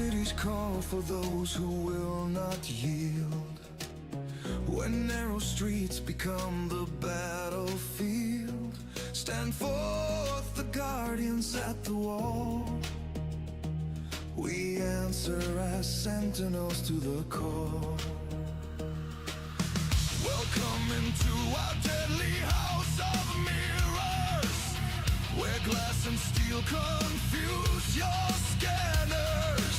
cities call for those who will not yield. When narrow streets become the battlefield, stand forth the guardians at the wall. We answer as sentinels to the call. Welcome into our deadly house of mirrors, where glass and steel confuse your scanners.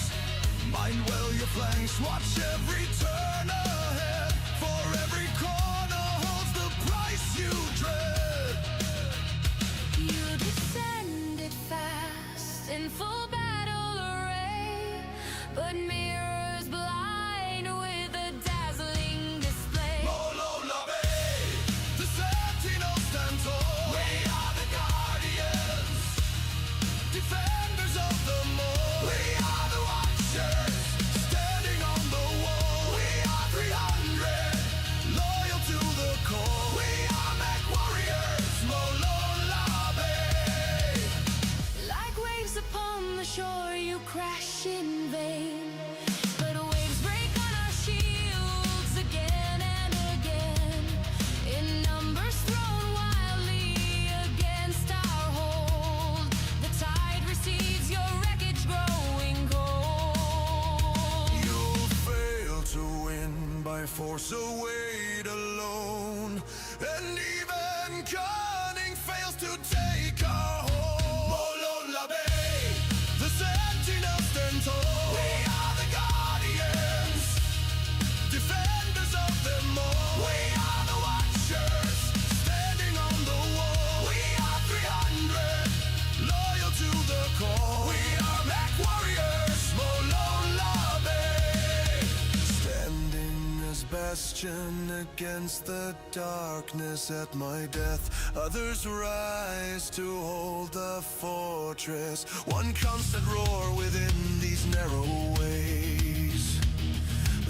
Mind well your flanks, watch every turn ahead, for every corner holds the price you dread. You descended fast in full battle array, but mirrors blind with a dazzling display. The sentinels stand tall. We are the guardians, defenders of the mall. We are the watchers, standing on the wall. We are 300, loyal to the call. We are Mech warriors, Mololabe. Like waves upon the shore, you crash in vain. But waves break on our shields again and again. In numbers thrown wildly against our hold, the tide recedes, your wreckage growing cold. You'll fail to win by force or weight alone, and even cunning fails to take our hold. Mololabe, the sentinels stand tall. We are the guardians, defenders of them all. We are the watchers, standing on the wall. We are 300, loyal to the call. We are Mech warriors, Mololabe. Standing as bastion against the darkness at my death, others rise to hold the fortress. One constant roar within these narrow ways,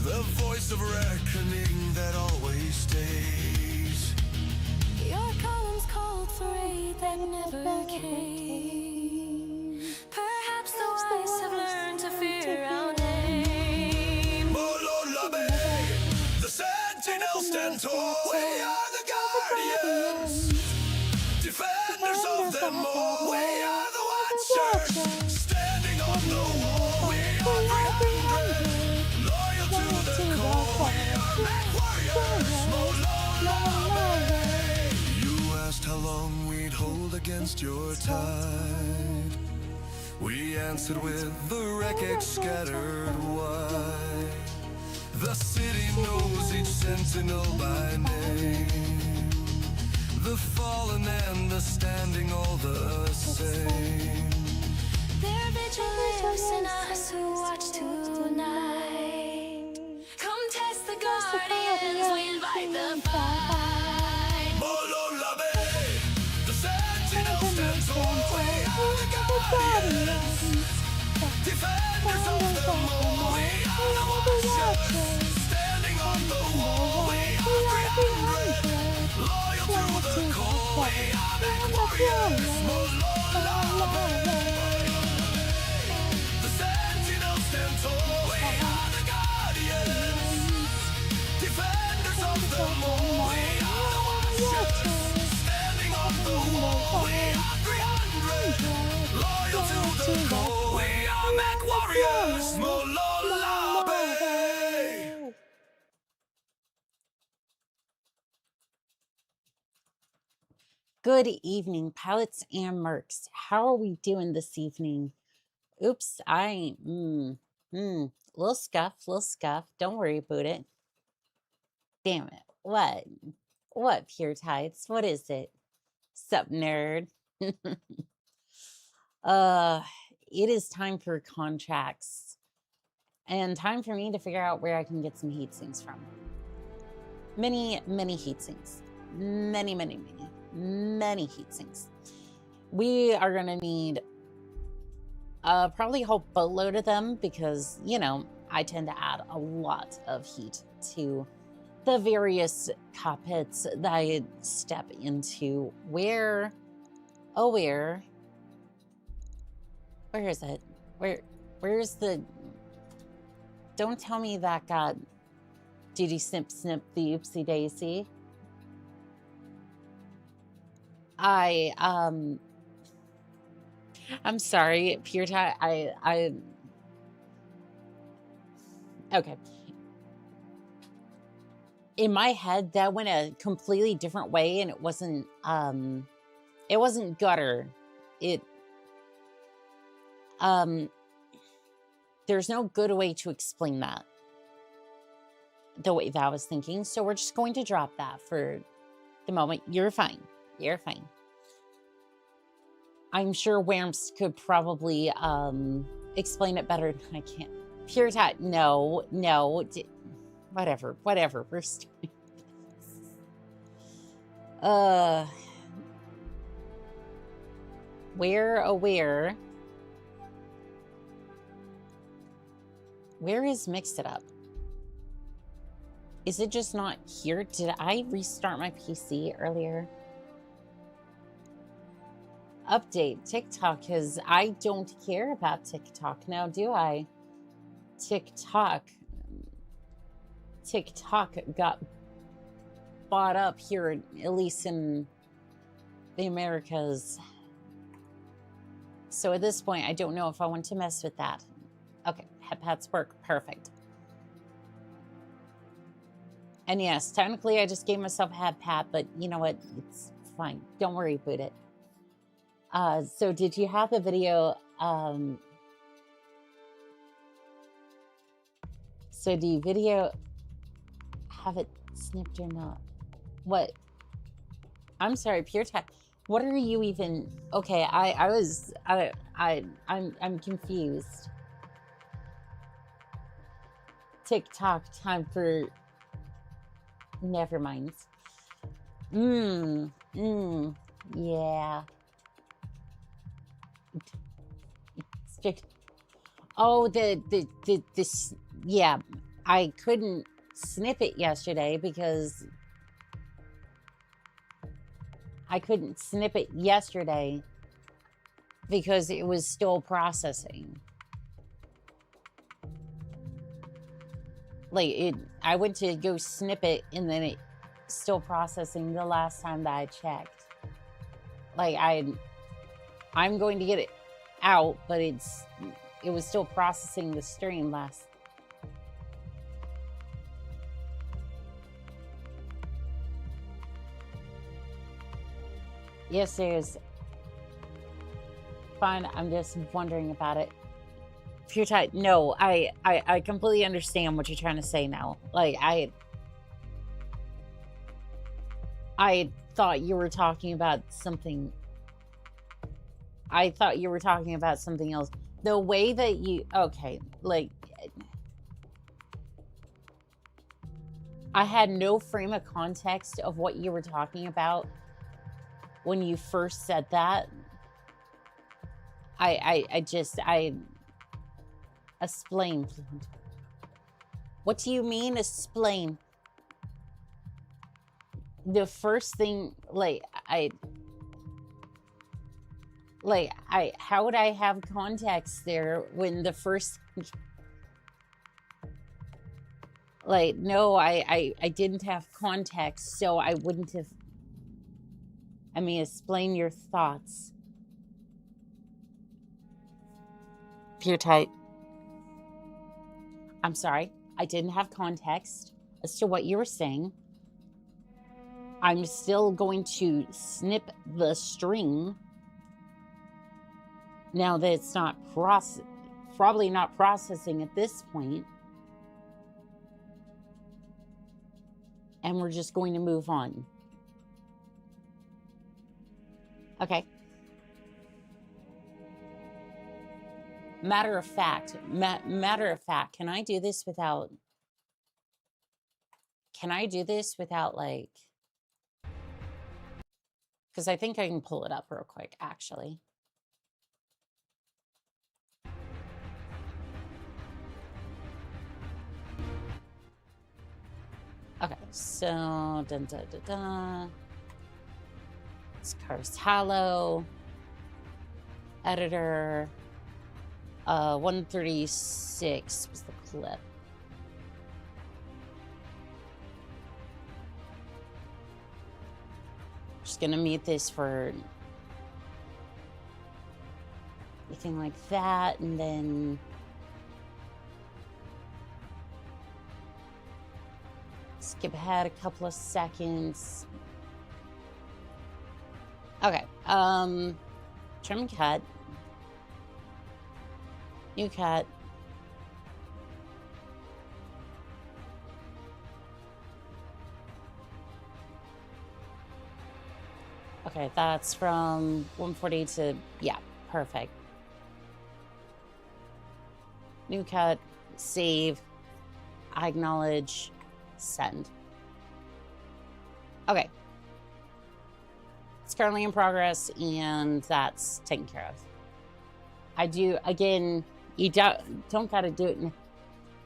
the voice of reckoning that always stays. Your columns called for aid that never came. Perhaps the wise have learned to fear our name. Mololabe, the sentinels stand tall. We are the guardians, defenders of them all. We are the watchers, standing on the wall. We are 300, loyal to the call. We are Mech warriors, Mololabe. You asked how long we'd hold against your tide. We answered with the wreckage scattered wide. The city knows each sentinel by name, the fallen and the standing all the same. Their vigil lives in us who watch tonight. Come test the guardians, we invite the fight. Mololabe, the sentinels stand tall. We are the guardians, defenders of the mall. We are the watchers, standing on the wall. We are 300, loyal to the call. We are Mech warriors, Mololabe. The sentinels stand tall. We are the guardians, defenders of the mall. We are the watchers, standing on the wall. We are 300, loyal to the call. We are Mech warriors, Mololabe. Good evening, pilots and mercs. How are we doing this evening? Oops, little scuff. Don't worry about it. Damn it. What, pure tides? What is it? Sup, nerd? It is time for contracts. And time for me to figure out where I can get some heatsinks from. Many heatsinks. Many heatsinks. We are going to need probably a whole boatload of them because, you know, I tend to add a lot of heat to the various cockpits that I step into. Where is it? Where's the Don't tell me that got Diddy snip snip the oopsie daisy. I'm sorry, Pure Tie. Okay. In my head, that went a completely different way, and it wasn't gutter. There's no good way to explain that the way that I was thinking. So we're just going to drop that for the moment. You're fine. You're fine. I'm sure Wamps could probably explain it better than I can. Pure Tat, no. Whatever. We're starting. Where is Mixed It Up? Is it just not here? Did I restart my PC earlier? Update TikTok, because I don't care about TikTok now, do I? TikTok got bought up here, at least in the Americas. So at this point, I don't know if I want to mess with that. Okay, headpads work perfect. And yes, technically I just gave myself a headpad, but you know what? It's fine. Don't worry about it. So did you have the video? So do you video have it snipped or not? What? I'm sorry, Pure Tech. What are you even? Okay, I'm confused. TikTok time for. Never mind. Yeah. Oh, this. Yeah, I couldn't snip it yesterday because it was still processing. Like I went to go snip it and then it's still processing the last time that I checked. Like I'm going to get it out, but it was still processing the stream last. Yes, there's fine. I'm just wondering about it. Pure Tide, no, I completely understand what you're trying to say now. Like I thought you were talking about something. I thought you were talking about something else. The way that you, okay, like I had no frame of context of what you were talking about when you first said that. I explain. What do you mean explain? The first thing, how would I have context there when the first, no, I didn't have context, so I wouldn't have, I mean, explain your thoughts. Pure Tight. I'm sorry, I didn't have context as to what you were saying. I'm still going to snip the string now that it's not probably not processing at this point. And we're just going to move on. Okay. Matter of fact, can I do this without like, because I think I can pull it up real quick, actually. Okay, so, This car's hollow. Editor. 136 was the clip. gonna mute this for anything like that, and then skip ahead a couple of seconds. Okay, trim and cut. New cut. Okay, that's from 140 to, yeah, perfect. New cut, save, I acknowledge, send. Okay. It's currently in progress, and that's taken care of. I do, again, you don't gotta do it and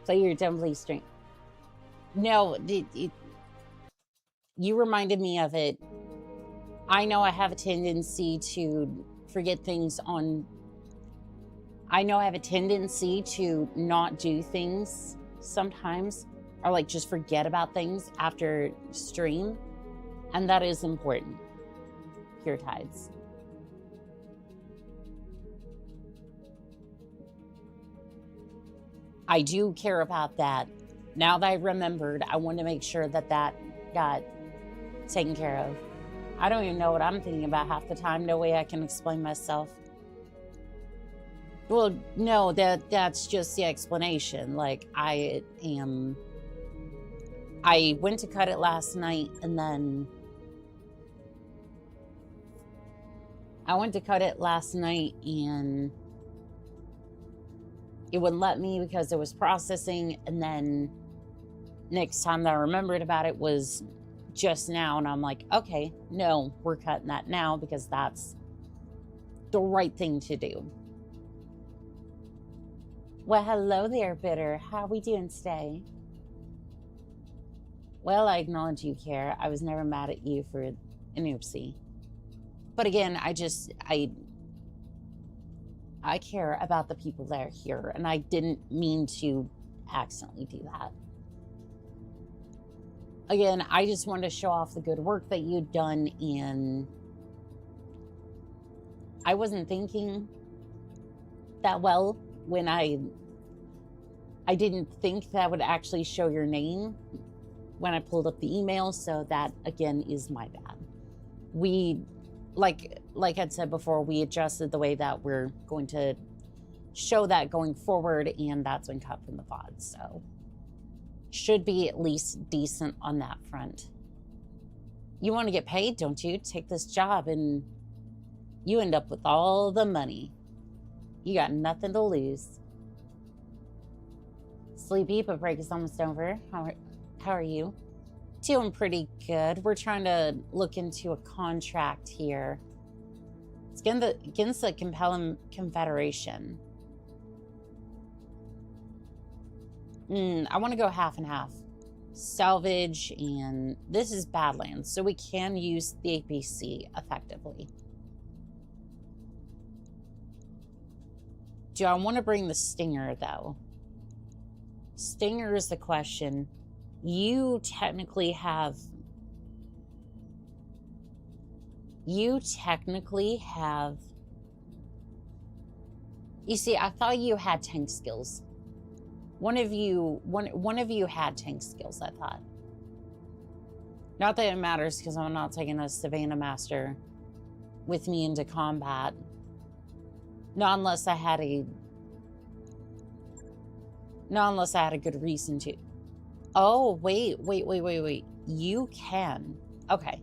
play your Dumbly string. No, you reminded me of it. I know I have a tendency to forget things on... I know I have a tendency to not do things sometimes, or like just forget about things after stream, and that is important. Pure Tides. I do care about that. Now that I remembered, I want to make sure that that got taken care of. I don't even know what I'm thinking about half the time. No way I can explain myself. Well, no, that's just the explanation. Like, I went to cut it last night, and then and it wouldn't let me because it was processing, and then next time that I remembered about it was just now, and I'm like, okay, no, we're cutting that now because that's the right thing to do. Well, hello there, Bitter. How are we doing today? Well, I acknowledge you care. I was never mad at you for an oopsie. But again, I care about the people that are here, and I didn't mean to accidentally do that. Again, I just wanted to show off the good work that you'd done, and I wasn't thinking that well when I didn't think that would actually show your name when I pulled up the email, so that, again, is my bad. We, like I'd said before, we adjusted the way that we're going to show that going forward, and that's been cut from the VOD, so should be at least decent on that front. You want to get paid, don't you? Take this job, and you end up with all the money. You got nothing to lose. Sleepy, but break is almost over. How are you? Doing pretty good. We're trying to look into a contract here. It's against the compelling confederation. I want to go half and half. Salvage, and this is Badlands, so we can use the APC effectively. Do I want to bring the Stinger, though? Stinger is the question. You technically have... You see, I thought you had tank skills. One of you had tank skills, I thought. Not that it matters, because I'm not taking a Savannah Master with me into combat. Not unless I had a good reason to. Oh, wait. You can. Okay.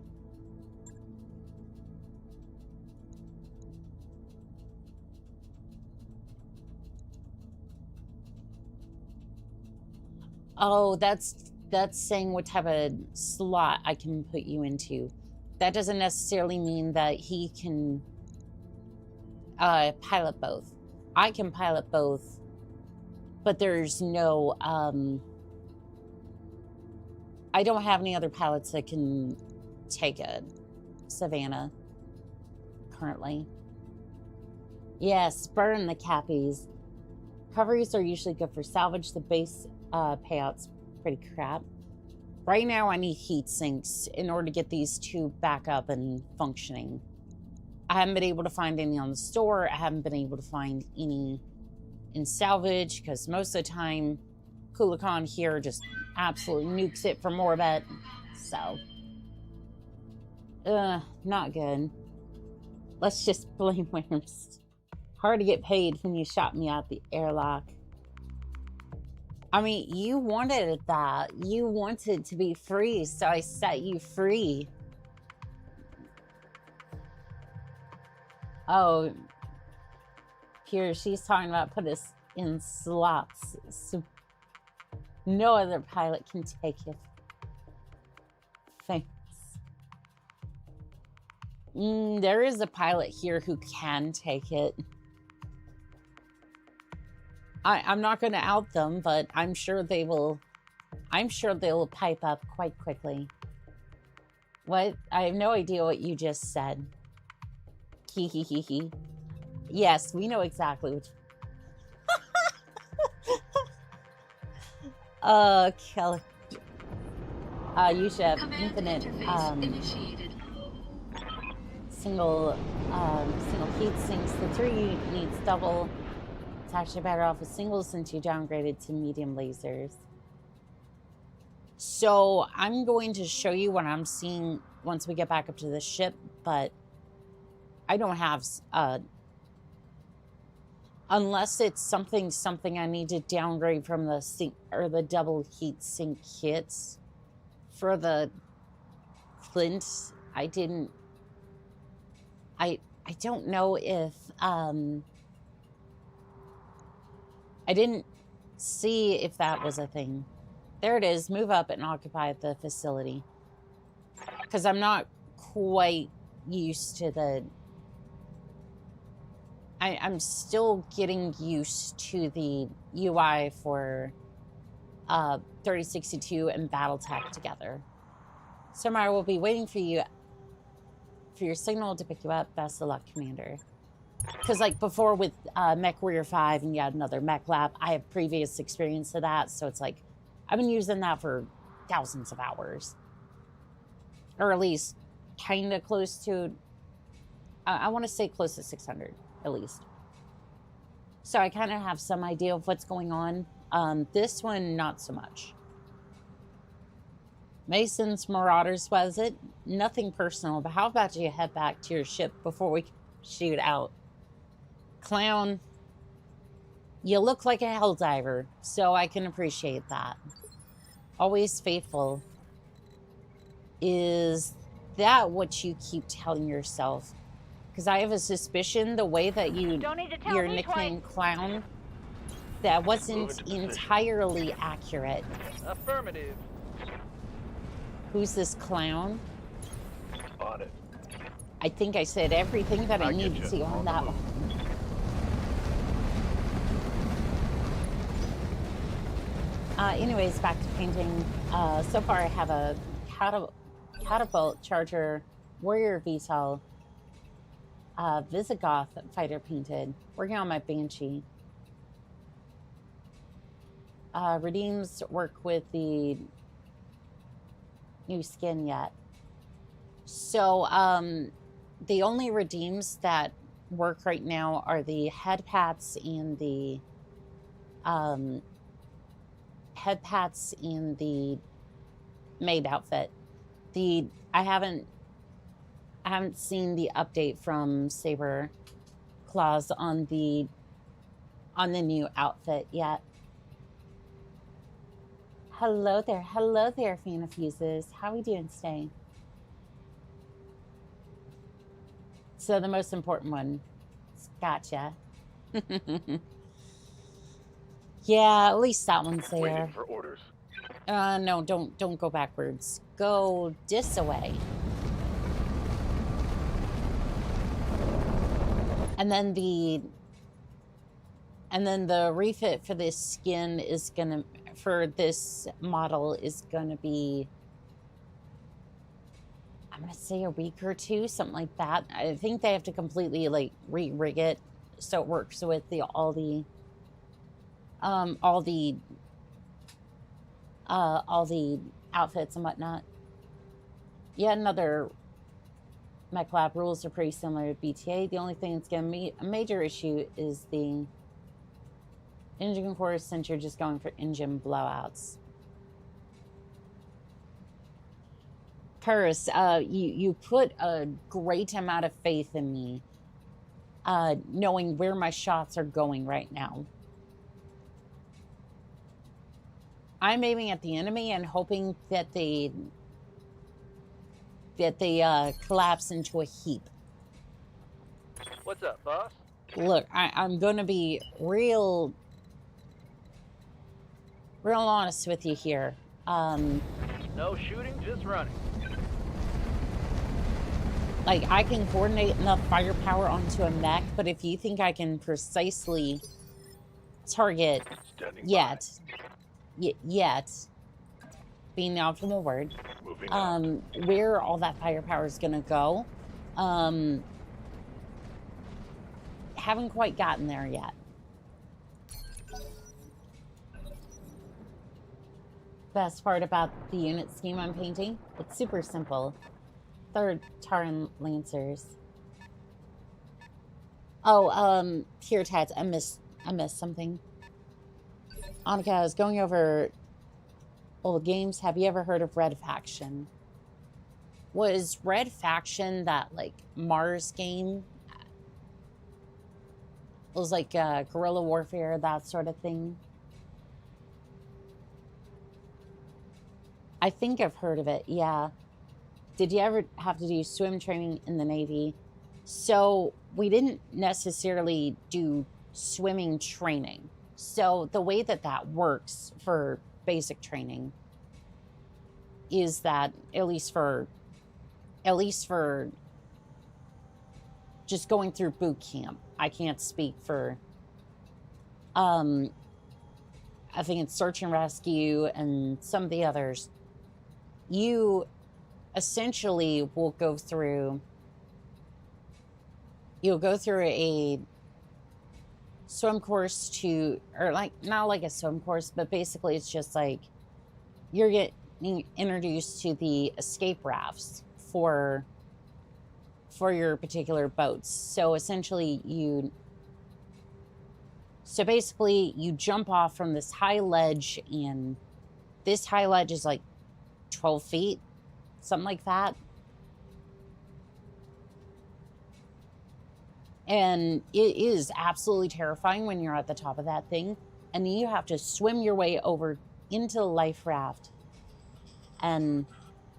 Oh, that's saying what type of slot I can put you into. That doesn't necessarily mean that he can pilot both. I can pilot both, but there's no I don't have any other pilots that can take a Savannah currently. Yes, burn the cappies. Recoveries are usually good for salvage. The base payouts pretty crap. Right now, I need heat sinks in order to get these two back up and functioning. I haven't been able to find any on the store. I haven't been able to find any in salvage because most of the time, Cool-a-Con here just absolutely nukes it for Morbet. So, not good. Let's just blame worms. Hard to get paid when you shot me out the airlock. I mean, you wanted that. You wanted to be free, so I set you free. Oh, here she's talking about put us in slots. So no other pilot can take it. Thanks. There is a pilot here who can take it. I'm not going to out them, but I'm sure they will. I'm sure they will pipe up quite quickly. What? I have no idea what you just said. Hee hee hee hee. Yes, we know exactly what. Kelly. You should have infinite single heat sinks. The 3 needs double. It's actually better off with singles since you downgraded to medium lasers. So I'm going to show you what I'm seeing once we get back up to the ship, but I don't have unless it's something I need to downgrade from the sink or the double heat sink kits for the Clint. I don't know if I didn't see if that was a thing. There it is. Move up and occupy the facility. Because I'm not quite used to the... I'm still getting used to the UI for 3062 and Battletech together. So I will be waiting for you for your signal to pick you up. Best of luck, Commander. Because like before with Mech Warrior 5 and you had another Mech Lab, I have previous experience to that. So it's like, I've been using that for thousands of hours. Or at least kind of close to, I want to say close to 600 at least. So I kind of have some idea of what's going on. This one, not so much. Mason's Marauders, was it? Nothing personal, but how about you head back to your ship before we shoot out? Clown, you look like a helldiver, so I can appreciate that. Always faithful. Is that what you keep telling yourself? Because I have a suspicion the way that your nickname Clown, that wasn't entirely accurate. Affirmative. Who's this Clown? On it. I think I said everything that I needed to see on that one. Anyways, back to painting. So far I have a catapult charger warrior VTOL Visigoth fighter painted. Working on my Banshee. Redeems work with the new skin yet. So the only redeems that work right now are the head pats and the maid outfit. I haven't seen the update from Saber Claws on the new outfit yet. Hello there, fan of fuses. How are we doing today? So the most important one, gotcha. Yeah, at least that one's there. Waiting for orders. No, don't go backwards. Go this way. And then the refit for this skin is gonna, for this model is gonna be, I'm gonna say a week or two, something like that. I think they have to completely like re-rig it so it works with all the outfits and whatnot. Yet another Mech Lab rules are pretty similar to BTA. The only thing that's going to be a major issue is the engine core, since you're just going for engine blowouts. Curse, you put a great amount of faith in me, knowing where my shots are going right now. I'm aiming at the enemy and hoping that they collapse into a heap. What's up, boss? Look, I'm going to be real honest with you here. No shooting, just running. Like, I can coordinate enough firepower onto a mech, but if you think I can precisely target yet being the optimal word, where all that firepower is going to go, haven't quite gotten there yet. Best part about the unit scheme I'm painting, it's super simple. Third Taran Lancers. Oh, here, Tats, I missed something. Annika, I was going over old games. Have you ever heard of Red Faction? Was Red Faction that, like, Mars game? It was like guerrilla warfare, that sort of thing. I think I've heard of it, yeah. Did you ever have to do swim training in the Navy? So we didn't necessarily do swimming training. So the way that that works for basic training is that, at least for just going through boot camp, I can't speak for, I think it's search and rescue and some of the others. You essentially will go through, you'll go through a swim course to, or like, not like a swim course, but basically it's just like, you're getting introduced to the escape rafts for your particular boats. So essentially so basically you jump off from this high ledge, and this high ledge is like 12 feet, something like that. And it is absolutely terrifying when you're at the top of that thing. And you have to swim your way over into the life raft and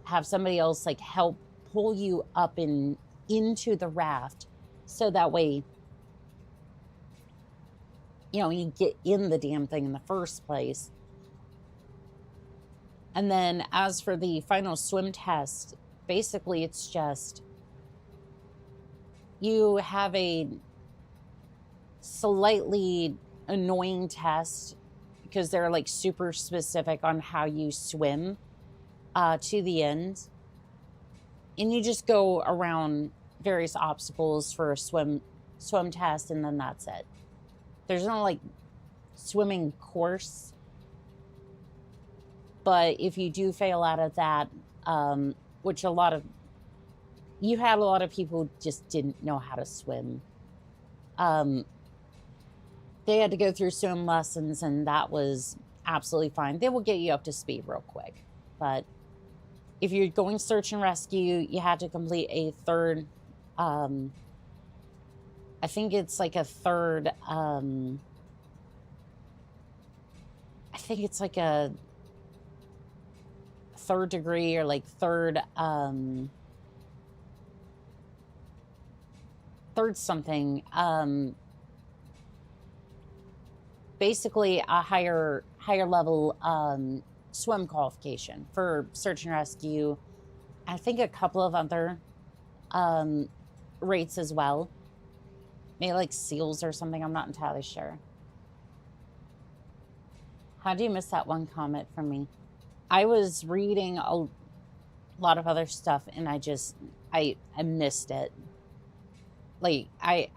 have somebody else like help pull you up into the raft. So that way, you know, you get in the damn thing in the first place. And then as for the final swim test, basically it's just, you have a slightly annoying test because they're like super specific on how you swim to the end. And you just go around various obstacles for a swim test, and then that's it. There's no like swimming course. But if you do fail out of that, which you had a lot of people who just didn't know how to swim. They had to go through swim lessons, and that was absolutely fine. They will get you up to speed real quick. But if you're going search and rescue, you had to complete a third, I think it's like a third, I think it's like a third degree or like third something, basically a higher level swim qualification for search and rescue. I think a couple of other rates as well, maybe like SEALs or something. I'm not entirely sure. How do you miss that one comment from me? I was reading a lot of other stuff, and I missed it. Like, I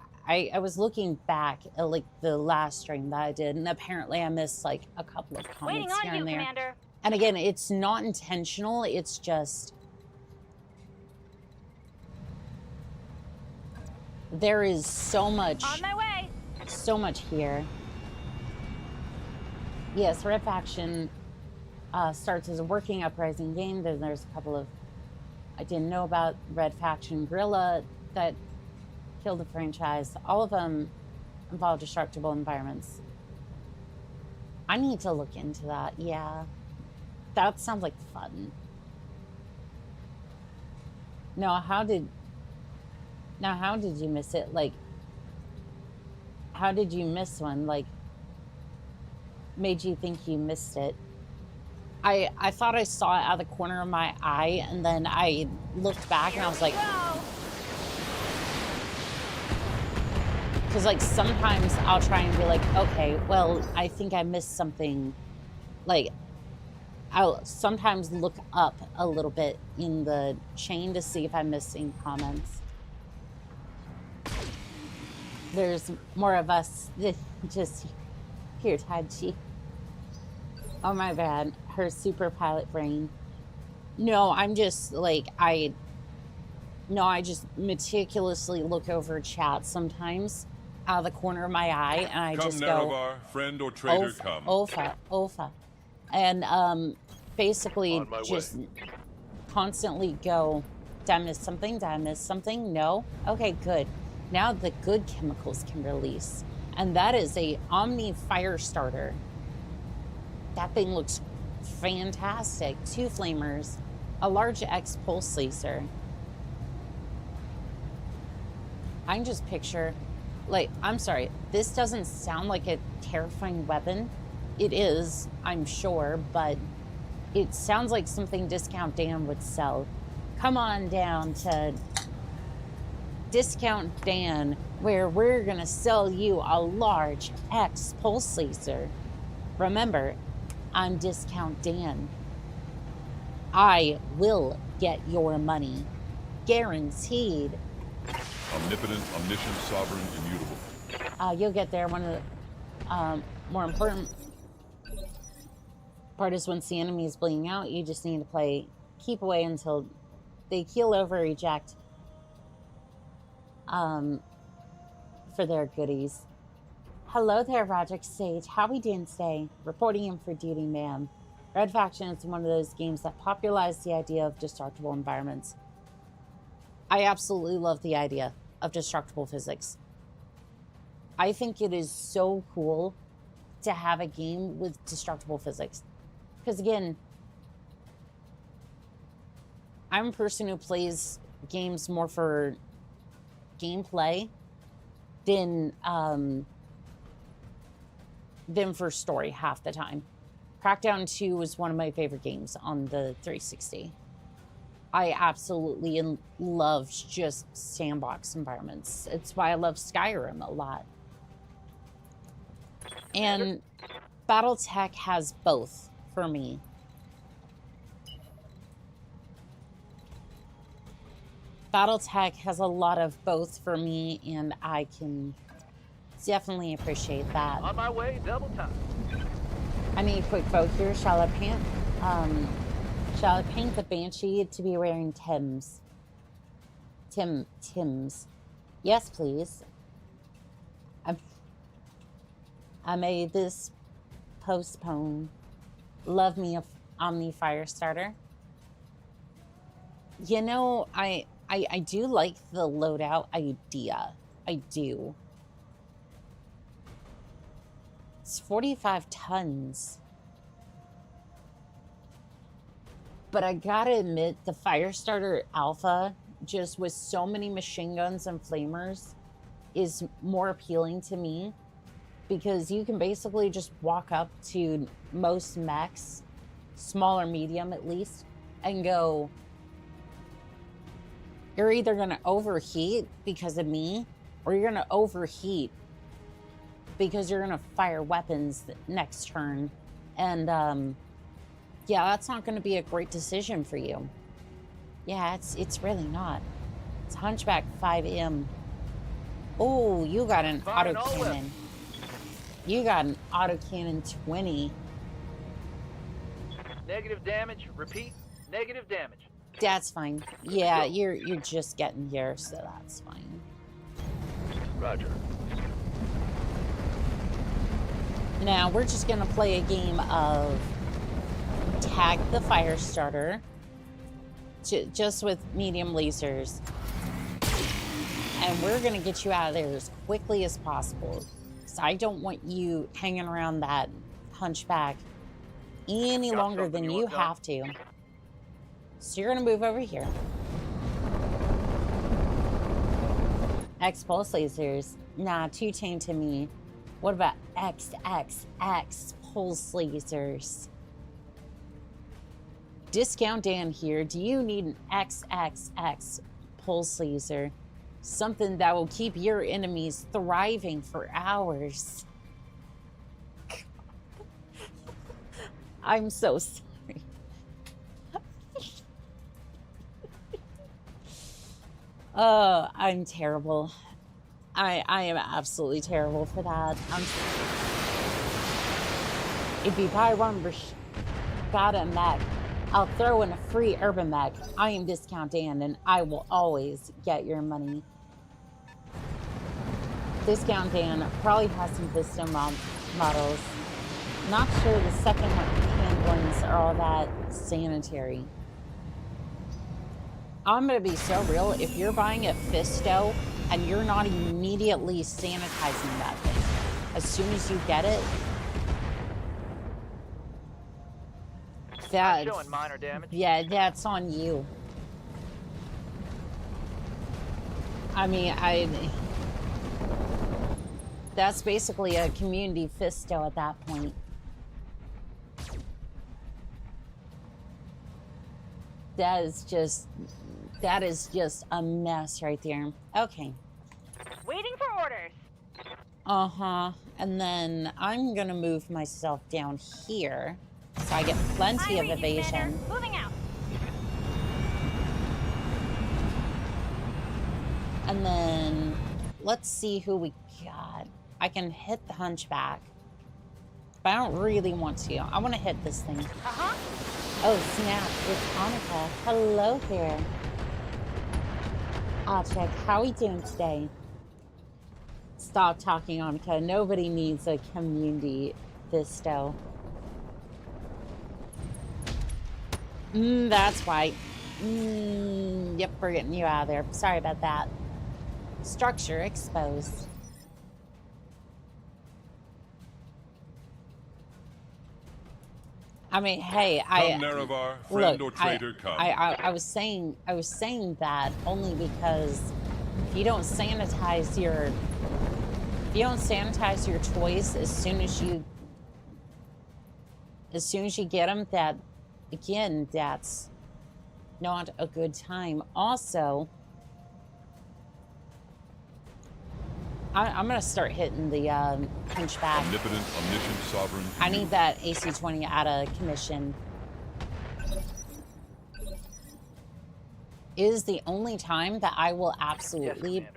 was looking back at, like, the last stream that I did, and apparently I missed, like, a couple of comments here and there. Commander. And again, it's not intentional. It's just there is so much. On my way. So much here. Yes, Red Faction starts as a working uprising game. Then there's a couple of I didn't know about. Red Faction Guerrilla that killed the franchise. All of them involve destructible environments. I need to look into that. Yeah, that sounds like fun. Now, how did you miss it? Like, how did you miss one? Like, made you think you missed it? I thought I saw it out of the corner of my eye, and then I looked back and I was like, because like sometimes I'll try and be like, okay, well, I think I missed something. Like, I'll sometimes look up a little bit in the chain to see if I'm missing comments. There's more of us just here, Tachi. Oh, my bad. Her super pilot brain. No, I'm just like, I just meticulously look over chat sometimes out of the corner of my eye, and I just go, Naravar, friend or traitor, come. Ofa. And basically just constantly go, did I miss something? Did I miss something? No? Okay, good. Now the good chemicals can release. And that is a Omni fire starter. That thing looks fantastic. 2 flamers, a large X pulse laser. I can just picture, like, I'm sorry, this doesn't sound like a terrifying weapon. It is, I'm sure, but it sounds like something Discount Dan would sell. Come on down to Discount Dan, where we're gonna sell you a large X pulse laser. Remember, I'm Discount Dan. I will get your money. Guaranteed. Omnipotent, omniscient, sovereign, immutable. You'll get there. One of the more important part is once the enemy is bleeding out, you just need to play keep away until they keel over, eject. For their goodies. Hello there, Project Sage. How we doing today? Reporting in for duty, ma'am. Red Faction is one of those games that popularized the idea of destructible environments. I absolutely love the idea of destructible physics. I think it is so cool to have a game with destructible physics. Because again, I'm a person who plays games more for gameplay than for story half the time. Crackdown 2 was one of my favorite games on the 360. I absolutely loved just sandbox environments. It's why I love Skyrim a lot. And Battletech has both for me. Battletech has a lot of both for me, and I can definitely appreciate that. On my way, double time. I need a quick vote here. Shall I paint the Banshee to be wearing Tims? Tims. Yes, please. I made this postpone. Love me a Omni Firestarter. You know, I do like the loadout idea. I do. It's 45 tons. But I gotta admit, the Firestarter Alpha, just with so many machine guns and flamers, is more appealing to me. Because you can basically just walk up to most mechs, small or medium at least, and go, you're either going to overheat because of me, or you're going to overheat because you're going to fire weapons next turn. And, yeah, that's not going to be a great decision for you. Yeah, it's really not. It's Hunchback 5M. Oh, you got an autocannon. You got an autocannon 20. Negative damage. Repeat. Negative damage. That's fine. Yeah, you're just getting here, so that's fine. Roger. Now we're just gonna play a game of tag the fire starter, just with medium lasers, and we're gonna get you out of there as quickly as possible. So I don't want you hanging around that hunchback any Got longer something than you you want done? have to. So you're gonna move over here. X pulse lasers. Nah, too tame to me. What about XXX pulse lasers? Discount Dan here. Do you need an XXX pulse laser? Something that will keep your enemies thriving for hours. I'm so sorry. Oh, I'm terrible. I am absolutely terrible for that. If you buy one got a mech, I'll throw in a free urban mech. I am Discount Dan, and I will always get your money. Discount Dan probably has some Vista models. Not sure the second-hand ones are all that sanitary. I'm gonna be so real. If you're buying a Fisto and you're not immediately sanitizing that thing, as soon as you get it, I'm showing minor damage. yeah, that's on you. I mean, that's basically a community Fisto at that point. That is just a mess right there. Okay. Waiting for orders. Uh-huh. And then I'm gonna move myself down here so I get plenty of evasion. Moving out. And then let's see who we got. I can hit the hunchback, but I don't really want to. I want to hit this thing. Uh-huh. Oh, snap. It's Annika. Hello there. I'll check. How are we doing today? Stop talking, Annika. Nobody needs a community Visto. That's right. Yep, we're getting you out of there. Sorry about that. Structure exposed. I mean, hey, Come, Nerevar, friend or traitor, come. I was saying that only because if you don't sanitize your toys as soon as you get them, that again, that's not a good time. Also, I'm gonna start hitting the hunchback. Omnipotent, omniscient, sovereign. I need that AC-20 out of commission. It is the only time that I will absolutely Yes,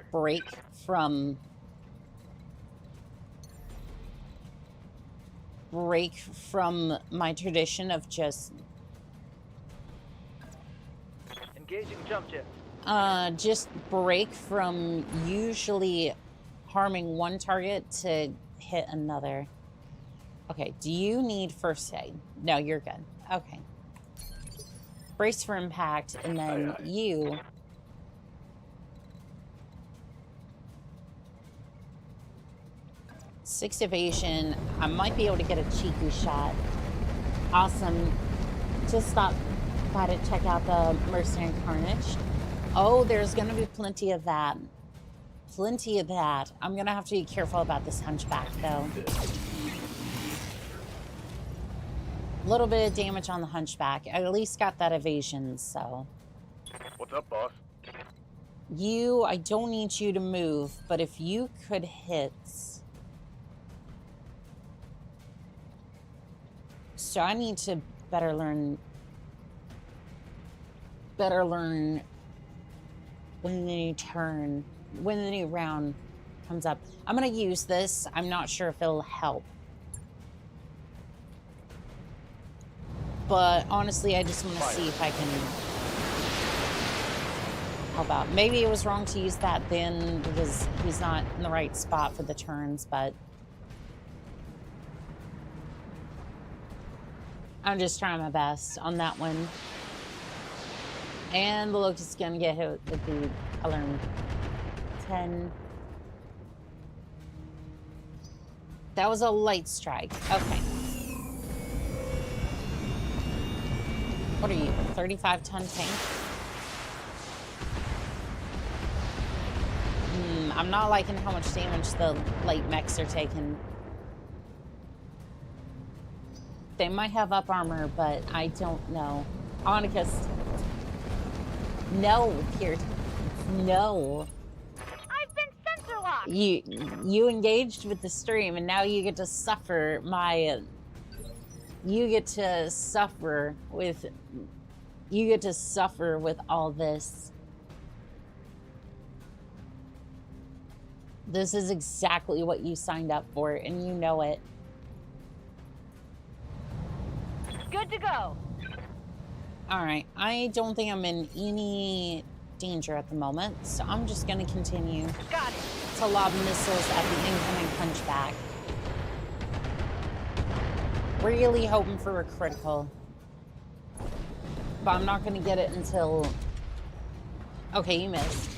break from my tradition of just Engaging jump jet. just break from usually harming one target to hit another. Okay, do you need first aid? No, you're good. Okay. Brace for impact, and then you... Six evasion. I might be able to get a cheeky shot. Awesome. Just stop by to check out the Mercenary Carnage. Oh, there's going to be plenty of that. Plenty of that. I'm going to have to be careful about this hunchback, though. A little bit of damage on the hunchback. I at least got that evasion, so... What's up, boss? You, I don't need you to move, but if you could hit... So I need to better learn when the new turn, when the new round comes up. I'm gonna use this. I'm not sure if it'll help. But honestly, I just want to see if I can help out. Maybe it was wrong to use that then because he's not in the right spot for the turns, but I'm just trying my best on that one. And the locust is going to get hit with the color 10. That was a light strike. Okay. What are you, 35-ton tank? I'm not liking how much damage the light mechs are taking. They might have up armor, but I don't know. Onicus. No, Piert. No. I've been sensor locked. You engaged with the stream, and now you get to suffer my... You get to suffer with all this. This is exactly what you signed up for, and you know it. Good to go. All right, I don't think I'm in any danger at the moment, so I'm just gonna continue Got it. to lob missiles at the incoming punchback. Really hoping for a critical. But I'm not gonna get it until... Okay, you missed.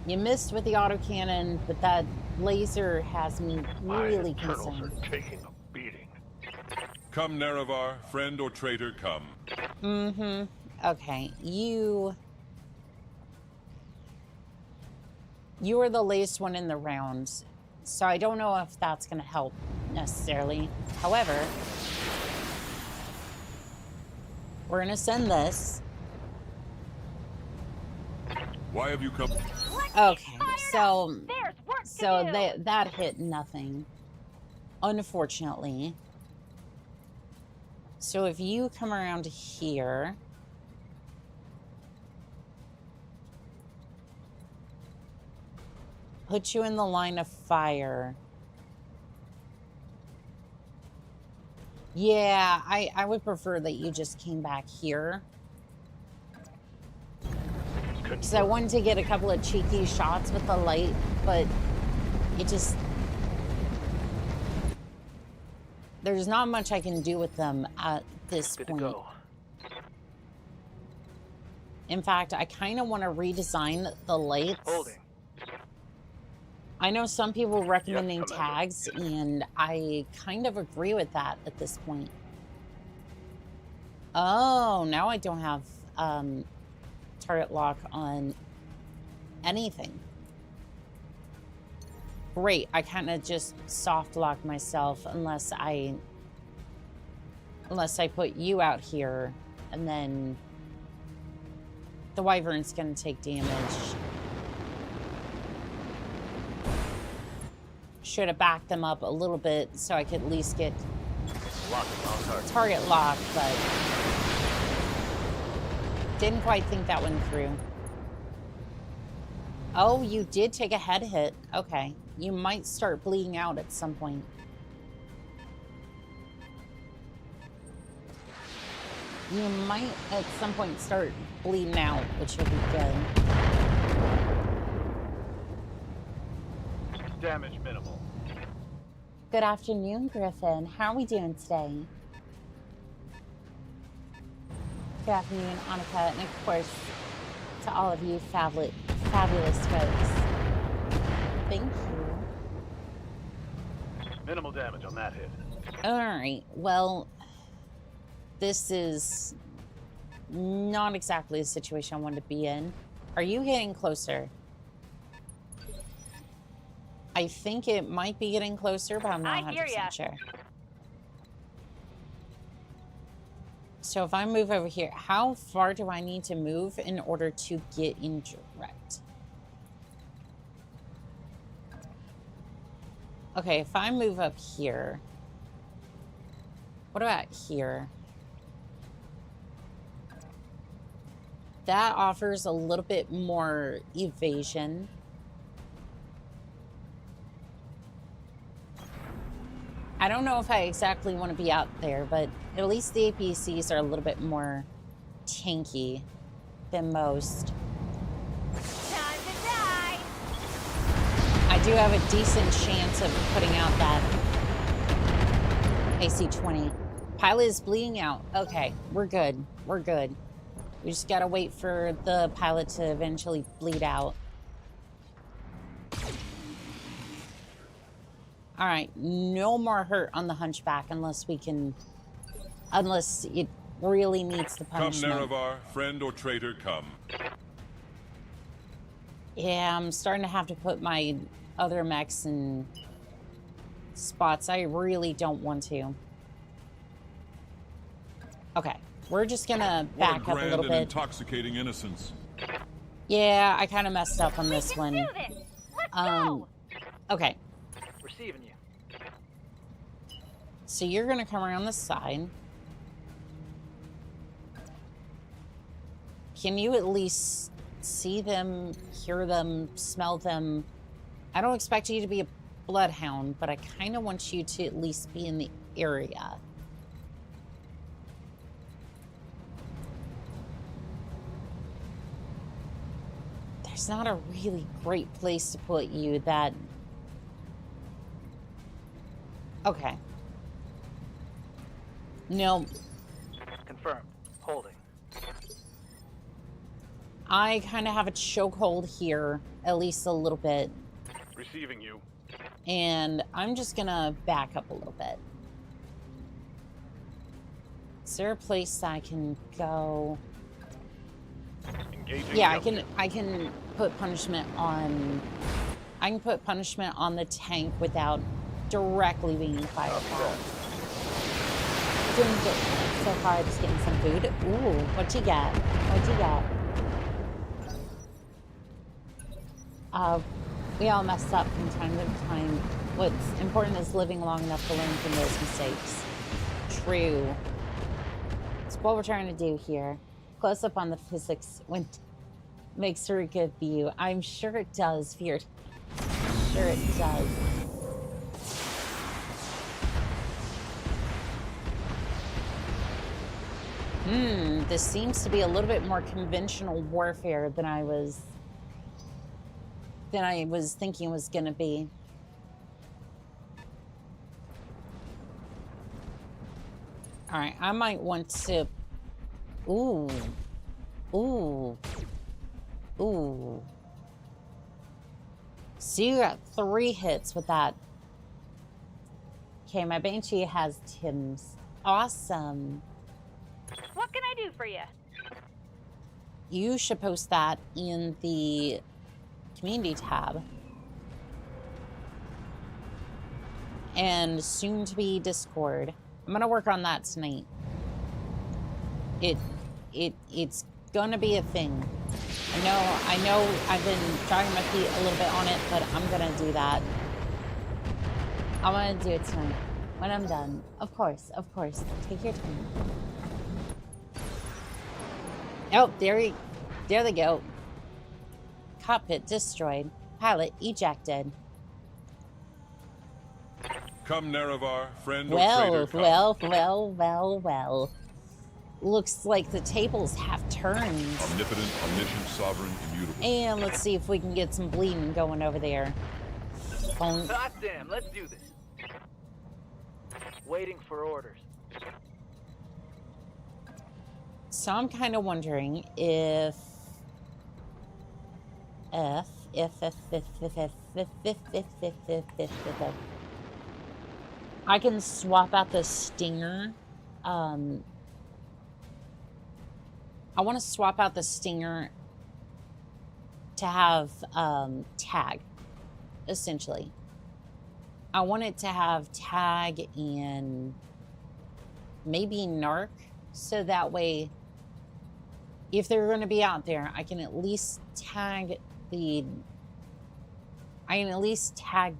You missed with the autocannon, but that laser has me really concerned. Are taking a beating. Come, Nerevar, friend or traitor, come. Okay, you are the latest one in the round, so I don't know if that's going to help necessarily. However, we're going to send this. Why have you come? Okay, so There's work to do. that hit nothing, unfortunately. So if you come around here, put you in the line of fire. Yeah, I would prefer that you just came back here. Because I wanted to get a couple of cheeky shots with the light, but it just... There's not much I can do with them at this Good point. to go. In fact, I kind of want to redesign the lights. Holding. I know some people recommending Commander. tags, and I kind of agree with that at this point. Oh, now I don't have target lock on anything. Great, I kind of just soft lock myself unless I put you out here, and then the wyvern's gonna take damage. Should have backed them up a little bit so I could at least get target lock, but didn't quite think that one through. Oh, you did take a head hit. Okay. You might start bleeding out at some point. You might at some point start bleeding out, which would be good. Damage minimal. Good afternoon, Griffin. How are we doing today? Good afternoon, Annika, and of course, to all of you fabulous folks. Thank you. Minimal damage on that hit. Alright, well, this is not exactly the situation I wanted to be in. Are you getting closer? I think it might be getting closer, but I'm not I hear 100% ya. sure. So if I move over here, how far do I need to move in order to get in direct? Okay, if I move up here, what about here? That offers a little bit more evasion. I don't know if I exactly want to be out there, but at least the APCs are a little bit more tanky than most. Time to die. I do have a decent chance of putting out that AC-20. Pilot is bleeding out. Okay, we're good. We're good. We just gotta wait for the pilot to eventually bleed out. All right, no more hurt on the hunchback unless we can, unless it really needs the punishment. Come, Nerevar, friend or traitor, come. Yeah, I'm starting to have to put my other mechs in spots I really don't want to. Okay, we're just gonna back up a little bit. Intoxicating innocence. Yeah, I kind of messed up on this We can one. do this. Let's go. Okay, Receiving you. so you're gonna come around the side. Can you at least see them, hear them, smell them? I don't expect you to be a bloodhound, but I kind of want you to at least be in the area. There's not a really great place to put you that... Okay. No. Confirmed. Holding. I kind of have a chokehold here, at least a little bit. Receiving you. And I'm just gonna back up a little bit. Is there a place I can go? Engaging. Yeah, the I can put punishment on... I can put punishment on the tank without directly being fired at. Doing good so far, just getting some food. Ooh, what you got? What you got? We all mess up from time to time. What's important is living long enough to learn from those mistakes. True. It's what we're trying to do here. Close up on the physics makes for a good view. I'm sure it does, Feared. Sure it does. This seems to be a little bit more conventional warfare than I was thinking it was gonna be. All right, I might want to... Ooh. Ooh. Ooh. So you got 3 hits with that. Okay, my Banshee has Tim's. Awesome. What can I do for you? You should post that in the community tab. And soon to be Discord. I'm gonna work on that tonight. It's gonna be a thing. I know I've been dragging my feet a little bit on it, but I'm gonna do that. I'm gonna do it tonight. When I'm done. Of course. Take your time. Oh, there they go. Cockpit destroyed. Pilot ejected. Come, Nerevar, friend or traitor, come. Well. Looks like the tables have turned. Omnipotent, omniscient, sovereign, immutable. And let's see if we can get some bleeding going over there. Hot damn, let's do this. Waiting for orders. So I'm kind of wondering if I can swap out the Stinger. I want to swap out the Stinger to have tag, essentially. I want it to have tag and maybe narc, so that way, if they're going to be out there, I can at least tag the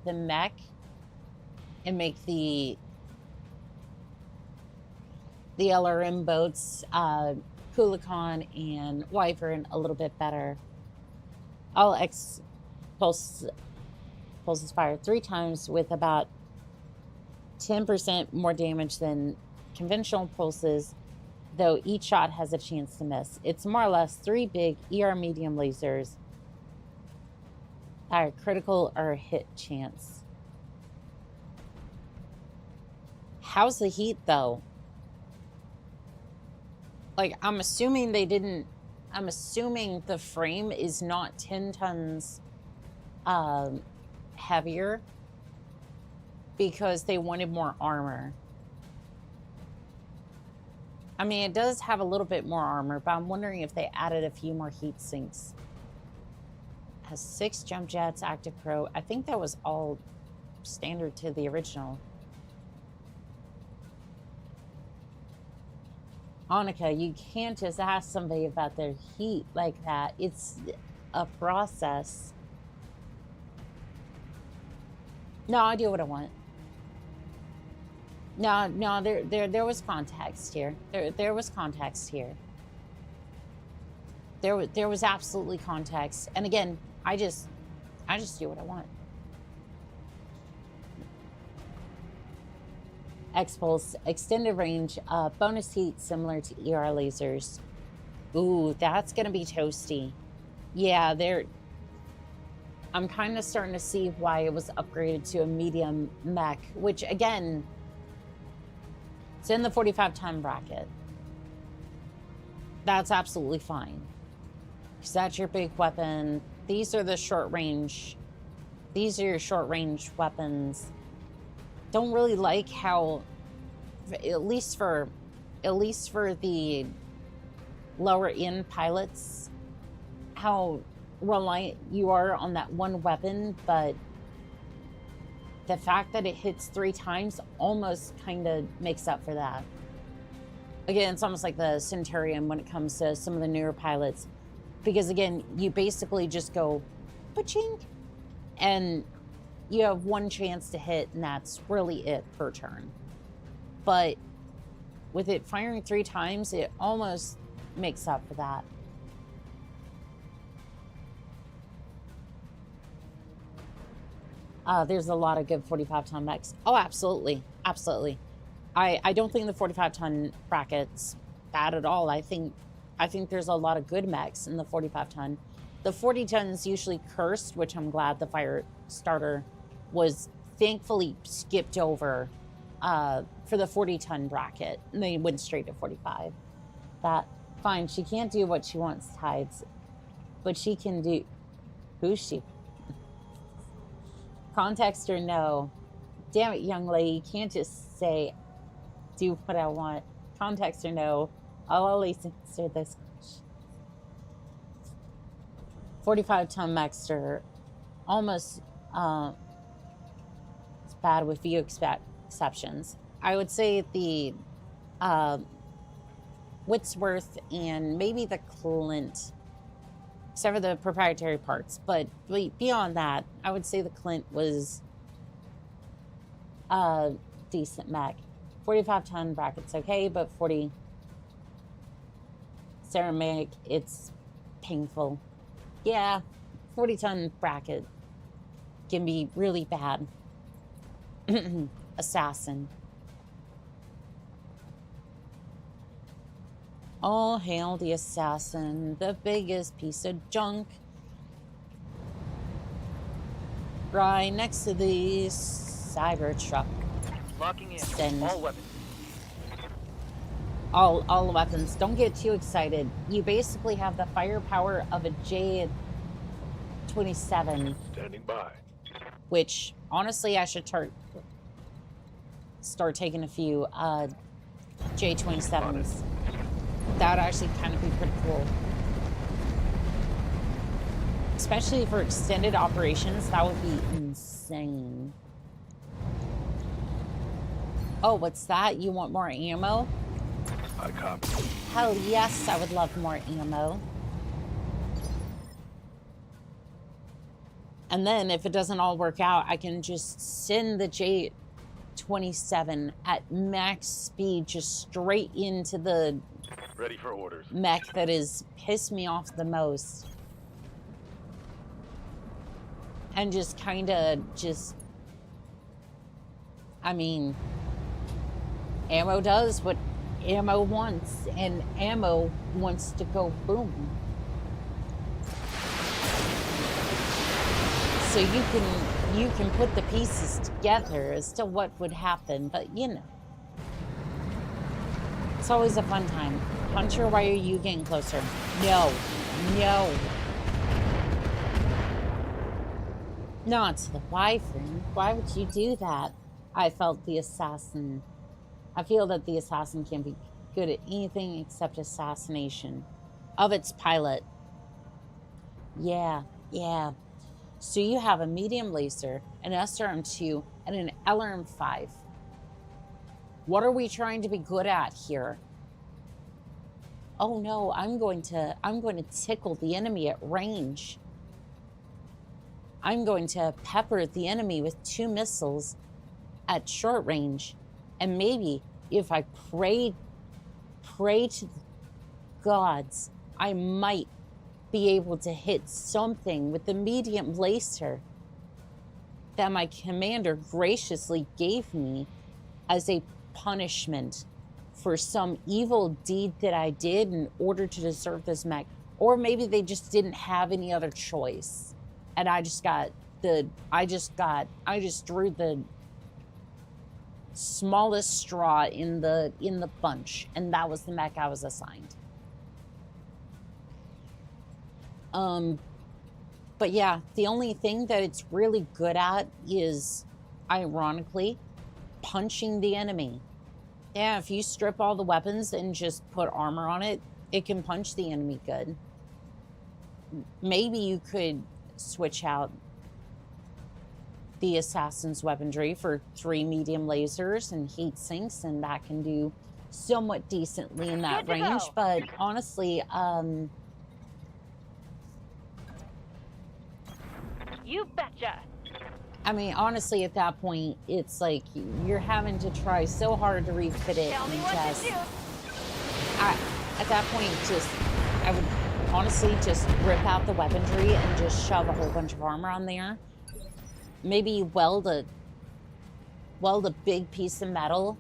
mech and make the LRM boats, Coolican and Wyvern a little bit better. I'll pulses fired 3 times with about 10% more damage than conventional pulses, though each shot has a chance to miss. It's more or less 3 big ER medium lasers that are critical or hit chance. How's the heat, though? Like, I'm assuming they didn't... I'm assuming the frame is not 10 tons heavier because they wanted more armor. I mean, it does have a little bit more armor, but I'm wondering if they added a few more heat sinks. Has 6 jump jets, active pro. I think that was all standard to the original. Annika, you can't just ask somebody about their heat like that. It's a process. No, I do what I want. No, there was context here. There was context here. There was absolutely context. And again, I just do what I want. X-Pulse, extended range, bonus heat similar to ER lasers. Ooh, that's gonna be toasty. Yeah, I'm kind of starting to see why it was upgraded to a medium mech, which again, it's in the 45-ton bracket. That's absolutely fine. Because that's your big weapon. These are the short range. These are your short range weapons. Don't really like how, at least for the lower end pilots, how reliant you are on that one weapon, but the fact that it hits 3 times almost kind of makes up for that. Again, it's almost like the Centurion when it comes to some of the newer pilots, because again, you basically just go pa-chink, and you have 1 chance to hit, and that's really it per turn. But with it firing 3 times, it almost makes up for that. There's a lot of good 45-ton mechs. Oh, absolutely. Absolutely. I don't think the 45-ton bracket's bad at all. I think there's a lot of good mechs in the 45-ton. The 40-ton's usually cursed, which I'm glad the fire starter was thankfully skipped over for the 40-ton bracket. And they went straight to 45. That, fine, she can't do what she wants, Tides. But she can do... Who's she? Context or no? Damn it, young lady, you can't just say, do what I want. Context or no? I'll always answer this question. 45-ton Mexter, almost, it's bad with few exceptions. I would say the Whitsworth and maybe the Clint, except for the proprietary parts. But beyond that, I would say the Clint was a decent mech. 45-ton bracket's okay, but 40 ceramic, it's painful. Yeah, 40-ton bracket can be really bad. Assassin. All hail the assassin, the biggest piece of junk. Right next to the Cybertruck. Locking in. Send. All weapons. All weapons. Don't get too excited. You basically have the firepower of a J-27. Standing by. Which, honestly, I should start taking a few J-27s. That would actually kind of be pretty cool. Especially for extended operations, that would be insane. Oh, what's that? You want more ammo? I copy. Hell yes, I would love more ammo. And then if it doesn't all work out, I can just send the J-27 at max speed just straight into the Ready for orders. mech that has pissed me off the most. And just kind of just I mean, ammo does what ammo wants, and ammo wants to go boom. So you can put the pieces together as to what would happen, but you know. It's always a fun time. Hunter, why are you getting closer? No. No. Not to the wyvern. Why would you do that? I felt the assassin. I feel that the assassin can't be good at anything except assassination of its pilot. Yeah, yeah. So you have a medium laser, an SRM2, and an LRM5. What are we trying to be good at here? Oh no, I'm going to tickle the enemy at range. I'm going to pepper the enemy with 2 missiles at short range. And maybe if I pray to the gods, I might be able to hit something with the medium laser that my commander graciously gave me as a punishment for some evil deed that I did in order to deserve this mech. Or maybe they just didn't have any other choice. And I just drew the smallest straw in the bunch, and that was the mech I was assigned. But yeah, the only thing that it's really good at is, ironically, punching the enemy. Yeah, if you strip all the weapons and just put armor on it, it can punch the enemy good. Maybe you could switch out the assassin's weaponry for 3 medium lasers and heat sinks, and that can do somewhat decently in that range. But honestly, You betcha. I mean, honestly, at that point, it's like you're having to try so hard to refit it. Tell me And what just, to do. at that point, I would honestly just rip out the weaponry and just shove a whole bunch of armor on there. Maybe weld a big piece of metal,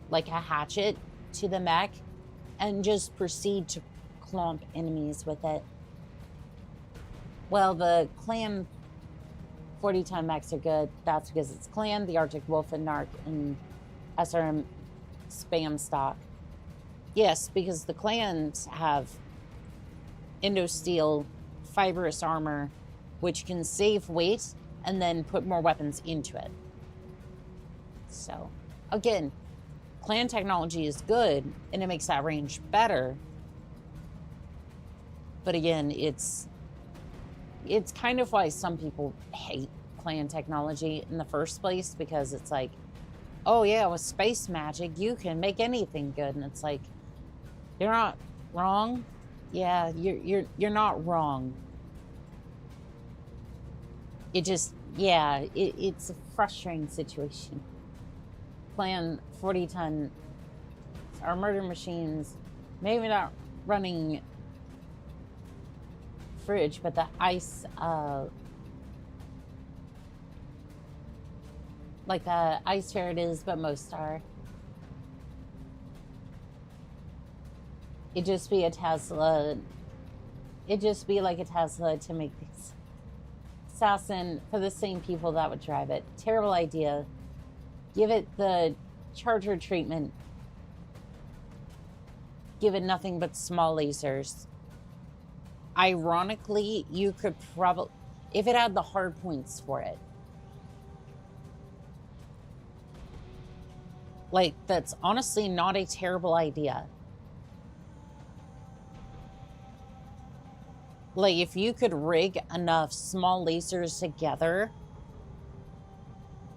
like a hatchet, to the mech, and just proceed to clomp enemies with it. Well, the clan 40-ton mechs are good. That's because it's clan, the Arctic Wolf, and Narc, and SRM spam stock. Yes, because the clans have Endosteel fibrous armor, which can save weight and then put more weapons into it. So, again, clan technology is good, and it makes that range better. But again, it's kind of why some people hate clan technology in the first place, because it's like, oh yeah, with space magic, you can make anything good. And it's like, you're not wrong. Yeah, you're not wrong. It just, yeah, it's a frustrating situation. Clan 40-ton are murder machines, maybe not running fridge, but the ice, like the ice fair it is, but most are. It'd just be a Tesla. It'd just be like a Tesla to make these. Assassin for the same people that would drive it. Terrible idea. Give it the charger treatment. Give it nothing but small lasers. Ironically, you could probably, if it had the hard points for it. Like, that's honestly not a terrible idea. Like, if you could rig enough small lasers together,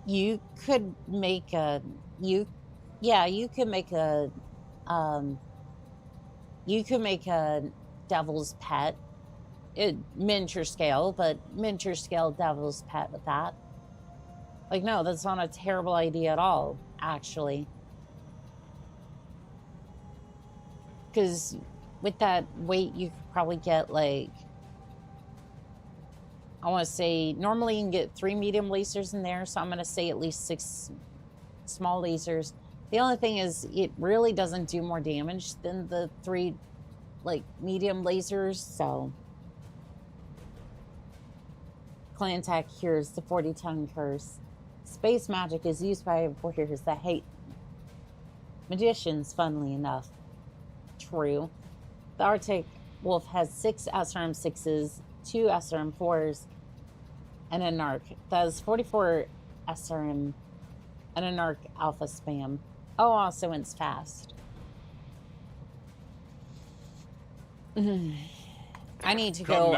you could make a, you could make a devil's pet. Miniature scale, but miniature scale devil's pet with that. Like, no, that's not a terrible idea at all, actually. Because with that weight, you could probably get, like, I want to say, normally you can get 3 medium lasers in there, so I'm going to say at least small lasers. The only thing is it really doesn't do more damage than the 3 like medium lasers, so clan attack cures the 40-ton curse. Space magic is used by warriors that hate magicians, funnily enough. True. The Arctic Wolf has 6 SRM6s, 2 SRM4s, and a narc. That is 44 SRM and a narc alpha spam. Oh, also it's fast. I need to go.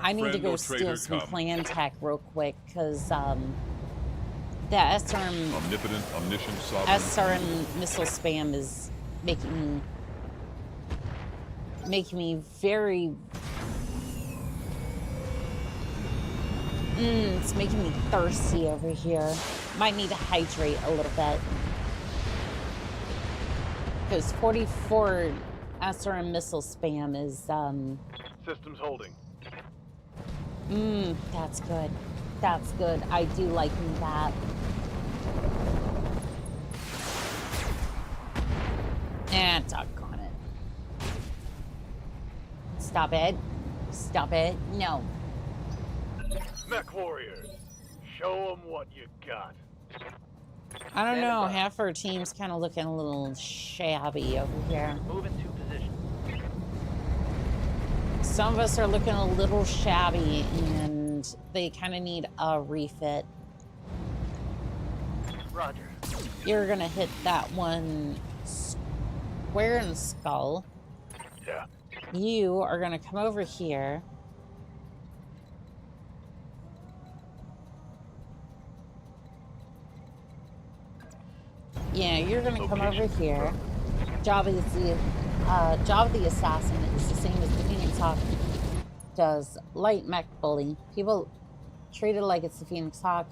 I need to go steal some clan tech real quick because the SRM omnipotent, omniscient, sovereign. SRM missile spam is making me very. It's making me thirsty over here. Might need to hydrate a little bit. Because 44 SRM missile spam is, Systems holding. that's good. That's good. I do like that. And doggone it. Stop it. Stop it. No. Mech warriors, show them what you got. I don't know. Half our team's kind of looking a little shabby over here. Move into position. Some of us are looking a little shabby, and they kind of need a refit. Roger. You're gonna hit that one square in the skull. Yeah. You are gonna come over here. Yeah, you're gonna come over here. Job of the assassin is the same as the Phoenix Hawk does. Light mech bully. People treat it like it's the Phoenix Hawk,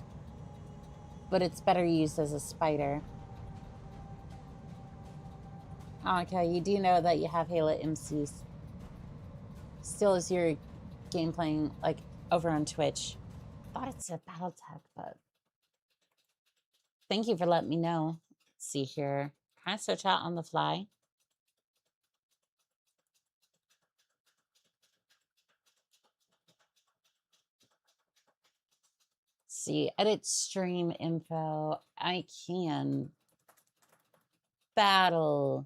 but it's better used as a spider. Okay, you do know that you have Halo MCs. Still is your game playing like over on Twitch. Thought it said Battletech, but thank you for letting me know. Let's see here. Can I search out on the fly? See, edit stream info. I can. Battletech.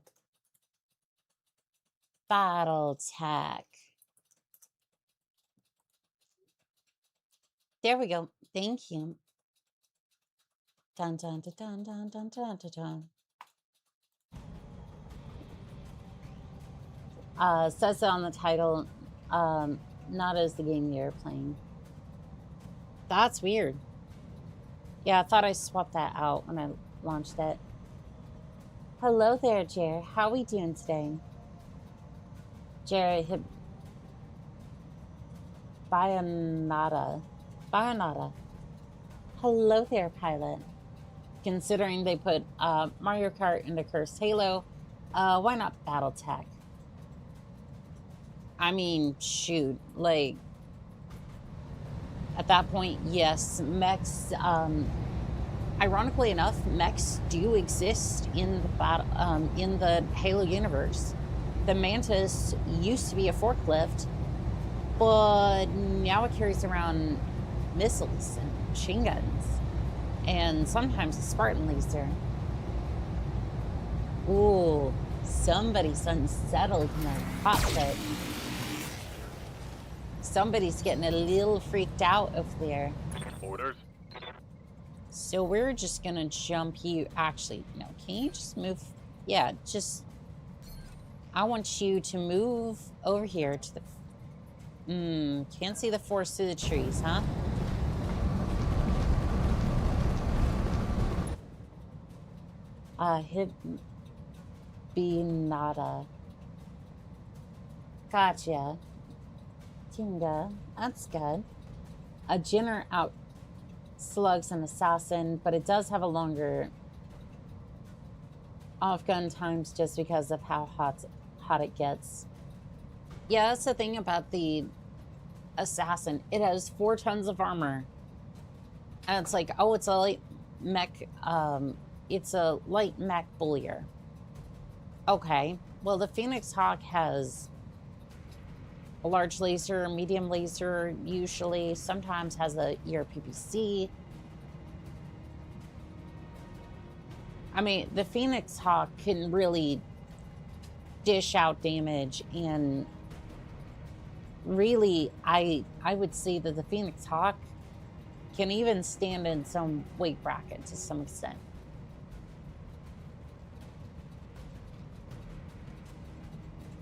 There we go. Thank you. Dun dun dun dun dun dun dun dun dun. Says it on the title, not as the game you're playing. That's weird. Yeah, I thought I swapped that out when I launched it. Hello there, Jer. How are we doing today? Jer hit Bayonata. Hello there, pilot. Considering they put Mario Kart into Cursed Halo, why not Battletech? I mean, shoot, like, at that point, yes, mechs, ironically enough, mechs do exist in the Halo universe. The Mantis used to be a forklift, but now it carries around missiles and machine guns, and sometimes a Spartan laser. Ooh, somebody's unsettled in their cockpit. Somebody's getting a little freaked out over there. Orders. So we're just gonna jump you. Actually, no, can you just move? Yeah, just. I want you to move over here to the. Can't see the forest through the trees, huh? Hit be nada. Gotcha. Tinga. That's good. A Jinner out slugs an assassin, but it does have a longer off-gun times just because of how hot it gets. Yeah, that's the thing about the assassin. It has 4 tons of armor. And it's like, oh, it's a light mech it's a light mech bullier. Okay, well, the Phoenix Hawk has a large laser, medium laser, usually, sometimes has a ERPPC. I mean, the Phoenix Hawk can really dish out damage, and really, I would say that the Phoenix Hawk can even stand in some weight bracket to some extent.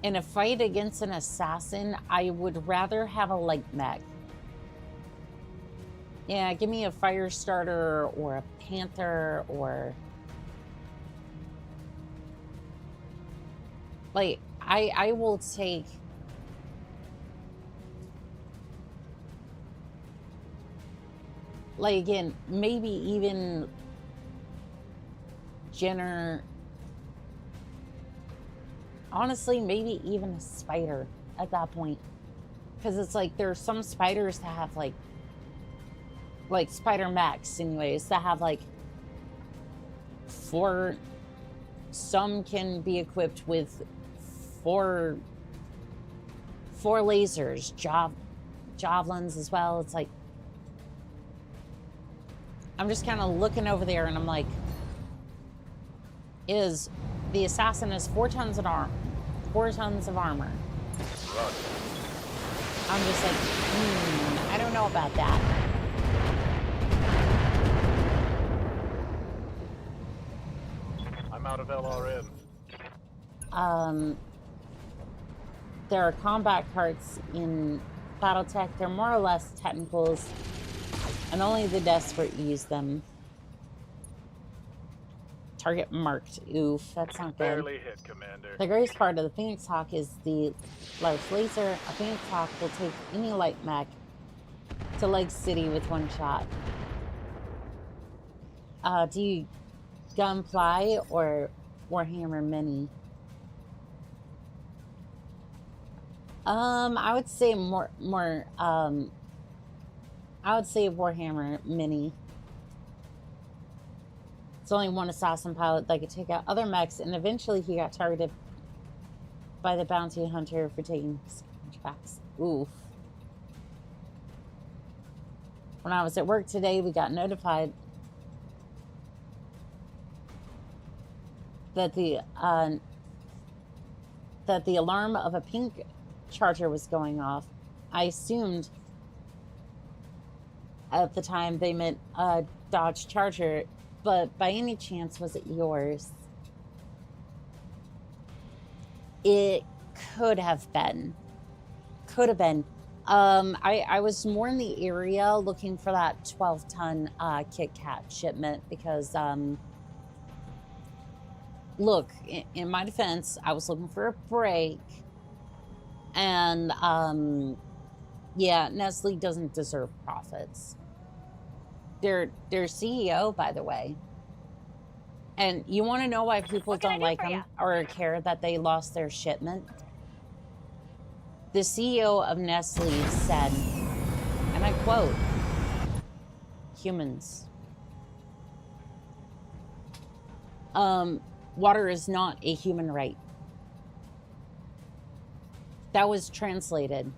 In a fight against an assassin, I would rather have a light mech. Yeah, give me a fire starter or a panther or... Like, I will take... Like, again, maybe even... Jenner... Honestly, maybe even a spider at that point. Because it's like, there are some spiders that have, like spider mechs, anyways, that have, like, 4... Some can be equipped with 4 lasers, javelins as well. It's like, I'm just kind of looking over there and I'm like, the assassin is 4 tons of armor. 4 tons of armor. I'm just like, I don't know about that. I'm out of LRM. There are combat carts in Battletech. They're more or less technicals, and only the desperate use them. Target marked. Oof, that's not good. Barely hit, Commander. The greatest part of the Phoenix Hawk is the large laser. A Phoenix Hawk will take any light mech to Leg City with 1 shot. Do you Gunply or Warhammer Mini? I would say I would say Warhammer Mini. It's only 1 assassin pilot that could take out other mechs, and eventually he got targeted by the bounty hunter for taking tracks. Oof. When I was at work today, we got notified that the alarm of a pink charger was going off. I assumed at the time they meant a Dodge Charger, but by any chance, was it yours? It could have been. Could have been. I was more in the area looking for that 12-ton Kit Kat shipment because, look, in my defense, I was looking for a break. And, yeah, Nestle doesn't deserve profits. Their CEO, by the way. And you want to know why people don't like them or care that they lost their shipment? The CEO of Nestle said, and I quote, humans. Water is not a human right. That was translated.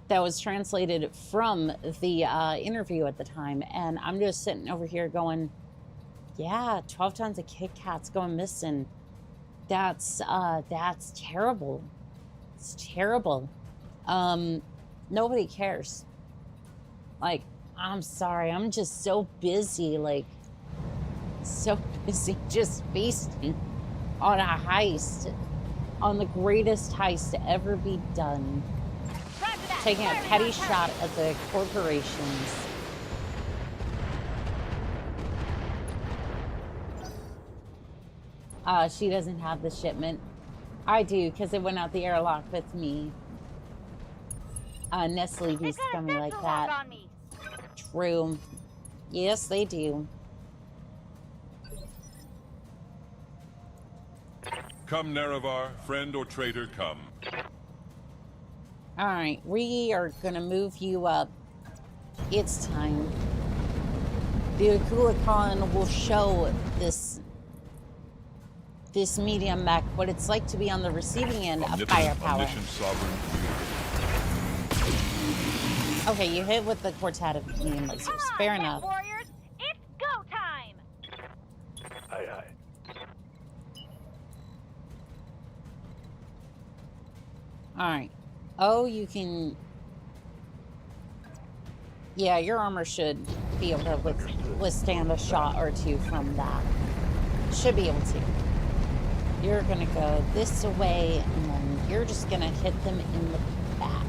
That was translated from the interview at the time. And I'm just sitting over here going, yeah, 12 tons of Kit Kats going missing. That's terrible. It's terrible. Nobody cares. Like, I'm sorry. I'm just so busy, like, so busy just feasting on a heist, on the greatest heist to ever be done. Taking a petty shot at the corporations. She doesn't have the shipment. I do, because it went out the airlock with me. Nestle be scummy like that. True. Yes, they do. Come, Nerevar, friend or traitor, come. Alright, we are gonna move you up. It's time. The Oculacon will show this medium mech what it's like to be on the receiving end of firepower. Omniscient sovereign community. Okay, you hit with the quartet of medium lasers. Come on, Fair Mech enough. Warriors, it's go time. Aye, aye. Alright. Oh, you can... Yeah, your armor should be able to withstand a shot or two from that. Should be able to. You're gonna go this way, and then you're just gonna hit them in the back.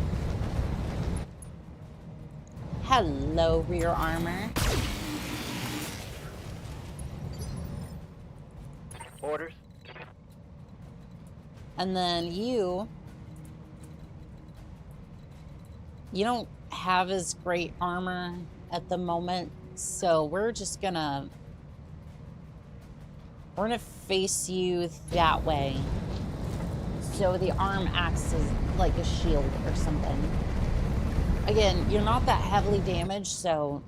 Hello, rear armor. Orders. And then you don't have as great armor at the moment, so we're gonna face you that way, so the arm acts as like a shield or something. Again, you're not that heavily damaged, so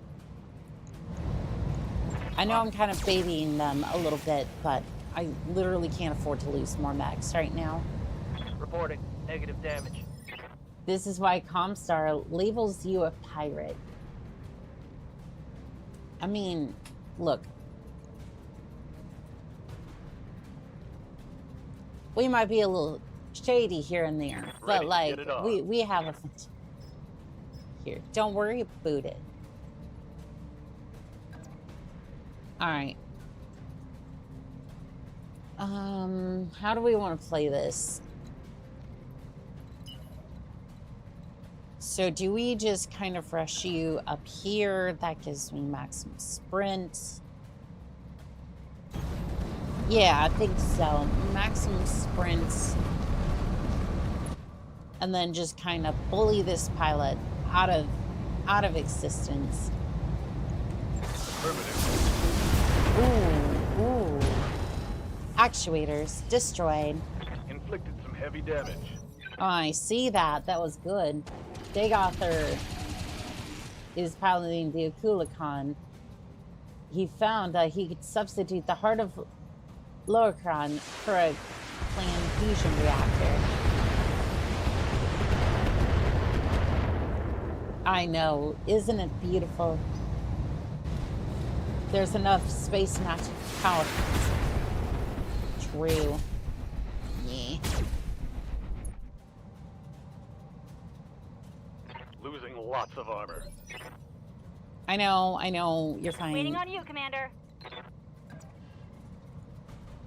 I know I'm kind of babying them a little bit, but I literally can't afford to lose more mechs right now. Reporting. Negative damage. This is why Comstar labels you a pirate. I mean, look. We might be a little shady here and there, but like, we have a... Here, don't worry, boot it. Alright. How do we want to play this? So do we just kind of rush you up here? That gives me maximum sprint. Yeah, I think so. Maximum sprint. And then just kind of bully this pilot out of existence. Ooh. Actuators destroyed. Inflicted some heavy damage. Oh, I see that. That was good. Dagother is piloting the Oculacon. He found that he could substitute the heart of Loricron for a planned fusion reactor. I know. Isn't it beautiful? There's enough space not to power. True. Yeah. Losing lots of armor. I know. You're fine. Waiting on you, Commander.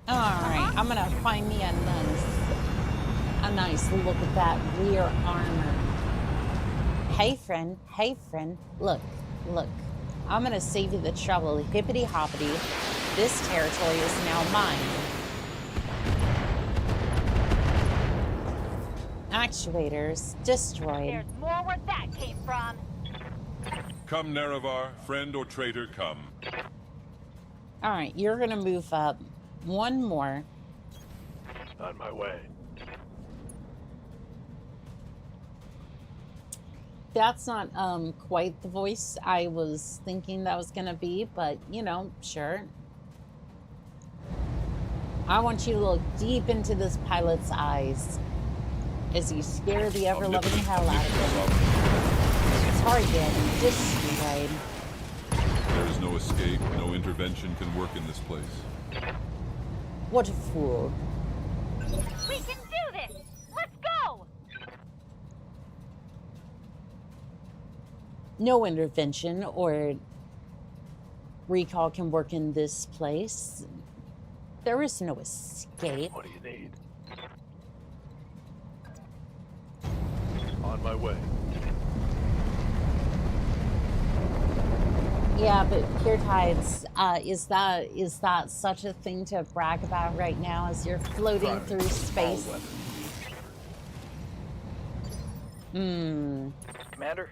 Alright, I'm gonna find me a nice look at that rear armor. Hey friend, look. I'm gonna save you the trouble. Hippity hoppity. This territory is now mine. Actuators destroyed. There's more where that came from. Come, Nerevar, friend or traitor, come. Alright, you're gonna move up one more. On my way. That's not quite the voice I was thinking that was gonna be, but you know, sure. I want you to look deep into this pilot's eyes as you scare the ever-loving hell out of him. Target destroyed. There is no escape, no intervention can work in this place. What a fool. We can do this! Let's go! No intervention or recall can work in this place. There is no escape. What do you need? On my way. Yeah, but Pure Tides, is that such a thing to brag about right now as you're floating through space? Commander?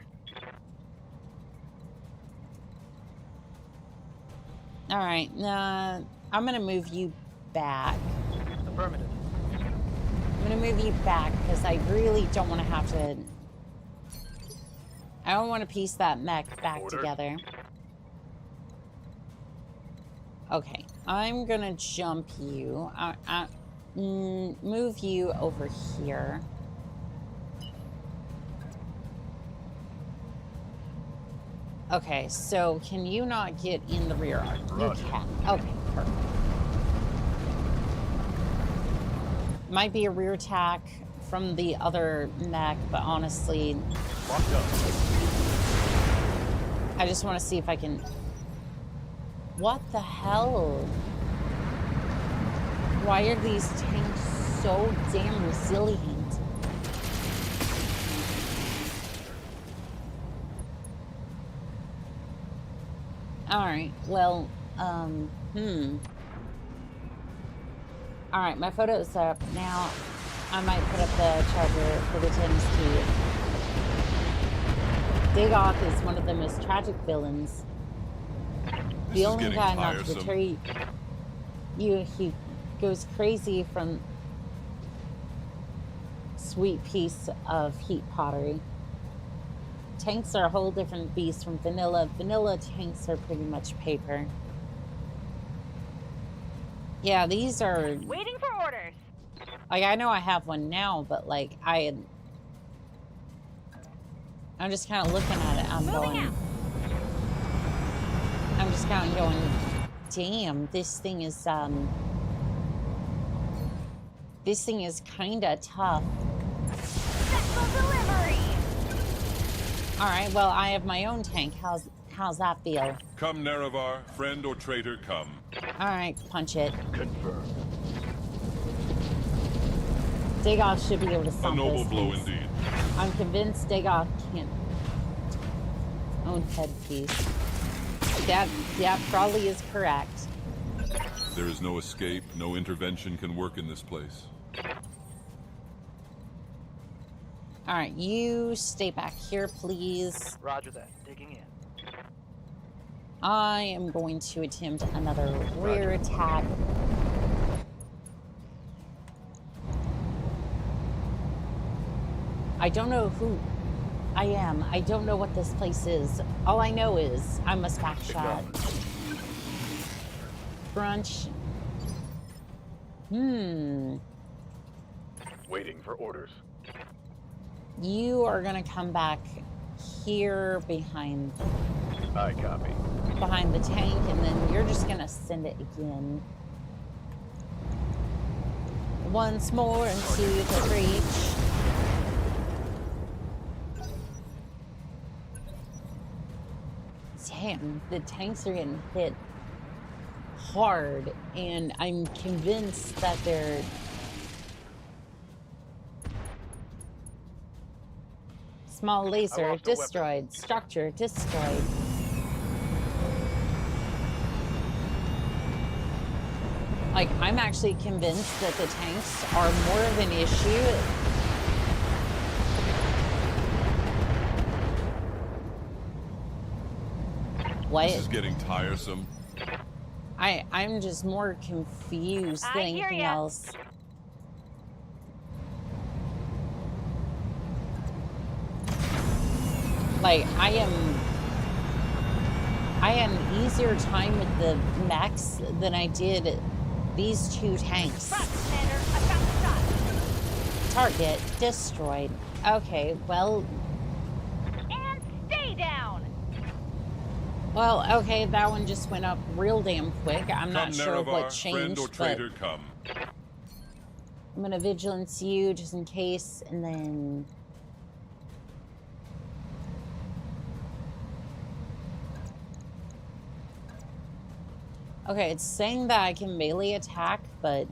Alright, I'm gonna move you back. Affirmative. I'm gonna move you back because I really don't want to have to... I don't want to piece that mech back Order. together. Okay, I'm gonna jump you. Move you over here. Okay, so can you not get in the rear arc? You can. Okay, perfect. Might be a rear attack from the other mech, but honestly, I just want to see if I can... What the hell? Why are these tanks so damn resilient? Alright, well, Alright, my photo's up. Now, I might put up the charger for the tennis key. Dagoth is one of the most tragic villains. The only guy not to betray you, he goes crazy from sweet piece of heat pottery. Tanks are a whole different beast from vanilla. Vanilla tanks are pretty much paper. Yeah, these are... Waiting for orders. Like, I know I have one now, but, like, I'm just kind of looking at it. I'm just kind of going, damn, this thing is kind of tough. Special delivery. All right, well, I have my own tank. How's that feel? Come, Nerevar, friend or traitor, come. All right, punch it. Confirmed. Dagoth should be able to A stop noble those blow things. indeed. I'm convinced Dagoth can't own headpiece. That probably is correct. There is no escape, no intervention can work in this place. All right, you stay back here, please. Roger that. Digging in. I am going to attempt another rear attack. I don't know who I am. I don't know what this place is. All I know is I must back shot. Brunch. Waiting for orders. You are gonna come back here behind I copy. the tank, and then you're just gonna send it again. Once more into the breach. Damn, the tanks are getting hit hard, and I'm convinced that they're... Small laser destroyed. Structure destroyed. Like, I'm actually convinced that the tanks are more of an issue. What? This is getting tiresome. I'm just more confused than anything else. Like, I had an easier time with the mechs than I did these two tanks. Front, Commander. I found the shot. Target destroyed. Okay, well... And stay down. Well, okay, that one just went up real damn quick. I'm not sure what changed, friend or traitor, but come. I'm gonna vigilance you just in case, and then... Okay, it's saying that I can melee attack, but...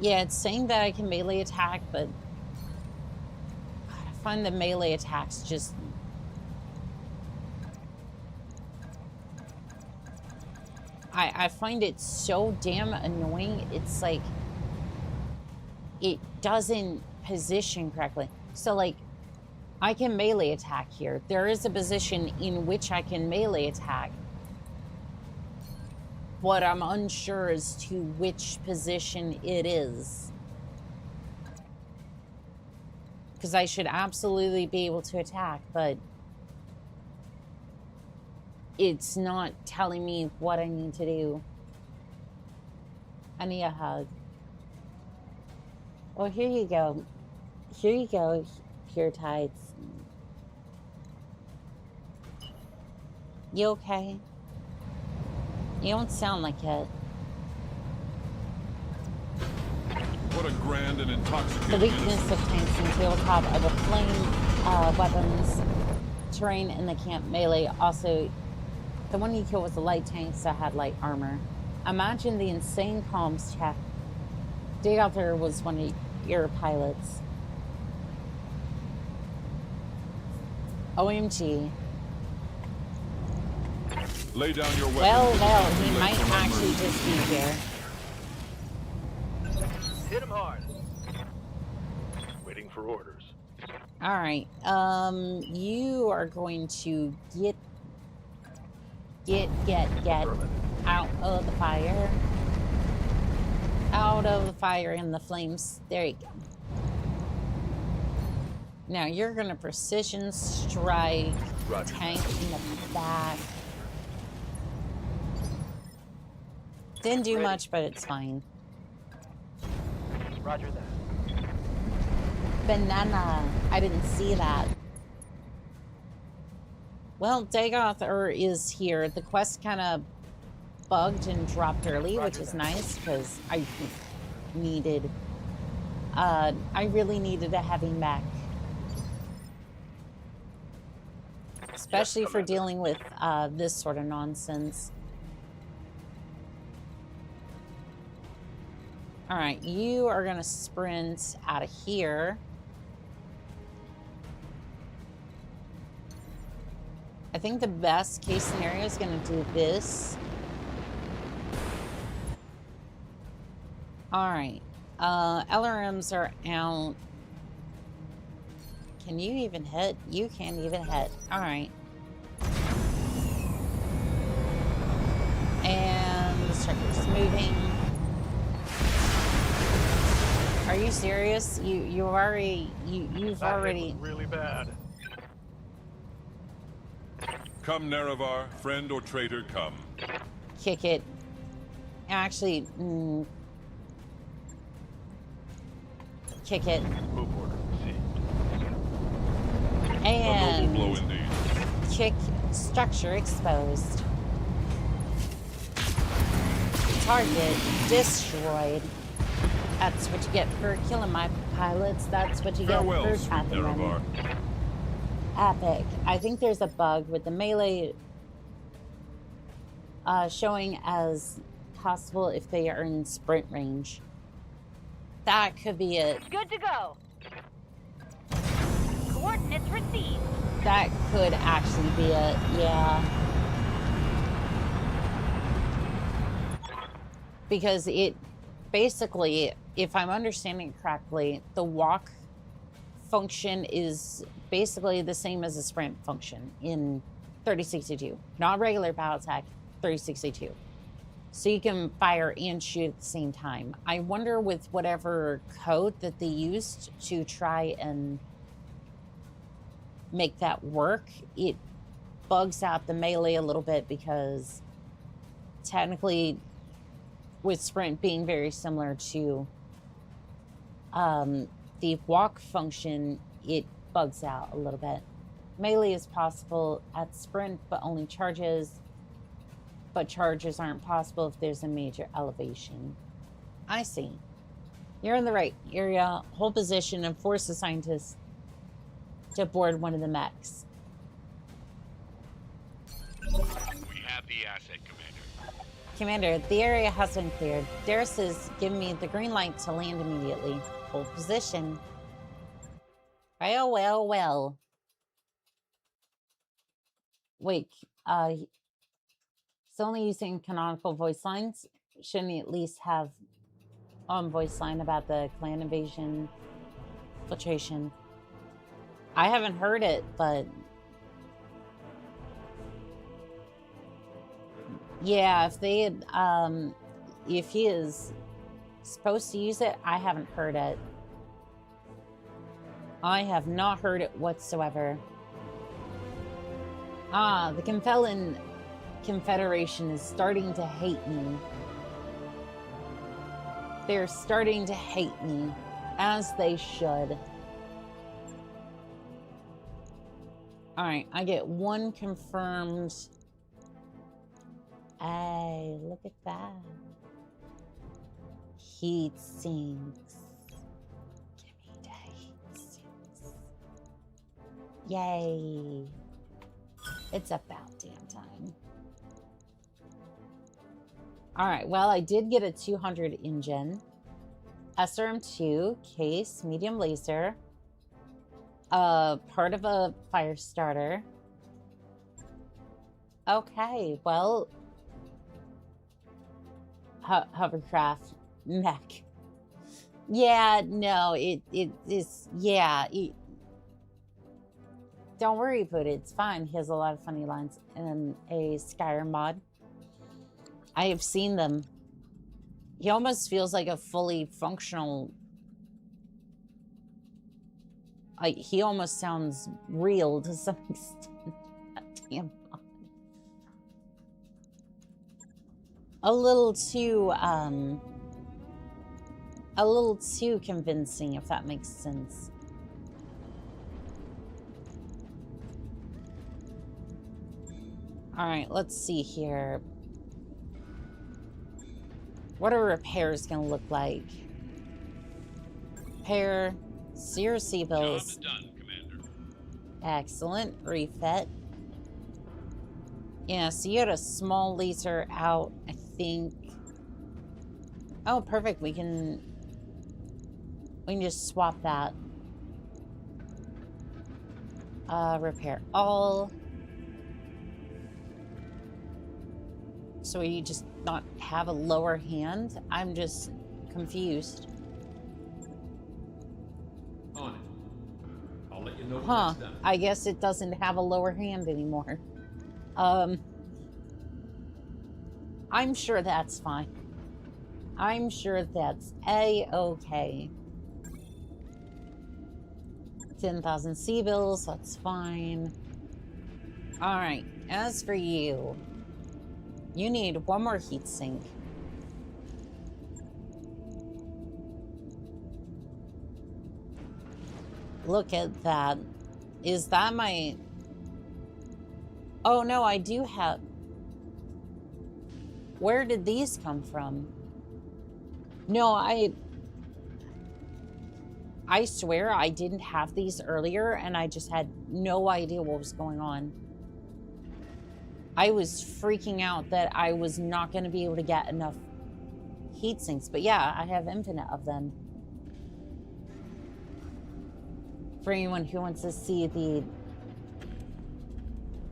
Yeah, it's saying that I can melee attack, but... I find the melee attacks just... I find it so damn annoying. It's like... It doesn't position correctly. So, like... I can melee attack here. There is a position in which I can melee attack. But I'm unsure as to which position it is. Because I should absolutely be able to attack, but... it's not telling me what I need to do. I need a hug. Well, here you go. Here you go, Pure Tides. You okay? You don't sound like it. What a grand and intoxicating The weakness of tanks and tabletop are the flame weapons, terrain in the camp melee. Also, the one you killed was a light tank, so had light armor. Imagine the insane comms check. Dig out there was one of your pilots. OMG. Lay down your weapon. Well, he might actually just be here. Hit him hard. Waiting for orders. All right. You are going to get out of the fire. Out of the fire and the flames. There you go. Now you're gonna precision strike Roger. tank in the back. Didn't do Ready. much, but it's fine. Roger that. Banana. I didn't see that. Well, Dagoth is here. The quest kind of bugged and dropped early, which is nice because I needed. I really needed a heavy mech, especially for dealing with this sort of nonsense. All right, you are gonna sprint out of here. I think the best case scenario is gonna do this. All right, LRMs are out. Can you even hit? You can't even hit. All right. And the striker's moving. Are you serious? You've already That hit was really bad. Come, Nerevar, friend or traitor, come. kick it. Actually, kick it. Move order received. A And noble blow indeed. kick structure exposed. Target destroyed. That's what you get for killing my pilots. That's what you get Farewell, for sweet tapping them. Nerevar. Epic. I think there's a bug with the melee showing as possible if they are in sprint range. That could be it. Good to go. Coordinates received. That could actually be it. Yeah. Because it basically, if I'm understanding it correctly, the walk function is basically the same as a sprint function in 3062. Not regular Battletech, 3062. So you can fire and shoot at the same time. I wonder with whatever code that they used to try and make that work, it bugs out the melee a little bit because technically with sprint being very similar to the walk function, it bugs out a little bit. Melee is possible at sprint, but only charges. But charges aren't possible if there's a major elevation. I see. You're in the right area. Hold position and force the scientists to board one of the mechs. We have the asset, Commander. Commander, the area has been cleared. Darius has given me the green light to land immediately. Hold position. Well, well, well. Wait, he's only using canonical voice lines. Shouldn't he at least have on voice line about the clan invasion filtration? I haven't heard it, but yeah, if they had, if he is supposed to use it, I haven't heard it. I have not heard it whatsoever. Ah, the Confellin Confederation is starting to hate me. They're starting to hate me, as they should. Alright, I get 1 confirmed. Hey, look at that. Heat sinks. Give me the heat sinks. Yay. It's about damn time. Alright, well, I did get a 200 engine. SRM2, case, medium laser. Part of a fire starter. Okay, well... hovercraft. Mech. Yeah, no, it is... Yeah, don't worry about it. It's fine. He has a lot of funny lines. And a Skyrim mod. I have seen them. He almost feels like a fully functional... he almost sounds real to some extent. Damn. A little too convincing, if that makes sense. All right, let's see here. What are repairs gonna look like? Repair, Sear Seabills. Job's done, Commander. Excellent. Refit. Yeah, so you had a small laser out, I think. Oh, perfect. We can just swap that. Repair all. So we just not have a lower hand? I'm just confused. On it. I'll let you know when Huh. it's done. I guess it doesn't have a lower hand anymore. I'm sure that's fine. I'm sure that's A-okay. 10,000 C-bills, that's fine. Alright, as for you, you need 1 more heatsink. Look at that. Is that my... Oh no, I do have... Where did these come from? No, I swear I didn't have these earlier and I just had no idea what was going on. I was freaking out that I was not going to be able to get enough heat sinks. But yeah, I have infinite of them. For anyone who wants to see the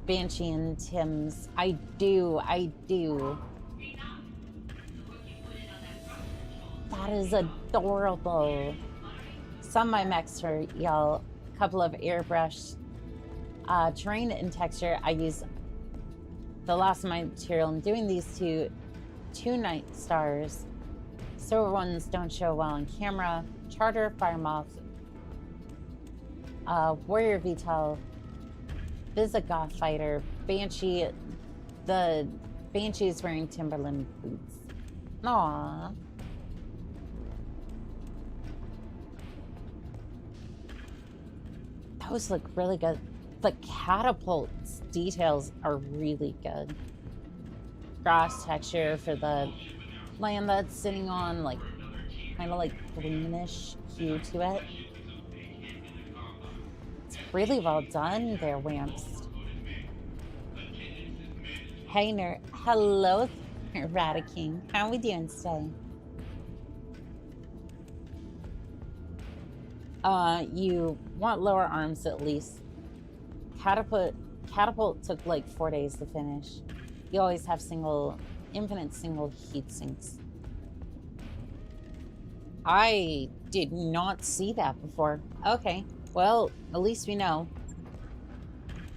Banshee and Tim's, I do. That is adorable. Some of my mechs are y'all. A couple of airbrush terrain and texture. I use the last of my material. I'm doing these two night stars. Silver ones don't show well on camera. Charter, Firemoth, Warrior VTOL, Visigoth Fighter, Banshee. The Banshee is wearing Timberland boots. Aww. Those look really good. The catapult's details are really good. Grass texture for the land that's sitting on, like, kind of like greenish hue to it. It's really well done there, Wamps. Hey, nerd. Hello, Radiking. How are we doing today? You want lower arms at least. Catapult took like 4 days to finish. You always have infinite single heat sinks. I did not see that before. Okay, well, at least we know.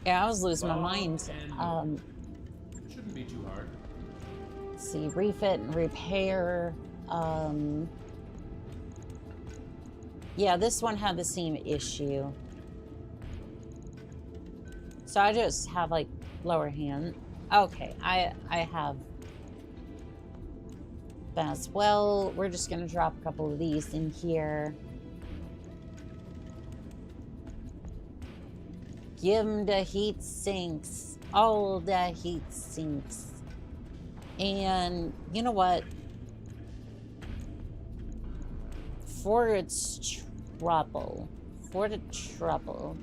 Yeah, I was losing my mind. It shouldn't be too hard. Let's see, refit and repair. Yeah, this one had the same issue. So I just have like lower hand. Okay, I have that as well. We're just gonna drop a couple of these in here. Give them the heat sinks. All the heat sinks. And you know what? For its trouble. For the trouble.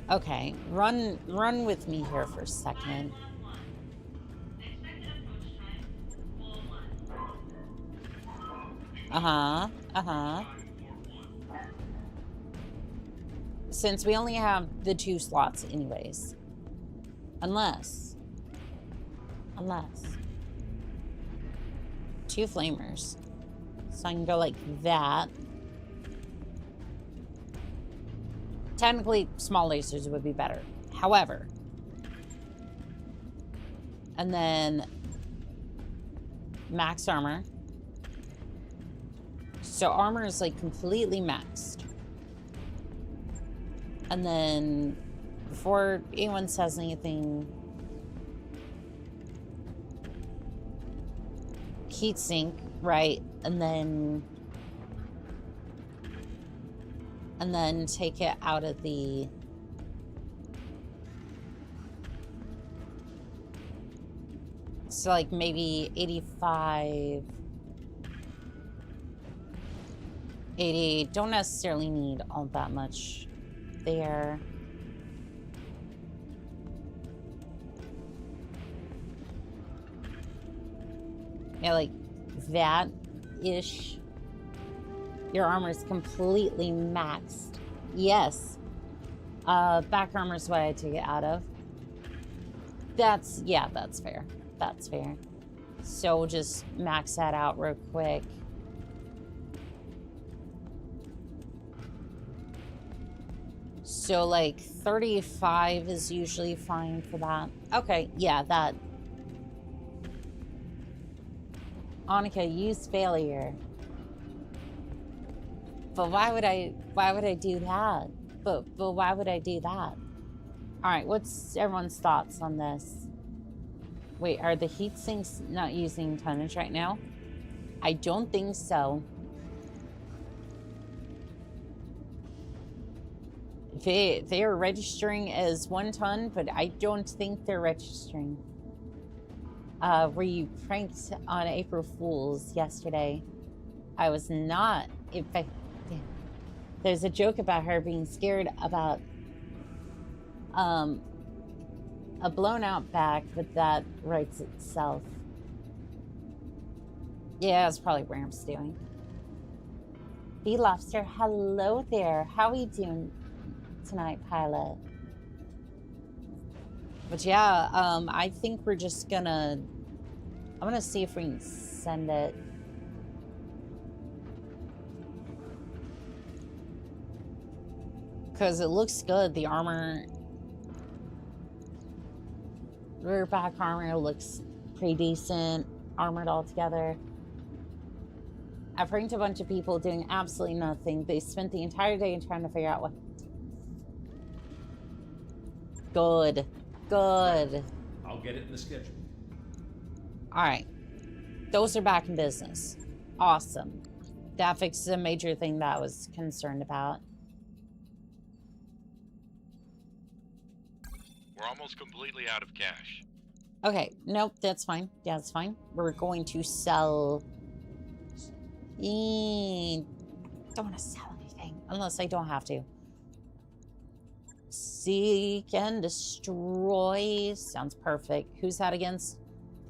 Okay, run with me here for a second. Since we only have the 2 slots anyways. Unless 2 flamers. So I can go like that. Technically, small lasers would be better. However, and then max armor. So armor is like completely maxed. And then before anyone says anything, heat sink, right? And then take it out of the so like maybe 85, 80. Don't necessarily need all that much there. Yeah, like that-ish. Your armor is completely maxed. Yes. Back armor is what I take it out of. That's fair. That's fair. So we'll just max that out real quick. So like 35 is usually fine for that. Okay, yeah, that. Annika, use failure. But why would I do that? But why would I do that? All right, what's everyone's thoughts on this? Wait, are the heat sinks not using tonnage right now? I don't think so. They are registering as 1 ton, but I don't think they're registering. Were you pranked on April Fool's yesterday? I was not. In fact, there's a joke about her being scared about a blown out back, but that writes itself. Yeah, that's probably what Ram's doing. Bee Lobster, hello there. How are we doing tonight, pilot? But yeah, I think we're just gonna... I'm gonna see if we can send it. Because it looks good, the armor... Rear back armor looks pretty decent, armored all together. I've pranked a bunch of people doing absolutely nothing. They spent the entire day trying to figure out what... Good. Good. I'll get it in the schedule. All right. Those are back in business. Awesome. That fixes a major thing that I was concerned about. We're almost completely out of cash. Okay. Nope, that's fine. Yeah, that's fine. We're going to sell... Don't want to sell anything. Unless I don't have to. Seek and destroy. Sounds perfect. Who's that against?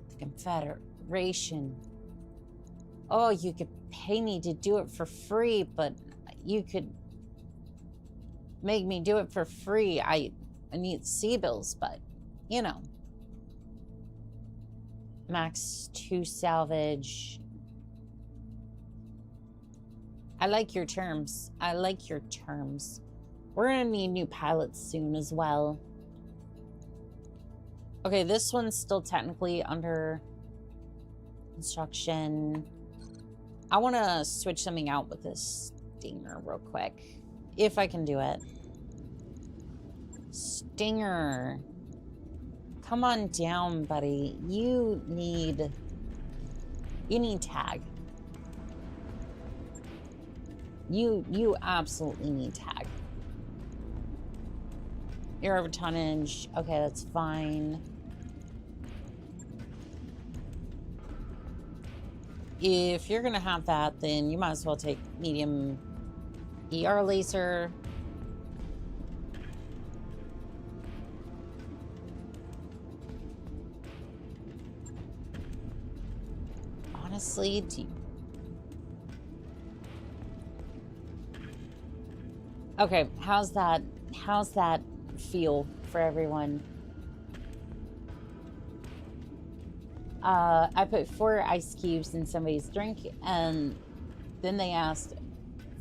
The Confederation. Oh, you could pay me to do it for free, but you could make me do it for free. I need sea bills, but you know. Max 2 salvage. I like your terms. I like your terms. We're gonna need new pilots soon as well. Okay, this one's still technically under construction. I want to switch something out with this stinger real quick, if I can do it. Stinger. Come on down, buddy. You need tag. You absolutely need tag. You're over tonnage. Okay, that's fine. If you're gonna have that, then you might as well take medium ER laser. Honestly, okay, how's that feel for everyone? I put 4 ice cubes in somebody's drink, and then they asked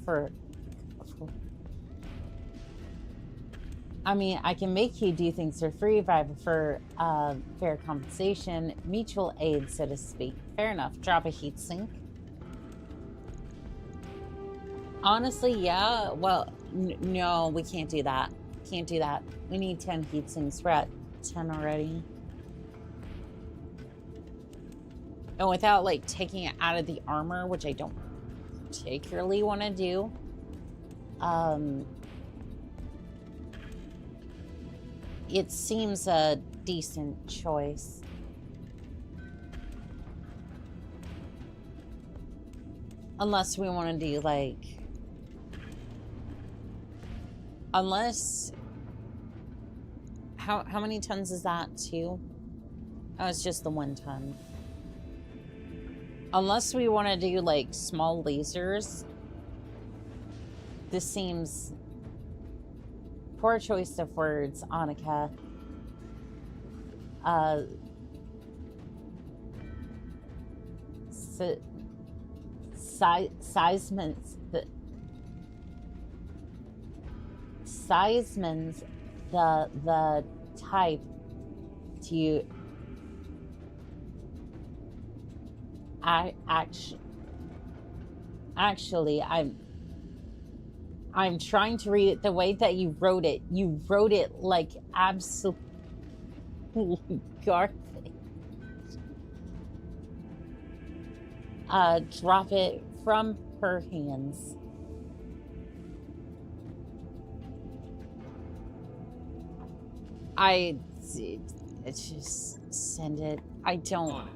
for I mean, I can make you do things for free, but I prefer fair compensation, mutual aid, so to speak. Fair enough. Drop a heat sink. Honestly, yeah. Well, no, we can't do that. Can't do that. We need 10 heat sinks. We're at 10 already. And without, like, taking it out of the armor, which I don't particularly want to do, it seems a decent choice. Unless we want to do, like... Unless... How many tons is that, 2? Oh, it's just the 1 ton. Unless we want to do, like, small lasers. This seems... Poor choice of words, Annika. Seisman's the type to actually I'm trying to read it the way that you wrote it. You wrote it like absolute garbage. Drop it from her hands. Just send it. I don't. On it.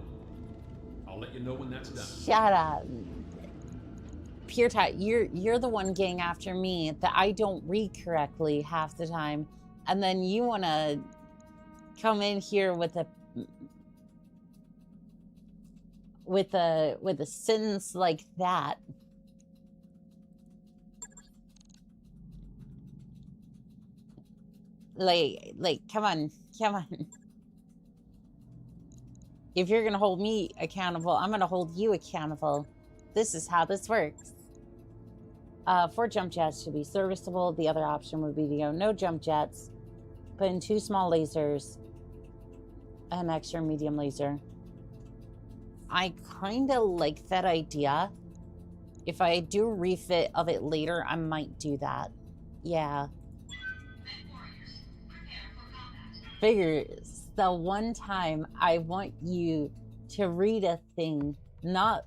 I'll let you know when that's done. Shut up. Pure Tat, you're the one getting after me that I don't read correctly half the time, and then you want to come in here with a sentence like that. Like, come on. If you're gonna hold me accountable, I'm gonna hold you accountable. This is how this works. 4 jump jets should be serviceable. The other option would be to go no jump jets, put in 2 small lasers, an extra medium laser. I kind of like that idea. If I do a refit of it later, I might do that. Yeah. Figures, the one time I want you to read a thing, not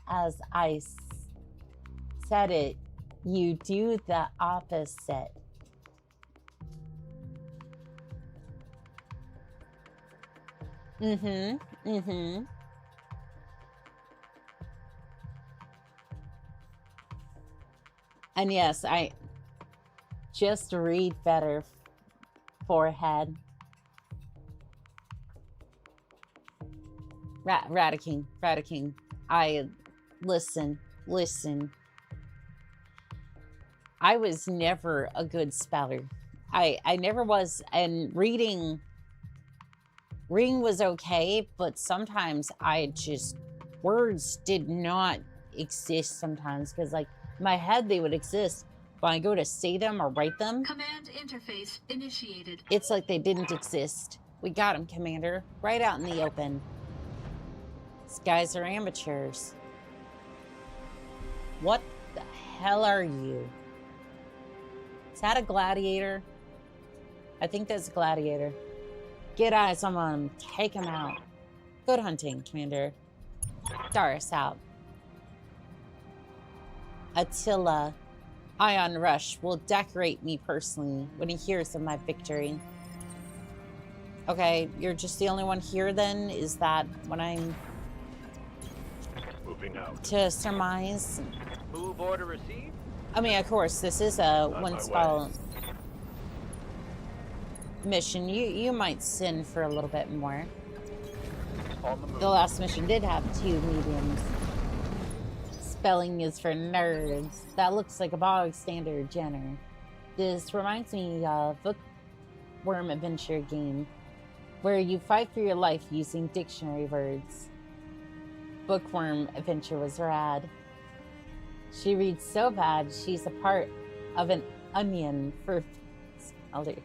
as I said it, you do the opposite. And yes, I just read better, forehead. Radiking. I listen. I was never a good speller. I never was, and reading was okay, but sometimes words did not exist sometimes, because like in my head they would exist, but when I go to say them or write them, Command interface initiated. it's like they didn't exist. We got him, Commander, right out in the open. These guys are amateurs. What the hell are you? Is that a gladiator? I think that's a gladiator. Get eyes on him. Take him out. Good hunting, Commander. Darius out. Attila. Ion Rush will decorate me personally when he hears of my victory. Okay, you're just the only one here then? Is that what I'm Moving out. to surmise? Move order received. I mean, of course, this is a one spell mission. You might sin for a little bit more. On the move. The last mission did have 2 mediums. Spelling is for nerds. That looks like a bog standard Jenner. This reminds me of a bookworm adventure game where you fight for your life using dictionary words. Bookworm adventure was rad. She reads so bad she's a part of an onion for spellers.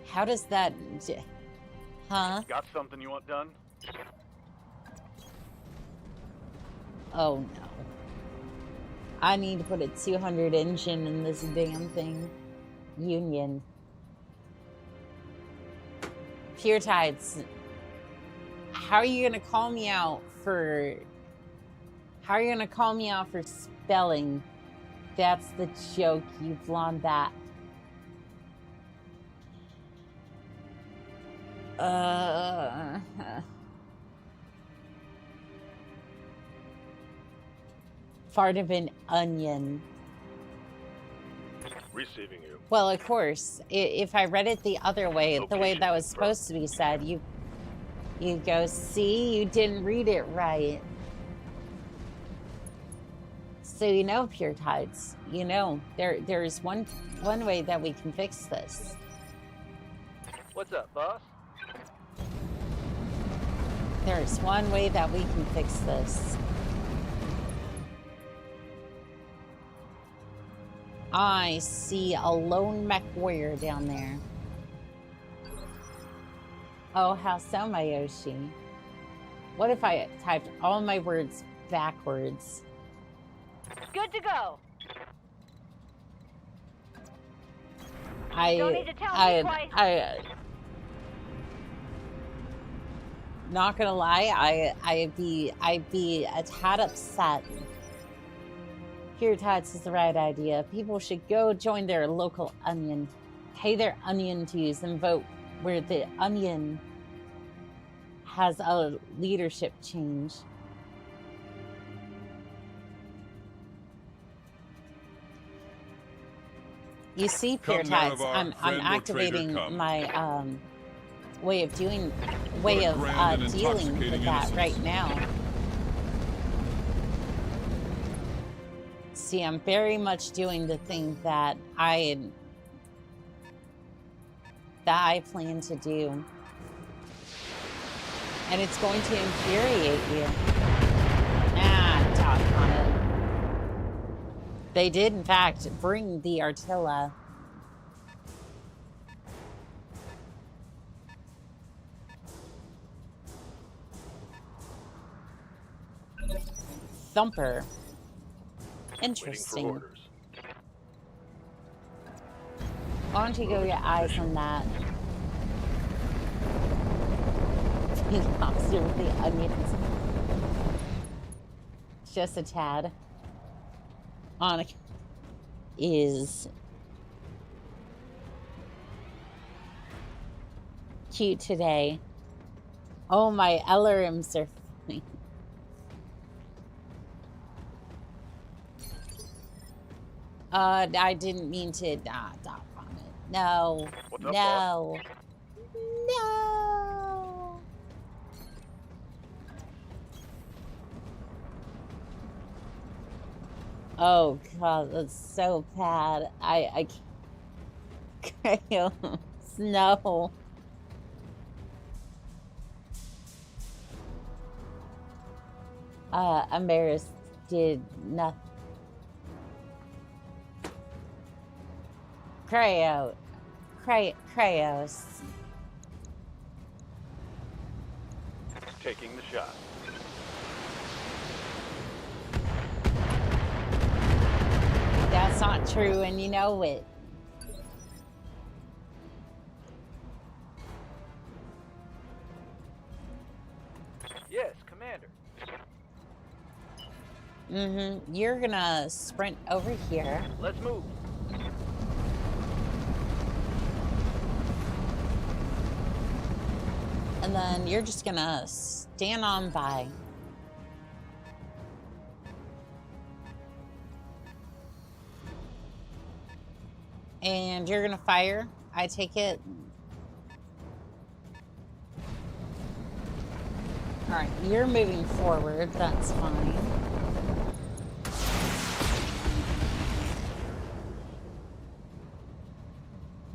How does that... Huh? Got something you want done? Oh no. I need to put a 200 engine in this damn thing. Union. Pure Tides. How are you gonna call me out for... How are you gonna call me out for spelling? That's the joke, you blonde bat. Part of an onion. Receiving you. Well, of course, if I read it the other way, the way that was supposed to be said, you go, see, you didn't read it right. So you know, Pure Tides, you know, there is one way that we can fix this. What's up, boss? There's one way that we can fix this. I see a lone mech warrior down there. Oh, how so, my Yoshi? What if I typed all my words backwards? Good to go. I Don't need to tell me twice. Not gonna lie, I'd be a tad upset. Pure Tides is the right idea. People should go join their local onion, pay their onion dues, and vote where the onion has a leadership change. You see, Pure Come, none Tides, of our I'm friend or activating traitor come. my way of grand and dealing with intoxicating that innocence. right now. See, I'm very much doing the thing that I plan to do. And it's going to infuriate you. Ah, doggone it. They did, in fact, bring the Artilla. Thumper. Waiting for Interesting. orders. Why don't you go get eyes on that? He lobster with the onions. Just a tad. Oni is cute today. Oh, my LRMs are funny. I didn't mean to dot on it. No. What's up, No. No. Oh god, that's so bad. I can't. No. Amaris did nothing. Krayos. Taking the shot. That's not not true, and you know it. Yes, Commander. You're gonna sprint over here. Let's move. And then you're just gonna stand on by. And you're gonna fire, I take it. All right, you're moving forward, that's fine.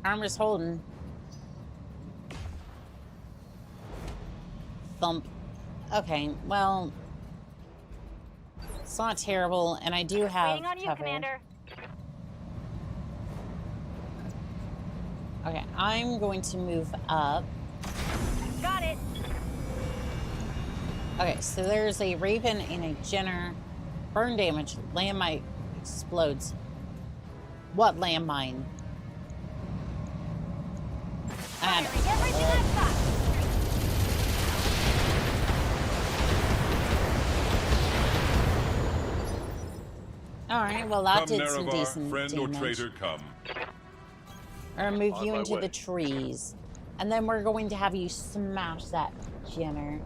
Armor's holding. Thump. Okay, well, it's not terrible, and I do have Waiting on you, cover. Commander. Okay, I'm going to move up. Got it. Okay, so there's a Raven and a Jenner. Burn damage. Landmine explodes. What landmine? And Firing everything I've got. all right, well that Come, did some Nerevar, decent friend damage. or traitor, come. Or move On you my into way. the trees, and then we're going to have you smash that Jenner.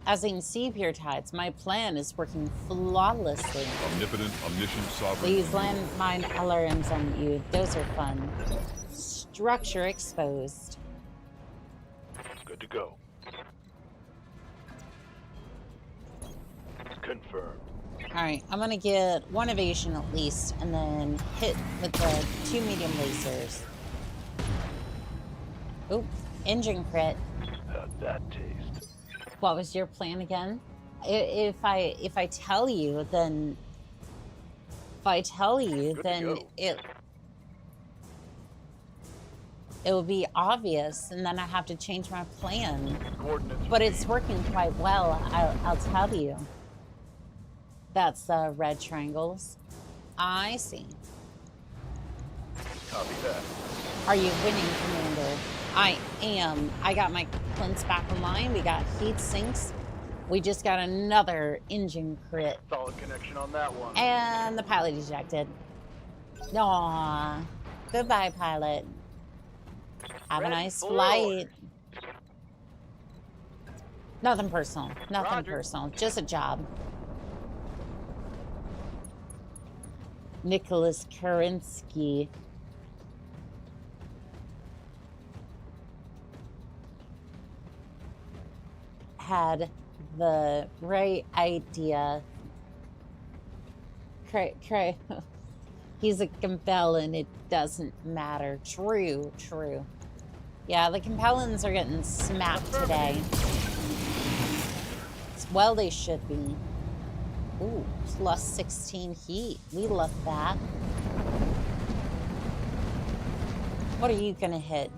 As you can see, Pure Tides, my plan is working flawlessly. Omnipotent, omniscient, sovereign. These landmine alarms on you, those are fun. Structure exposed. Good to go. Confirmed. Alright, I'm gonna get one evasion at least, and then hit with the 2 medium lasers. Oop, engine crit. How'd that taste? What was your plan again? If I tell you, then Good to go. it will be obvious, and then I have to change my plan. Coordinates. But it's working quite well, I'll tell you. That's the red triangles. I see. Copy that. Are you winning, Commander? I am. I got my plinths back online. We got heat sinks. We just got another engine crit. Solid connection on that one. And the pilot ejected. Aww. Goodbye, pilot. Have a Ready nice for flight. orders. Nothing personal. Nothing Roger. personal. Just a job. Nicholas Kerensky. Had the right idea. He's a compellant. It doesn't matter. True, true. Yeah, the compellants are getting smacked today. Well, they should be. Ooh, plus 16 heat. We love that. What are you gonna hit?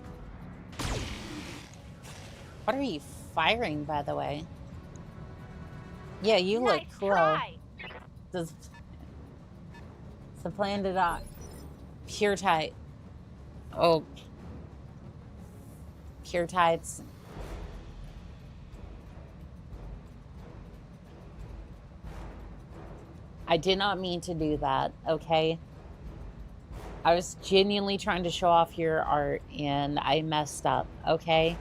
What are you firing, by the way? Yeah, you Nice look cool. try. Does the plan to dock? Pure tight. Oh, pure tights. I did not mean to do that, okay? I was genuinely trying to show off your art and I messed up, okay?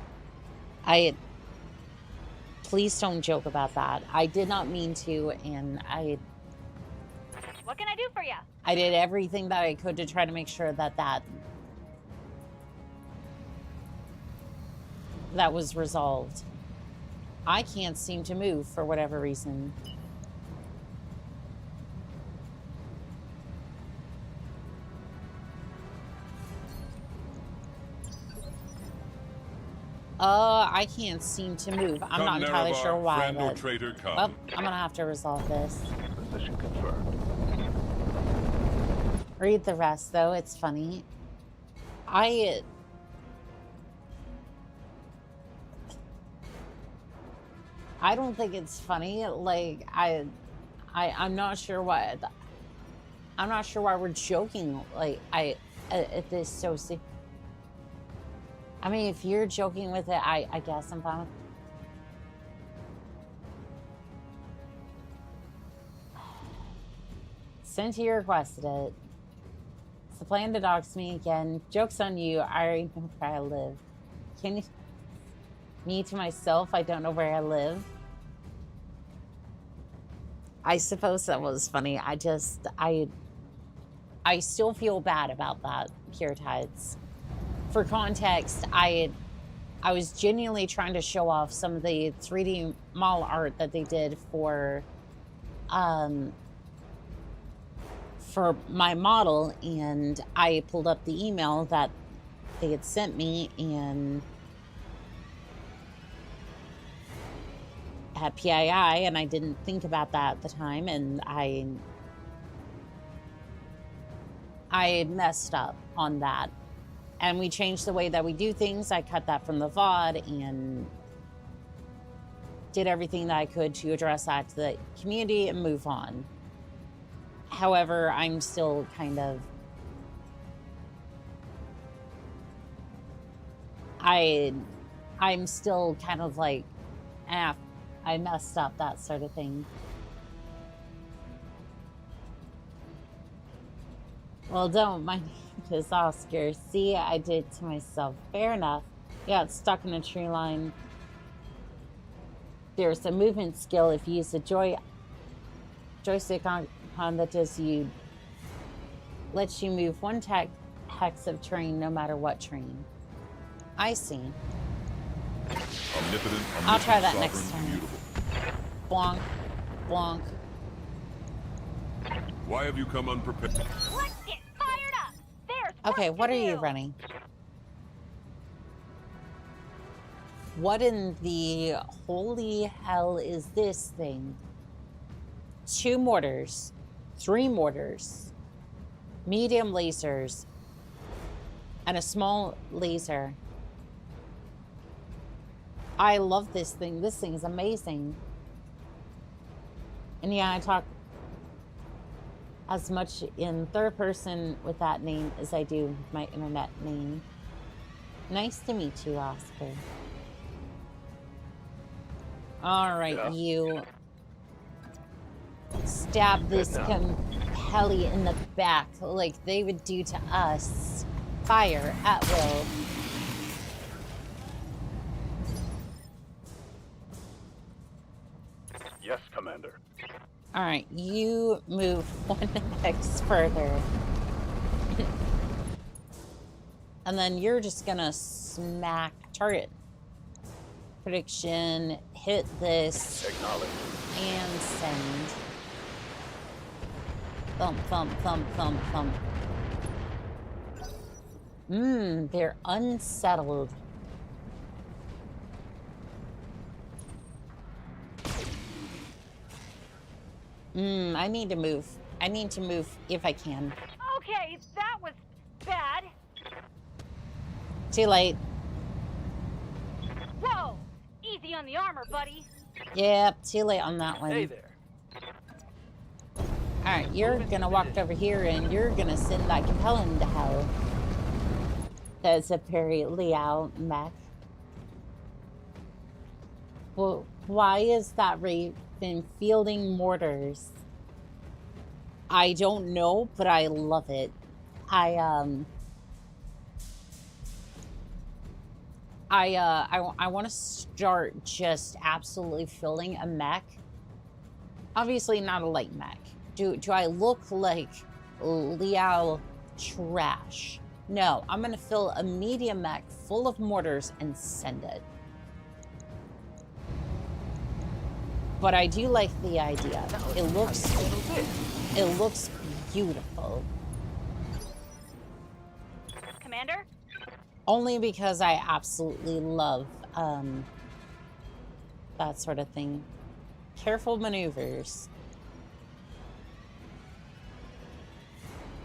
Please don't joke about that. I did not mean to, and What can I do for you? I did everything that I could to try to make sure that that was resolved. I can't seem to move for whatever reason. I can't seem to move. I'm not entirely sure why, friend or but traitor, come. well, I'm gonna have to resolve this. Position confirmed. Read the rest, though. It's funny. I don't think it's funny. Like, I'm not sure what. I'm not sure why we're joking. Like, at this so I mean, if you're joking with it, I guess I'm fine. Cynthia requested it. It's the plan to dox me again. Joke's on you. I already know where I live. Can you... Me to myself, I don't know where I live. I suppose that was funny. I still feel bad about that, Pure Tides. For context, I was genuinely trying to show off some of the 3D model art that they did for my model, and I pulled up the email that they had sent me and had PII, and I didn't think about that at the time, and I messed up on that. And we changed the way that we do things. I cut that from the VOD and did everything that I could to address that to the community and move on. However, I'm still kind of... I'm still kind of like, I messed up, that sort of thing. Well, don't mind this, Oscar. See, I did to myself. Fair enough. Yeah, it's stuck in a tree line. There's a movement skill if you use the joystick on that lets you move one hex of terrain no matter what terrain. I see. Omnipotent, I'll try that sovereign, next time. immutable. Blonk, blonk. Why have you come unprepared? Let's get fired up. There's Okay, work what to are you do. running? What in the holy hell is this thing? 2 mortars, 3 mortars, medium lasers, and a small laser. I love this thing. This thing is amazing. And yeah, I talk as much in third person with that name as I do with my internet name. Nice to meet you, Oscar. All right, Yeah. you stab this Kelly in the back like they would do to us. Fire at will. Yes, Commander. All right, you move 1 hex further. And then you're just gonna smack target. Prediction, hit this, Acknowledge. and send. Thump, thump, thump, thump, thump. They're unsettled. I need to move. I need to move if I can. Okay, that was bad. Too late. Whoa! Easy on the armor, buddy. Yep, too late on that one. Hey there. Alright, you're gonna walk over here and you're gonna send that compelling to hell. That's a very layout mech. Well, why is that Raven fielding mortars? I don't know, but I love it. I want to start just absolutely filling a mech. Obviously not a light mech. Do I look like Liao trash? No, I'm gonna fill a medium mech full of mortars and send it. But I do like the idea. It looks beautiful. Commander? Only because I absolutely love that sort of thing. Careful maneuvers.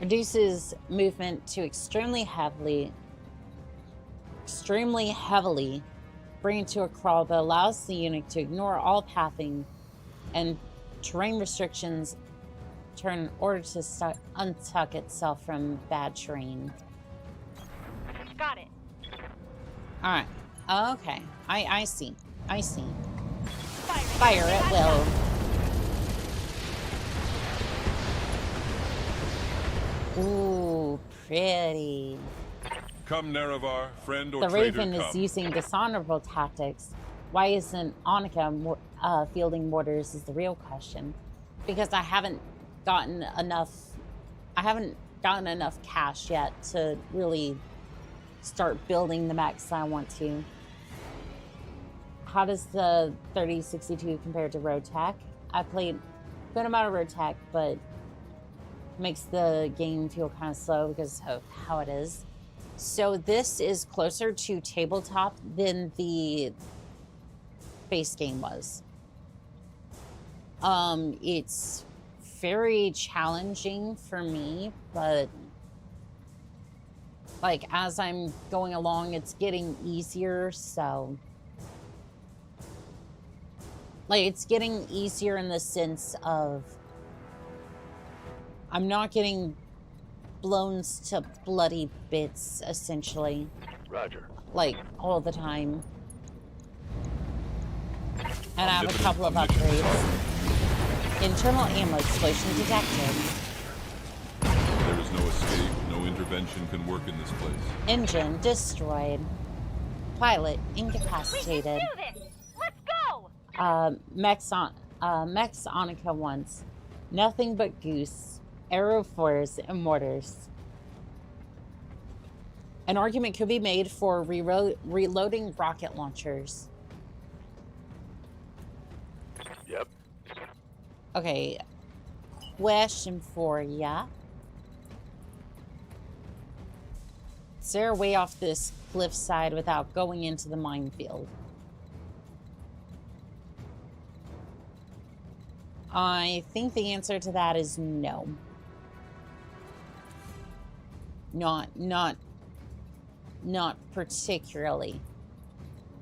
Reduces movement to extremely heavily, bring it to a crawl, but allows the unit to ignore all pathing and terrain restrictions turn order to untuck itself from bad terrain. Got it. All right. Okay. I see. I see. Fire At will. Ooh, pretty. Come, Nerevar, friend or The traitor, Raven is come. using dishonorable tactics. Why isn't Oni-chan fielding mortars is the real question. Because I haven't gotten enough cash yet to really start building the mechs I want to. How does the 3062 compare to Road Tech? I played a good amount of Road Tech, but makes the game feel kind of slow because of how it is. So this is closer to tabletop than the base game was. It's very challenging for me, but like as I'm going along, it's getting easier. So like it's getting easier in the sense of I'm not getting blown to bloody bits, essentially. Roger. Like, all the time. And I have a Omnipotent couple of omniscient upgrades. Internal ammo explosion detected. There is no escape, no intervention can work in this place. Engine destroyed. Pilot We can incapacitated. do this. Let's go. Mech's Onica once. Nothing but goose. Arrow fours and mortars. An argument could be made for reloading rocket launchers. Yep. Okay, question for ya. Is there a way off this cliffside without going into the minefield? I think the answer to that is no. Not particularly.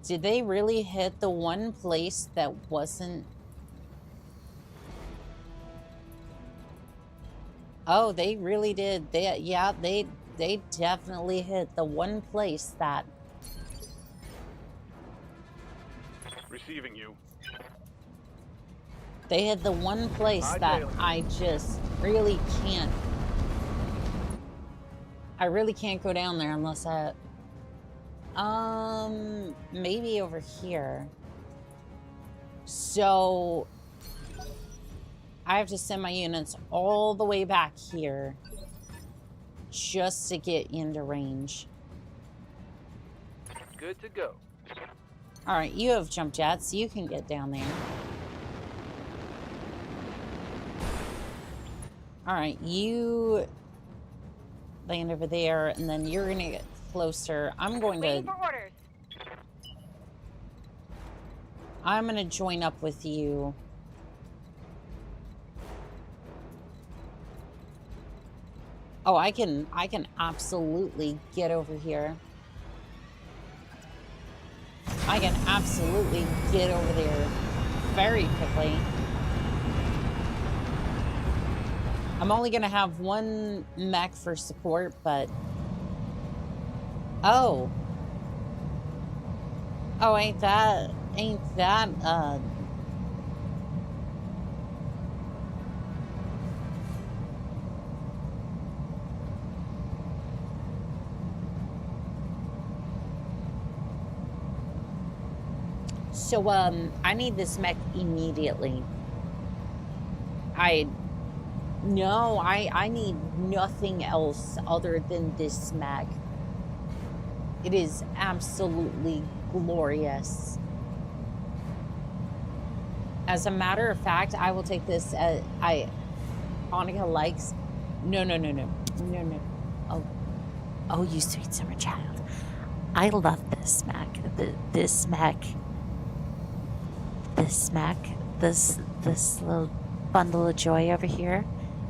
Did they really hit the one place that wasn't? Oh, they really did. They definitely hit the one place that. Receiving you. They hit the one place that I just really can't. I really can't go down there unless maybe over here. So I have to send my units all the way back here just to get into range. Good to go. All right, you have jump jets. You can get down there. All right, you land over there, and then you're gonna get closer. I'm going Waiting to. for orders. I'm gonna join up with you. Oh, I can absolutely get over here. I can absolutely get over there very quickly. I'm only gonna have one mech for support, but oh, ain't that So, I need this mech immediately. I need nothing else other than this mech. It is absolutely glorious. As a matter of fact, I will take this as Monica likes. No. Oh, you sweet summer child. I love this mech. This little bundle of joy over here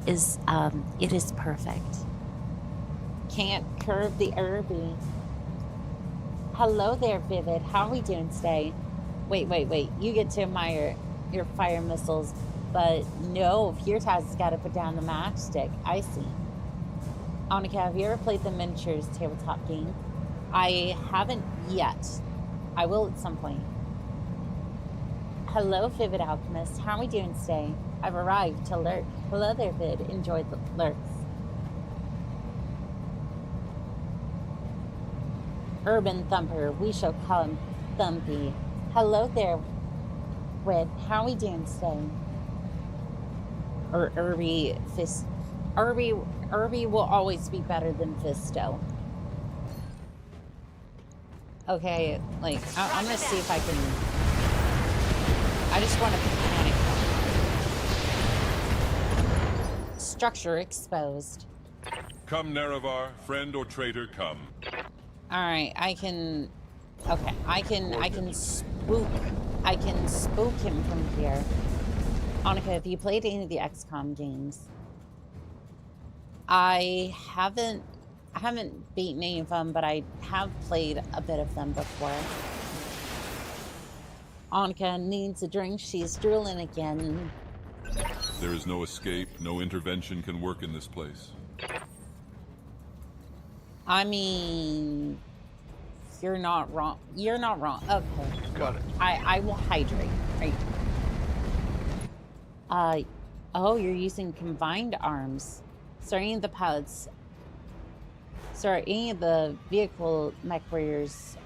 is it is perfect. Can't curb the Irby. Hello there, Vivid. How are we doing today? Wait. You get to admire your fire missiles But no, Feartaz's got to put down the matchstick. I see. Annika, have you ever played the miniatures tabletop game? I haven't yet. I will at some point. Hello, Vivid Alchemist. How are we doing today? I've arrived to lurk. Hello there, Vid. Enjoy the lurks. Urban Thumper. We shall call him Thumpy. Hello there, Wit. How are we doing today? Or Irby Fist. Irby will always be better than Fisto. Okay, like, I'm gonna see if I can... I just want to panic. Structure exposed. Come, Nerevar, friend or traitor, come. Alright, I can... Okay, I can spook him from here. Annika, have you played any of the XCOM games? I haven't beaten any of them, but I have played a bit of them before. Annika needs a drink. She's drooling again. There is no escape. No intervention can work in this place. I mean, you're not wrong. You're not wrong. Okay. Got it. I will hydrate. Right. Oh, you're using combined arms. So any of the pilots... Sorry, any of the vehicle mech warriors...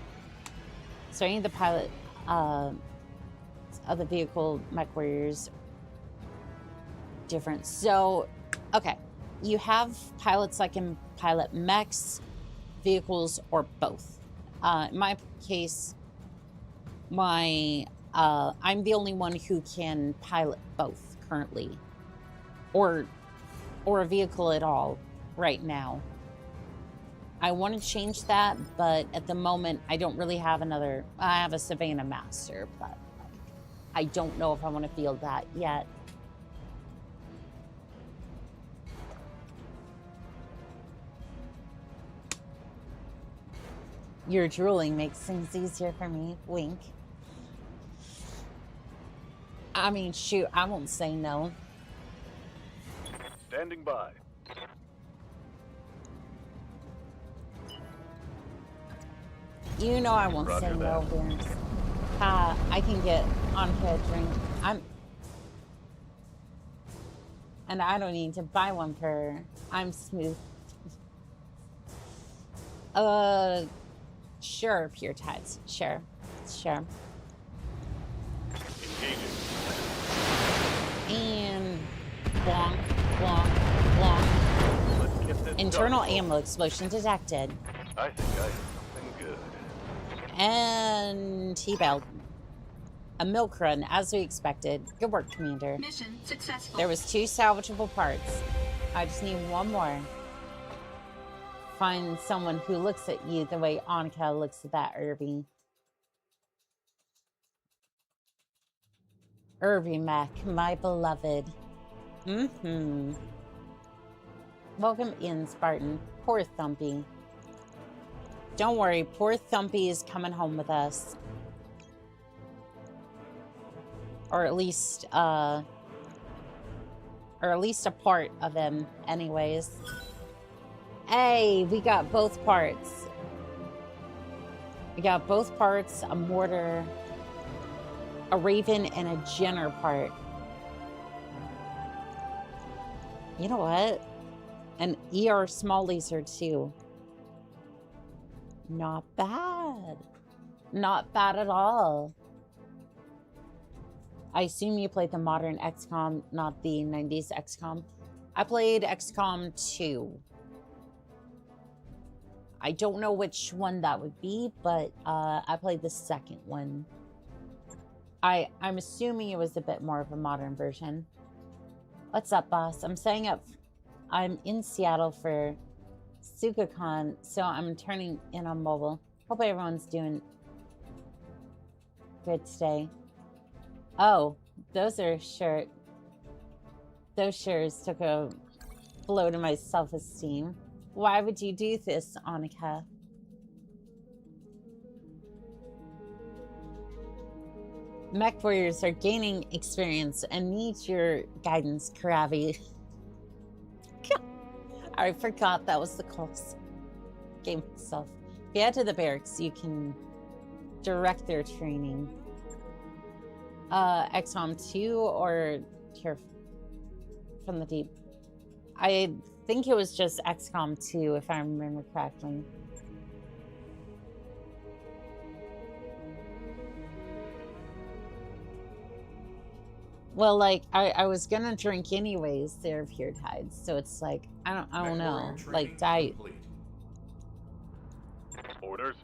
So any of the pilot... of the vehicle mech warriors... Different. So, okay. You have pilots that can pilot mechs, vehicles, or both. In my case, I'm the only one who can pilot both currently. Or a vehicle at all right now. I want to change that, but at the moment, I don't really have another... I have a Savannah Master, but I don't know if I want to field that yet. Your drooling makes things easier for me. Wink. I mean, shoot, I won't say no. Standing by. You know I won't Roger say no, that. Vince. I can get on a drink. And I don't need to buy one per... I'm smooth. Sure, Pure Tides. Sure. Engaging. And... Blonk, blonk, blonk. Let's get this Internal done. ammo explosion detected. I think I have something good. And he bailed. A milk run, as we expected. Good work, Commander. Mission successful. There was 2 salvageable parts. I just need one more. Find someone who looks at you the way Annika looks at that Irby. Irby Mech, my beloved. Welcome in, Spartan. Poor Thumpy. Don't worry, poor Thumpy is coming home with us. Or at least a part of him, anyways. Hey, we got both parts. We got both parts, a mortar, a raven, and a Jenner part. You know what? An ER small laser too. Not bad. Not bad at all. I assume you played the modern XCOM, not the 90s XCOM. I played XCOM 2. I don't know which one that would be, but I played the second one. I'm assuming it was a bit more of a modern version. What's up, boss? I'm in Seattle for SugaCon, so I'm turning in on mobile. Hope everyone's doing good today. Oh, those shares took a blow to my self-esteem. Why would you do this, Annika? Mech warriors are gaining experience and need your guidance, Karavi. I forgot that was the close game itself. If you head to the barracks, you can direct their training. XCOM 2 or Tear from the Deep? I think it was just XCOM 2, if I remember correctly. Well, like, I was gonna drink anyways, there of here tides, so it's like, I don't know. Like, Orders?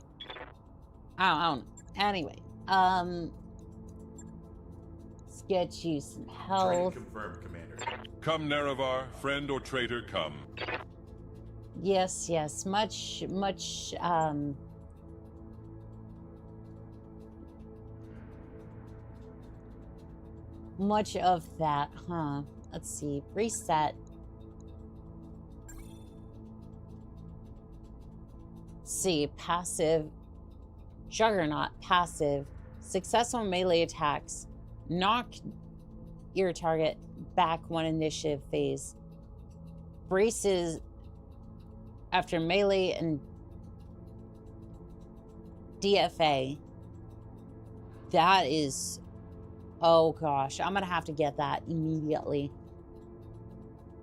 I don't. Anyway, let's get you some Training health. confirmed, Commander. Come, Nerevar, friend or traitor, come. Yes, yes, much, much of that, huh? Let's see, reset. See, passive, Juggernaut, passive, successful melee attacks, knock your target back one initiative phase, braces after melee and DFA. That is, oh gosh, I'm gonna have to get that immediately.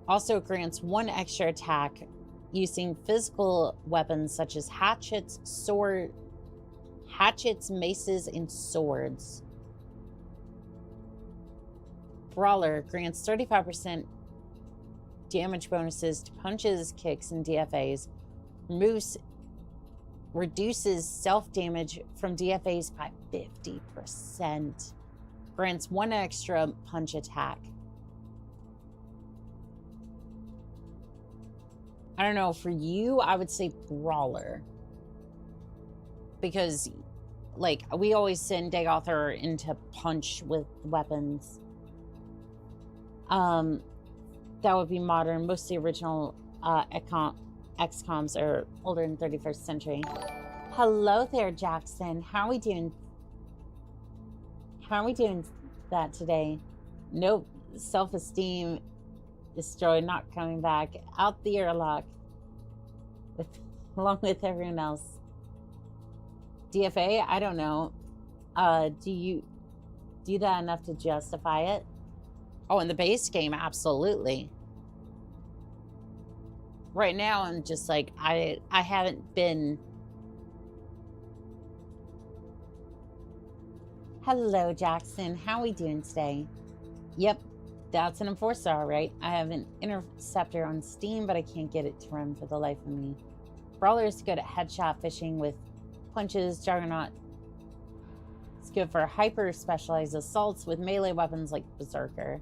Also grants one extra attack using physical weapons such as hatchets, maces, and swords. Brawler grants 35% damage bonuses to punches, kicks, and DFAs. Reduces self-damage from DFAs by 50%. Grants one extra punch attack. I don't know, for you, I would say Brawler. Because, like, we always send Dagothar into punch with weapons. That would be modern. Most of the original XCOMs are older than 31st century. Hello there, Jackson. How are we doing? How are we doing that today? Nope. Self-esteem destroyed, not coming back. Out the airlock. Along with everyone else. DFA? I don't know. Do you do that enough to justify it? Oh, in the base game, absolutely. Right now, I'm just like, I haven't been... Hello, Jackson. How are we doing today? Yep, that's an Enforcer, all right. I have an Interceptor on Steam, but I can't get it to run for the life of me. Brawler is good at headshot fishing with punches. Juggernaut is good for hyper-specialized assaults with melee weapons like Berserker.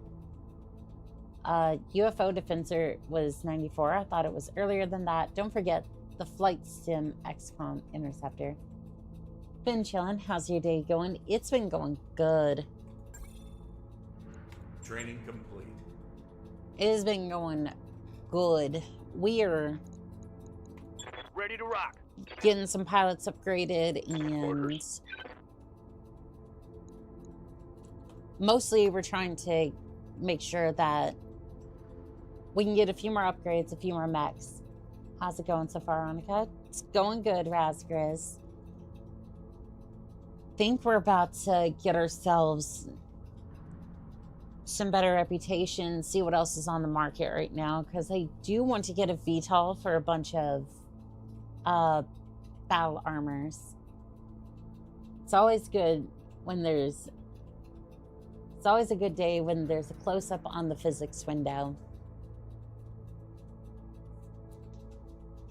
UFO Defensor was 94. I thought it was earlier than that. Don't forget the Flight Sim XCOM Interceptor. Been chilling. How's your day going? It's been going good. Training complete. It has been going good. We're Ready to rock. getting some pilots upgraded, and Orders. mostly we're trying to make sure that we can get a few more upgrades, a few more mechs. How's it going so far, Annika? It's going good, Razgriz. Think we're about to get ourselves some better reputation, see what else is on the market right now, because I do want to get a VTOL for a bunch of battle armors. It's always good when there's... It's always a good day when there's a close-up on the physics window.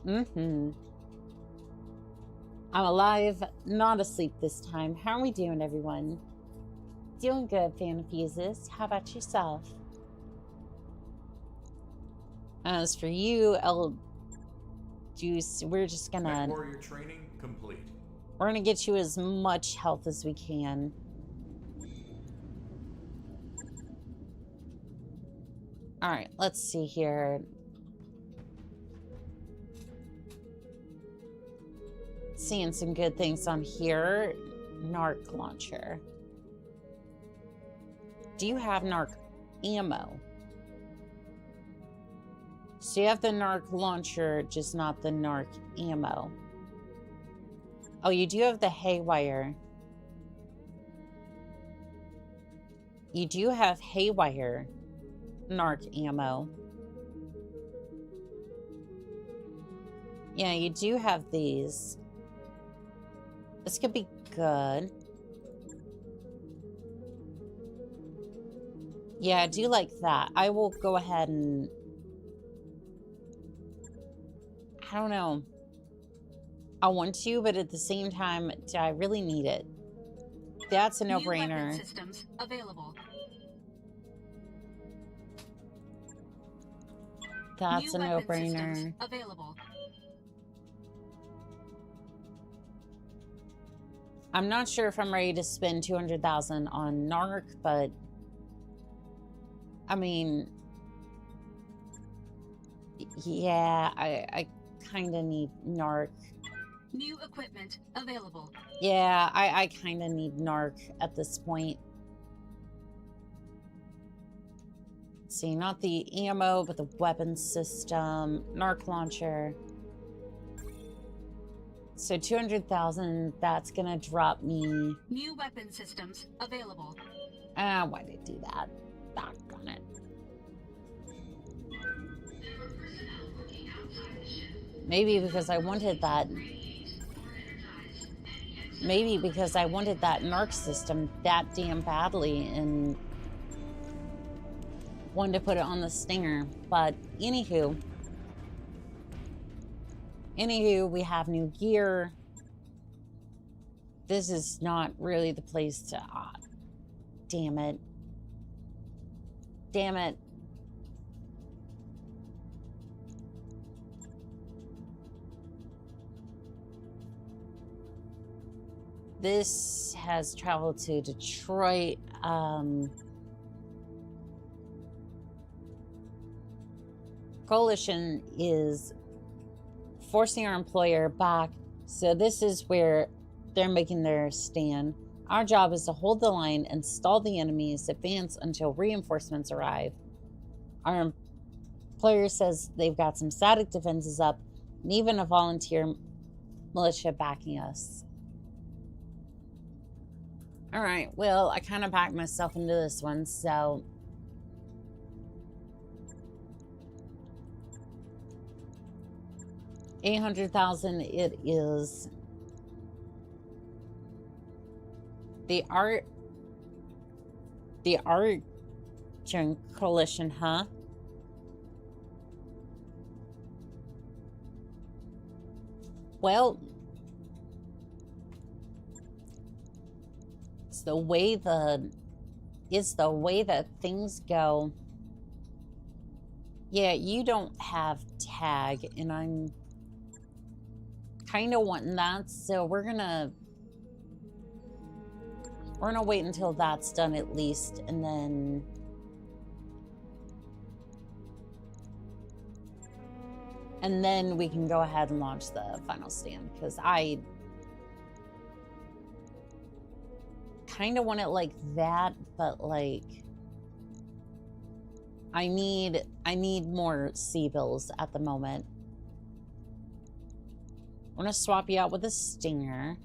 I'm alive, not asleep this time. How are we doing, everyone? Doing good, Fanafuses. How about yourself? As for you, El Juice, we're just gonna... Mech warrior training complete. We're gonna get you as much health as we can. Alright, let's see here. Seeing some good things on here. Narc launcher. Do you have narc ammo? So you have the narc launcher, just not the narc ammo. Oh, you do have the haywire. You do have haywire narc ammo. Yeah, you do have these. This could be good. Yeah, I do like that. I will go ahead and... I don't know. I want to, but at the same time, do I really need it? That's a no-brainer. Systems available. That's a no-brainer. Available. I'm not sure if I'm ready to spend 200,000 on narc, but I mean, yeah, I kind of need narc. New equipment available. Yeah, I kind of need narc at this point. See, not the ammo, but the weapon system, narc launcher. So 200,000, that's gonna drop me. New weapon systems available. Why did it do that? Doggone it. Maybe because I wanted that. Maybe because I wanted that narc system that damn badly and wanted to put it on the stinger. But anywho, we have new gear. This is not really the place to... damn it. Damn it. This has traveled to Detroit. Coalition is forcing our employer back. So this is where they're making their stand. Our job is to hold the line and stall the enemies, advance until reinforcements arrive. Our employer says they've got some static defenses up and even a volunteer militia backing us. All right, well, I kind of backed myself into this one, so... $800,000 it is. The Archer Coalition, huh? Well, it's the way that things go. Yeah, you don't have tag, and I'm kind of wanting that, so we're gonna wait until that's done at least, and then we can go ahead and launch the final stand, because I kind of want it like that, but like I need more C-bills at the moment. I'm gonna swap you out with a Stinger.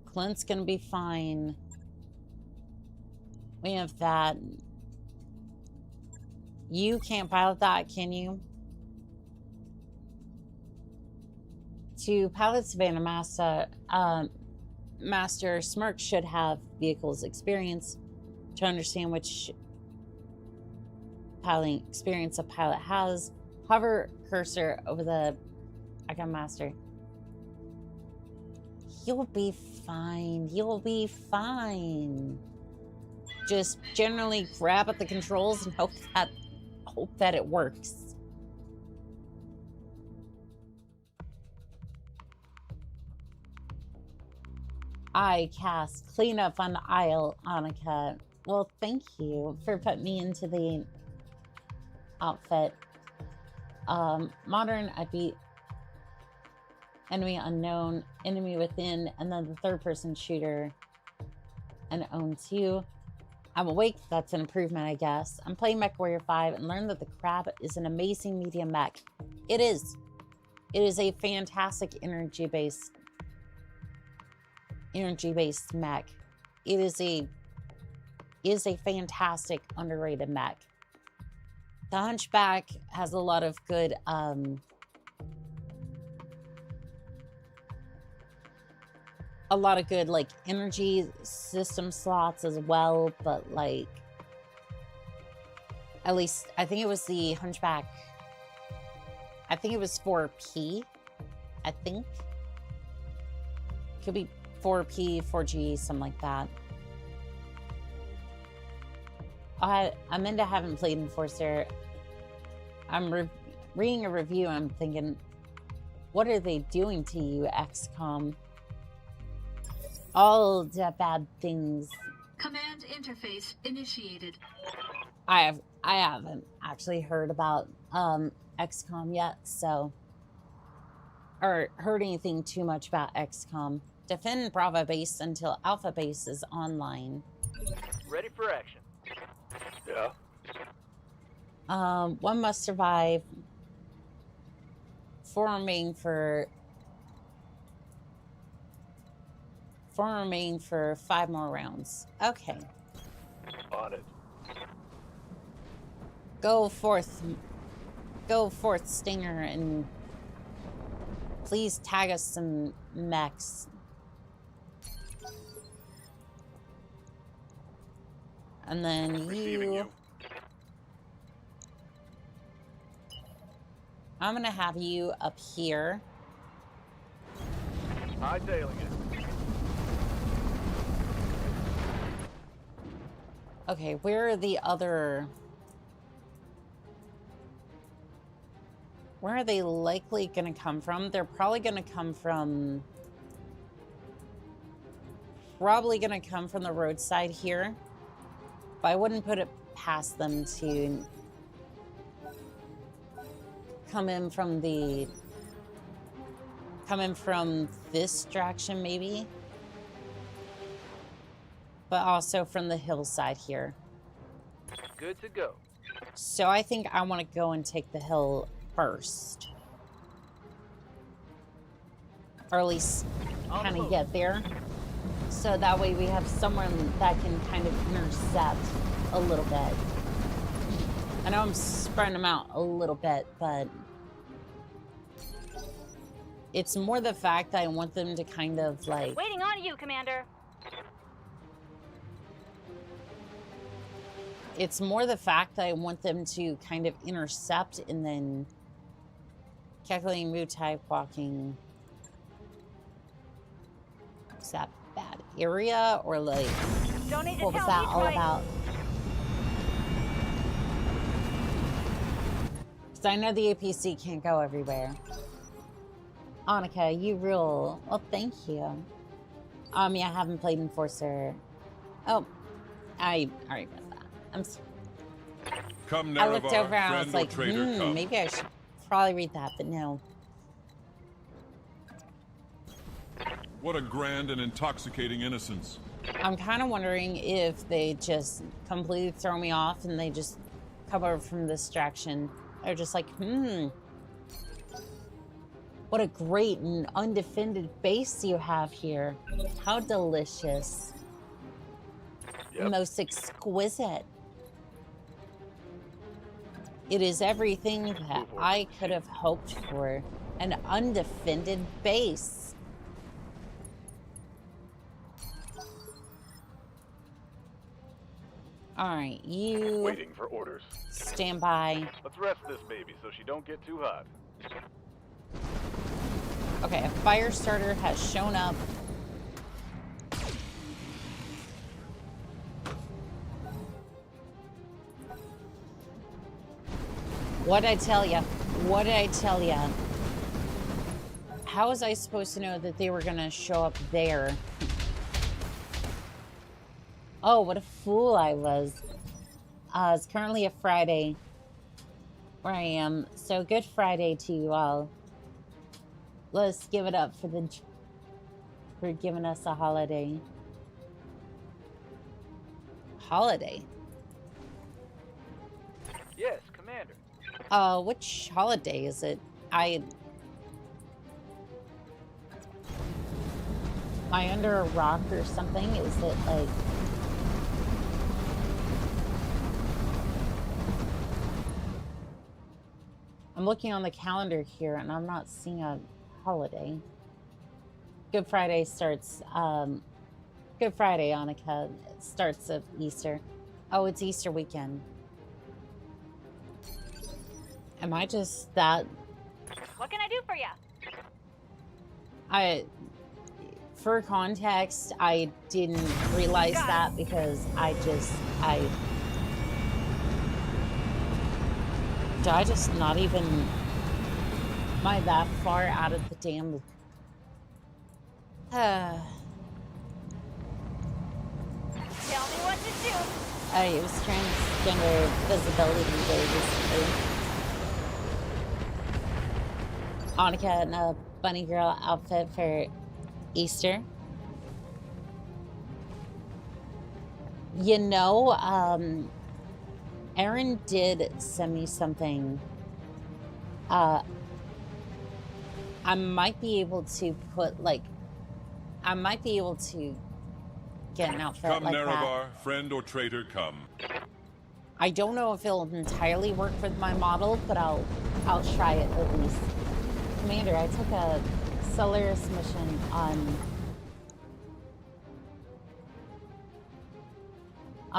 Clint's gonna be fine. We have that. You can't pilot that, can you? To pilot Savannah Master Smirk should have vehicles experience to understand which piloting experience a pilot has. Hover cursor over the Icon Master. You'll be fine. You'll be fine. Just generally grab at the controls and hope that it works. I cast cleanup on the aisle, Annika. Well, thank you for putting me into the outfit. Modern, I beat enemy unknown, enemy within, and then the third person shooter and own 2. I'm awake. That's an improvement, I guess. I'm playing Mech Warrior 5 and learned that the crab is an amazing medium mech. It is. It is a fantastic energy-based mech. It is a fantastic underrated mech. The Hunchback has a lot of good like energy system slots as well, but like at least I think it was the Hunchback. I think it was 4P. I think could be 4P, 4G, something like that. I'm into haven't played Enforcer. I'm reading a review and I'm thinking, what are they doing to you, XCOM? All the bad things. Command interface initiated. I haven't actually heard about XCOM yet, so or heard anything too much about XCOM. Defend Bravo base until Alpha base is online. Ready for action. Yeah. One must survive. 4 remain for 5 more rounds. Okay. On it. Go forth, Stinger, and please tag us some mechs. And then Receiving you. I'm gonna have you up here. Hightailing it. Okay, where are the other... Where are they likely gonna come from? They're probably gonna come from... the roadside here. But I wouldn't put it past them to come in from this direction, maybe. But also from the hillside here. Good to go. So I think I want to go and take the hill first. Or at least kind of get there. So that way we have someone that can kind of intercept a little bit. I know I'm spreading them out a little bit, but it's more the fact that I want them to kind of like... Waiting on you, Commander. It's more the fact that I want them to kind of intercept and then calculating move type, walking. Is that bad area or like Don't need to what was tell that me all twice. about? Because I know the APC can't go everywhere. Annika, you rule. Well, thank you. Yeah, I haven't played Enforcer. Oh, I already read that. I'm sorry. Come, I looked Nerevar, over and I was friend or like, traitor, come. maybe I should probably read that, but no. What a grand and intoxicating innocence. I'm kind of wondering if they just completely throw me off and they just come over from this direction. They're just like, what a great and undefended base you have here. How delicious. Yep. Most exquisite. It is everything that I could have hoped for. An undefended base. All right, you Waiting for orders. stand by. Let's rest this baby so she don't get too hot. Okay, a fire starter has shown up. What'd I tell ya? What did I tell ya? How was I supposed to know that they were gonna show up there? Oh, what a fool I was. It's currently a Friday where I am. So good Friday to you all. Let's give it up for giving us a holiday. holiday. Yes, Commander. Which holiday is it? Am I under a rock or something? Is it like... I'm looking on the calendar here and I'm not seeing a holiday. Good Friday starts, Good Friday, Annika, starts of Easter. Oh, it's Easter weekend. Am I just that... What can I do for you? For context, I didn't realize that because did I just not even... Am I that far out of the damn... Tell me what to do. It was Transgender Visibility Day recently. Annika in a bunny girl outfit for Easter. You know, Erin did send me something. I might be able to put, like... I might be able to get an outfit Come, like that. Nerevar, friend or traitor, come. I don't know if it'll entirely work with my model, but I'll try it at least. Commander, I took a Solaris mission on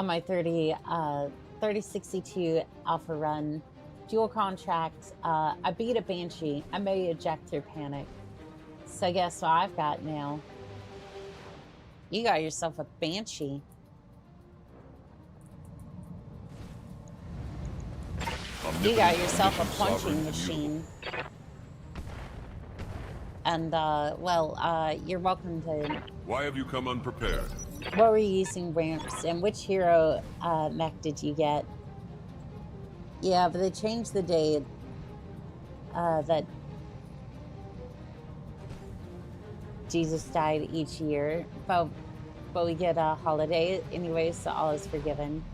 my 3062 Alpha run. Dual contract. I beat a Banshee. I may eject through panic. So guess what I've got now? You got yourself a Banshee. You got yourself a punching machine. And, well, you're welcome to... Why have you come unprepared? What were you using ramps, and which hero mech did you get? Yeah, but they changed the day that Jesus died each year, but we get a holiday anyway, so all is forgiven.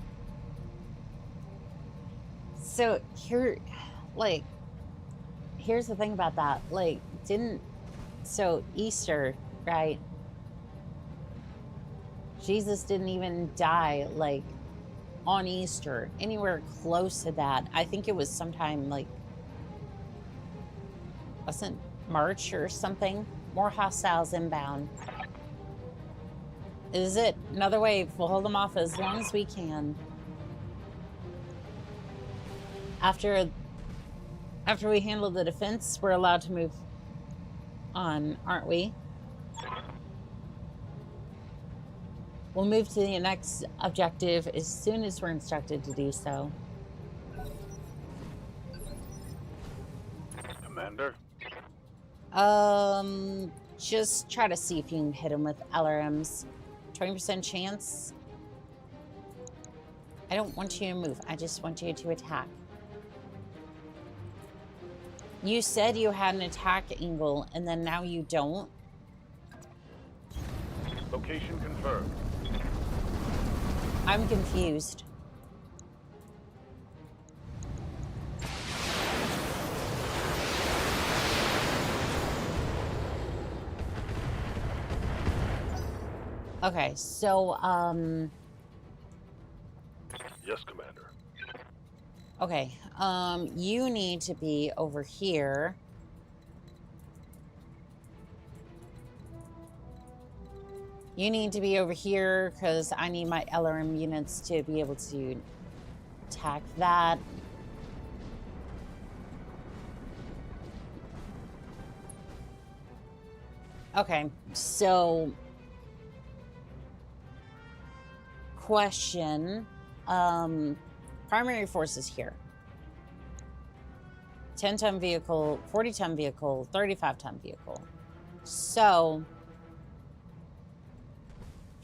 So here, like, here's the thing about that. Like, so Easter, right? Jesus didn't even die, like, on Easter, anywhere close to that. I think it was sometime, like, wasn't March or something? More hostiles inbound. Is it? Another wave. We'll hold them off as long as we can. After we handle the defense, we're allowed to move on, aren't we? We'll move to the next objective as soon as we're instructed to do so. Commander? Just try to see if you can hit him with LRMs. 20% chance. I don't want you to move. I just want you to attack. You said you had an attack angle, and then now you don't. Location confirmed. I'm confused. Okay, so, Yes, Commander. okay, you need to be over here. You need to be over here because I need my LRM units to be able to attack that. Okay, so question, primary forces here. 10-ton vehicle, 40-ton vehicle, 35-ton vehicle. So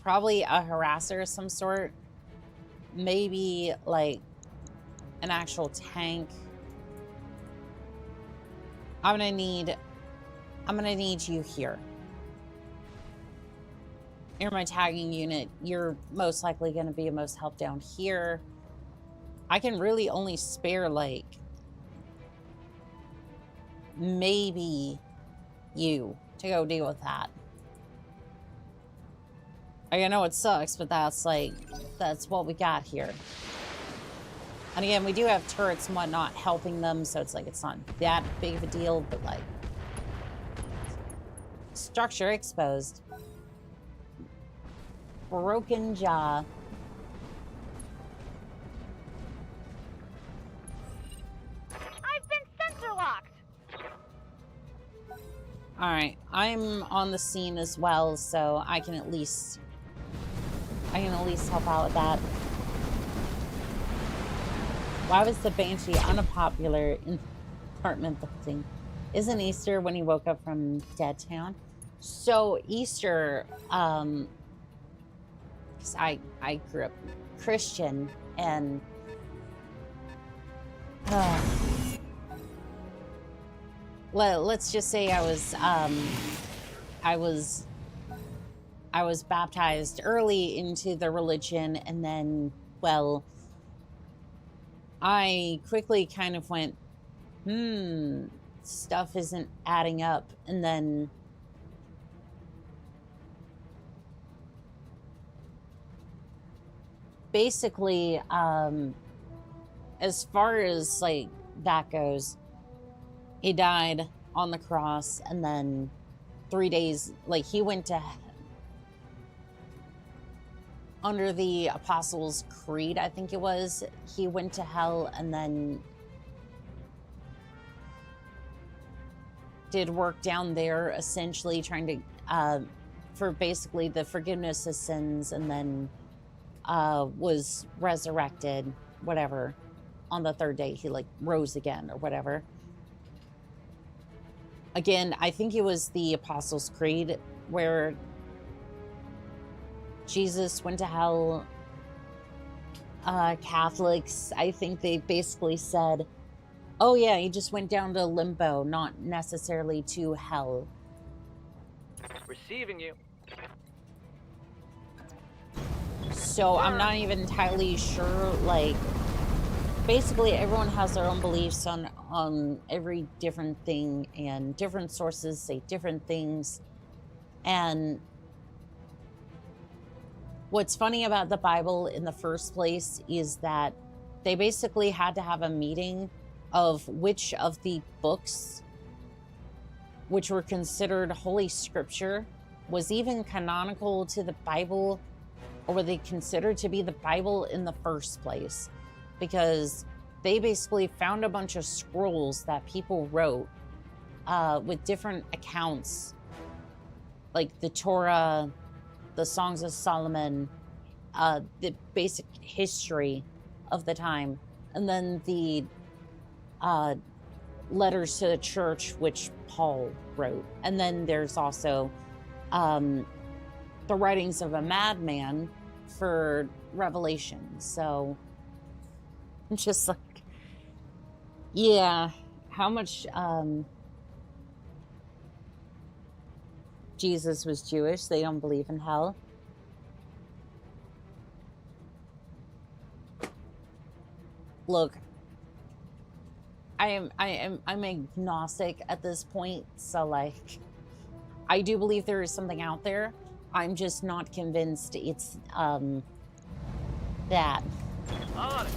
probably a harasser of some sort. Maybe like an actual tank. I'm gonna need you here. you're my tagging unit. You're most likely going to be a most help down here. I can really only spare, like, maybe you to go deal with that. I know it sucks, but that's, like, that's what we got here. And again, we do have turrets and whatnot helping them, so it's like, it's not that big of a deal, but, like, structure exposed. Broken jaw. I've been sensor locked. All right, I'm on the scene as well, so I can at least help out with that. Why was the Banshee unpopular in apartment building? Isn't Easter when he woke up from Dead Town? So Easter, because I grew up Christian, and let's just say I was baptized early into the religion, and then, well, I quickly kind of went, stuff isn't adding up, and then basically, as far as, like, that goes, he died on the cross, and then 3 days, like, he went to, under the Apostles' Creed, I think it was, he went to hell and then did work down there, essentially trying to, for basically the forgiveness of sins, and then was resurrected, whatever, on the third day. He, like, rose again or whatever. Again, I think it was the Apostles' Creed where Jesus went to hell. Catholics, I think they basically said, oh yeah, he just went down to limbo, not necessarily to hell. Receiving you. So I'm not even entirely sure, like, basically everyone has their own beliefs on every different thing, and different sources say different things. And what's funny about the Bible in the first place is that they basically had to have a meeting of which of the books, which were considered Holy Scripture, was even canonical to the Bible, or were they considered to be the Bible in the first place. Because they basically found a bunch of scrolls that people wrote with different accounts, like the Torah, the Songs of Solomon, the basic history of the time, and then the letters to the church, which Paul wrote. And then there's also the writings of a madman for Revelation. So I'm just like, yeah, how much Jesus was Jewish? They don't believe in hell. Look, I'm agnostic at this point, so, like, I do believe there is something out there. I'm just not convinced it's that. On it.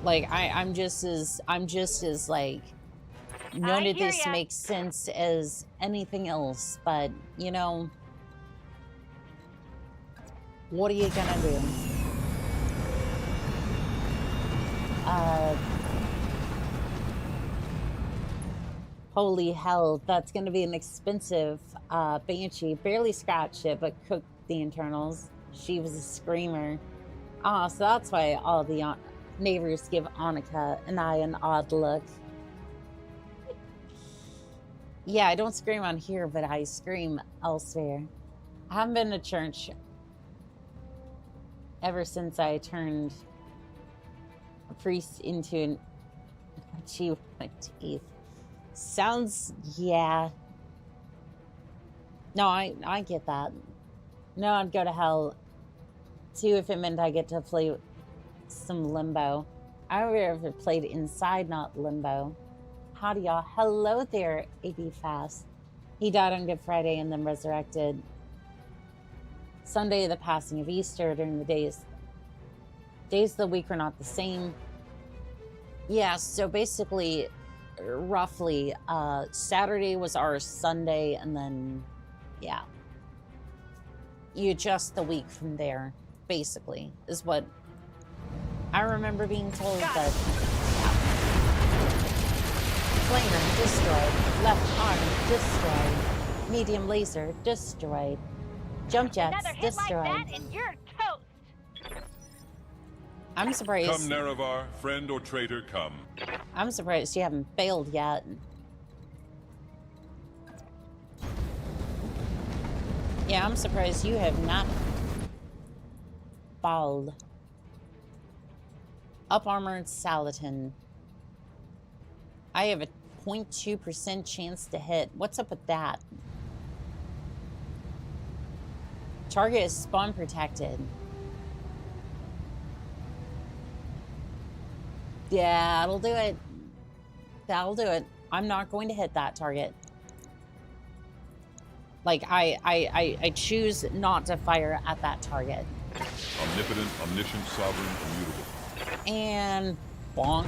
Like, I'm just as like, none of this makes sense as anything else, but, you know, what are you gonna do? Holy hell, that's gonna be an expensive Banshee. Barely scratched it, but cooked the internals. She was a screamer. Ah, so that's why all the neighbors give Annika and I an odd look. Yeah, I don't scream on here, but I scream elsewhere. I haven't been to church ever since I turned a priest into an achieve my teeth. Sounds, yeah. No, I get that. No, I'd go to hell too if it meant I get to play some Limbo. I would have played Inside, not Limbo. Howdy, y'all. Hello there, AB Fast. He died on Good Friday and then resurrected Sunday, the passing of Easter. During the days of the week are not the same. Yeah, so basically, roughly, Saturday was our Sunday, and then, yeah. You adjust the week from there, basically, is what I remember being told. But flamer destroyed, left arm destroyed, medium laser destroyed, jump jets Another hit destroyed. like that and you're toast. I'm surprised. Come, Nerevar, friend or traitor, come. I'm surprised you haven't failed yet. Yeah, I'm surprised you have not balled. Up armored Salatin. I have a 0.2% chance to hit. What's up with that? Target is spawn protected. Yeah, that'll do it. That'll do it. I'm not going to hit that target. Like, I choose not to fire at that target. Omnipotent, omniscient, sovereign, immutable. And bonk.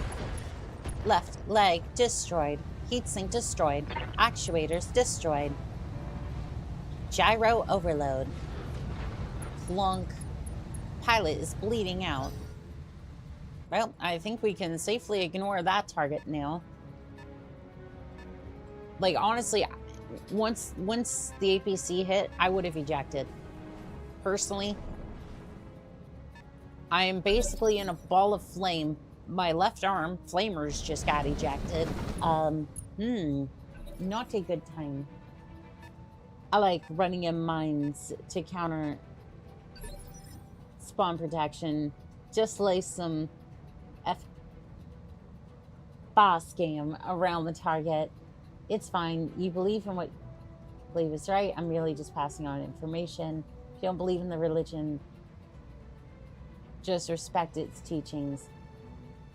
Left leg destroyed. Heatsink destroyed. Actuators destroyed. Gyro overload. Clunk. Pilot is bleeding out. Well, I think we can safely ignore that target now. Like, honestly, once the APC hit, I would have ejected. Personally, I am basically in a ball of flame. My left arm, flamers, just got ejected. Not a good time. I like running in mines to counter spawn protection. Just lay some boss game around the target. It's fine. You believe in what you believe is right. I'm really just passing on information. If you don't believe in the religion, just respect its teachings.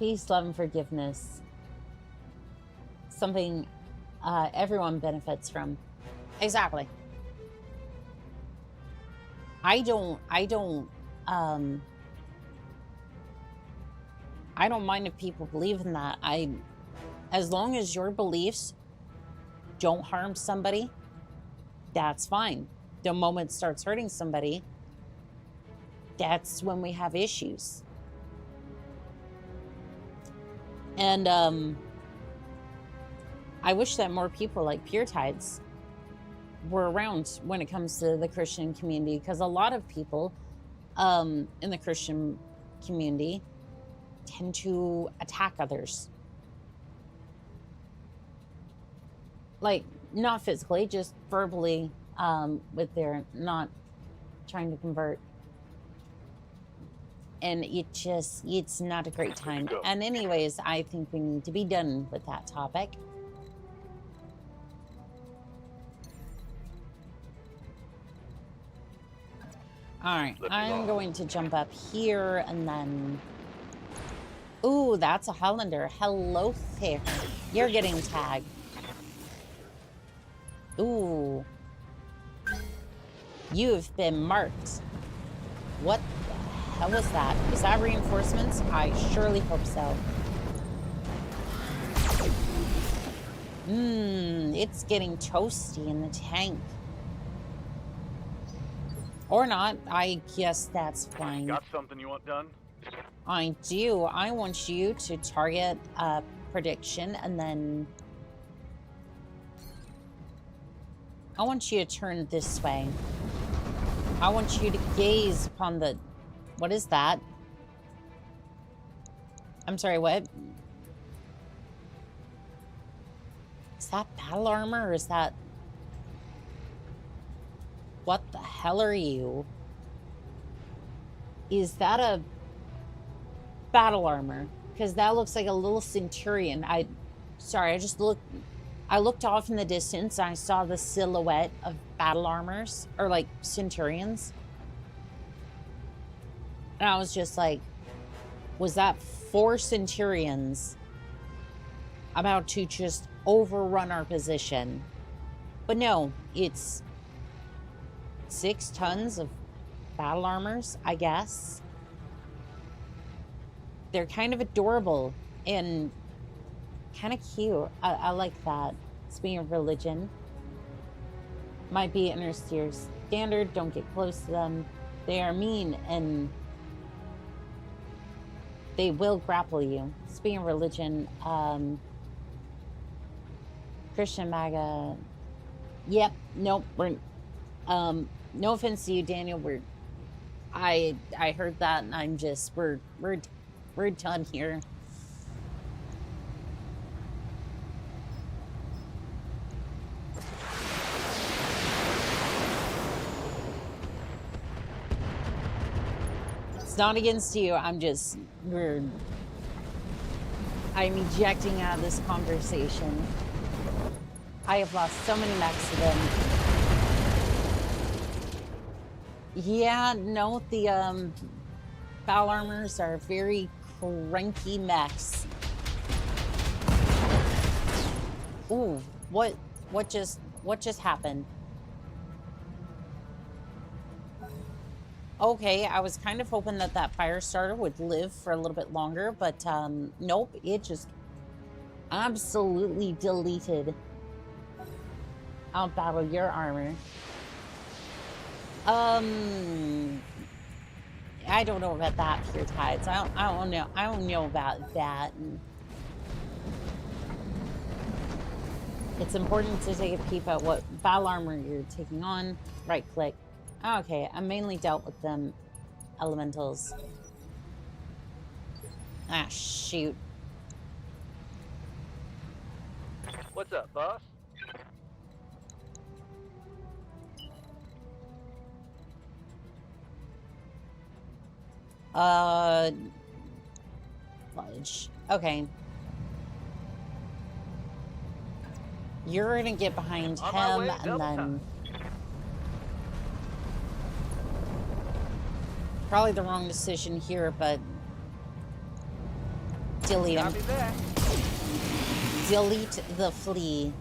Peace, love, and forgiveness. Something everyone benefits from. Exactly. I don't mind if people believe in that. As long as your beliefs don't harm somebody, that's fine. The moment it starts hurting somebody, that's when we have issues. And I wish that more people like Pure Tides were around when it comes to the Christian community, because a lot of people in the Christian community tend to attack others. Like, not physically, just verbally, with their not trying to convert. And it's not a great time. And anyways, I think we need to be done with that topic. All right, I'm going to jump up here and then... Ooh, that's a Highlander. Hello there. You're getting tagged. Ooh. You've been marked. What the hell was that? Was that reinforcements? I surely hope so. It's getting toasty in the tank. Or not. I guess that's fine. Got something you want done? I do. I want you to target a prediction and then... I want you to turn this way. I want you to gaze upon the... What is that? I'm sorry, what? Is that battle armor or is that... What the hell are you? Is that a battle armor? Because that looks like a little centurion. Sorry, I just looked... I looked off in the distance and I saw the silhouette of battle armors, or like centurions. And I was just like, was that 4 centurions about to just overrun our position? But no, it's 6 tons of battle armors, I guess. They're kind of adorable and kind of cute. I like that. Speaking of religion, might be interstellar standard. Don't get close to them. They are mean and they will grapple you. Speaking of religion, Christian MAGA. Yep. Nope. We're no offense to you, Daniel. I heard that and I'm just we're done here. It's not against you. I'm ejecting out of this conversation. I have lost so many mechs to them. Yeah, no, the battle armors are very cranky mechs. Ooh, what just happened? Okay, I was kind of hoping that that fire starter would live for a little bit longer, but nope, it just absolutely deleted. I'll battle your armor. I don't know about that, Pure Tides. I don't know. I don't know about that. It's important to take a peep at what battle armor you're taking on. Right click. Okay, I mainly dealt with them elementals. Ah, shoot. What's up, boss? Fudge. Okay. You're gonna get behind him and then... Probably the wrong decision here, but... Delete him. Delete the flea.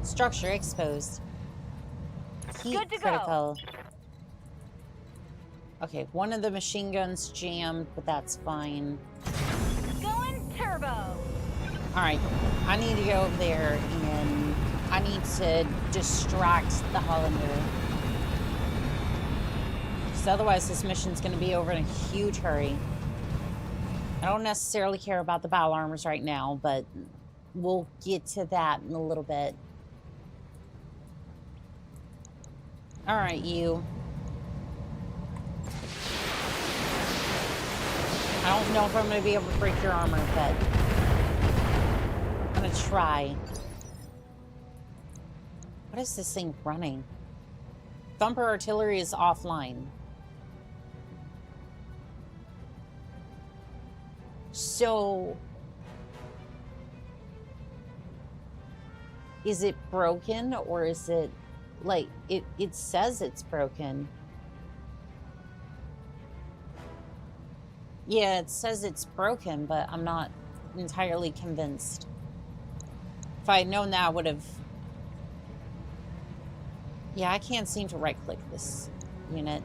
Structure exposed. Heat Good to critical. Okay, one of the machine guns jammed, but that's fine. Going turbo. Alright, I need to go over there and I need to distract the Hollander. Because otherwise this mission's going to be over in a huge hurry. I don't necessarily care about the battle armors right now, but we'll get to that in a little bit. Alright, you. I don't know if I'm going to be able to break your armor, but I'm going to try. What is this thing running? Thumper artillery is offline. So, is it broken or is it like it says it's broken? Yeah, it says it's broken, but I'm not entirely convinced. If I had known that, I would have... Yeah, I can't seem to right-click this unit.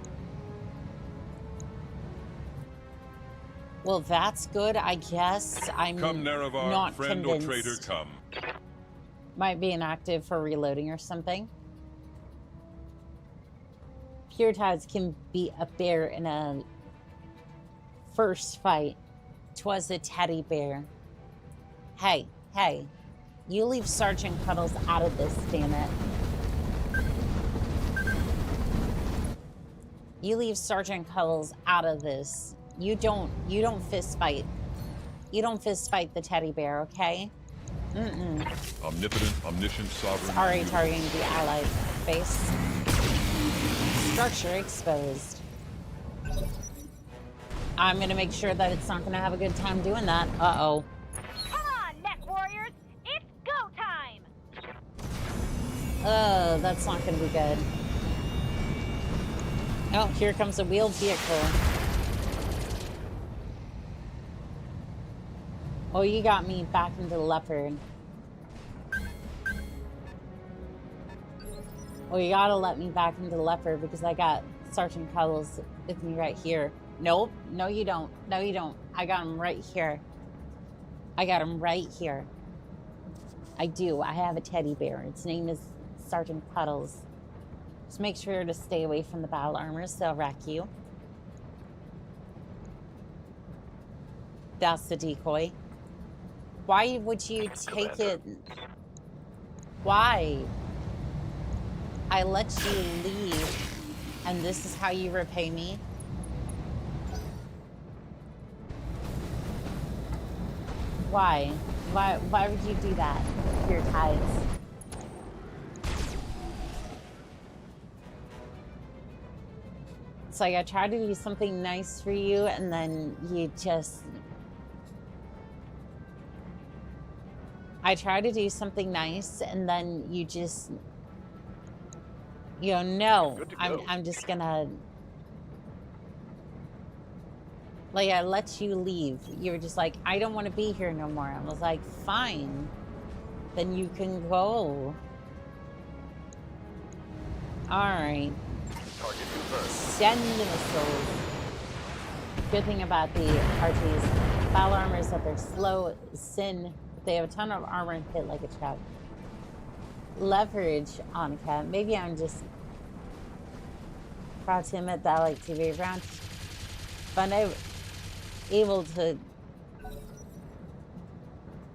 Well, that's good, I guess. I'm Come, Nerevar, not friend convinced. or traitor, come. Might be inactive for reloading or something. Pure Tides can be a bear in a first fight. 'Twas a teddy bear. Hey, hey. You leave Sergeant Cuddles out of this, damn it. You leave Sergeant Cuddles out of this. You don't fist fight. You don't fist fight the teddy bear, okay? Omnipotent, omniscient, sovereign. Sorry, targeting the allied base. Structure exposed. I'm gonna make sure that it's not gonna have a good time doing that. Uh-oh. Come on, Mech Warriors. It's go time. That's not gonna be good. Oh, here comes a wheeled vehicle. Oh, you got me back into the leopard. Oh, you gotta let me back into the leopard because I got Sergeant Cuddles with me right here. Nope. No, you don't. No, you don't. I got him right here. I got him right here. I do. I have a teddy bear. Its name is Sergeant Cuddles. Just make sure to stay away from the battle armors. They'll wreck you. That's the decoy. Why would you take it? Why? I let you leave, and this is how you repay me? Why? Why would you do that with your tithes? It's like I try to do something nice for you, and then you just... I try to do something nice, and then you just... You know, no, I'm just gonna... Like, I let you leave. You were just like, I don't want to be here no more. I was like, fine. Then you can go. Alright. Send the missiles. Good thing about the RTs. Battle armor is that they're slow, sin. They have a ton of armor and hit like a truck. Leverage on cat. Maybe I'm just proud to admit that I like to be around. But I'm able to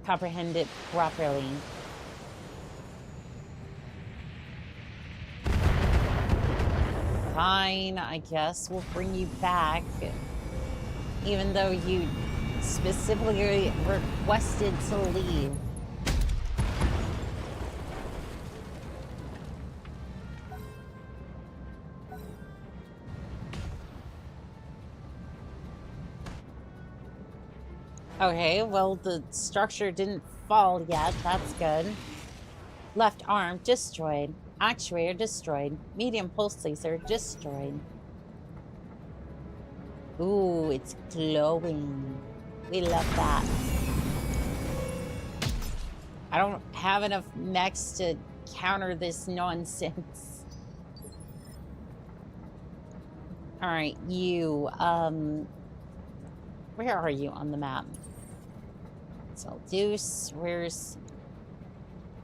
comprehend it properly. Fine, I guess we'll bring you back. Even though you specifically requested to leave. Okay, well, the structure didn't fall yet. That's good. Left arm destroyed. Actuator destroyed. Medium pulse laser destroyed. Ooh, it's glowing. We love that. I don't have enough mechs to counter this nonsense. All right, you, where are you on the map? So, Deuce, where's...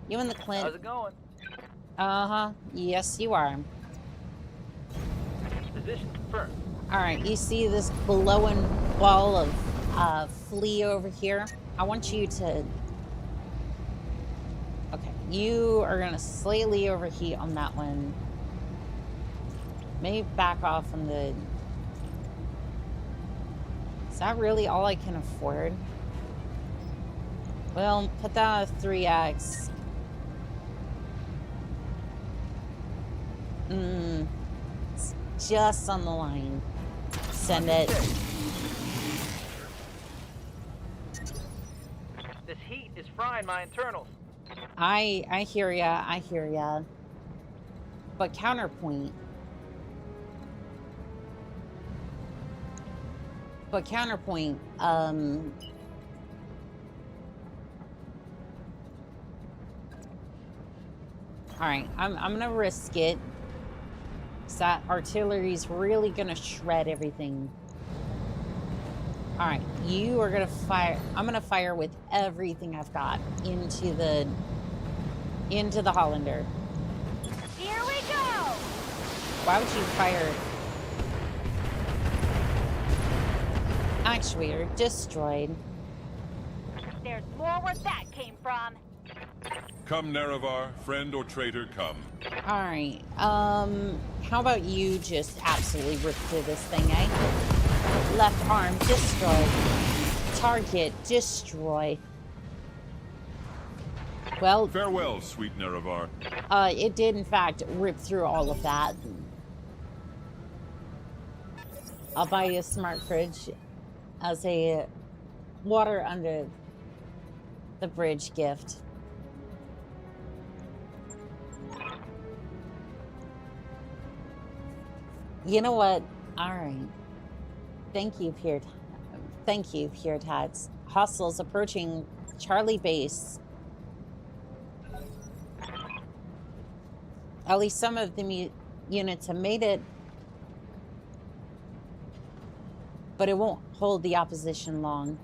You in the Clint? How's it going? Uh-huh. Yes, you are. Position confirmed. Alright, you see this glowing ball of flea over here? I want you to... Okay, you are gonna slightly overheat on that one. Maybe back off on the... Is that really all I can afford? Well, put that on a 3x. It's just on the line. Send it. This heat is frying my internals. I hear ya. I hear ya. But counterpoint. Alright, I'm gonna risk it. Because that artillery's really gonna shred everything. Alright, you are gonna fire. I'm gonna fire with everything I've got into the Hollander. Here we go! Why would you fire? Actuator destroyed. There's more where that came from. Come, Nerevar, friend or traitor, come. Alright, how about you just absolutely rip through this thing, eh? Left arm destroyed. Target destroyed. Well... Farewell, sweet Nerevar. It did, in fact, rip through all of that. I'll buy you a smart fridge as a water under the bridge gift. You know what? All right. Thank you, Pure. Thank you, Pure Tats. Hostiles approaching Charlie base. At least some of the units have made it, but it won't hold the opposition long.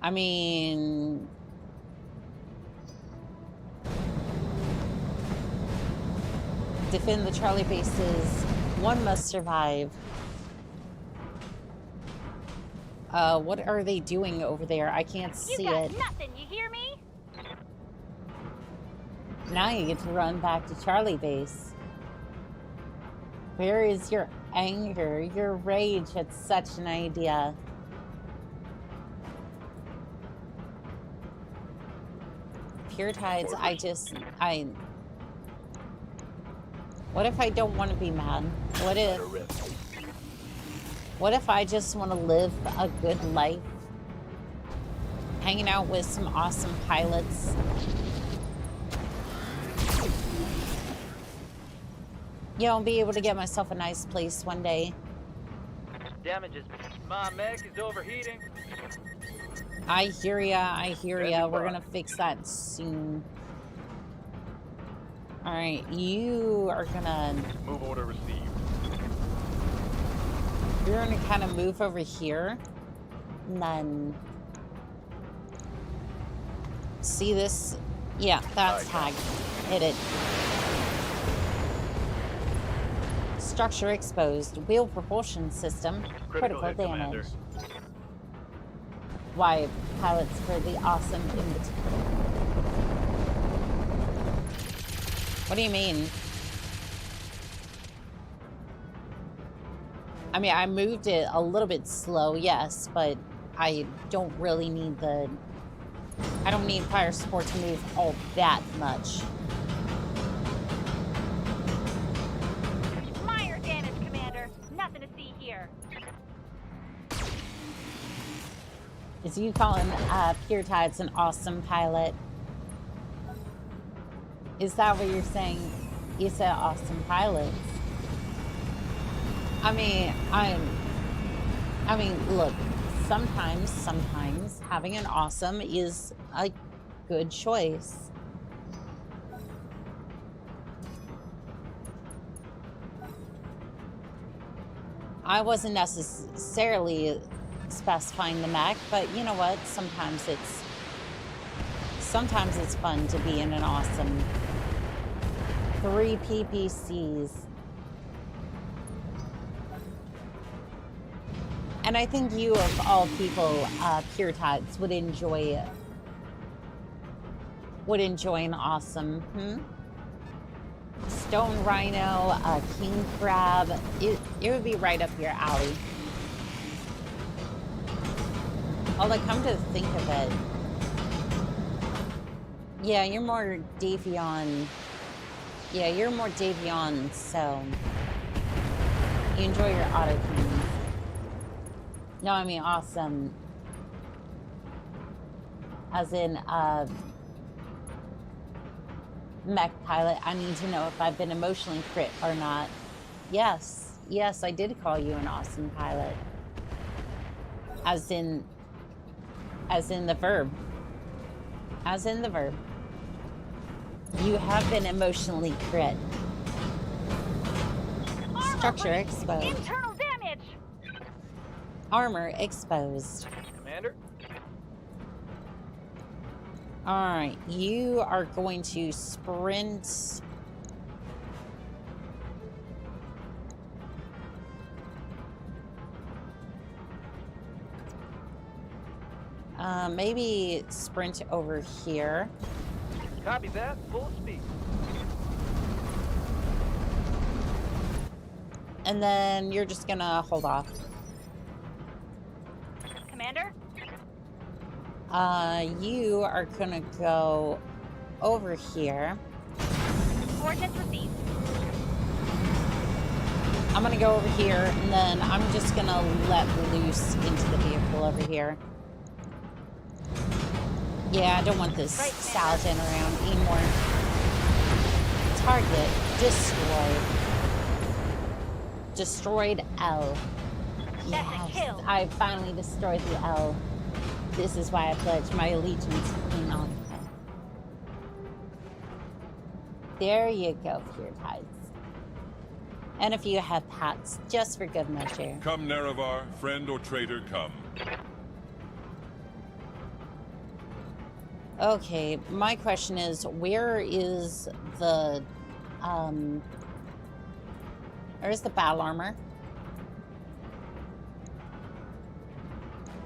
I mean, defend the Charlie bases. One must survive. What are they doing over there? I can't see it. Nothing, you hear me? Now you get to run back to Charlie base. Where is your anger, your rage at such an idea? Pure Tides, what if I don't want to be mad? What if I just want to live a good life? Hanging out with some awesome pilots. You know, be able to get myself a nice place one day. Damages. My mech is overheating. I hear ya, I hear ya. We're gonna fix that soon. Alright, you are gonna... Move order received. You're gonna kind of move over here. And then... See this? Yeah, that's tagged. Hit it. Structure exposed. Wheel propulsion system. Critical hit, damage. Commander. Why, pilots for the awesome invitation. What do you mean? I mean, I moved it a little bit slow, yes, but I don't really need the... I don't need fire support to move all that much. Minor damage, Commander. Nothing to see here. Is you calling Pure Tides an awesome pilot? Is that what you're saying? You said awesome pilots. I mean, look, sometimes having an awesome is a good choice. I wasn't necessarily specifying the mech, but you know what? Sometimes it's fun to be in an awesome. 3 PPCs. And I think you, of all people, Pure Tides, would enjoy an awesome. Stone Rhino, King Crab. It would be right up your alley. Although, come to think of it, yeah, you're more Davion. Yeah, you're more Davion, so you enjoy your auto kings. No, I mean awesome. As in, mech pilot, I need to know if I've been emotionally crit or not. Yes, I did call you an awesome pilot. As in the verb. As in the verb. You have been emotionally crit. Structure exposed. Internal damage. Armor exposed. Commander? Alright, you are going to sprint. Maybe sprint over here. Copy that. Full speed. And then you're just gonna hold off. Commander? You are gonna go over here. Ordnance received. I'm gonna go over here, and then I'm just gonna let loose into the vehicle over here. Yeah, I don't want this salvaging around anymore. Target destroyed. Destroyed L. That's a Yes, kill. I finally destroyed the L. This is why I pledged my allegiance to Queen Oni. There you go, Pure Tides. And if you have hats, just for good measure. Come, Nerevar, friend or traitor, come. Okay, my question is, where is the, where's the battle armor?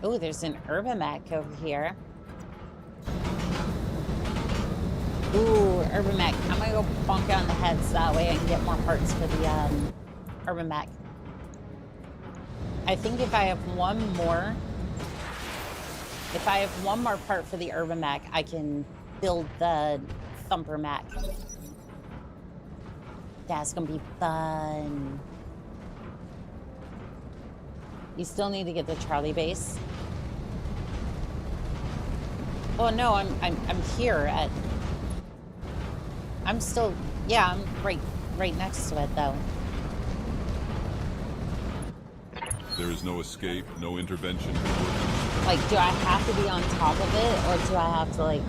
Oh, there's an urban mech over here. Ooh, urban mech. I'm gonna go bonk on the heads that way I can get more parts for the, urban mech. I think if I have one more part for the urban mech, I can build the thumper mech. That's gonna be fun. You still need to get the Charlie base. Oh no, I'm here at. I'm still, yeah, I'm right next to it though. There is no escape, no intervention. Like, do I have to be on top of it, or do I have to, like...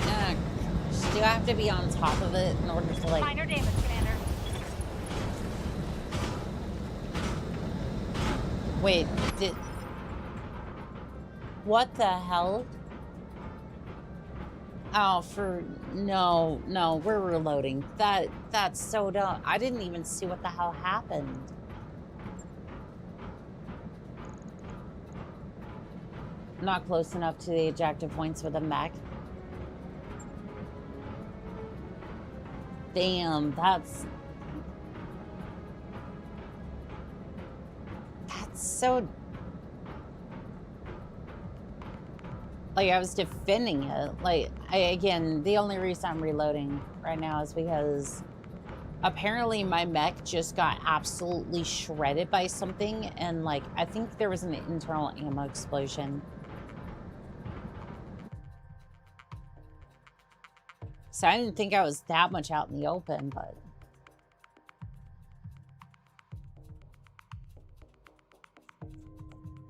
Oh, gosh. Do I have to be on top of it in order to, like... Minor damage, Commander. Wait, did... What the hell? Oh, no, we're reloading. That's so dumb. I didn't even see what the hell happened. Not close enough to the ejective points with a mech. Damn, that's so... Like, I was defending it. Like, again, the only reason I'm reloading right now is because apparently my mech just got absolutely shredded by something, and, like, I think there was an internal ammo explosion. So I didn't think I was that much out in the open, but...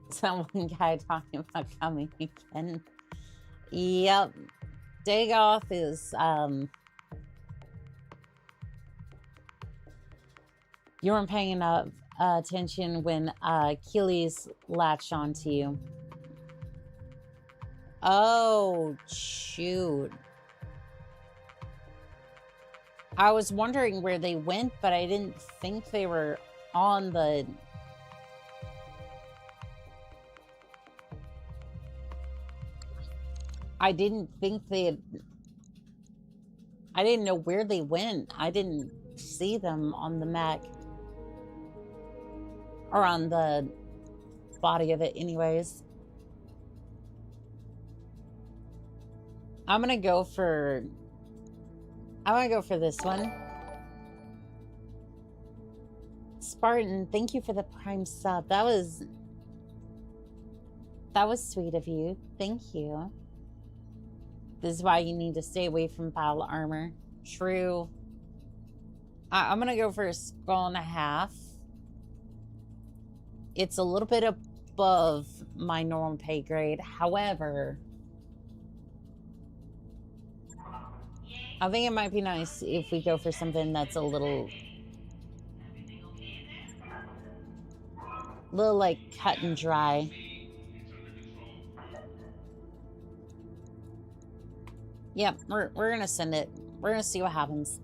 Some guy talking about coming again. Yep. Dagoth is, you weren't paying enough attention when Keely's latched onto you. Oh, shoot. I was wondering where they went, but I didn't think they were on the... I didn't think they had... I didn't know where they went. I didn't see them on the mech. Or on the body of it anyways. I'm gonna go for this one. Spartan, thank you for the Prime sub. That was sweet of you. Thank you. This is why you need to stay away from battle armor. True. I'm gonna go for a skull and a half. It's a little bit above my normal pay grade. However, I think it might be nice if we go for something that's a little like cut and dry. Yep, we're gonna send it. We're gonna see what happens.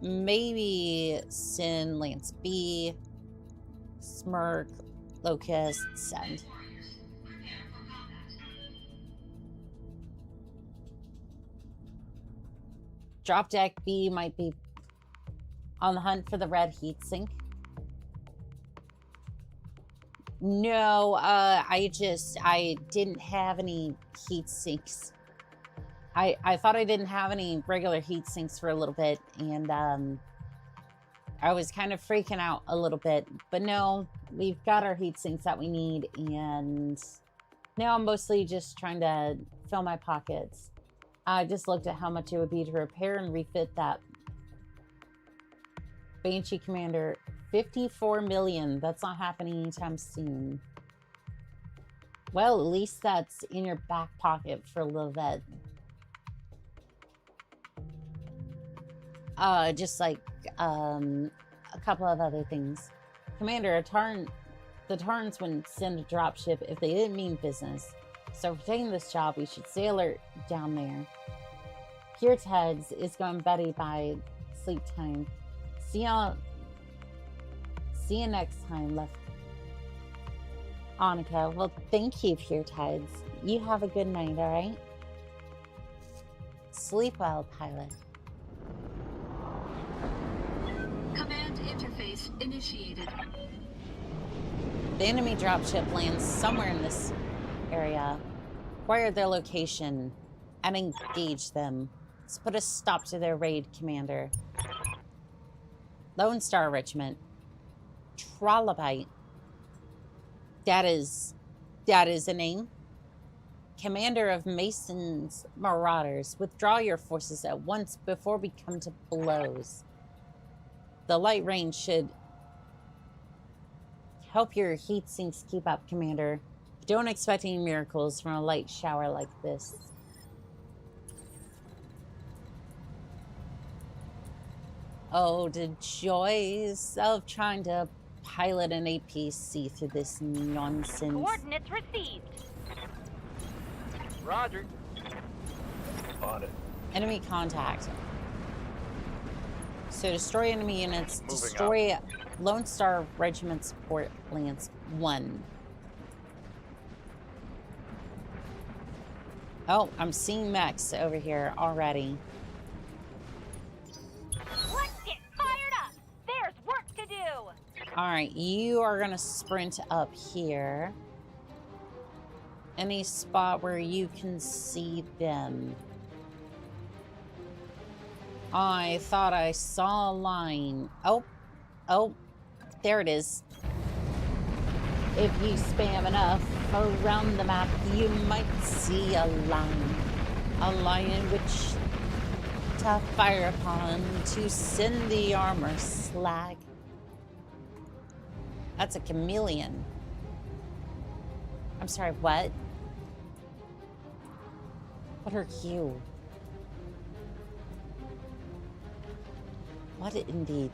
Maybe send Lance B, Smirk, Locust, send. Drop deck B might be on the hunt for the red heatsink. No, I didn't have any heat sinks. I thought I didn't have any regular heat sinks for a little bit, and I was kind of freaking out a little bit, but no, we've got our heat sinks that we need, and now I'm mostly just trying to fill my pockets. I just looked at how much it would be to repair and refit that Banshee Commander. 54 million. That's not happening anytime soon. Well, at least that's in your back pocket for a little bit. Just like a couple of other things. Commander, the Tarns wouldn't send a dropship if they didn't mean business. So for taking this job, we should stay alert down there. HEATSINKS is going Betty by sleep time. See you next time, left. Annika, well, thank you, HEATSINKS. You have a good night, all right? Sleep well, pilot. Command interface initiated. The enemy dropship lands somewhere in this area. Acquire their location and engage them. Let's put a stop to their raid, Commander. Lone Star Regiment. Trilobite. That is a name. Commander of Mason's Marauders. Withdraw your forces at once before we come to blows. The light rain should help your heat sinks keep up, Commander. Don't expect any miracles from a light shower like this. Oh, the joys of trying to pilot an APC through this nonsense. Coordinates received. Roger. On it. Enemy contact. So destroy enemy units. Moving Destroy Lone Star Regiment support lance 1. Oh, I'm seeing mechs over here already. Let's get fired up. There's work to do. All right, you are gonna sprint up here. Any spot where you can see them. I thought I saw a line. Oh, there it is. If you spam enough around the map, you might see a line. A line in which to fire upon to send the armor slag. That's a chameleon. I'm sorry, what? What are you? What indeed?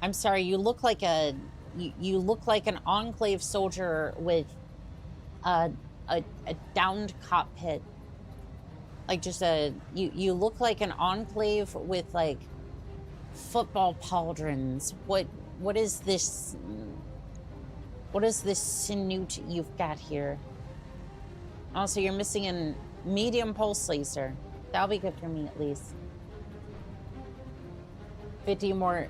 I'm sorry, you look like a you look like an Enclave soldier with a downed cockpit. Like just you look like an Enclave with like football pauldrons. What is this? What is this snoot you've got here? Also, you're missing a medium pulse laser. That'll be good for me at least. 54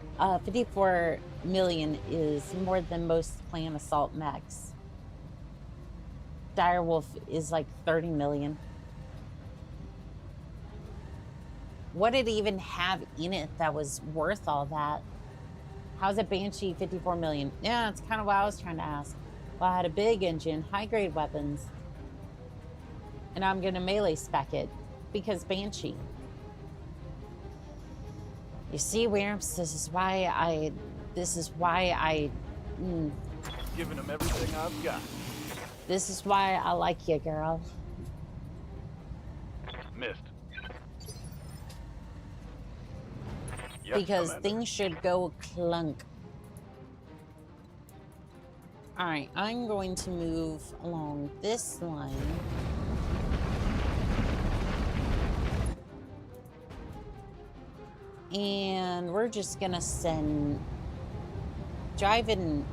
million is more than most clan assault mechs. Direwolf is like 30 million. What did it even have in it that was worth all that? How's a Banshee 54 million? Yeah, that's kind of what I was trying to ask. Well, I had a big engine, high-grade weapons. And I'm gonna melee spec it because Banshee. You see, Wimps, this is why I Giving them everything I've got. this is why I like you, girl. Missed. Yes, Because Commander. things should go clunk. Alright, I'm going to move along this line. And we're just gonna send driving.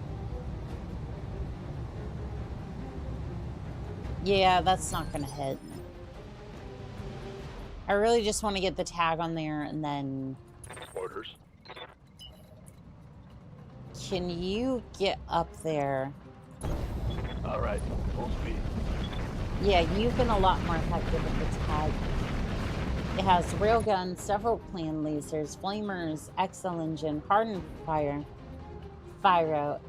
Yeah, that's not gonna hit. I really just want to get the tag on there and then. Orders. Can you get up there? All right. Full speed. Yeah, you've been a lot more effective with the tag. It has railgun, several clan lasers, flamers, XL engine, hardened fire, pyro,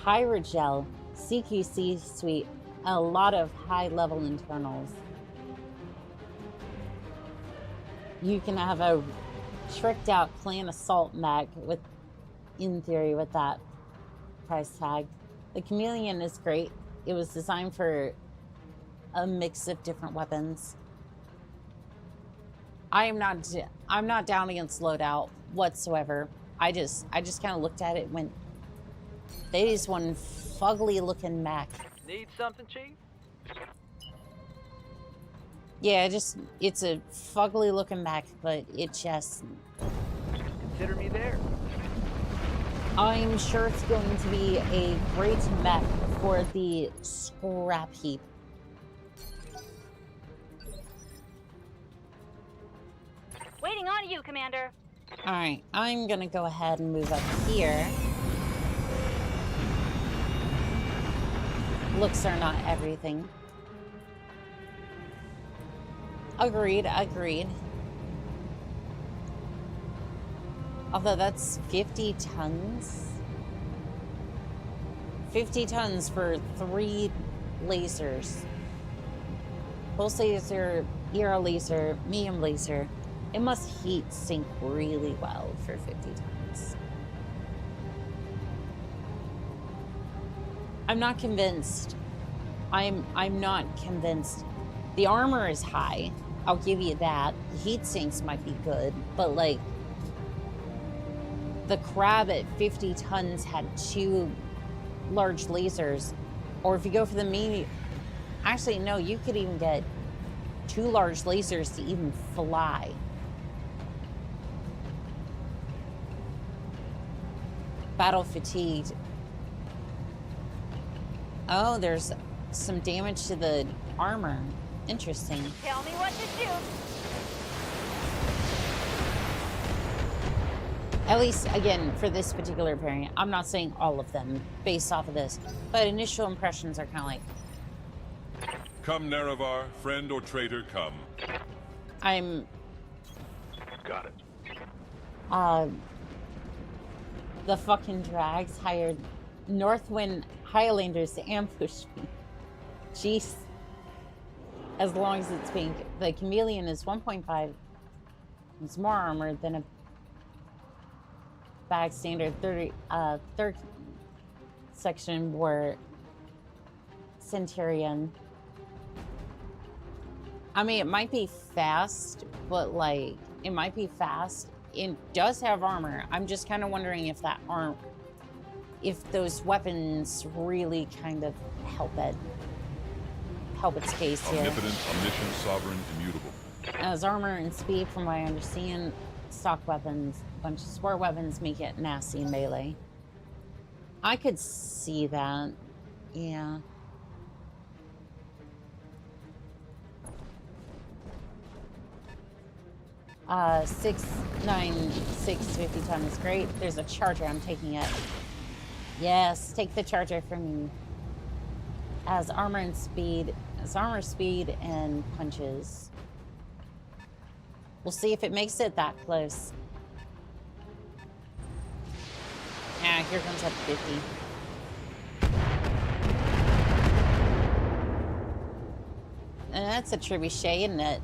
hydrogel, CQC suite, and a lot of high-level internals. You can have a tricked-out clan assault mech with, in theory, with that price tag. The Chameleon is great. It was designed for a mix of different weapons. I'm not down against loadout whatsoever. I just kind of looked at it and went, they just one fugly looking mech. Need something, Chief? Yeah, it's a fugly looking mech, but it just, Consider me there. I'm sure it's going to be a great mech for the scrap heap. Waiting on you, Commander. All right, I'm gonna go ahead and move up here. Looks are not everything. Agreed, agreed. Although that's 50 tons. 50 tons for 3 lasers. Pulse laser, Eero laser, medium laser. It must heat sink really well for 50 tons. I'm not convinced. I'm not convinced. The armor is high. I'll give you that. Heat sinks might be good, but like the crab at 50 tons had 2 large lasers, or if you go for the medium, actually no, you could even get 2 large lasers to even fly. Battle fatigued. Oh, there's some damage to the armor. Interesting. Tell me what to do. At least, again, for this particular variant. I'm not saying all of them based off of this, but initial impressions are kind of like... Come, Nerevar, friend or traitor, come. I'm... Got it. The fucking drags hired Northwind Highlanders to ambush me. Jeez. As long as it's pink. The Chameleon is 1.5. It's more armor than a bag standard 3rd section war Centurion. I mean, it might be fast, but like, it might be fast. It does have armor. I'm just kind of wondering if that armor, if those weapons really kind of help its case here. Omnipotent, omniscient, sovereign, immutable. As armor and speed, from what I understand, stock weapons, a bunch of sport weapons make it nasty in melee. I could see that. Yeah. Uh, 696 50 ton is great. There's a charger. I'm taking it. Yes, take the charger from me. As armor and speed, as armor, speed, and punches. We'll see if it makes it that close. Ah, here comes up 50. And that's a trebuchet, isn't it?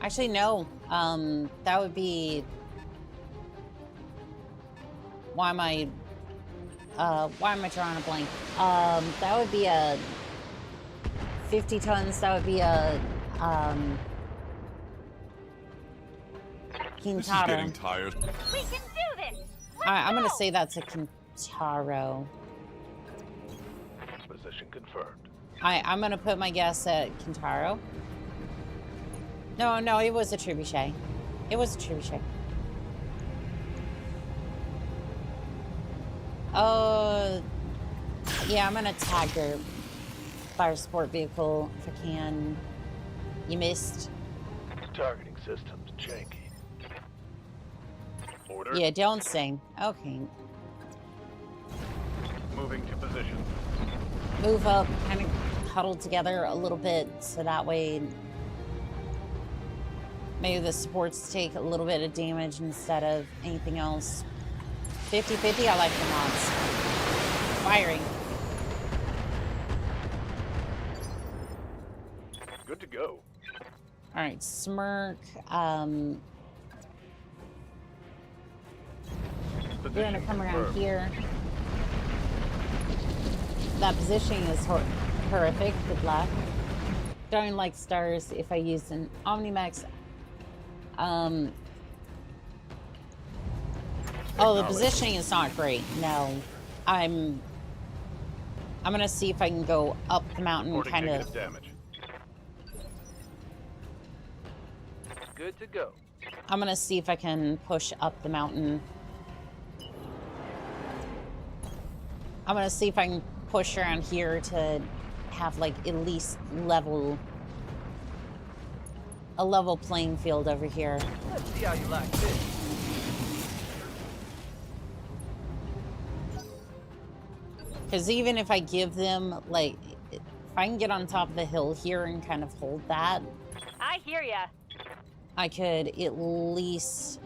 Actually, no. That would be... Why am I drawing a blank? That would be a 50 tons. That would be a This is Kintaro. getting tired. We can do this. I'm gonna say that's a Kintaro. Position confirmed. I'm gonna put my guess at Kintaro. No, it was a trebuchet. It was a trebuchet. Yeah, I'm gonna tag her fire sport vehicle if I can. You missed. Targeting systems janky. Order. Yeah, don't sing. Okay. Moving to position. Move up, kind of huddle together a little bit so that way Maybe the supports take a little bit of damage instead of anything else. 50-50, I like the mods. Firing. Good to go. Alright, Smirk. We're gonna come around confirmed. here. That positioning is horrific. Good luck. Don't like stars if I use an Omni-Mech. Oh, the positioning is not great. No. I'm gonna see if I can go up the mountain, Reporting kind of. negative damage. Good to go. I'm gonna see if I can push up the mountain. I'm gonna see if I can push around here to have like at least a level playing field over here. Let's see how you like this. Because even if I give them, like, if I can get on top of the hill here and kind of hold that, I hear ya. I could at least...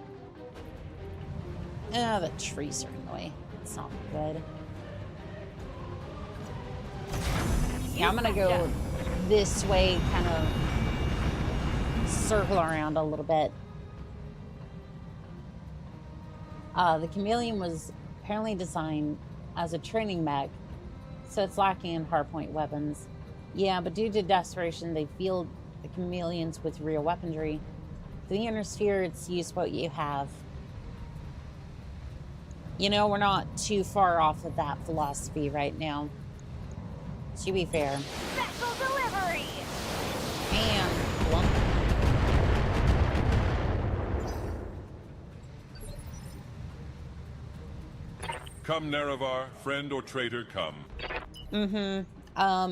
Oh, the trees are in the way. It's not good. Yeah, I'm gonna go this way, kind of circle around a little bit. The Chameleon was apparently designed as a training mech, so it's lacking in hardpoint weapons. Yeah, but due to desperation, they field the Chameleons with real weaponry. For the inner sphere, it's use what you have. You know, we're not too far off of that philosophy right now. To be fair. Special delivery. And lump. Come, Nerevar, friend or traitor, come.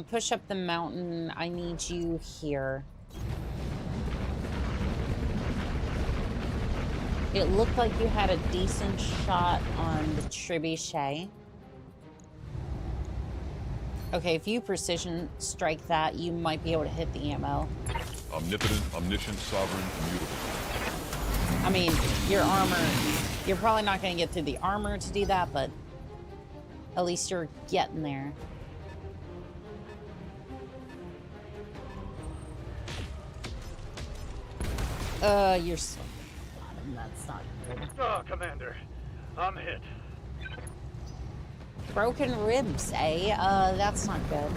Push up the mountain. I need you here. It looked like you had a decent shot on the trebuchet. Okay, if you precision strike that, you might be able to hit the ammo. Omnipotent, omniscient, sovereign, immutable. I mean, your armor, you're probably not going to get through the armor to do that, but at least you're getting there. You're so bottom. That's not good. Oh, Commander. I'm hit. Broken ribs, eh? That's not good.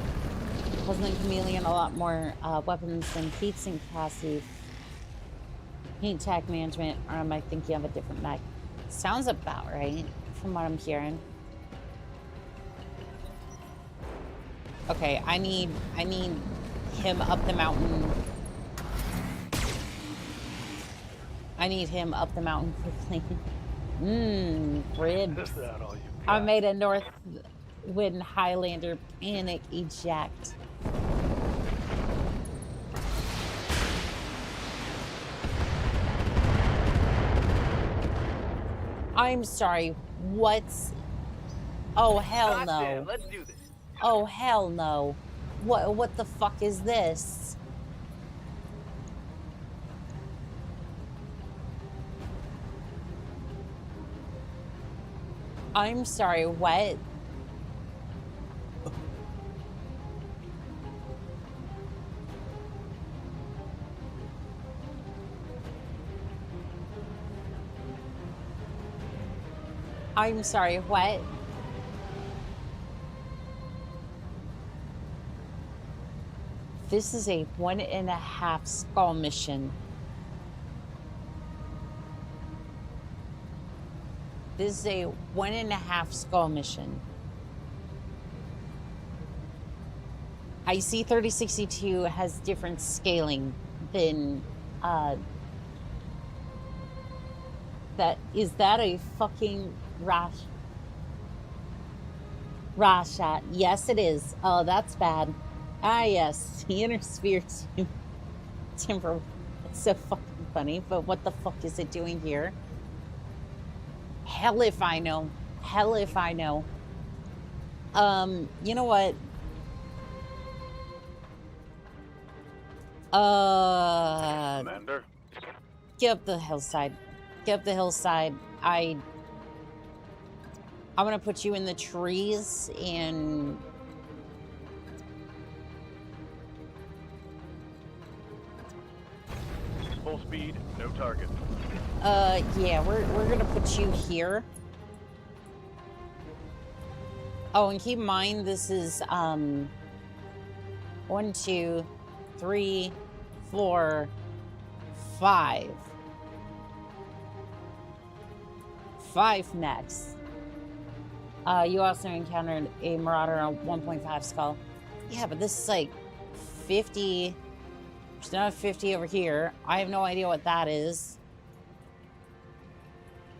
Wasn't the Chameleon a lot more weapons than HEATSINK capacity? Heat tech management, or am I thinking of a different mech? Sounds about right, from what I'm hearing. Okay, I need him up the mountain. I need him up the mountain quickly. Ribs. Is that all you I got? made a Northwind Highlander panic eject. I'm sorry, what's... Oh, hell That's it. no. Let's do this. Oh, hell no. What the fuck is this? I'm sorry, what? I'm sorry, what? This is a 1.5 skull mission. This is a 1.5 skull mission. IC 3062 has different scaling than is that a fucking shot? Yes, it is. Oh, that's bad. Ah, yes, the inner sphere timber. It's so fucking funny, but what the fuck is it doing here? Hell if I know. Hell if I know. You know what? Commander? get up the hillside. Get up the hillside. I'm gonna put you in the trees and Full speed, no target. yeah, we're gonna put you here. Oh, and keep in mind this is 1, 2, 3, 4, 5. 5 mechs. You also encountered a marauder on 1.5 skull. Yeah, but this is like 50. There's another 50 over here. I have no idea what that is.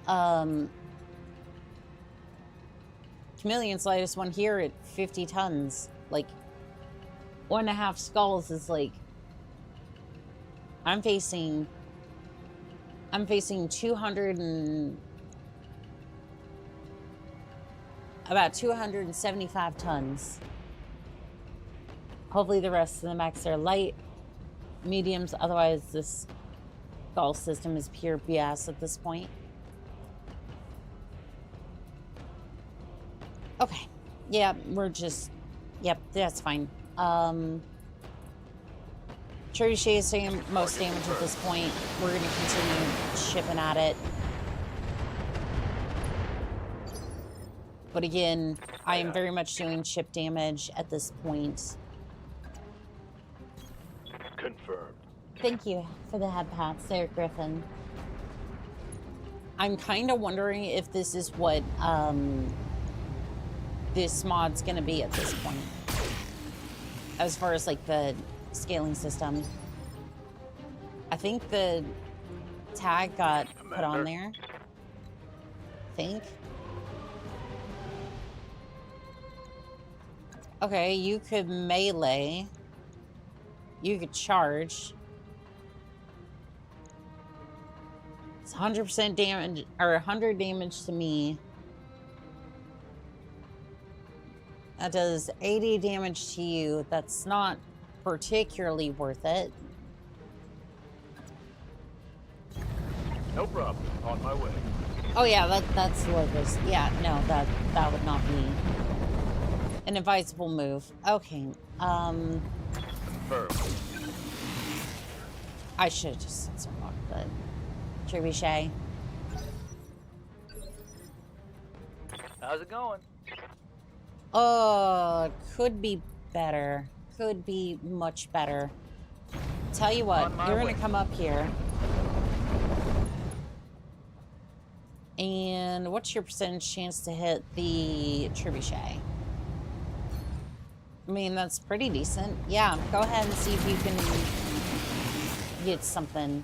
Chameleon's lightest one here at 50 tons. Like, 1.5 skulls is like... I'm facing 200 and... about 275 tons. Hopefully the rest of the mechs are light, mediums, otherwise this skull system is pure BS at this point. Okay. Yeah, we're just... Yep, that's fine. Trebuchet is taking most damage at this point. We're going to continue chipping at it. But again, I am very much doing chip damage at this point. Confirmed. Thank you for the head pats there, Griffin. I'm kind of wondering if this is what this mod's going to be at this point. As far as like the scaling system. I think the tag got put on there. I think. Okay, you could melee. You could charge. It's 100% damage, or 100 damage to me. That does 80 damage to you. That's not particularly worth it. No problem. On my way. Oh yeah, that's Solaris. Yeah, no, that would not be an advisable move. Okay. Confirmed. I should have just sensor locked the trebuchet. How's it going? Could be better. Could be much better. Tell you what, you're gonna come up here. And what's your percentage chance to hit the trebuchet? I mean, that's pretty decent. Yeah, go ahead and see if you can get something.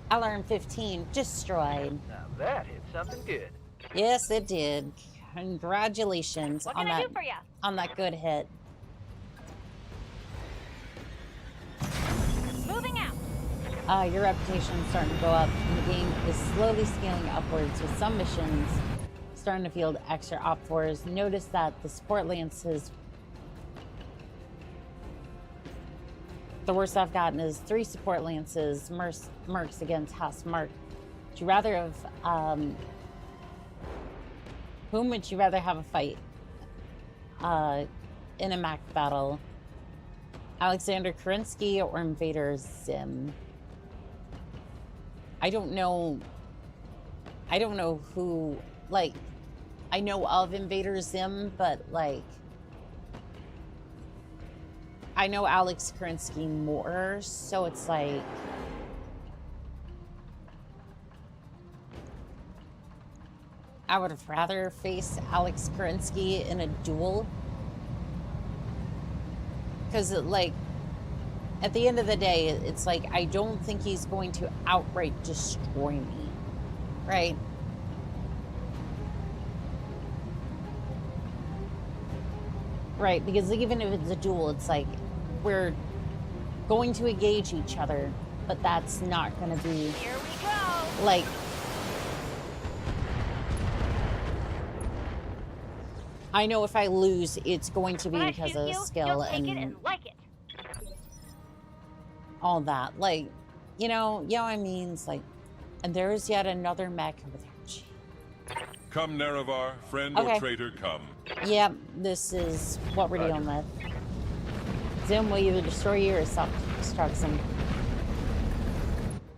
Alarm 15 destroyed. Now that hit something good. Yes, it did. Congratulations What on can I that do for ya? on that good hit. Moving out. Your reputation is starting to go up, and the game is slowly scaling upwards with some missions starting to field extra op fours. Notice that the support lances, the worst I've gotten is 3 support lances, mercs against House Mark. Would you rather have, whom would you rather have a fight in a Mech battle? Alexander Kerensky or Invader Zim? I don't know who, like, I know of Invader Zim, but, like, I know Alex Kerensky more, so it's like... I would have rather faced Alex Kerensky in a duel. Because, like, at the end of the day, it's like, I don't think he's going to outright destroy me, right? Right, because even if it's a duel, it's like, we're going to engage each other, but that's not going to be... Here we go. Like... I know if I lose, it's going to be When I because shoot of you, skill you'll take it and and like it. all that. Like, You know what I mean? It's like, and there's yet another mech over there. Gee. Come, Nerevar, friend Okay. or traitor, come. Yep, this is what we're dealing with. Zim will either destroy you or self-destruct some.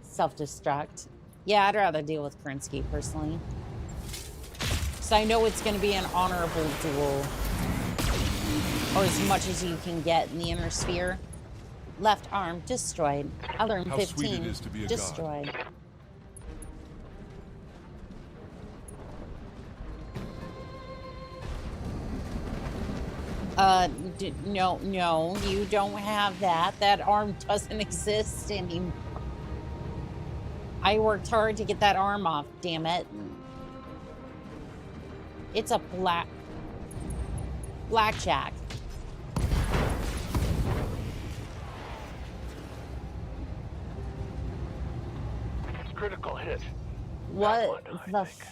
Self-destruct. Yeah, I'd rather deal with Krinsky, personally. So I know it's going to be an honorable duel. Or as much as you can get in the inner sphere. Left arm destroyed. Other arm How sweet 15 it is to be a destroyed. No, you don't have that. That arm doesn't exist anymore. I worked hard to get that arm off, damn it. It's a blackjack. Critical hit. What One, I the think.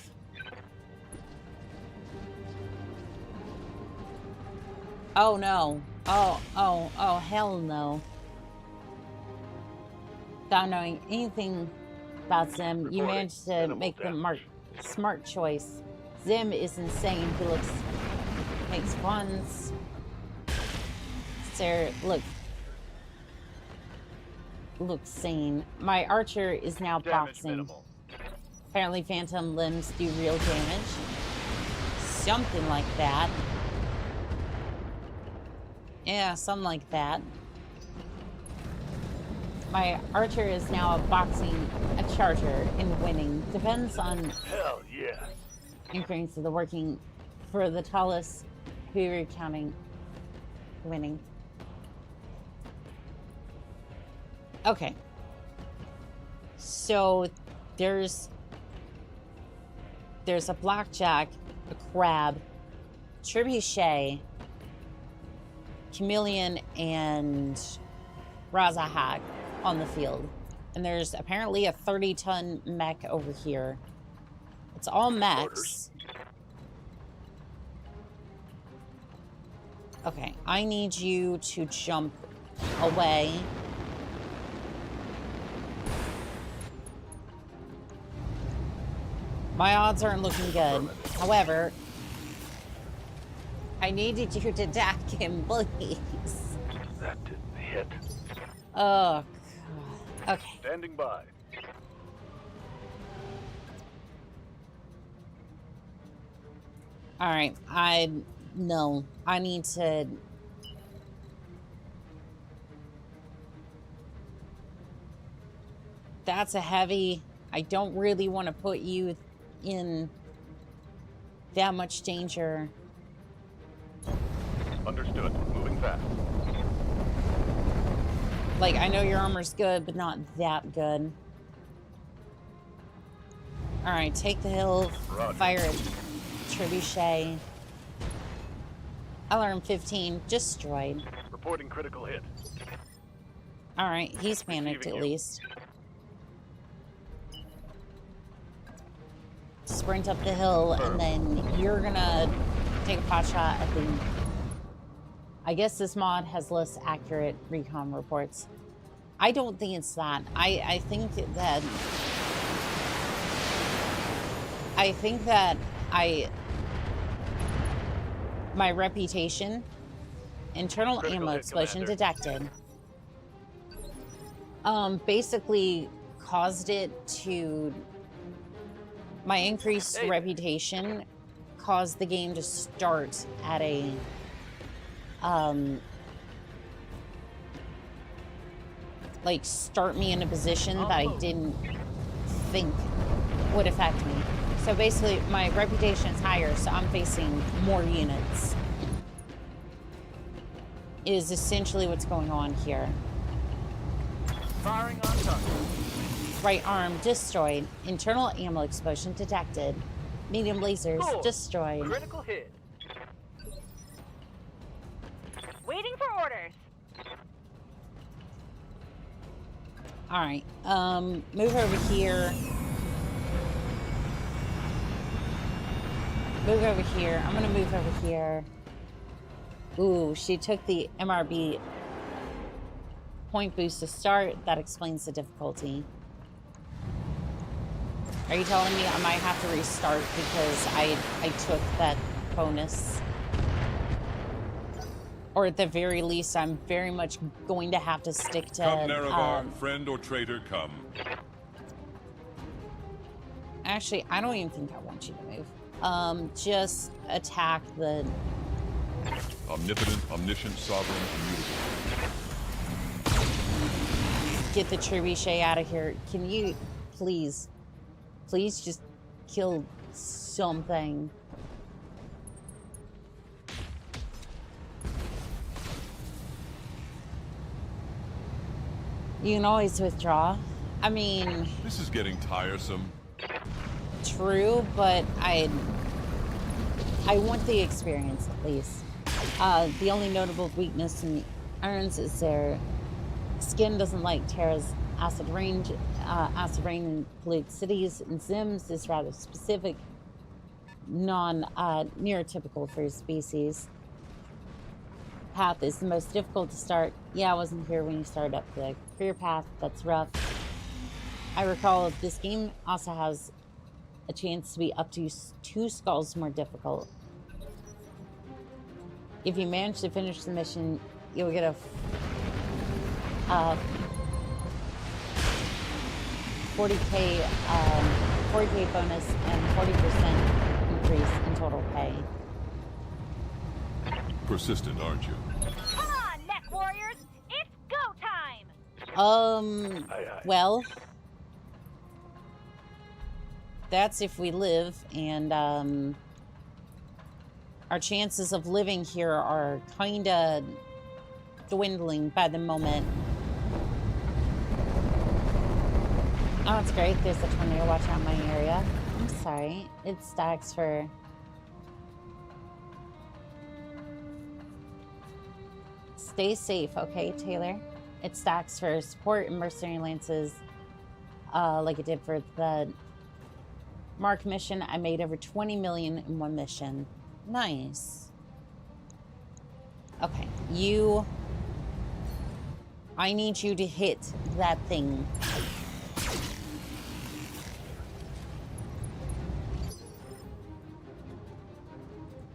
Oh no. Oh, hell no. Without knowing anything about Zim, you Reporting. managed to Minimal make the damage. smart choice. Zim is insane. He makes puns. Sarah, looks sane. My archer is now Damage boxing. minimal. Apparently phantom limbs do real damage. Something like that. Yeah, something like that. My archer is now boxing a charger and winning. Depends on Hell yeah. increase of the working for the tallest who you're counting winning. Okay. So there's a blackjack, a crab, trebuchet, chameleon, and Razahak on the field. And there's apparently a 30-ton mech over here. It's all mechs. Okay, I need you to jump away. My odds aren't looking good. However, I needed you to attack him, please. That didn't hit. Oh, God. Okay. Standing by. All right. No. I need to... That's a heavy... I don't really want to put you in that much danger. Understood. Moving fast. Like, I know your armor's good, but not that good. All right, take the hill, Roger. fire a trebuchet. Alarm 15, destroyed. Reporting critical hit. All right, he's panicked at Receiving you. least. Sprint up the hill, and then you're gonna take a pot shot at the... I guess this mod has less accurate recon reports. I don't think it's that. I think that my reputation, internal Critical ammo hit, explosion Commander. detected, basically caused it to... My increased Hey. reputation caused the game to start at a like start me in a position that I didn't think would affect me. So basically my reputation is higher, so I'm facing more units. Is essentially what's going on here. Firing on target. Right arm destroyed. Internal ammo explosion detected. Medium lasers Cool. destroyed. Critical hit. Waiting for orders. All right. Move over here. Move over here. I'm gonna move over here. Ooh, she took the MRB. point boost to start. That explains the difficulty. Are you telling me I might have to restart because I took that bonus? Or at the very least, I'm very much going to have to stick to... Come, Nerevar, friend or traitor, come. Actually, I don't even think I want you to move. Just attack the... Omnipotent, omniscient, sovereign, immutable. Get the trebuchet out of here. Can you, please just kill something? You can always withdraw. I mean... This is getting tiresome. True, but I want the experience at least. The only notable weakness in the irons is their skin doesn't like Terra's acid rain in polluted cities, and Zim's is rather specific, neurotypical for his species. Path is the most difficult to start. Yeah, I wasn't here when you started up the career path. That's rough. I recall this game also has a chance to be up to 2 skulls more difficult. If you manage to finish the mission, you'll get a 40k bonus and 40% increase in total pay. Persistent, aren't you? Come on, Mech Warriors! It's go time! Well, that's if we live, and our chances of living here are kinda dwindling by the moment. Oh, it's great. There's a tornado watch out in my area. I'm sorry. It stacks for... Stay safe, okay, Taylor? It stacks for support and mercenary lances, like it did for the Mark mission. I made over 20 million in one mission. Nice. Okay, you... I need you to hit that thing.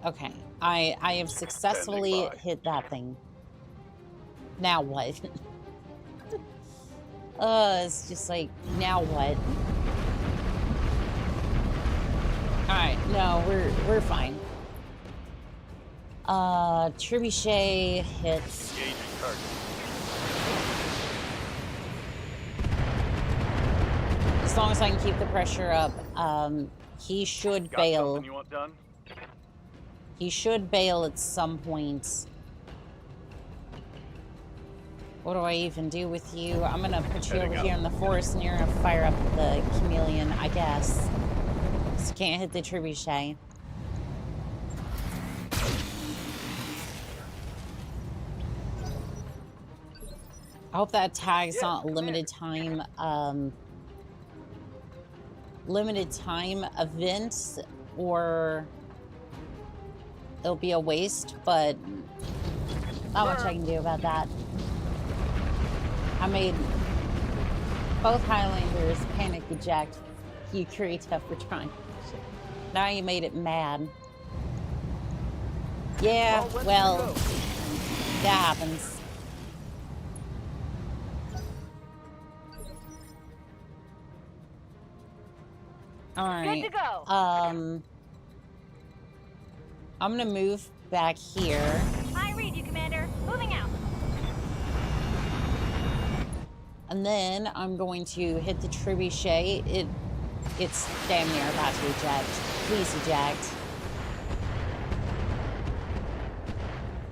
Okay, I have successfully hit that thing. Now what? It's just like, now what? Alright, no, we're fine. Trebuchet hits. Engaging target. As long as I can keep the pressure up, he should Got bail. something you want done? He should bail at some point. What do I even do with you? I'm gonna put you over here in the forest and you're gonna fire up the chameleon, I guess. So you can't hit the trebuchet. I hope that tag's not a limited time event, or it'll be a waste, but not much I can do about that. I made both Highlanders panic eject Kurita for trying. Now you made it mad. Yeah, well, that happens. All right. Good to go. I'm gonna move back here. I read you, Commander. Moving out. And then I'm going to hit the trebuchet. It's damn near about to eject. Please eject.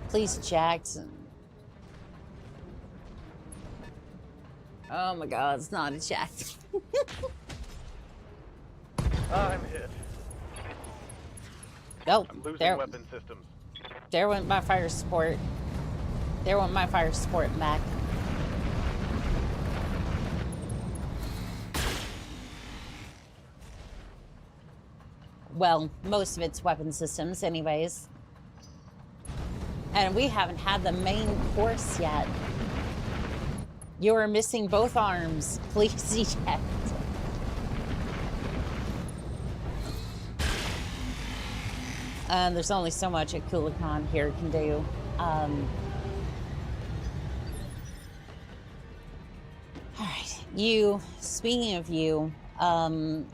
Please eject. Oh my god, it's not eject. I'm hit. Oh, I'm losing there, weapon systems. there went my fire support. There went my fire support back. Well, most of it's weapon systems anyways. And we haven't had the main course yet. You are missing both arms. Please eject. There's only so much a Cool-a-con here can do. Alright, you, speaking of you, Come,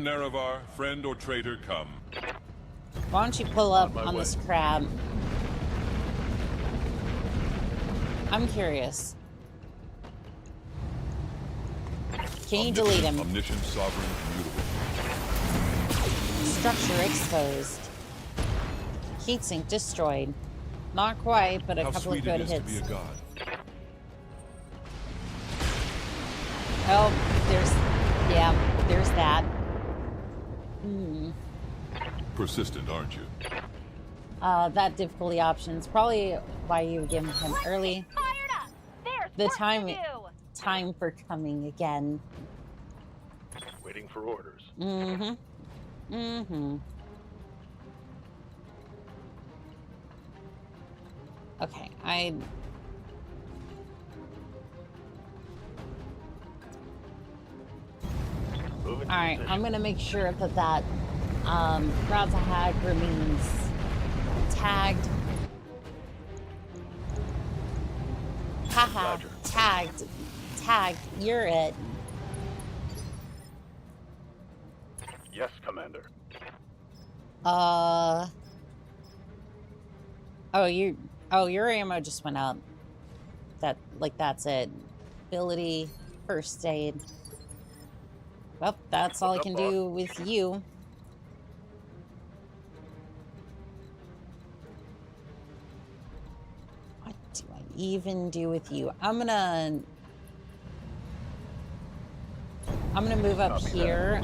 Nerevar, friend or traitor, come. why don't you pull up my on way. this crab? I'm curious. Can you delete him? Omniscient, sovereign, immutable. Structure exposed. Heatsink destroyed. Not quite, but a How couple of sweet good it is to hits. be a god. Oh, there's that. Persistent, aren't you? That difficulty option's probably why you give him early. Fired up. There's The work time to do. time for coming again. Waiting for orders. Okay, Moving to alright, position. I'm gonna make sure that Razahag remains tagged. Haha, Roger. tagged, you're it. Yes, Commander. Your ammo just went up. That's it. Ability, first aid. Well, that's all I What's can up, do with you. What do I even do with you? I'm gonna move up Copy that. here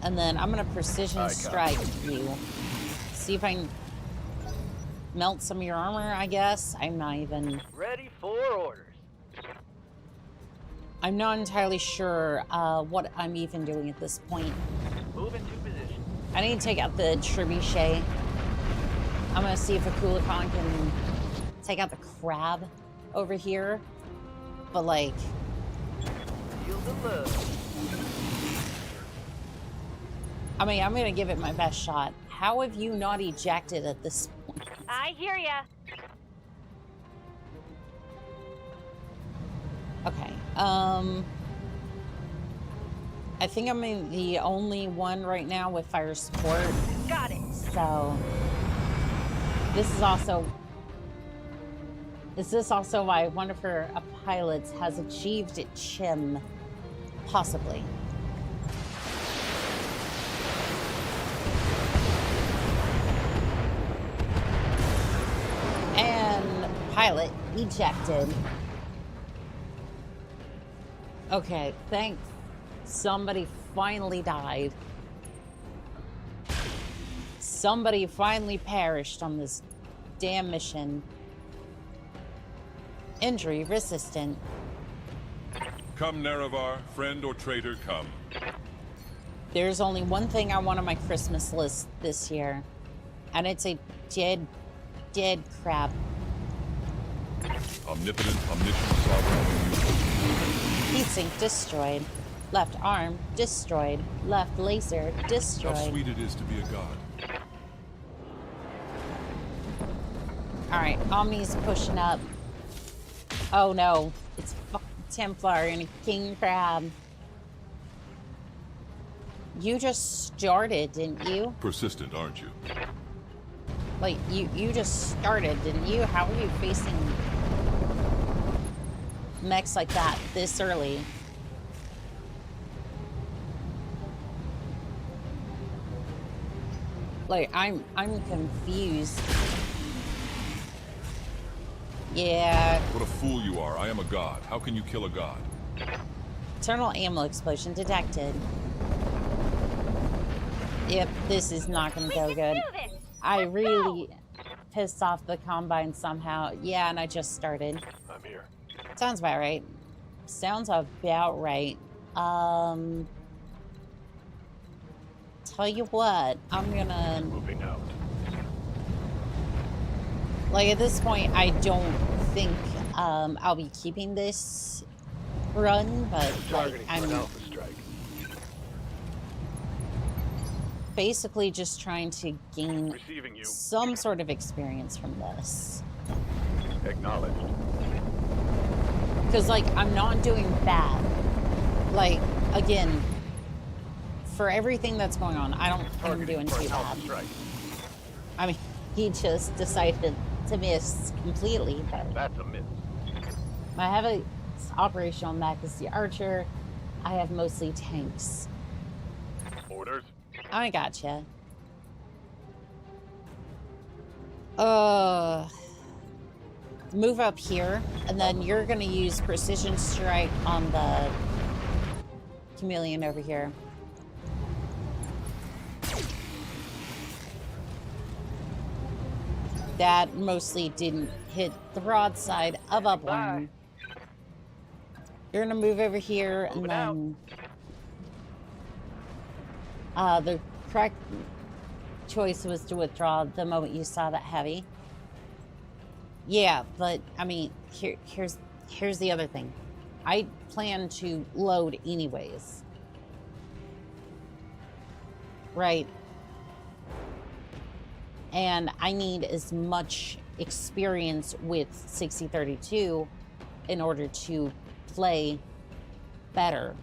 and then I'm gonna precision Aye, copy. strike you. See if I can melt some of your armor, I guess. I'm not entirely sure what I'm even doing at this point. Moving to position. I need to take out the trebuchet. I'm gonna see if a Cool-a-con can take out the crab over here. But like, Feel the love. I mean, I'm gonna give it my best shot. How have you not ejected at this point? I hear ya. Okay. I think I'm the only one right now with fire support. Got it. So this is also why I wonder if a pilot has achieved chim, possibly. And pilot ejected. Okay, thanks. Somebody finally died. Somebody finally perished on this damn mission. Injury resistant. Come, Nerevar, friend or traitor, come. There's only one thing I want on my Christmas list this year, and it's a dead crab. Omnipotent, omniscient, sovereign, immutable. Heatsink destroyed. Left arm destroyed. Left laser How destroyed. sweet it is to be a god. Alright, Omni's pushing up. Oh no, it's fucking Templar and a king crab. You just started, didn't you? Persistent, aren't you? Like, you just started, didn't you? How are you facing mechs like that this early? Like, I'm confused. Yeah, What a fool you are. I am a god. How can you kill a god? internal ammo explosion detected. Yep, this is not gonna go good. Do this. I really pissed off the Combine somehow. Yeah, and I just started. I'm here. Sounds about right. Sounds about right. Tell you what, I'm gonna... Moving out. Like, at this point, I don't think I'll be keeping this run, but like, Targeting for an I'm alpha strike. basically just trying to gain Receiving you. some sort of experience from this. Acknowledged. Because, like, I'm not doing bad. Like, again, for everything that's going on, I don't think I'm Targeting doing for too an alpha bad. strike. I mean, he just decided to miss completely, but That's a miss. my heavy operational mech is the archer. I have mostly tanks. Orders. I gotcha. Move up here, and then you're gonna use precision strike on the chameleon over here. That mostly didn't hit the broadside of upline. You're gonna move over here, and then the correct choice was to withdraw the moment you saw that heavy. Yeah, but I mean, here's the other thing. I plan to load anyways. Right. And I need as much experience with 6032 in order to play better.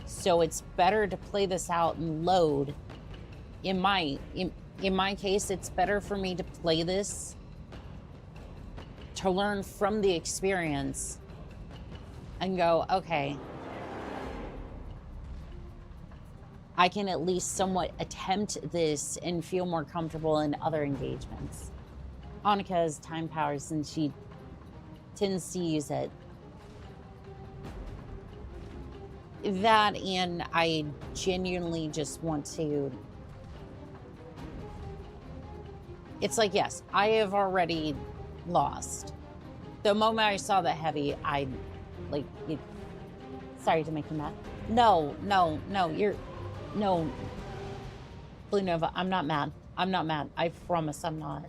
So it's better to play this out and load. In my case, it's better for me to play this to learn from the experience and go, okay, I can at least somewhat attempt this and feel more comfortable in other engagements. Annika has time powers and she tends to use it. That, and I genuinely just want to... It's like, yes, I have already lost. The moment I saw the heavy, I, like, sorry to make you mad. No, Blue Nova, I'm not mad. I'm not mad. I promise I'm not.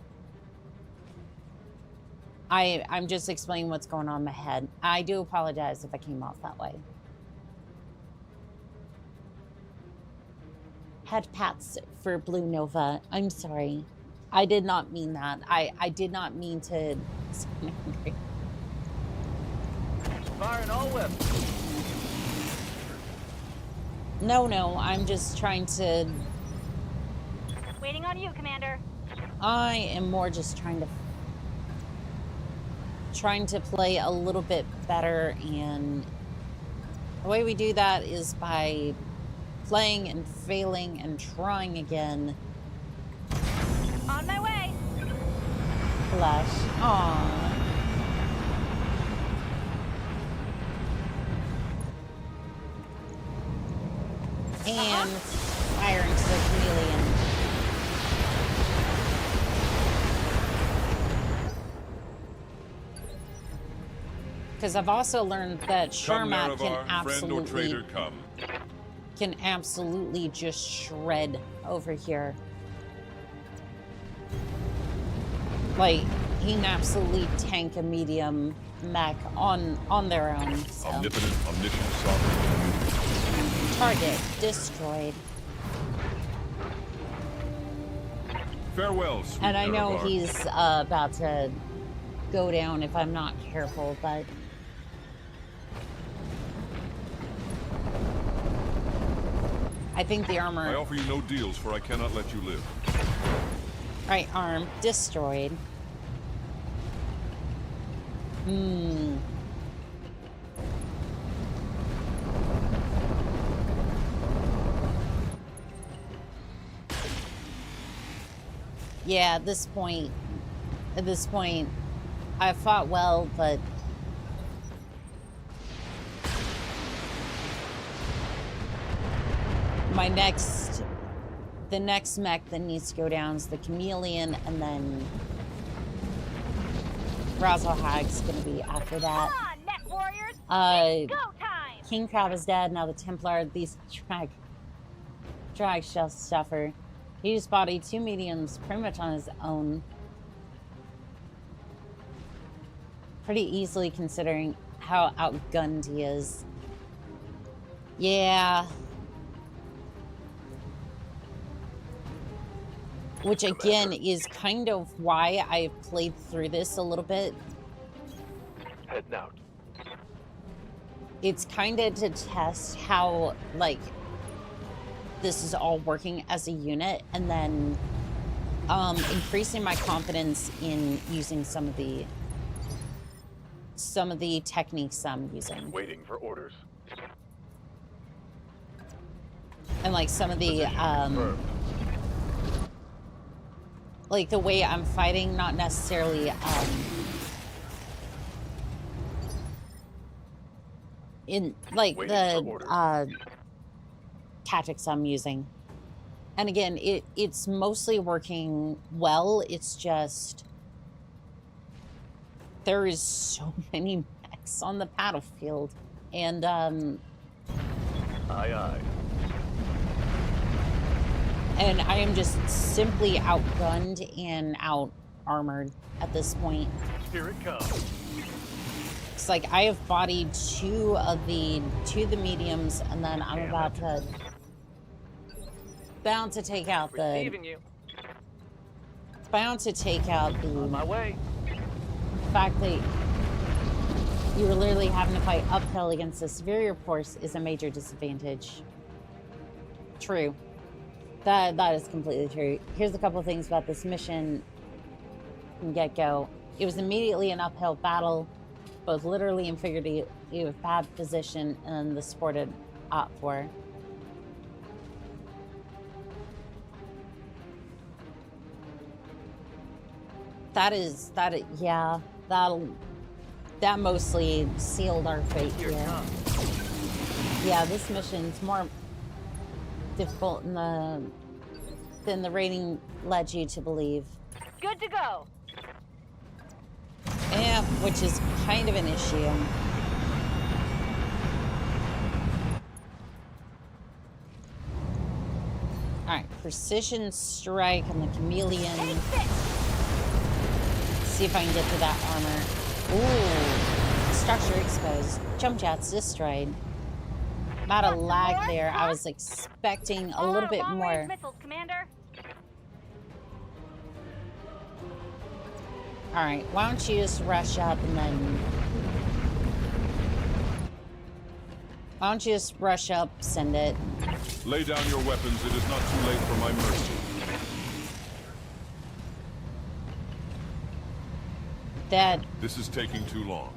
I'm just explaining what's going on in my head. I do apologize if I came off that way. Head pats for Blue Nova. I'm sorry. I did not mean that. I did not mean to... Firing all weapons. No, I'm just trying to... Waiting on you, Commander. I am more just trying to play a little bit better, and the way we do that is by playing and failing and trying again. On my way. Flash. Aww. And fire into the chameleon. Because I've also learned that Shermat can absolutely just shred over here. Like, he can absolutely tank a medium mech on their own. So. Omnipotent, omniscient, sovereign. Target destroyed. Farewell, sweet And I know Nerevar. he's about to go down if I'm not careful, but... I think the armor... I offer you no deals, for I cannot let you live. Right arm destroyed. Yeah, at this point, I fought well, but the next mech that needs to go down is the chameleon, and then Razzlehag's gonna be after that. Come on, Mech Warriors. It's go time. King Crab is dead, now the Templar, these drag shell stuffer. He just bodied 2 mediums pretty much on his own. pretty easily considering how outgunned he is. Yeah. Which again is kind of why I've played through this a little bit. Heading out. It's kind of to test how, like, this is all working as a unit, and then increasing my confidence in using some of the techniques I'm using. Waiting for orders. And like some of the like the way I'm fighting, not necessarily in like the tactics I'm using. And again, it's mostly working well. It's just there is so many mechs on the battlefield, and Aye, aye. and I am just simply outgunned and out armored at this point. Here it comes. It's like I have bodied two of the mediums, and then I'm about to take out the Receiving you. On my way. fact that you were literally having to fight uphill against a superior force is a major disadvantage. True. That is completely true. Here's a couple of things about this mission from get-go. It was immediately an uphill battle, both literally and figuratively, with bad position and the supported op for. Yeah, that mostly sealed our fate here. Yeah, this mission's more difficult than the rating led you to believe. Good to go. Yeah, which is kind of an issue. Alright, precision strike on the chameleon. See if I can get to that armor. Ooh, structure exposed. Jump jets destroyed. About a lag there. I was expecting a little bit more. Missiles, Commander. All right, why don't you just rush up and then... Why don't you just rush up, send it. Lay down your weapons. It is not too late for my mercy. That... This is taking too long.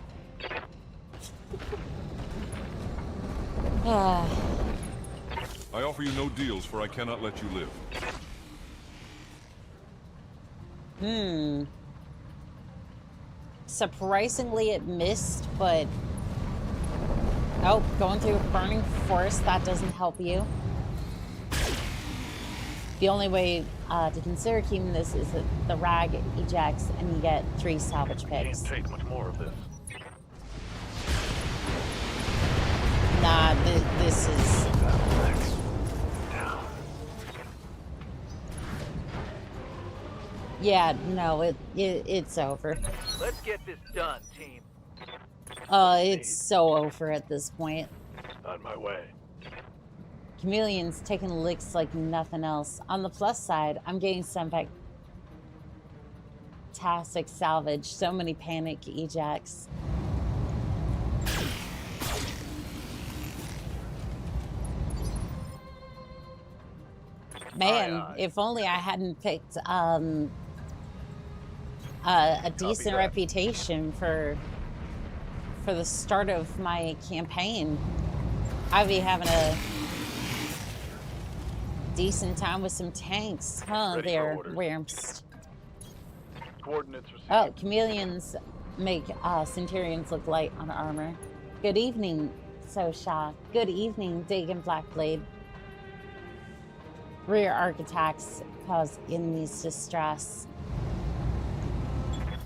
I offer you no deals, for I cannot let you live. Surprisingly, it missed, but... Oh, going through a burning forest, that doesn't help you. The only way to consider keeping this is that the rag ejects and you get 3 salvage picks. Can't take much more of this. Nah, this is... Yeah, no, it's over. Let's get this done, team. It's so over at this point. On my way. Chameleon's taking licks like nothing else. On the plus side, I'm getting some fantastic salvage. So many panic ejects. Man, if only I hadn't picked a decent reputation for the start of my campaign. I'd be having a decent time with some tanks. Huh, there, Wimps. Coordinates received. Oh, chameleons make centurions look light on armor. Good evening, Sosha. Good evening, Dagon Blackblade. Rear arc attacks cause enemies distress.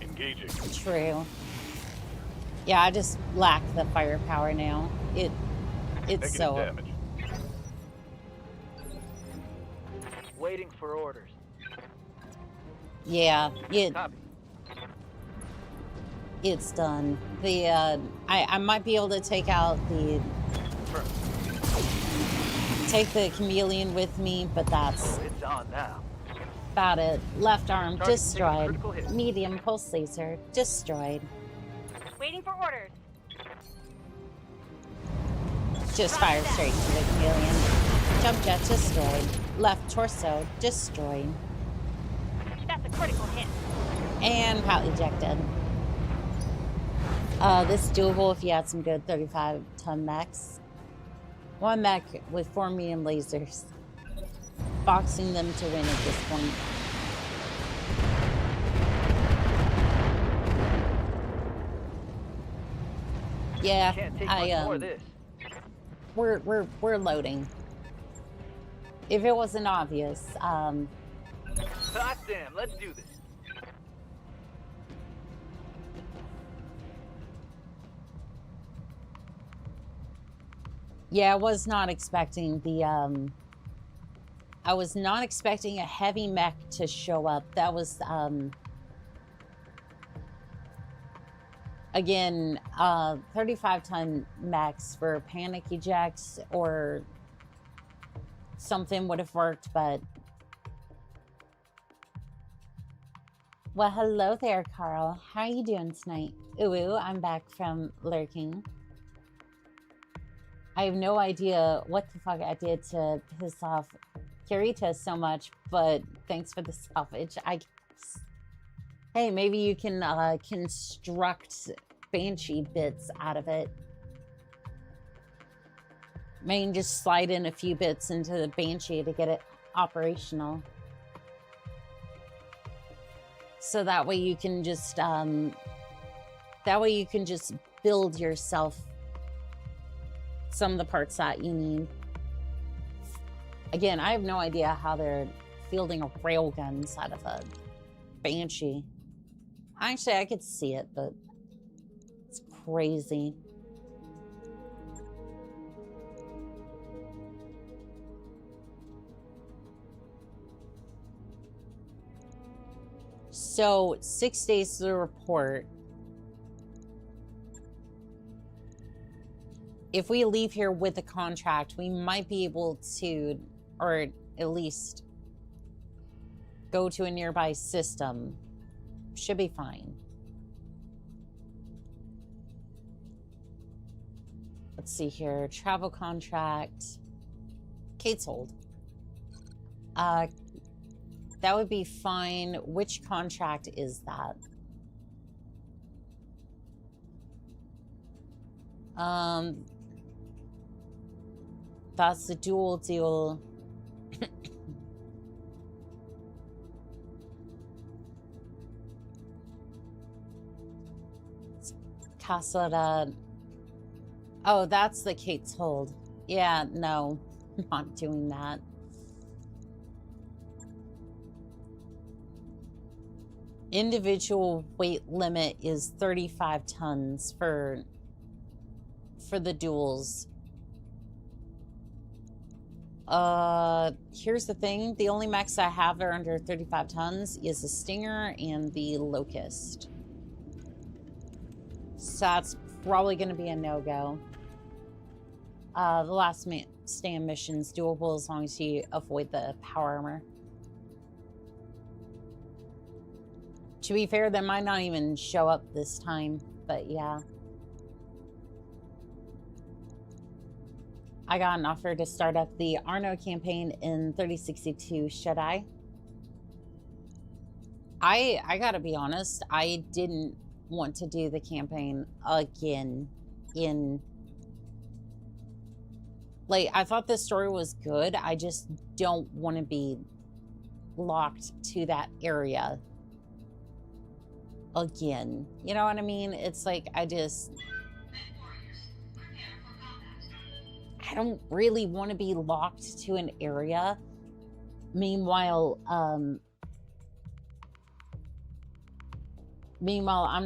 Engaging. True. Yeah, I just lack the firepower now. It's Negative so... damage. Waiting for orders. Yeah, Copy. it's done. The I might be able to take out the chameleon with me, but that's It's on now. about it. Left arm Target destroyed. taking critical hit. Medium pulse laser destroyed. Waiting for orders. Just fire straight to the chameleon. Jump jet destroyed. Left torso destroyed. That's a critical hit. And pout ejected. This is doable if you had some good 35-ton mechs. One mech with 4 medium lasers. Boxing them to win at this point. Yeah, Can't take much more of this. we're loading. If it wasn't obvious, Hot damn, let's do this. yeah, I was not expecting the I was not expecting a heavy mech to show up. That was again 35-ton mechs for panic ejects or something would have worked, but well, hello there, Carl. How are you doing tonight? Ooh, I'm back from lurking. I have no idea what the fuck I did to piss off Kirita so much, but thanks for the salvage, I guess. Hey, maybe you can construct Banshee bits out of it. Maybe just slide in a few bits into the Banshee to get it operational. So that way you can just build yourself some of the parts that you need. Again, I have no idea how they're fielding a railgun inside of a Banshee. Actually, I could see it, but it's crazy. So 6 days to the report. If we leave here with a contract, we might be able to, or at least go to a nearby system. Should be fine. Let's see here. Travel contract. Kate's hold. That would be fine. Which contract is that? That's the dual deal. Casa. Oh, that's the Kate's hold. Yeah, no, I'm not doing that. Individual weight limit is 35 tons for the duels. Here's the thing. The only mechs I have that are under 35 tons is the Stinger and the Locust. So that's probably going to be a no-go. The last stand mission's doable as long as you avoid the power armor. To be fair, they might not even show up this time, but yeah. I got an offer to start up the Arno campaign in 3062. Should I? I gotta be honest, I didn't want to do the campaign again like, I thought the story was good. I just don't want to be locked to that area again. You know what I mean? It's like, I don't really want to be locked to an area. Meanwhile, I'm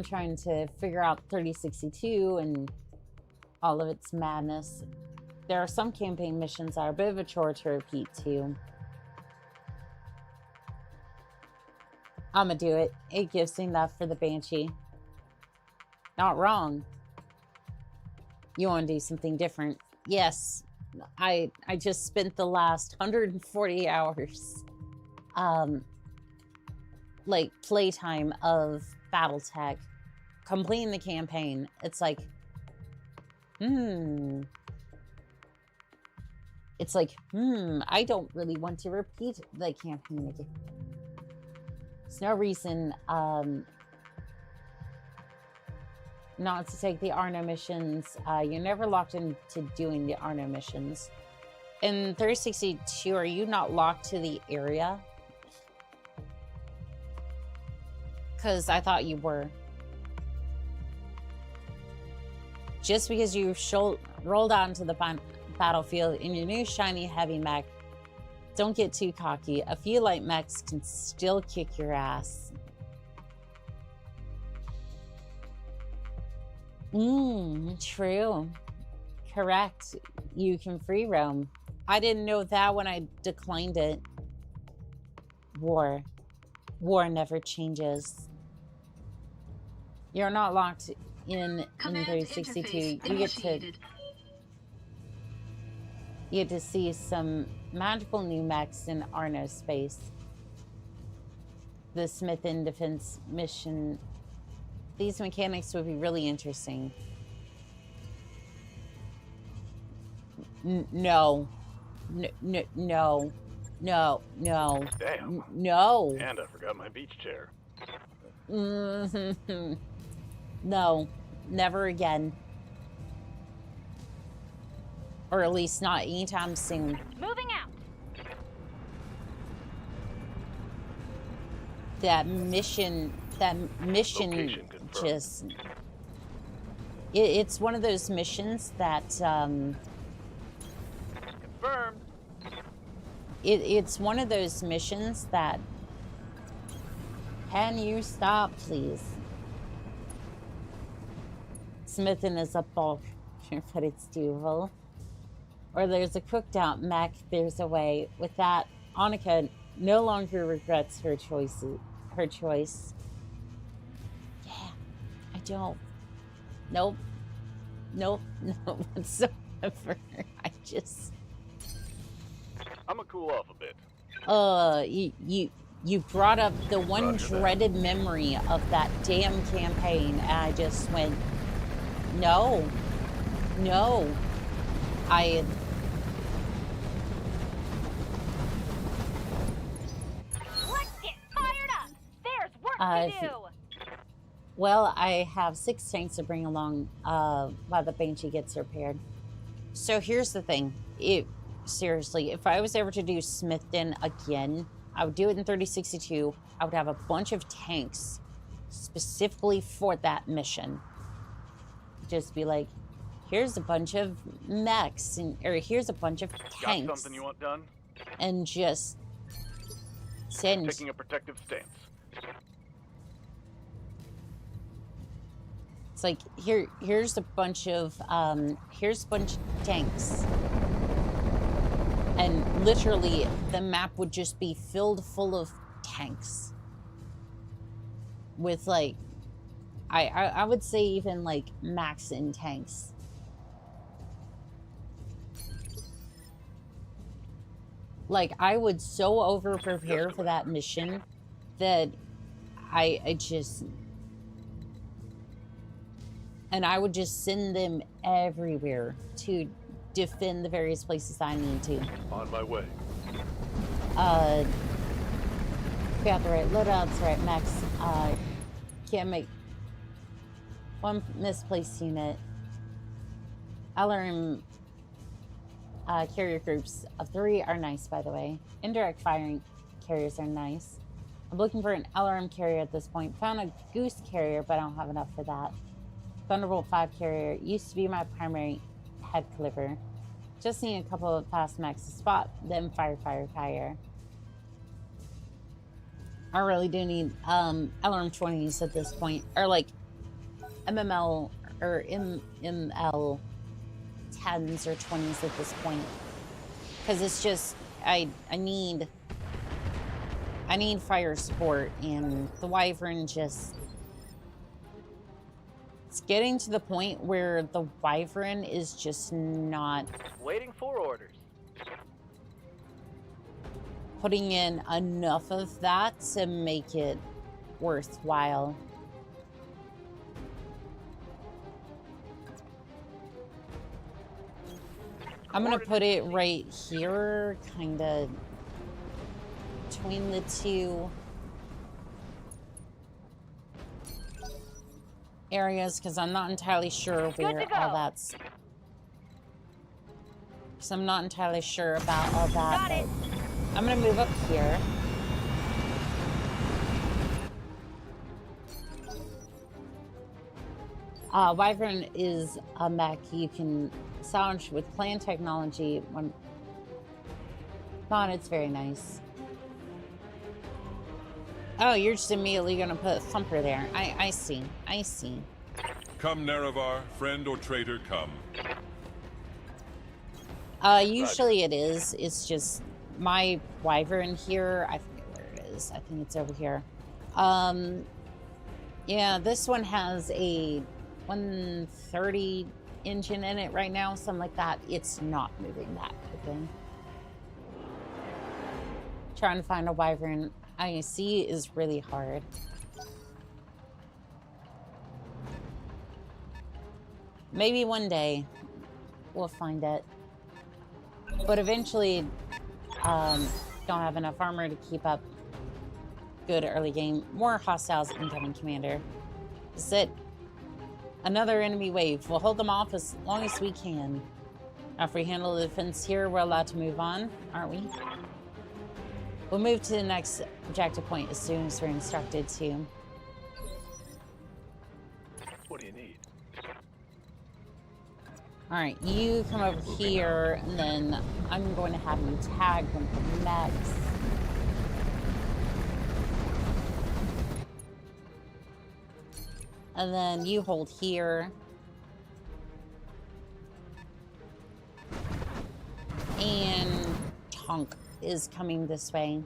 trying to figure out 3062 and all of its madness. There are some campaign missions that are a bit of a chore to repeat too. I'm gonna do it. It gives enough for the Banshee. Not wrong. You want to do something different. Yes, I just spent the last 140 hours, like, playtime of Battletech, completing the campaign. It's like, It's like, I don't really want to repeat the campaign again. There's no reason, not to take the Arno missions. You're never locked into doing the Arno missions. In 362, are you not locked to the area? Because I thought you were. Just because you rolled onto the battlefield in your new shiny heavy mech, don't get too cocky. A few light mechs can still kick your ass. True. Correct. You can free roam. I didn't know that when I declined it. War never changes. You're not locked in 362. You get to see some magical new mechs in Arno space. The Smith in Defense mission. These mechanics would be really interesting. No. No. No. Damn. No. And I forgot my beach chair. No. Never again. Or at least not anytime soon. Moving out. That mission just... It's one of those missions that... Confirmed. It's one of those missions that... Can you stop, please? Smithing is a bulk, but it's doable. Or there's a cooked out mech, there's a way. With that, Annika no longer regrets her choice. Yeah, I don't. Nope. No whatsoever. I just... I'm gonna cool off a bit. You brought up the one dreaded memory of that damn campaign, and I just went, no. Let's get fired up. There's work to do. Well, I have 6 tanks to bring along while the Banshee gets repaired. So here's the thing. Seriously, if I was ever to do Smithton again, I would do it in 3062. I would have a bunch of tanks specifically for that mission. Just be like, here's a bunch of mechs, or here's a bunch of tanks. Got something you want done? And just send. Taking a protective stance. It's like, here's a bunch of tanks. And literally, the map would just be filled full of tanks. With, like, I would say even, like, max in tanks. Like, I would so over-prepare for that mission that I just... And I would just send them everywhere to defend the various places I need to. On my way. Got the right loadouts, right mechs. Can't make one misplaced unit. LRM carrier groups of 3 are nice, by the way. Indirect firing carriers are nice. I'm looking for an LRM carrier at this point. Found a Goose carrier, but I don't have enough for that. Thunderbolt 5 carrier used to be my primary head clipper. Just need a couple of fast mechs to spot, then fire. I really do need LRM 20s at this point, or like MML or ML 10s or 20s at this point, because it's just I need fire support, and the Wyvern just It's getting to the point where the wyvern is just not Waiting for orders. putting in enough of that to make it worthwhile. I'm gonna put it right here, kind of between the two areas, because I'm not entirely sure where all that's. Because I'm not entirely sure about all that. But I'm gonna move up here. Wyvern is a mech you can salvage with clan technology. When it's very nice. Oh, you're just immediately gonna put Thumper there. I see. I see. Come, Nerevar, friend or traitor, come. Usually it is. It's just my wyvern here. I forget where it is. I think it's over here. Yeah, this one has a 130 engine in it right now, something like that. It's not moving that quickly. Trying to find a wyvern I see is really hard. Maybe one day we'll find it. But eventually, don't have enough armor to keep up good early game. More hostiles incoming, Commander. Is it another enemy wave? We'll hold them off as long as we can. After we handle the defense here, we're allowed to move on, aren't we? We'll move to the next objective point as soon as we're instructed to. What do you need? All right, you come over here, and then I'm going to have you tag one of the mechs. And then you hold here. And Tonk is coming this way.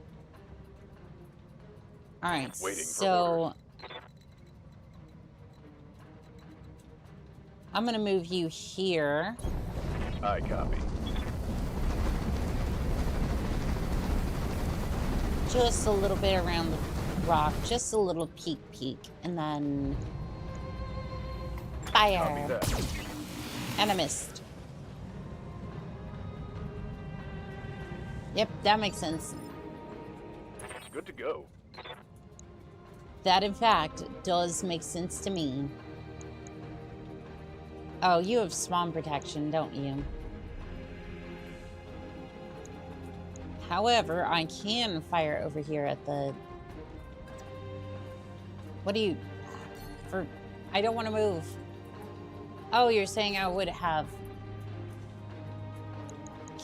All right, so I'm gonna move you here. I copy. Just a little bit around the rock, just a little peek, and then Copy fire. that. And I missed. Yep, that makes sense. Good to go. That, in fact, does make sense to me. Oh, you have spawn protection, don't you? However, I can fire over here at the... What do you... I don't want to move. Oh, you're saying I would have...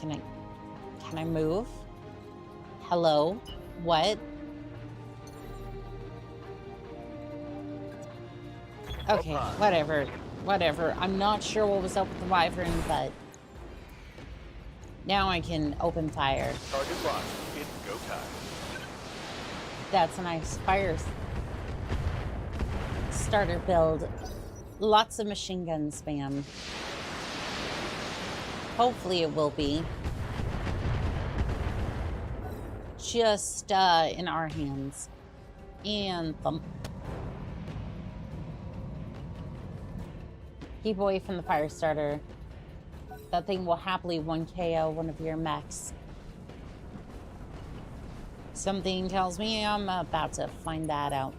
Can I move? Hello? What? Okay, whatever. I'm not sure what was up with the wyvern, but now I can open fire. Target locked. It's go time. That's a nice fire starter build. Lots of machine gun spam. Hopefully it will be. Just in our hands. And thump. Keep away from the fire starter. That thing will happily 1KO one of your mechs. Something tells me I'm about to find that out.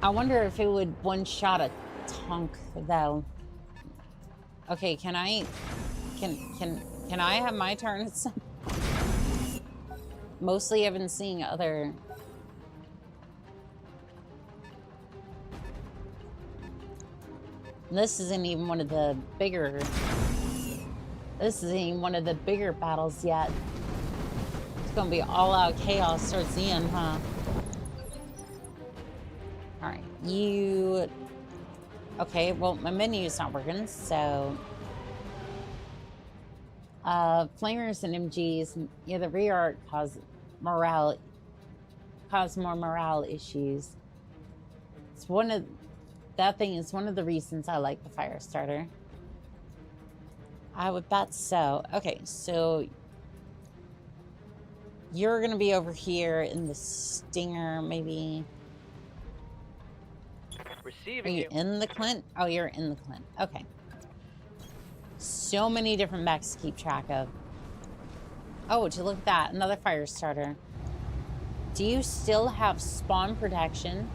I wonder if it would one-shot a Tonk though. Okay, can I have my turn? Mostly I've been seeing other... This isn't even one of the bigger... This isn't even one of the bigger battles yet. It's gonna be all-out chaos towards the end, huh? Alright, you... Okay, well, my menu's not working, so... Flamers and MGs, yeah, the reart cause more morale issues. It's one of the reasons I like the fire starter. I would bet so. Okay, so you're gonna be over here in the Stinger, maybe. Receiving Are you in the Clint? Oh, you're in the Clint. Okay. So many different mechs to keep track of. Oh, would you look at that? Another fire starter. Do you still have spawn protection?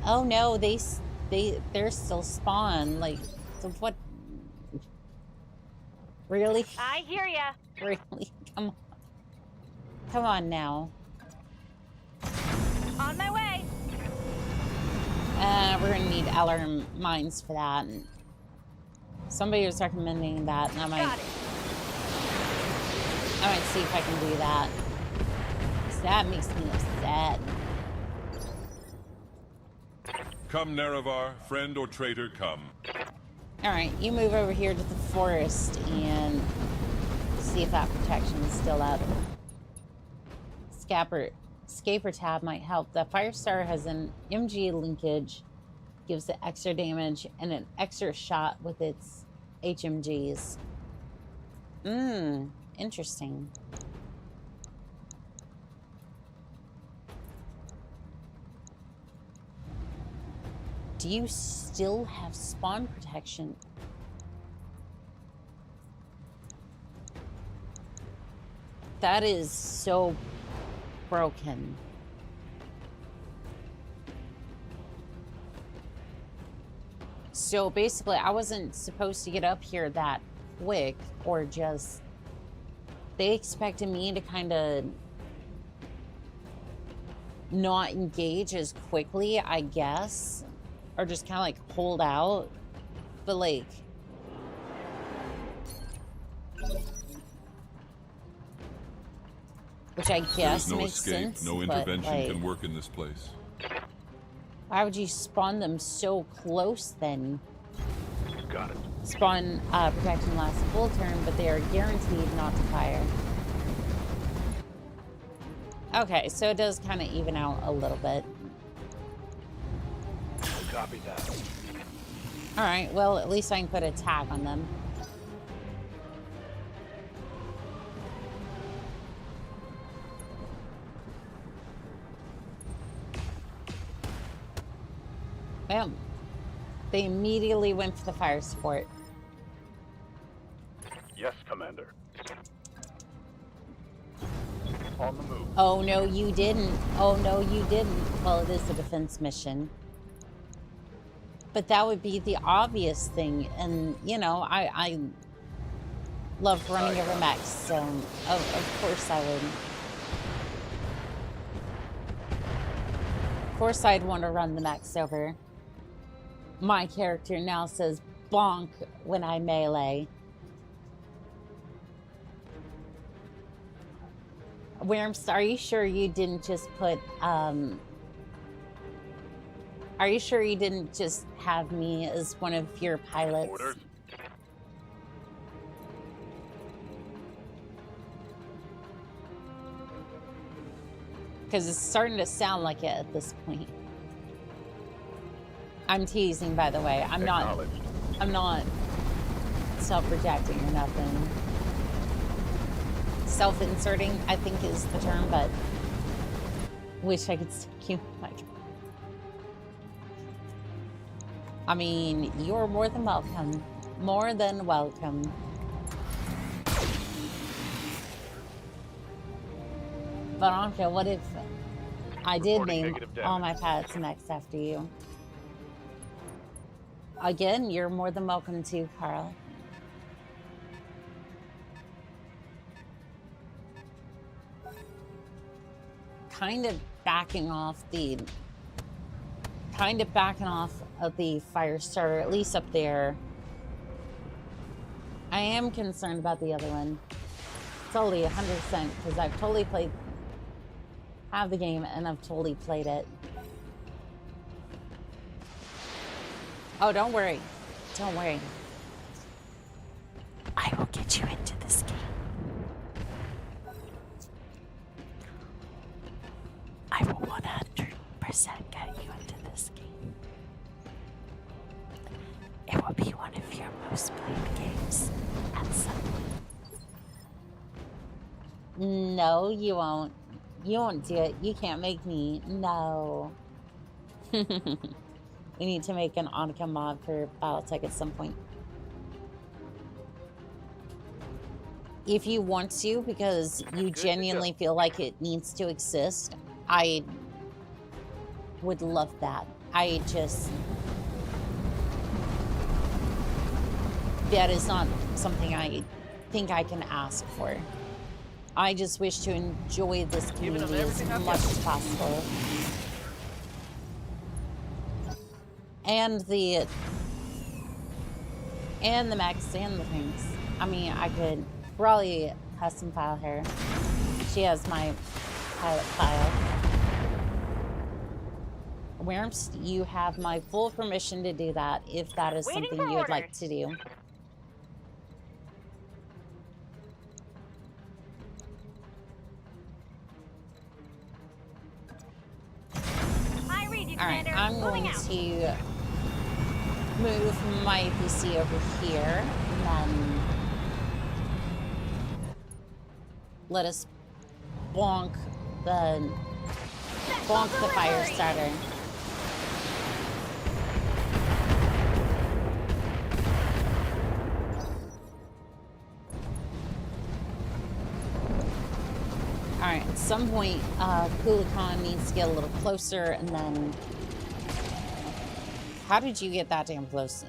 Oh no, they're still spawn. Like, so what? Really? I hear ya. Really? Come on. Come on now. On my way. We're gonna need LR mines for that. And somebody was recommending that, and I might see if I can do that. 'Cause that makes me upset. Come, Nerevar, friend or traitor, come. Alright, you move over here to the forest and see if that protection is still up. Scaper tab might help. The Firestar has an MG linkage, gives it extra damage and an extra shot with its HMGs. Interesting. Do you still have spawn protection? That is so broken. So basically, I wasn't supposed to get up here that quick, or just... They expected me to kind of not engage as quickly, I guess. Or just kind of like hold out. But like... Which I guess no makes escape, sense. no intervention can work in this place. Why would you spawn them so close then? Got it. Spawn protection lasts a full turn, but they are guaranteed not to fire. Okay, so it does kind of even out a little bit. Copy that. Alright, well, at least I can put a tag on them. Well, they immediately went for the fire support. Yes, Commander. On the move. Oh, no, you didn't. Oh, no, you didn't. Well, it is a defense mission. But that would be the obvious thing. And, you know, I love running over mechs, so of course I would. Of course I'd want to run the mechs over. My character now says bonk when I melee. Worms, are you sure you didn't just put, are you sure you didn't just have me as one of your pilots? Orders. Because it's starting to sound like it at this point. I'm teasing, by the way. I'm not self-projecting or nothing. Self-inserting, I think, is the term, but wish I could stick you like. I mean, you're more than welcome. More than welcome. But Anka, what if I did name all my pets next after you? Again, you're more than welcome to, Carl. Kind of backing off of the fire starter, at least up there. I am concerned about the other one. Totally 100%, because I've totally have the game and I've totally played it. Oh, don't worry. Don't worry. I will get you into this game. I will 100% get you into this game. It will be one of your most played games at some point. No, you won't. You won't do it. You can't make me. No. We need to make an Oni-chan mod for Battletech at some point. If you want to, because you genuinely feel like it needs to exist, I would love that. I just... That is not something I think I can ask for. I just wish to enjoy this community as much as possible. And the mechs and the things. I mean, I could probably custom file her. She has my pilot file. Wimps, you have my full permission to do that if that is something you would like to do. Alright, I'm going to move my PC over here, and then let us bonk the fire starter. Alright, at some point, callouts needs to get a little closer, and then... How did you get that damn close?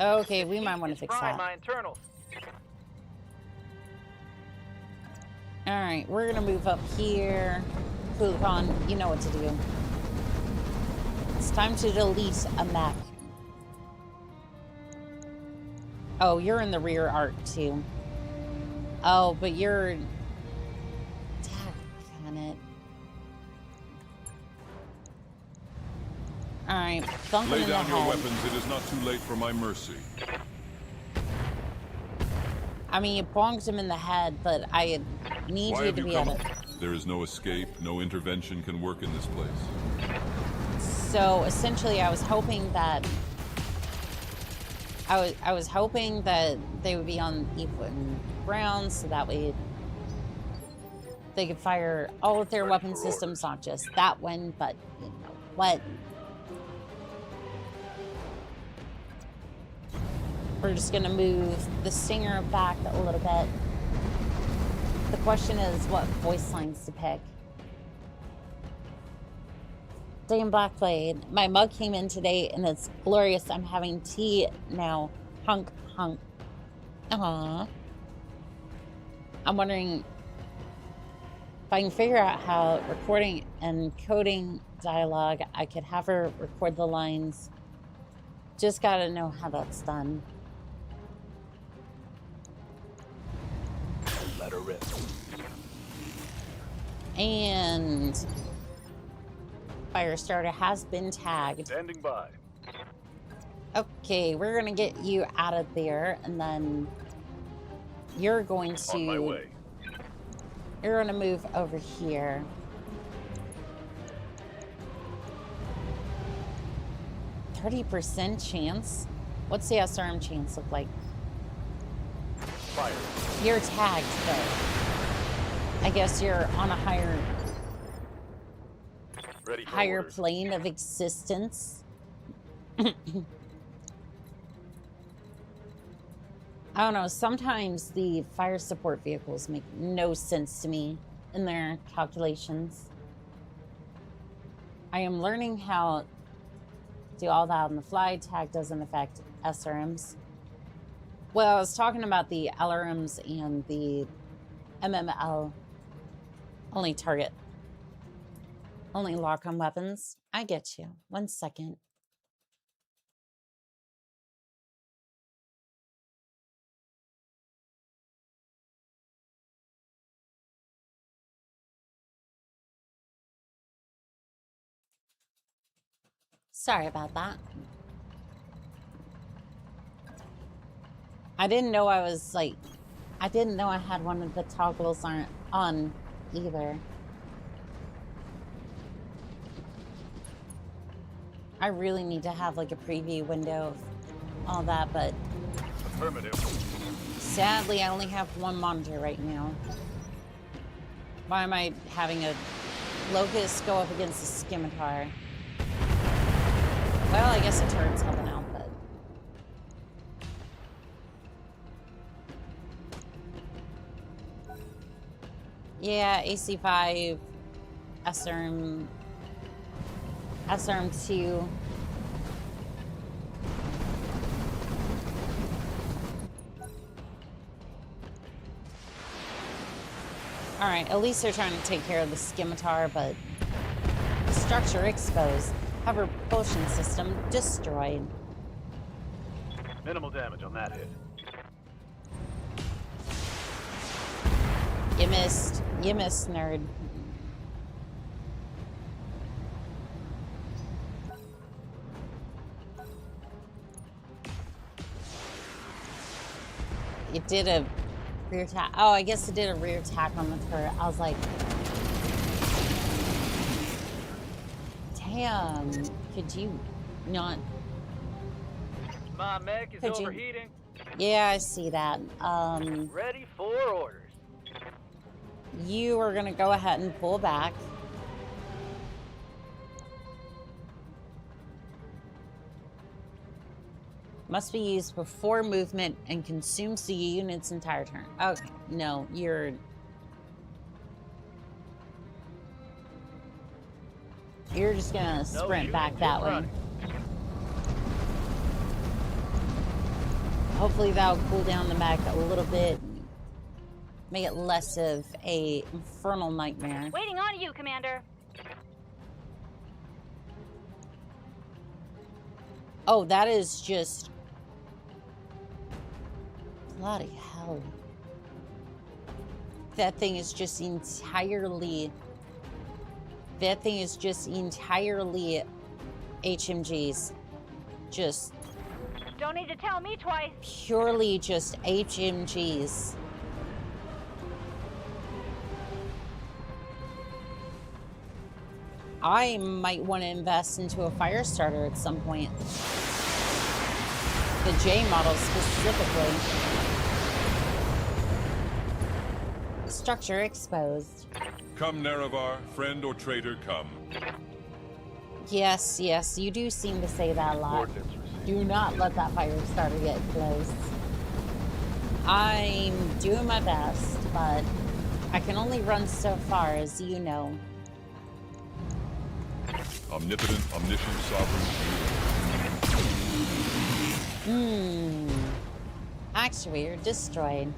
Okay, we might want to fix that. Alright, we're gonna move up here. Callouts, you know what to do. It's time to delete a mech. Oh, you're in the rear arc, too. Oh, but you're... Damn it. Alright, thump him in the head. Lay down your weapons, it is not too late for my mercy. I mean, you bonked him in the head, but I need you to be able to... There is no escape, no intervention can work in this place. So, essentially, I was hoping that... I was hoping that they would be on even ground, so that way they could fire all of their weapon systems, not just that one, but, you know, what? We're just gonna move the Stinger back a little bit. The question is what voice lines to pick. Damn Blackblade. My mug came in today and it's glorious. I'm having tea now. Hunk, hunk. Aww. I'm wondering if I can figure out how recording and coding dialogue, I could have her record the lines. Just gotta know how that's done. Let her rip. And Firestarter has been tagged. Standing by. Okay, we're gonna get you out of there, and then you're going to... On my way. You're gonna move over here. %30 chance? What's the SRM chance look like? Fire. You're tagged, though. I guess you're on a higher plane of existence. I don't know, sometimes the fire support vehicles make no sense to me in their calculations. I am learning how to do all that on the fly. Tag doesn't affect SRMs. Well, I was talking about the LRMs and the MML. Only target. Only lock on weapons. I get you. 1 second. Sorry about that. I didn't know I was like, I didn't know I had one of the toggles aren't on either. I really need to have like a preview window of all that, but Affirmative. sadly I only have one monitor right now. Why am I having a locust go up against a scimitar? Well, I guess a turret's helping out, but... Yeah, AC5, SRM2. Alright, at least they're trying to take care of the scimitar, but... Structure exposed. Hover propulsion system destroyed. Minimal damage on that hit. You missed. You missed, nerd. It did a rear attack. Oh, I guess it did a rear attack on the turret. I was like, damn, could you not? My mech is Could you- overheating. Yeah, I see that. Ready for orders. You are gonna go ahead and pull back. Must be used before movement and consumes the unit's entire turn. Okay, no, you're just gonna sprint back that way. Hopefully that'll cool down the mech a little bit. Make it less of a infernal nightmare. Waiting on you, Commander. Oh, that is just... Bloody hell. That thing is just entirely... That thing is just entirely HMGs. Just... Don't need to tell me twice. Purely just HMGs. I might want to invest into a fire starter at some point. The J model specifically. Structure exposed. Come, Nerevar, friend or traitor, come. Yes, yes, you do seem to say that a lot. Coordinates received. Do not let that fire starter get close. I'm doing my best, but I can only run so far, as you know. Omnipotent, omniscient, sovereign. Actuator destroyed.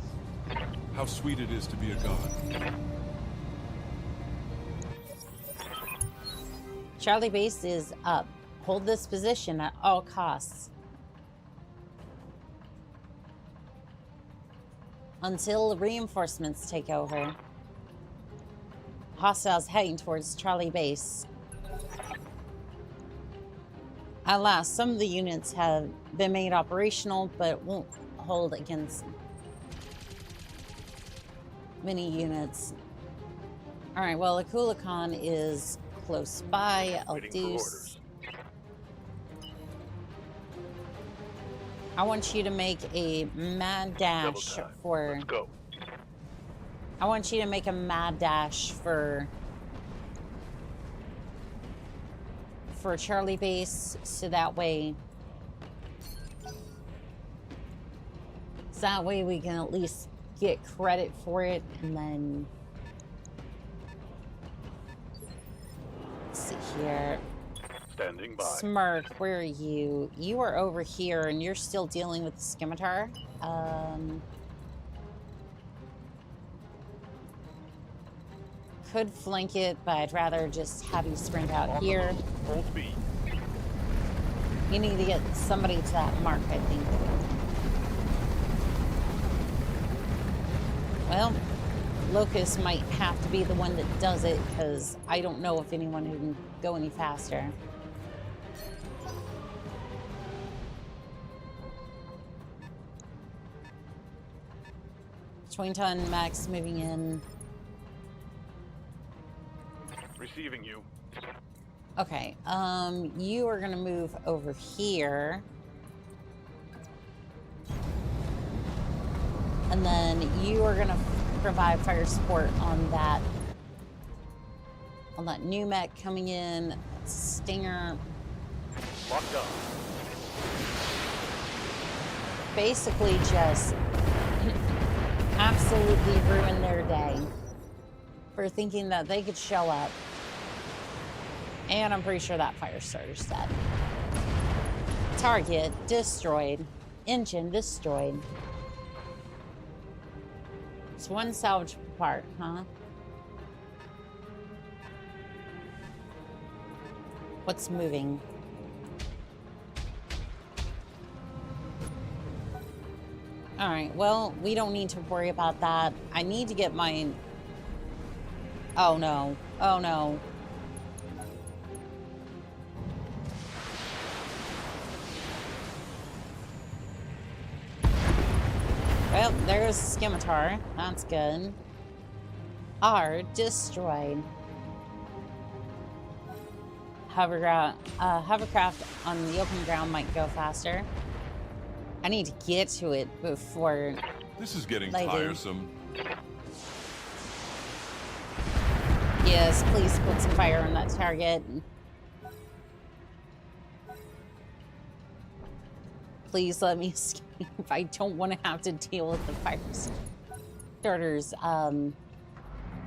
How sweet it is to be a god. Charlie base is up. Hold this position at all costs. Until reinforcements take over. Hostiles heading towards Charlie base. At last, some of the units have been made operational, but won't hold against many units. Alright, well, Akulakhan is close by. I'll Waiting for do... orders. I want you to make a mad Double dash time. for... Let's go. I want you to make a mad dash for Charlie base, so that way we can at least get credit for it, and then let's see here. Standing by. Smirk, where are you? You are over here, and you're still dealing with the scimitar. Could flank it, but I'd rather just have you sprint out On the here. move. Full speed. You need to get somebody to that mark, I think. Well, Locust might have to be the one that does it, because I don't know if anyone can go any faster. 20-ton Mech's moving in. Receiving you. Okay, you are gonna move over here. And then you are gonna provide fire support on that new Mech coming in. Stinger. Locked up. Basically just absolutely ruin their day for thinking that they could show up. And I'm pretty sure that fire starter's dead. Target destroyed. Engine destroyed. It's one salvage part, huh? What's moving? All right, well, we don't need to worry about that. I need to get my... Oh, no. Oh, no. Well, there's a scimitar. That's good. R destroyed. Hovercraft on the open ground might go faster. I need to get to it before This is getting they do. tiresome. Yes, please put some fire on that target. Please let me escape. I don't want to have to deal with the fire starters.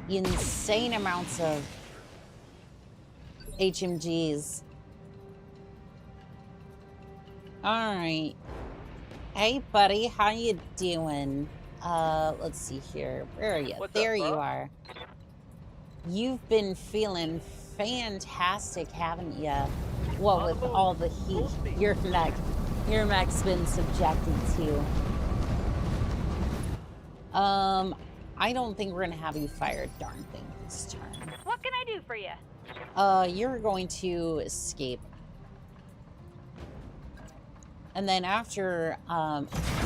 Insane amounts of HMGs. All right. Hey, buddy, how you doing? Let's see here. Where are you? What's there up, you bro? are. You've been feeling fantastic, haven't you? What with all the heat your mech's been subjected to. I don't think we're gonna have you fire a darn thing this turn. What can I do for you? You're going to escape. And then after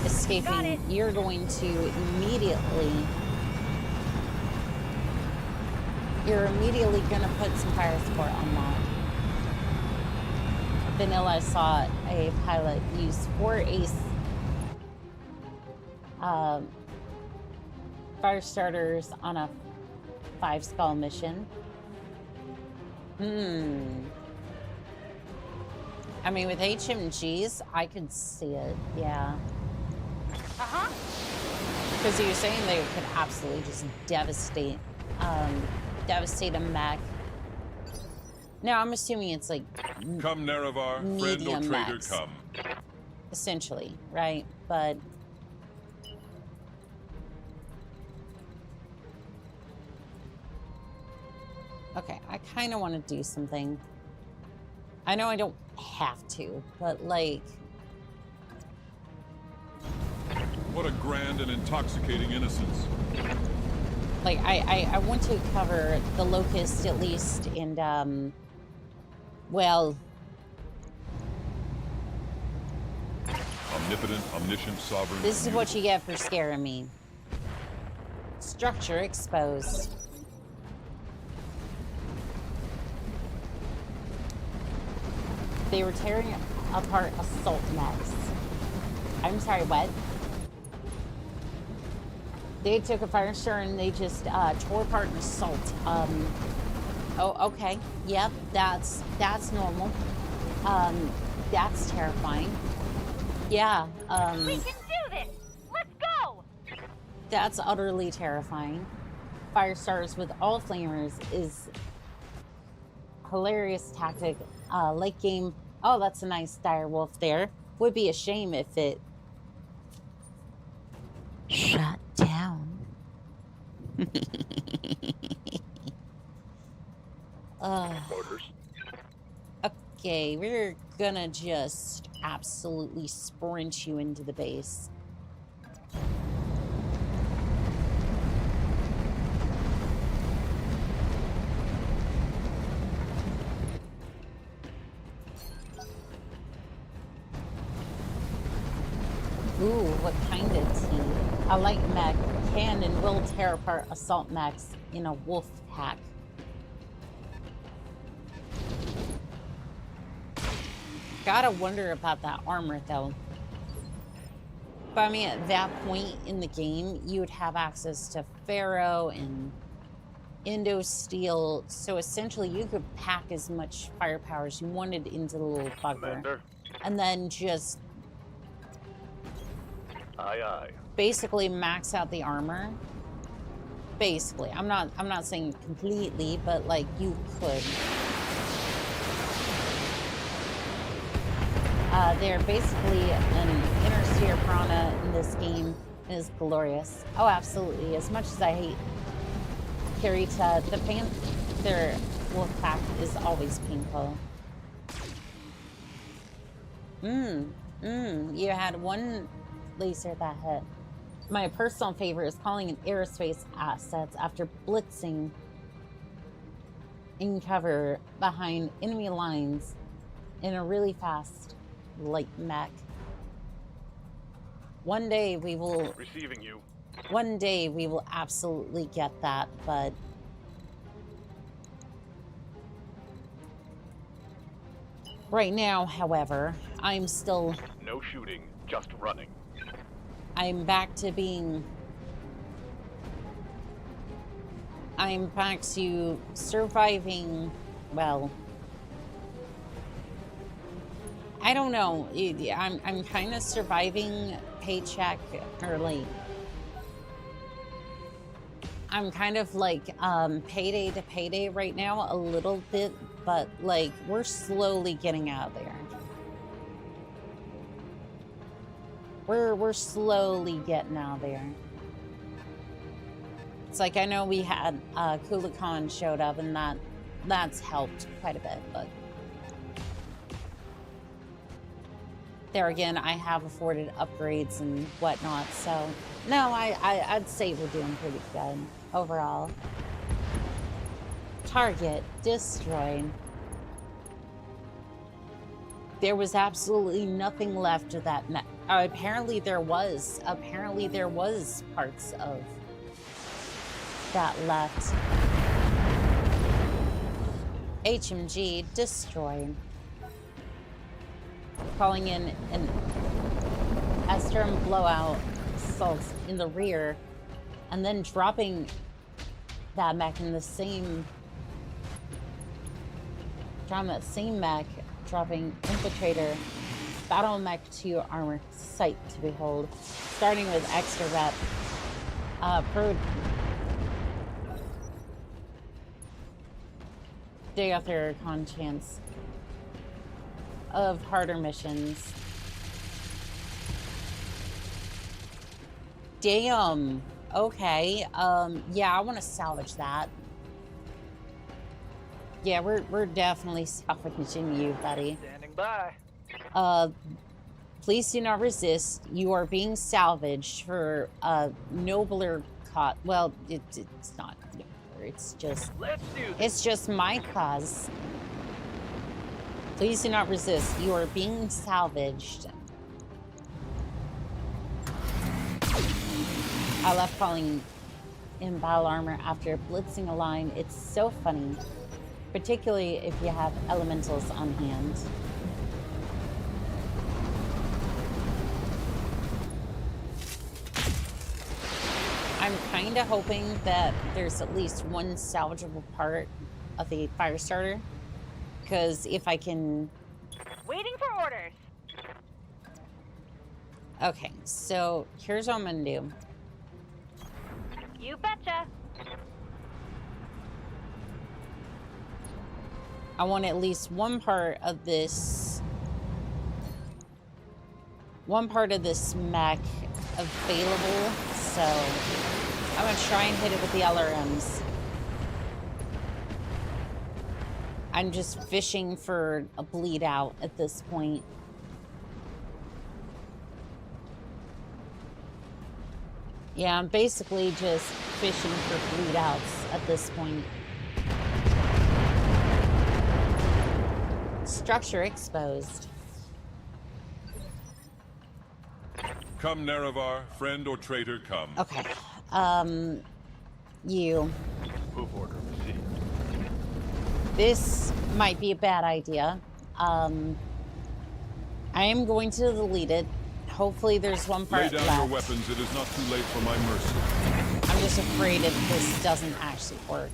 escaping, you're going to you're immediately gonna put some fire support on that. Vanilla saw a pilot use 4 ace fire starters on a 5 skull mission. I mean, with HMGs, I could see it, yeah. Uh-huh. Because you're saying they could absolutely just devastate a mech. Now, I'm assuming it's like Come, Nerevar, friend or medium traitor, mechs. come. Essentially, right? But okay, I kind of want to do something. I know I don't have to, but like... What a grand and intoxicating innocence. Like, I want to cover the Locust at least, and, well... Omnipotent, omniscient, sovereign. This is what you get for scaring me. Structure exposed. They were tearing apart assault mechs. I'm sorry, what? They took a fire starter and they just tore apart an assault. Oh, okay. Yep, that's normal. That's terrifying. Yeah, We can do this! Let's go! that's utterly terrifying. Fire starters with all flamers is hilarious tactic. Late game. Oh, that's a nice dire wolf there. Would be a shame if it shut down. Orders. Okay, we're gonna just absolutely sprint you into the base. Ooh, what kind of tea? A light mech can and will tear apart assault mechs in a wolf pack. Gotta wonder about that armor, though. But I mean, at that point in the game, you would have access to Pharaoh and Indo Steel, so essentially you could pack as much firepower as you wanted into the little bugger. Commander. And then just Aye, aye. basically max out the armor. Basically. I'm not saying completely, but like you could. They're basically an interstellar piranha in this game and is glorious. Oh, absolutely. As much as I hate Kirita, the Panther wolf pack is always painful. You had one laser that hit. My personal favorite is calling in aerospace assets after blitzing in cover behind enemy lines in a really fast light mech. One day we will... Receiving you. One day we will absolutely get that, but... Right now, however, I'm still... No shooting, just running. I'm back to being... I'm back to surviving, well... I don't know. I'm kind of surviving paycheck, or like... I'm kind of like payday to payday right now a little bit, but like we're slowly getting out of there. We're slowly getting out of there. It's like I know we had Kulakan showed up and that's helped quite a bit, but there again, I have afforded upgrades and whatnot, so no, I'd say we're doing pretty good overall. Target destroyed. There was absolutely nothing left of that net. Apparently there was parts of that left. HMG destroyed. Calling in an Estrum blowout assault in the rear, and then dropping that mech in the same... Dropping that same mech, dropping Infiltrator, Battle Mech 2 armor, sight to behold. Starting with extra rep. Per day after con chance of harder missions. Damn. Okay. Yeah, I want to salvage that. Yeah, we're definitely salvaging you, buddy. Standing by. Please do not resist. You are being salvaged for a nobler cause. Well, it's not nobler. It's just... Let's do this. It's just my cause. Please do not resist. You are being salvaged. I left calling in battle armor after blitzing a line. It's so funny, particularly if you have elementals on hand. I'm kind of hoping that there's at least one salvageable part of the fire starter. Because if I can... Waiting for orders. Okay, so here's what I'm going to do. You betcha. I want at least one part of this... One part of this mech available. So I'm going to try and hit it with the LRMs. I'm just fishing for a bleed out at this point. Yeah, I'm basically just fishing for bleed outs at this point. Structure exposed. Come, Nerevar, friend or traitor, come. Okay. You. Move order received. This might be a bad idea. I am going to delete it. Hopefully there's one part Lay down left. your weapons. It is not too late for my mercy. I'm just afraid if this doesn't actually work.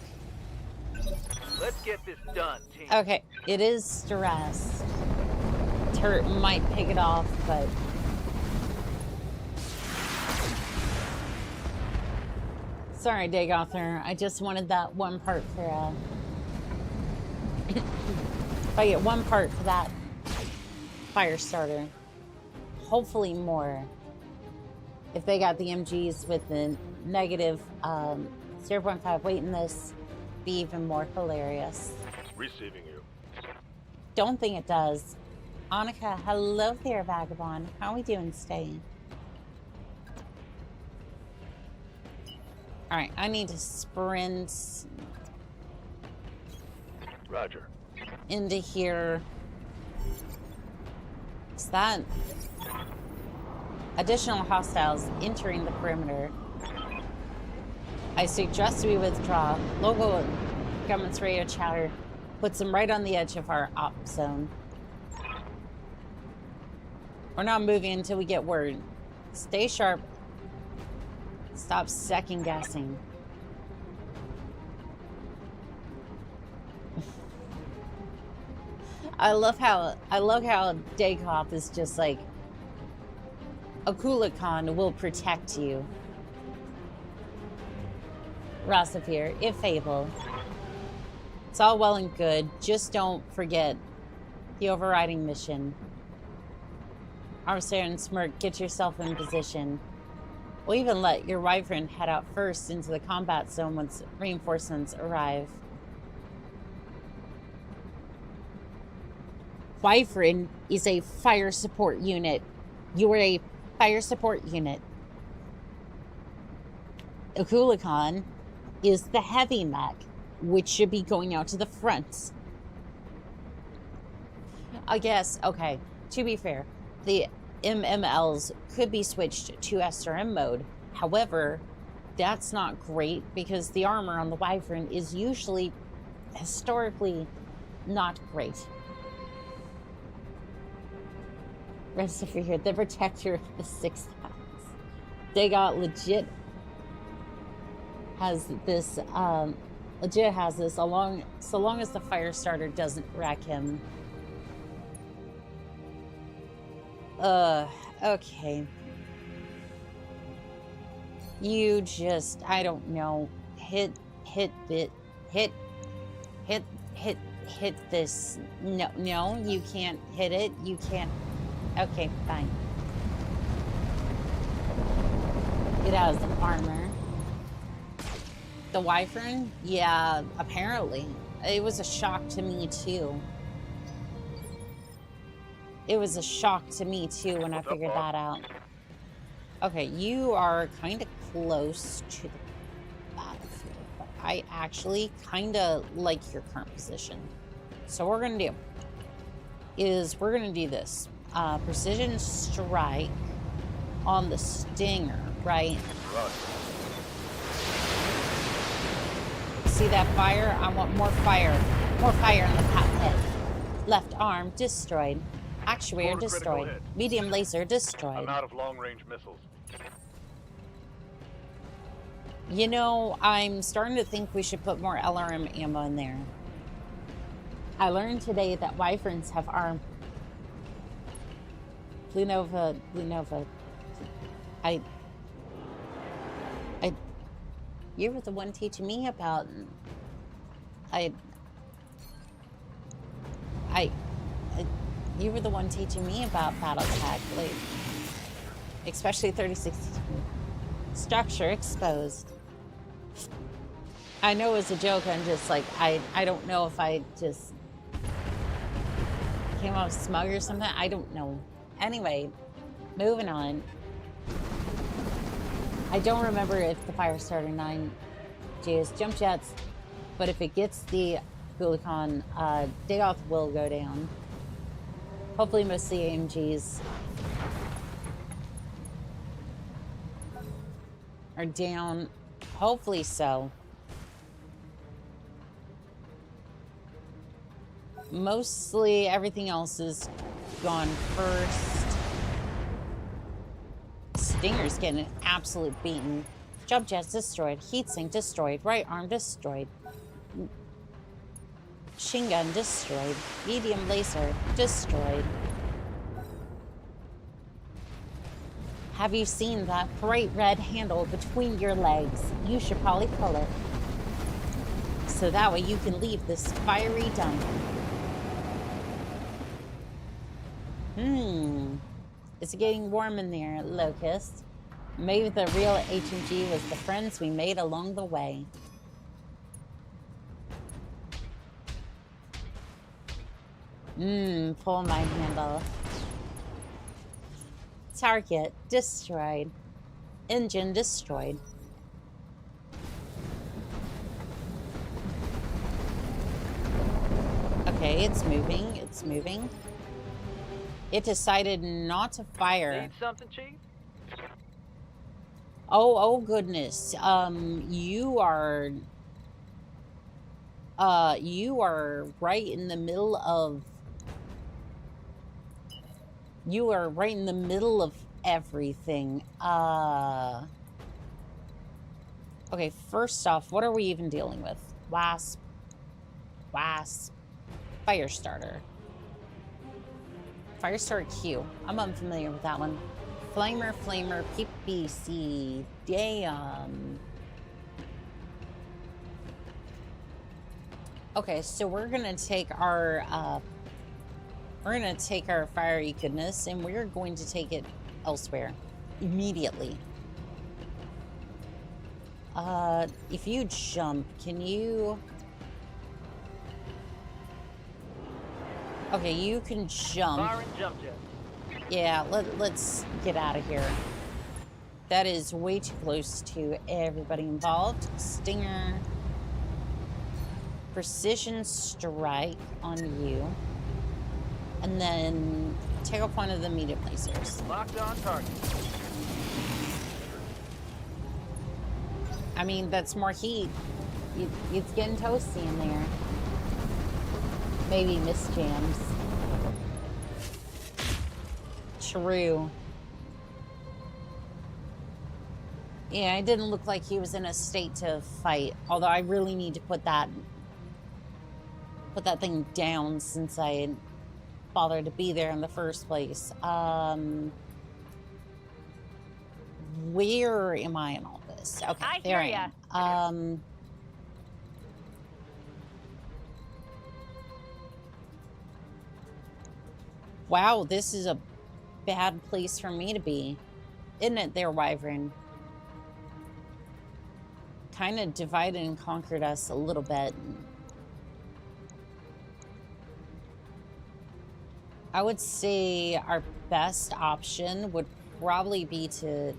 Let's get this done, team. Okay, it is stressed. Turret might pick it off, but... Sorry, Dagother. I just wanted that one part for, if I get one part for that fire starter, hopefully more. If they got the MGs with the negative 0.5 weight in this, be even more hilarious. Receiving you. Don't think it does. Annika, hello there, Vagabond. How are we doing today? Alright, I need to sprint Roger. into here. Is that additional hostiles entering the perimeter? I suggest we withdraw. Local government's radio chatter puts them right on the edge of our op zone. We're not moving until we get word. Stay sharp. Stop second guessing. I love how Dakoff is just like, Akula-Khan will protect you. Rossafir, if able. It's all well and good, just don't forget the overriding mission. Armstead and Smirk, get yourself in position. We'll even let your Wyvern head out first into the combat zone once reinforcements arrive. Wyvern is a fire support unit. You are a fire support unit. Akula-Khan is the heavy mech, which should be going out to the front. I guess, okay, to be fair, the MMLs could be switched to SRM mode. However, that's not great because the armor on the Wyvern is usually historically not great. Rest of here, the protector of the 6th house. They got legit has this so long as the fire starter doesn't wreck him. Okay. You just, I don't know, hit this. No, you can't hit it. You can't. Okay, fine. It has armor. The Wyvern? Yeah, apparently. It was a shock to me, too. It was a shock to me, too, when I figured that out. Okay, you are kind of close to the battlefield. But I actually kind of like your current position. So what we're going to do is we're going to do this. Precision strike on the Stinger, right? See that fire? I want more fire. More fire in the cockpit. Left arm destroyed. Actuator destroyed. Medium laser destroyed. I'm out of long-range missiles. You know, I'm starting to think we should put more LRM ammo in there. I learned today that Wyverns have arm. Blue Nova. You were the one teaching me about. You were the one teaching me about Battletech, like, especially 3062. Structure exposed. I know it's a joke. I'm just like, I don't know if I just came off smug or something. I don't know. Anyway, moving on. I don't remember if the Firestarter 9 is jump jets, but if it gets the Akula-Khan, Dayoth will go down. Hopefully most of the AMGs are down. Hopefully so. Mostly everything else is gone first. Stinger's getting an absolute beating. Jump jets destroyed. Heatsink destroyed. Right arm destroyed. Machine gun destroyed. Medium laser destroyed. Have you seen that bright red handle between your legs? You should probably pull it. So that way you can leave this fiery dump. It's getting warm in there, Locust. Maybe the real HMG was the friends we made along the way. Pull my handle. Target destroyed. Engine destroyed. Okay, it's moving. It's moving. It decided not to fire. Need something, Chief? Oh goodness. You are right in the middle of everything. Okay, first off, what are we even dealing with? Wasp, Firestarter. Firestarter Q. I'm unfamiliar with that one. Flamer, PPC. Damn. Okay, so we're gonna take our fiery goodness and we're going to take it elsewhere immediately. If you jump, can you? Okay, you can jump. Fire and jump jet. Yeah, let's get out of here. That is way too close to everybody involved. Stinger. Precision strike on you. And then take off one of the medium lasers. Locked on target. I mean, that's more heat. It's getting toasty in there. Maybe miss jams. True. Yeah, it didn't look like he was in a state to fight. Although I really need to put that thing down since I bothered to be there in the first place. Where am I in all this? Okay, there I am. Wow, this is a bad place for me to be. Isn't it there, Wyvern? Kind of divided and conquered us a little bit. I would say our best option would probably be to...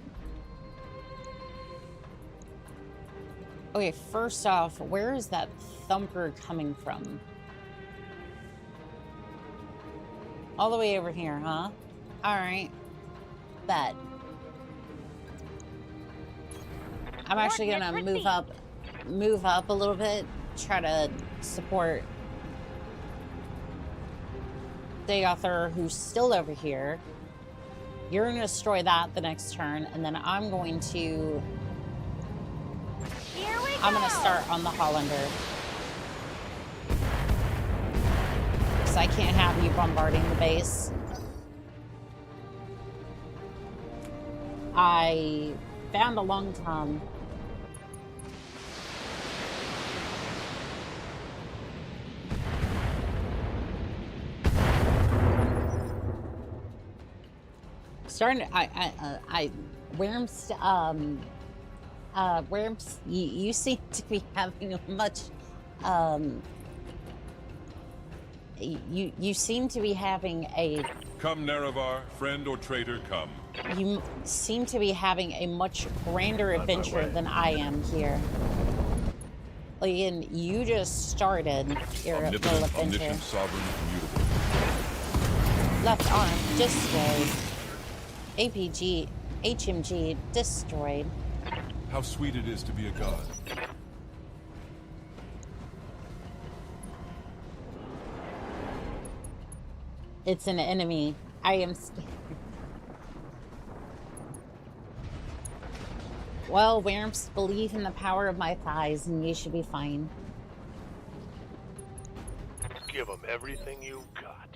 Okay, first off, where is that thumper coming from? All the way over here, huh? Alright. Bet. I'm actually gonna move up a little bit, try to support Dayauthor, who's still over here. You're gonna destroy that the next turn, and then I'm going to... I'm gonna start on the Hollander. Because I can't have you bombarding the base. I found a long tom. Starting to, Worms, Worms, you seem to be having a much, you seem to be having a... Come, Nerevar, friend or traitor, come. You seem to be having a much grander adventure than I am here. Like, and you just started your little adventure. Omniscient, sovereign, immutable. Left arm destroyed. APG, HMG destroyed. How sweet it is to be a god. It's an enemy. I am scared. Well, Wamps, believe in the power of my thighs and you should be fine. Give them everything you've got.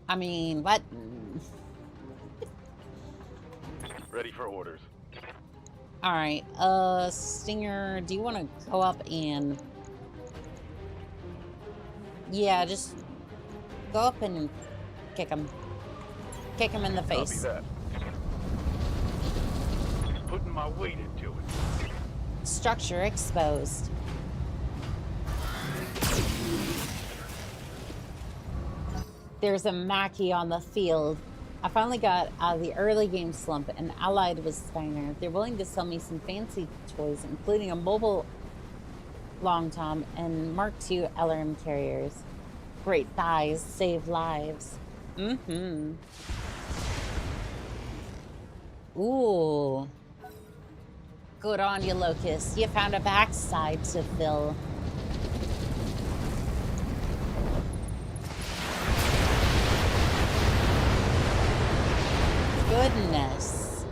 I mean, what? Ready for orders. Alright, Stinger, do you want to go up and... Yeah, just go up and kick him. Kick him in the face. Copy that. Putting my weight into it. Structure exposed. There's a Mackie on the field. I finally got out of the early game slump and allied with Steiner. They're willing to sell me some fancy toys, including a mobile Long Tom and Mark II LRM carriers. Great thighs save lives. Mm-hmm. Ooh. Good on you, Locust. You found a backside to fill. Goodness.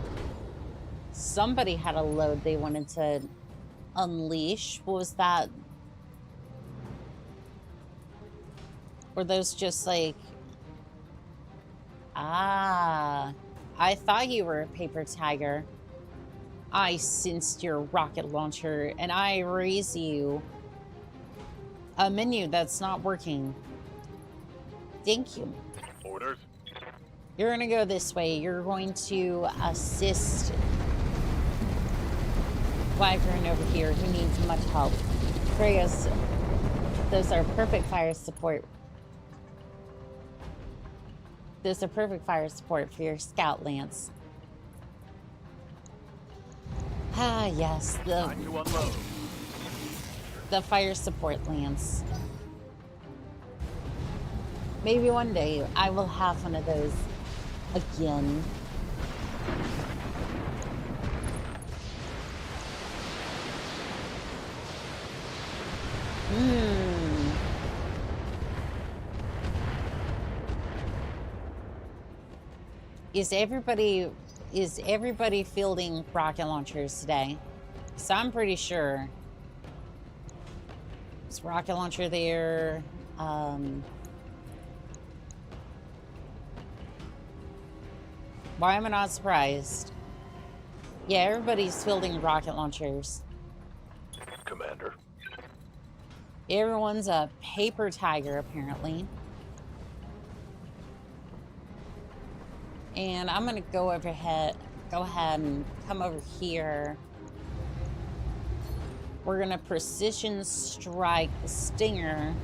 Somebody had a load they wanted to unleash. What was that? Were those just like... Ah. I thought you were a paper tiger. I sensed your rocket launcher, and I raise you a menu that's not working. Thank you. Orders. You're gonna go this way. You're going to assist Wyvern over here who needs much help. Freya's, those are perfect fire support. Those are perfect fire support for your scout lance. Ah, yes, Time to unload. the fire support lance. Maybe one day I will have one of those again. Is everybody fielding rocket launchers today? So I'm pretty sure. Is rocket launcher there? Why am I not surprised? Yeah, everybody's fielding rocket launchers. Commander. Everyone's a paper tiger, apparently. And I'm gonna go ahead and come over here. We're gonna precision strike the Stinger.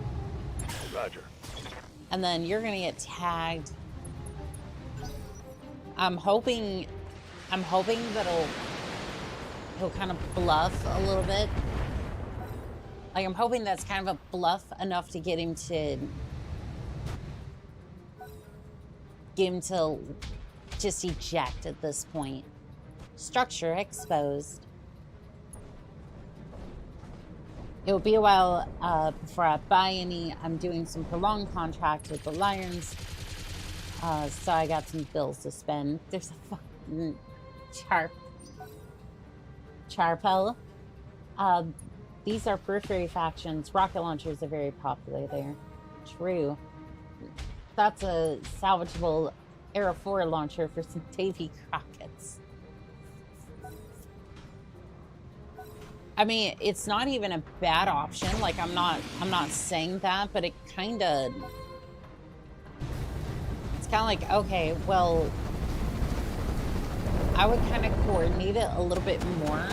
Roger. And then you're gonna get tagged. I'm hoping that he'll kind of bluff a little bit. Like, I'm hoping that's kind of a bluff enough to get him to just eject at this point. Structure exposed. It'll be a while before I buy any. I'm doing some prolonged contract with the Lions. So I got some bills to spend. There's a fucking Charpel. These are periphery factions. Rocket launchers are very popular there. True. That's a salvageable Aero 4 launcher for some Davy Crockett's. I mean, it's not even a bad option. Like, I'm not saying that, but it kind of... It's kind of like, okay, well, I would kind of coordinate it a little bit more.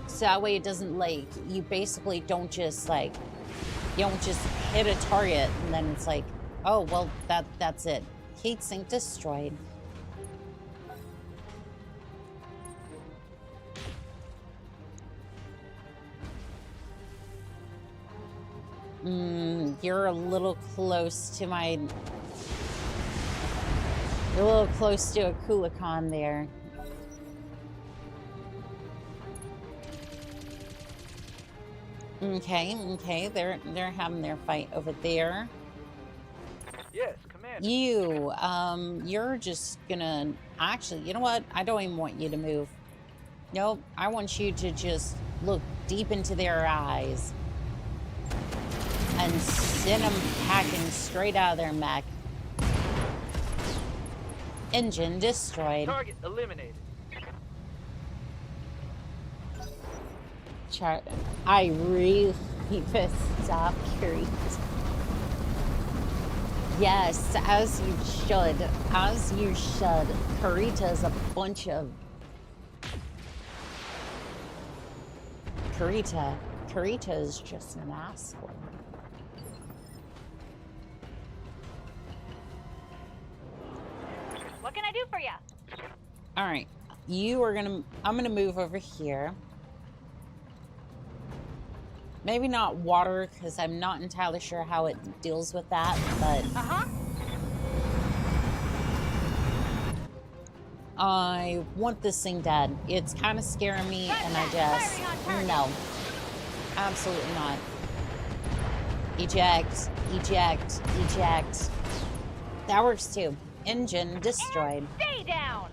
So that way it doesn't, like, you basically don't just, like, you don't just hit a target and then it's like, oh, well, that's it. Heat sink destroyed. You're a little close to my... You're a little close to a Kulikon there. Okay, they're having their fight over there. Yes, Commander. You're just gonna... Actually, you know what? I don't even want you to move. Nope, I want you to just look deep into their eyes and send them packing straight out of their mech. Engine destroyed. Target eliminated. I really pissed off Kurita. Yes, as you should. As you should. Kurita's a bunch of... Kurita is just an asshole. What can I do for you? All right, I'm gonna move over here. Maybe not water, because I'm not entirely sure how it deals with that, but... I want this thing dead. It's kind of scaring me, and I just... No. Absolutely not. Eject, eject, eject. That works too. Engine destroyed. Stay down.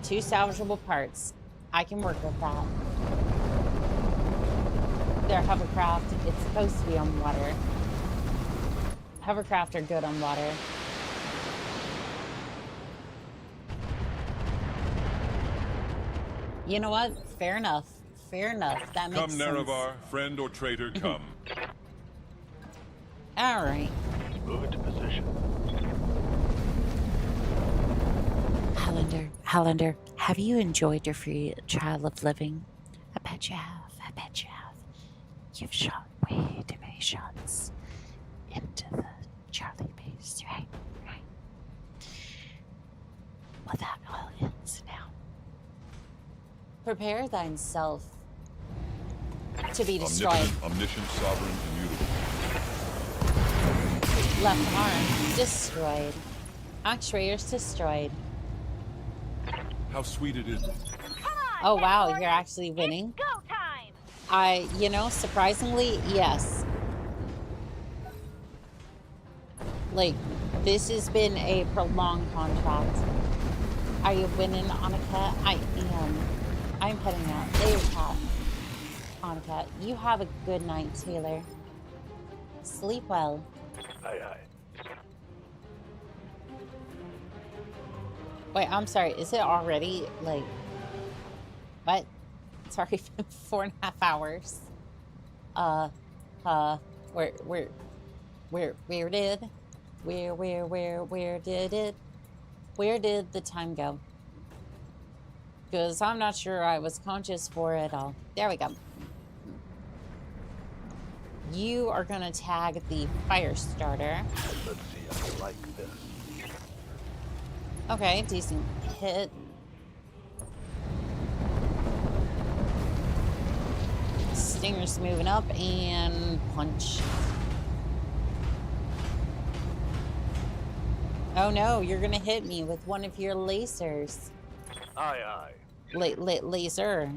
2 salvageable parts. I can work with that. Their hovercraft, it's supposed to be on water. Hovercraft are good on water. You know what? Fair enough. Fair enough. That makes Come, sense. Nerevar, friend or traitor, come. All right. Move into position. Hollander, have you enjoyed your free trial of living? I bet you have. I bet you have. You've shot way too many shots into the Charlie base, right? Right. Well, that all ends now. Prepare thyself to be destroyed. Omniscient, sovereign, immutable. Left arm destroyed. Actuators destroyed. How sweet it is. Come on, Oh wow, Warrior. you're actually winning. It's go time. Surprisingly, yes. Like, this has been a prolonged contract. Are you winning, Annika? I am. I'm heading out. There, Cat. Annika, you have a good night, Taylor. Sleep well. Aye, aye. Wait, I'm sorry. Is it already, like... What? It's already been 4.5 hours. Where did the time go? Because I'm not sure I was conscious for it all. There we go. You are going to tag the fire starter. Let's see, I like this. Okay, decent hit. Stinger's moving up and punch. Oh no, you're gonna hit me with one of your lasers. Aye, aye. Laser.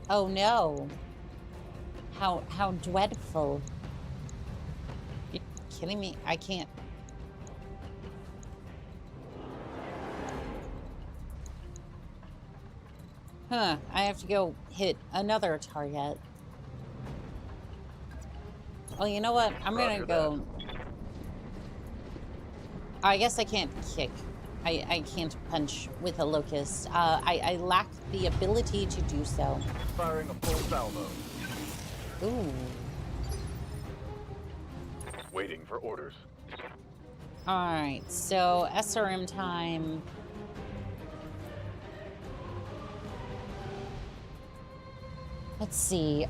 Oh no. How dreadful. You're kidding me? I can't. Huh, I have to go hit another target. Well, you know what? I'm gonna go... I guess I can't kick. I can't punch with a locust. I lack the ability to do so. Firing a full salvo. Ooh. Waiting for orders. Alright, so SRM time. Let's see.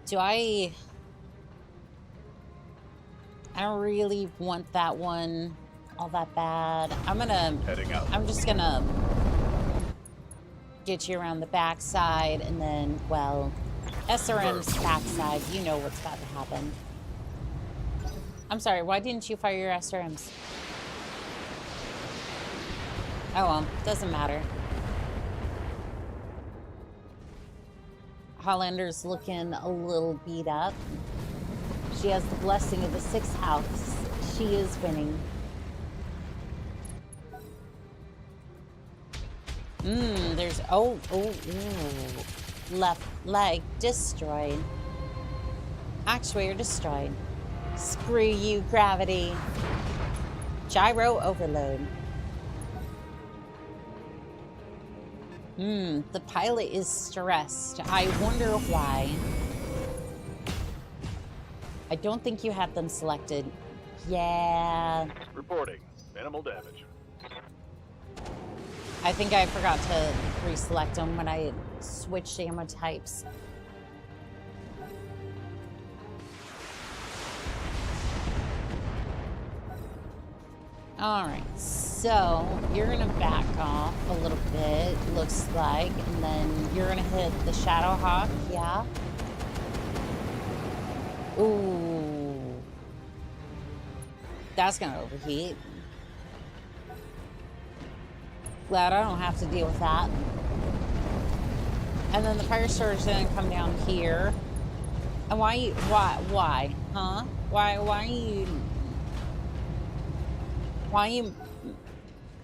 Do I don't really want that one all that bad. Heading out. I'm just gonna get you around the backside and then, well, SRM's backside, you know what's about to happen. I'm sorry, why didn't you fire your SRMs? Oh well, doesn't matter. Hollander's looking a little beat up. She has the blessing of the 6th house. She is winning. There's left leg destroyed. Actuator destroyed. Screw you, gravity. Gyro overload. The pilot is stressed. I wonder why. I don't think you had them selected. Yeah. Reporting. Minimal damage. I think I forgot to reselect them when I switched ammo types. Alright, so you're gonna back off a little bit, looks like, and then you're gonna hit the Shadowhawk, yeah? Ooh. That's gonna overheat. Glad I don't have to deal with that. And then the fire storage is gonna come down here. And why, huh? Why are you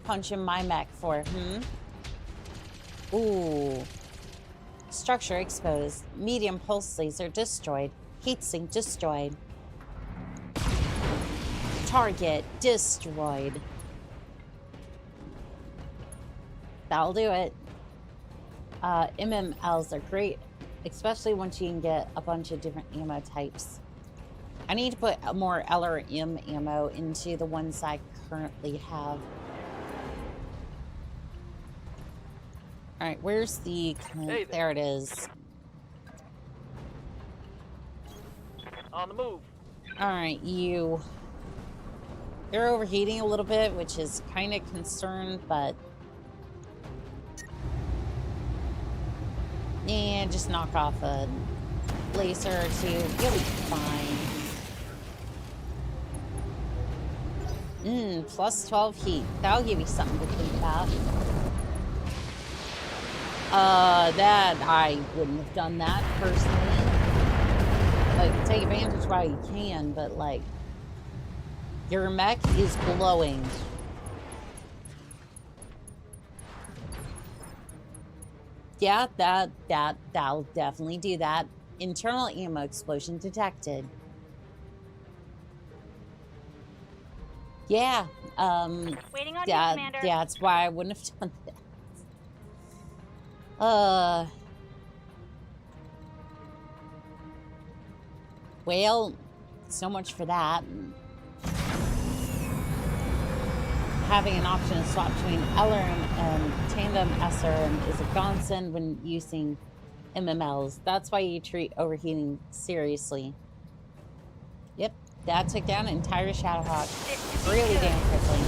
punching my mech for, Ooh. Structure exposed. Medium pulse laser destroyed. Heatsink destroyed. Target destroyed. That'll do it. MMLs are great, especially once you can get a bunch of different ammo types. I need to put more LRM ammo into the ones I currently have. Alright, where's the... Hey there it is. On the move. Alright, you... They're overheating a little bit, which is kind of concerned, but... Yeah, just knock off a laser or two. You'll be fine. Plus 12 heat. That'll give you something to think about. That I wouldn't have done that personally. Like, take advantage while you can, but like, your mech is glowing. Yeah, that'll definitely do that. Internal ammo explosion detected. Yeah, Waiting on you, Commander. that's why I wouldn't have done that. Well, so much for that. Having an option to swap between LRM and tandem SRM is a godsend when using MMLs. That's why you treat overheating seriously. Yep, that took down an entire Shadowhawk really damn quickly.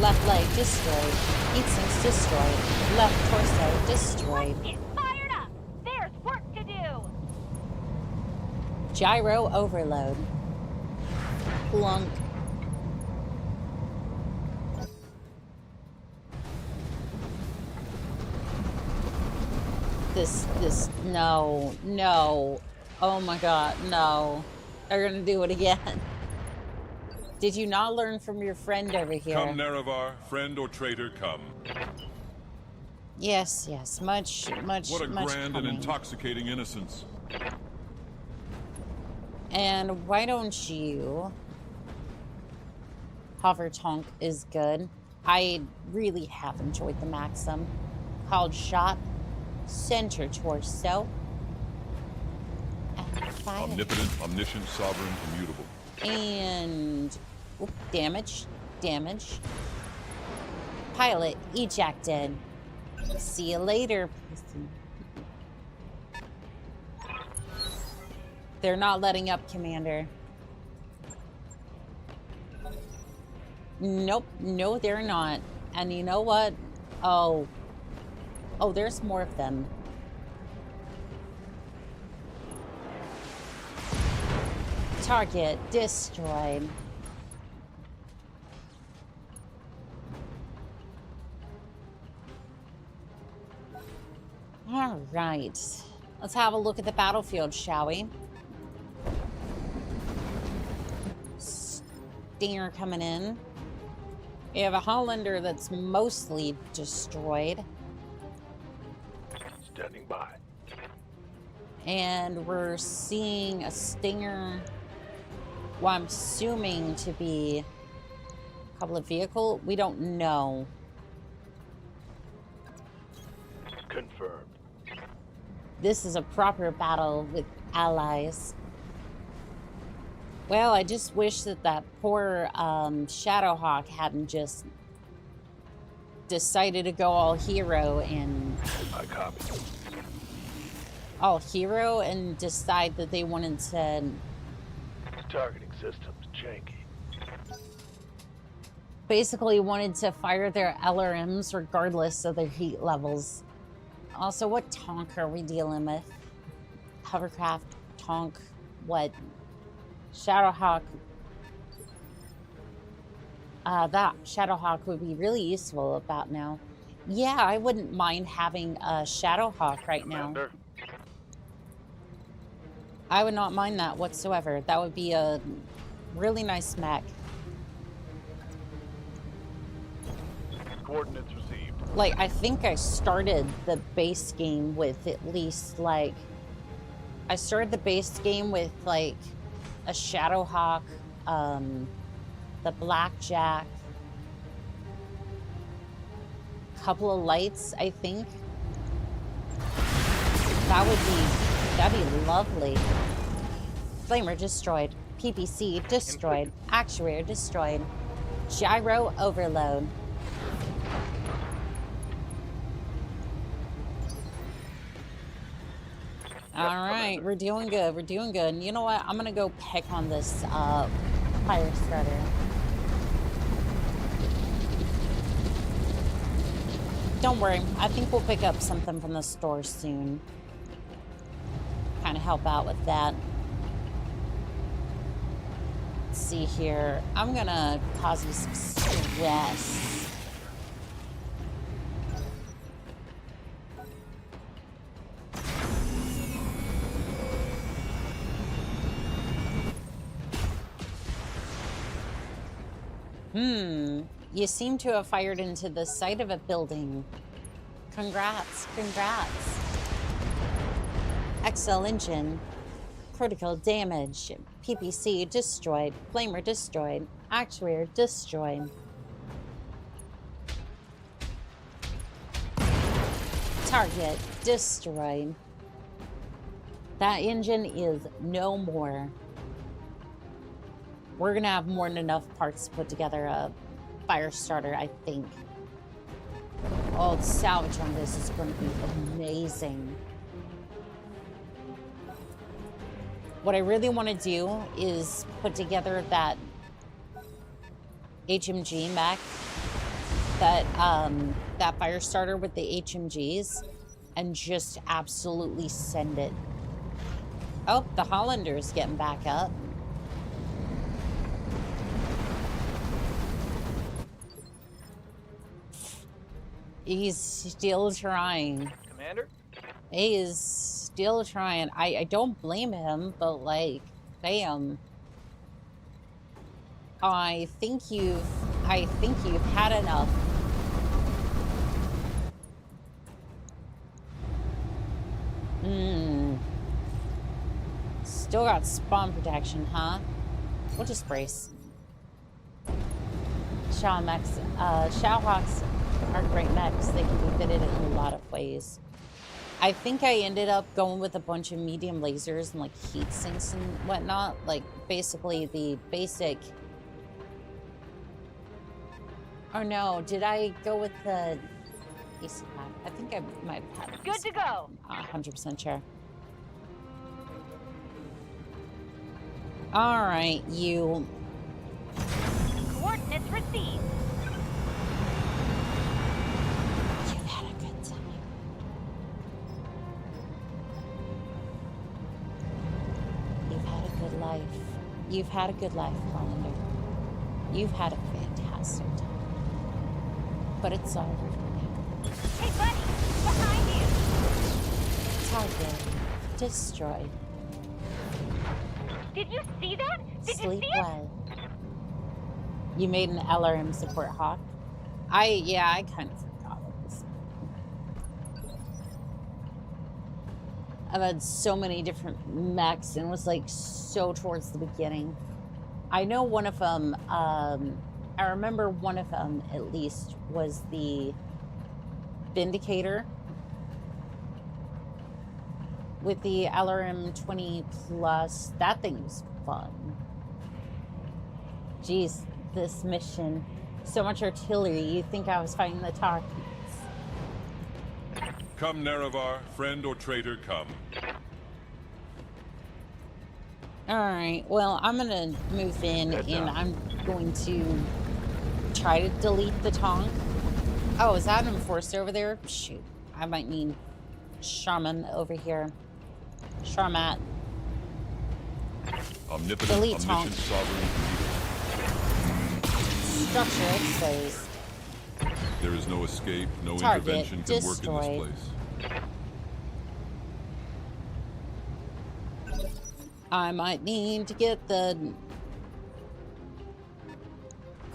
Left leg destroyed. HEATSINKS destroyed. Left torso destroyed. Let's get fired up. There's work to do. Gyro overload. Plunk. No. Oh my god, no. They're gonna do it again. Did you not learn from your friend over here? Come, Nerevar, friend or traitor, come. Yes, much What a grand coming. and intoxicating innocence. And why don't you... Hover Tonk is good. I really have enjoyed the Maxim. Called Shot. Center torso. And fire. Omnipotent, omniscient, sovereign, immutable. And damage. Pilot ejected. See you later, pussy. They're not letting up, Commander. Nope, no, they're not. And you know what? Oh, there's more of them. Target destroyed. All right. Let's have a look at the battlefield, shall we? Stinger coming in. We have a Hollander that's mostly destroyed. Standing by. And we're seeing a Stinger, well, I'm assuming to be a couple of vehicle. We don't know. Confirmed. This is a proper battle with allies. Well, I just wish that that poor Shadowhawk hadn't just decided to go all hero and... I copy. All hero and decide that they wanted to... Targeting systems janky. Basically wanted to fire their LRMs regardless of their heat levels. Also, what tonk are we dealing with? Hovercraft, tonk, what? Shadowhawk. That Shadowhawk would be really useful about now. Yeah, I wouldn't mind having a Shadowhawk right now. Commander. I would not mind that whatsoever. That would be a really nice mech. Coordinates received. Like, I think I started the base game with at least, like... I started the base game with, like, a Shadowhawk, the Blackjack, couple of lights, I think. That'd be lovely. Flamer destroyed. PPC destroyed. Actuator destroyed. Gyro overload. All right, we're doing good. We're doing good. And you know what? I'm gonna go pick on this fire spreader. Don't worry. I think we'll pick up something from the store soon. Kind of help out with that. Let's see here. I'm gonna cause you some stress. You seem to have fired into the side of a building. Congrats, congrats. XL engine, critical damage, PPC destroyed, flamer destroyed, actuator destroyed. Target destroyed. That engine is no more. We're gonna have more than enough parts to put together a fire starter, I think. Oh, the salvage on this is gonna be amazing. What I really want to do is put together that HMG mech, that fire starter with the HMGs, and just absolutely send it. Oh, the Hollander's getting back up. He's still trying. Commander? He is still trying. I don't blame him, but like, bam. I think you've had enough. Still got spawn protection, huh? We'll just brace. Shadowhawks are great mechs. They can be fitted in a lot of ways. I think I ended up going with a bunch of medium lasers and like heat sinks and whatnot. Like basically the basic. Oh no, did I go with the AC pack? I think I might have had Good to go. 100% sure. All right, you. Coordinates received. You've had a good time. You've had a good life. You've had a good life, Hollander. You've had a fantastic time. But it's all over now. Hey, buddy, behind you. Target destroyed. Did you see that? Did you Sleep see it? well. You made an LRM support hawk. Yeah, I kind of forgot it was. I've had so many different mechs and it was like so towards the beginning. I know one of them, I remember one of them at least was the Vindicator with the LRM 20 plus. That thing was fun. Jeez, this mission. So much artillery, you think I was fighting the Tarkins. Come, Nerevar, friend or traitor, come. Alright, well, I'm gonna move in and I'm going to try to delete the Tonk. Oh, is that an enforcer over there? Shoot, I might need Shaman over here. Sharmat. Omnipotent, Delete omniscient, Tonk. sovereign creator. Structure exposed. There is no escape, no Target intervention can destroyed. work in this place. I might need to get the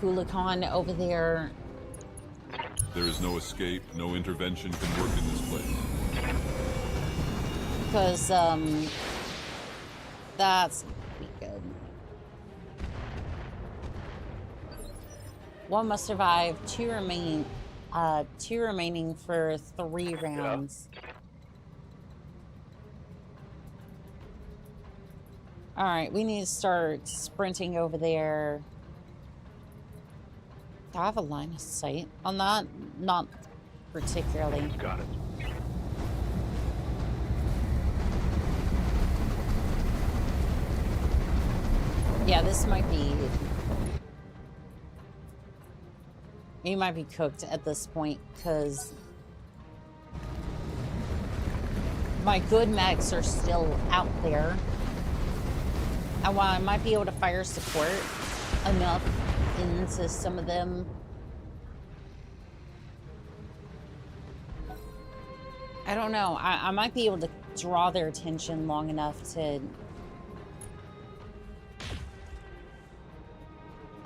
Kulikan over there. There is no escape, no intervention can work in this place. Because, that's gonna be good. One must survive, two remaining for 3 rounds. Alright, we need to start sprinting over there. Do I have a line of sight on that? Not particularly. Got it. Yeah, this might be... You might be cooked at this point, because... my good mechs are still out there. And while I might be able to fire support enough into some of them, I don't know. I might be able to draw their attention long enough to...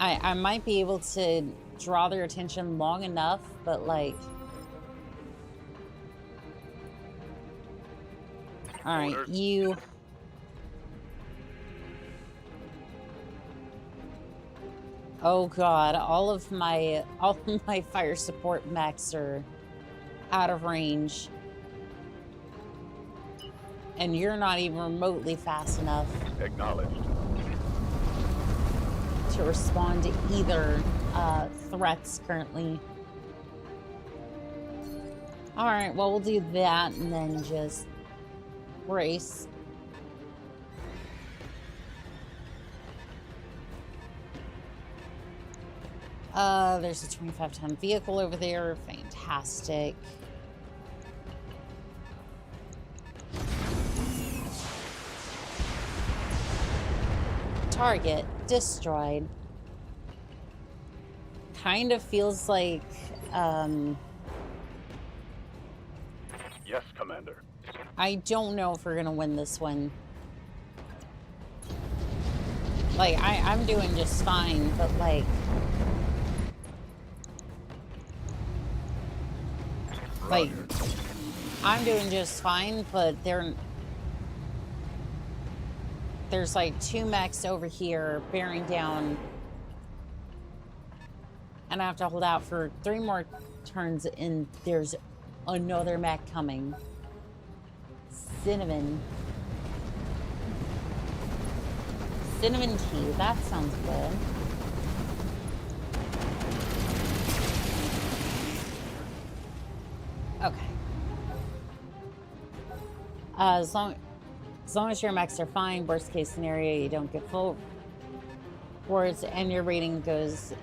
I might be able to draw their attention long enough, but like... Alright, you... Oh god, all of my fire support mechs are out of range. And you're not even remotely fast enough Acknowledged. to respond to either threats currently. Alright, well, we'll do that and then just race. There's a 25-ton vehicle over there. Fantastic. Target destroyed. Kind of feels like, Yes, Commander. I don't know if we're gonna win this one. Like, I'm doing just fine, but like... Like, I'm doing just fine, but there's like 2 mechs over here bearing down. And I have to hold out for 3 more turns, and there's another mech coming. Cinnamon tea, that sounds good. Okay. As long as your mechs are fine, worst case scenario, you don't get full rewards and your rating goes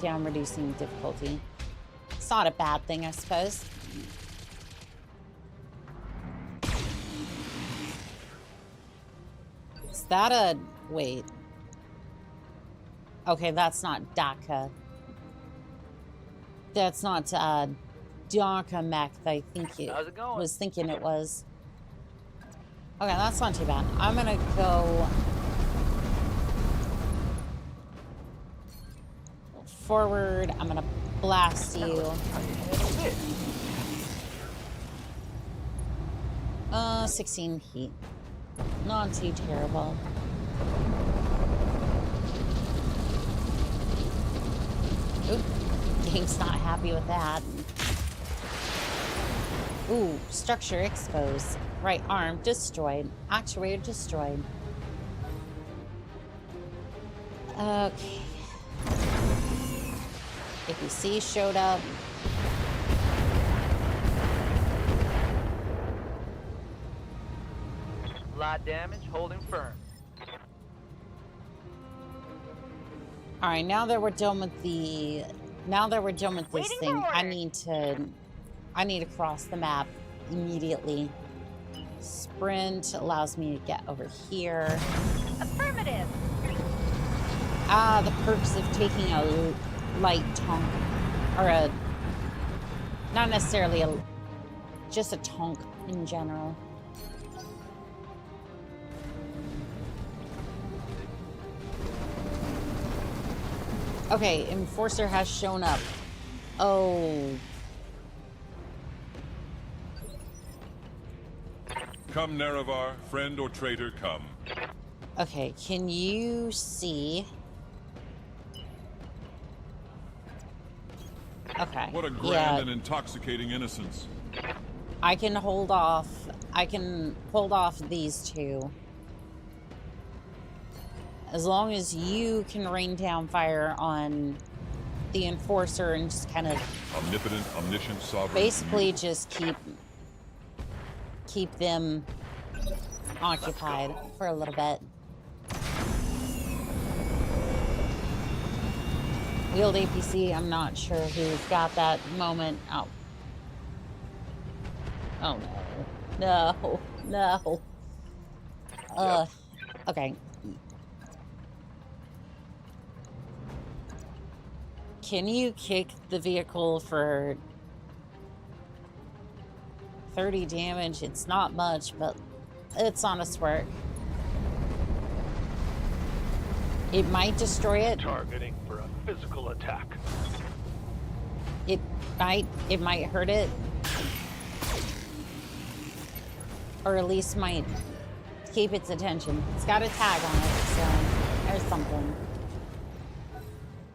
down, reducing difficulty. It's not a bad thing, I suppose. Is that a... wait. Okay, that's not DACA. That's not, DACA mech that I think it How's it going? was thinking it was. Okay, that's not too bad. I'm gonna go forward. I'm gonna blast you. How you handle this? 16 heat. Not too terrible. Oop, game's not happy with that. Ooh, structure exposed. Right arm destroyed. Actuator destroyed. Okay. APC showed up. Light damage, holding firm. All right, now that we're done with the, this thing, I need to cross the map immediately. Sprint allows me to get over here. Affirmative. Ah, the perks of taking a light tonk, or not necessarily just a tonk in general. Okay, Enforcer has shown up. Oh. Come, Nerevar, friend or traitor, come. Okay, can you see? Okay. What a grand and intoxicating innocence. I can hold off. I can hold off these two. As long as you can rain down fire on the Enforcer and just kind of Omnipotent, omniscient, sovereign. basically just keep them occupied for a little bit. Wield APC, I'm not sure who's got that moment. Oh. Oh no. No. No. Okay. Can you kick the vehicle for 30 damage? It's not much, but it's honest work. It might destroy it. Targeting for a physical attack. It might hurt it. Or at least might keep its attention. It's got a tag on it, so there's something.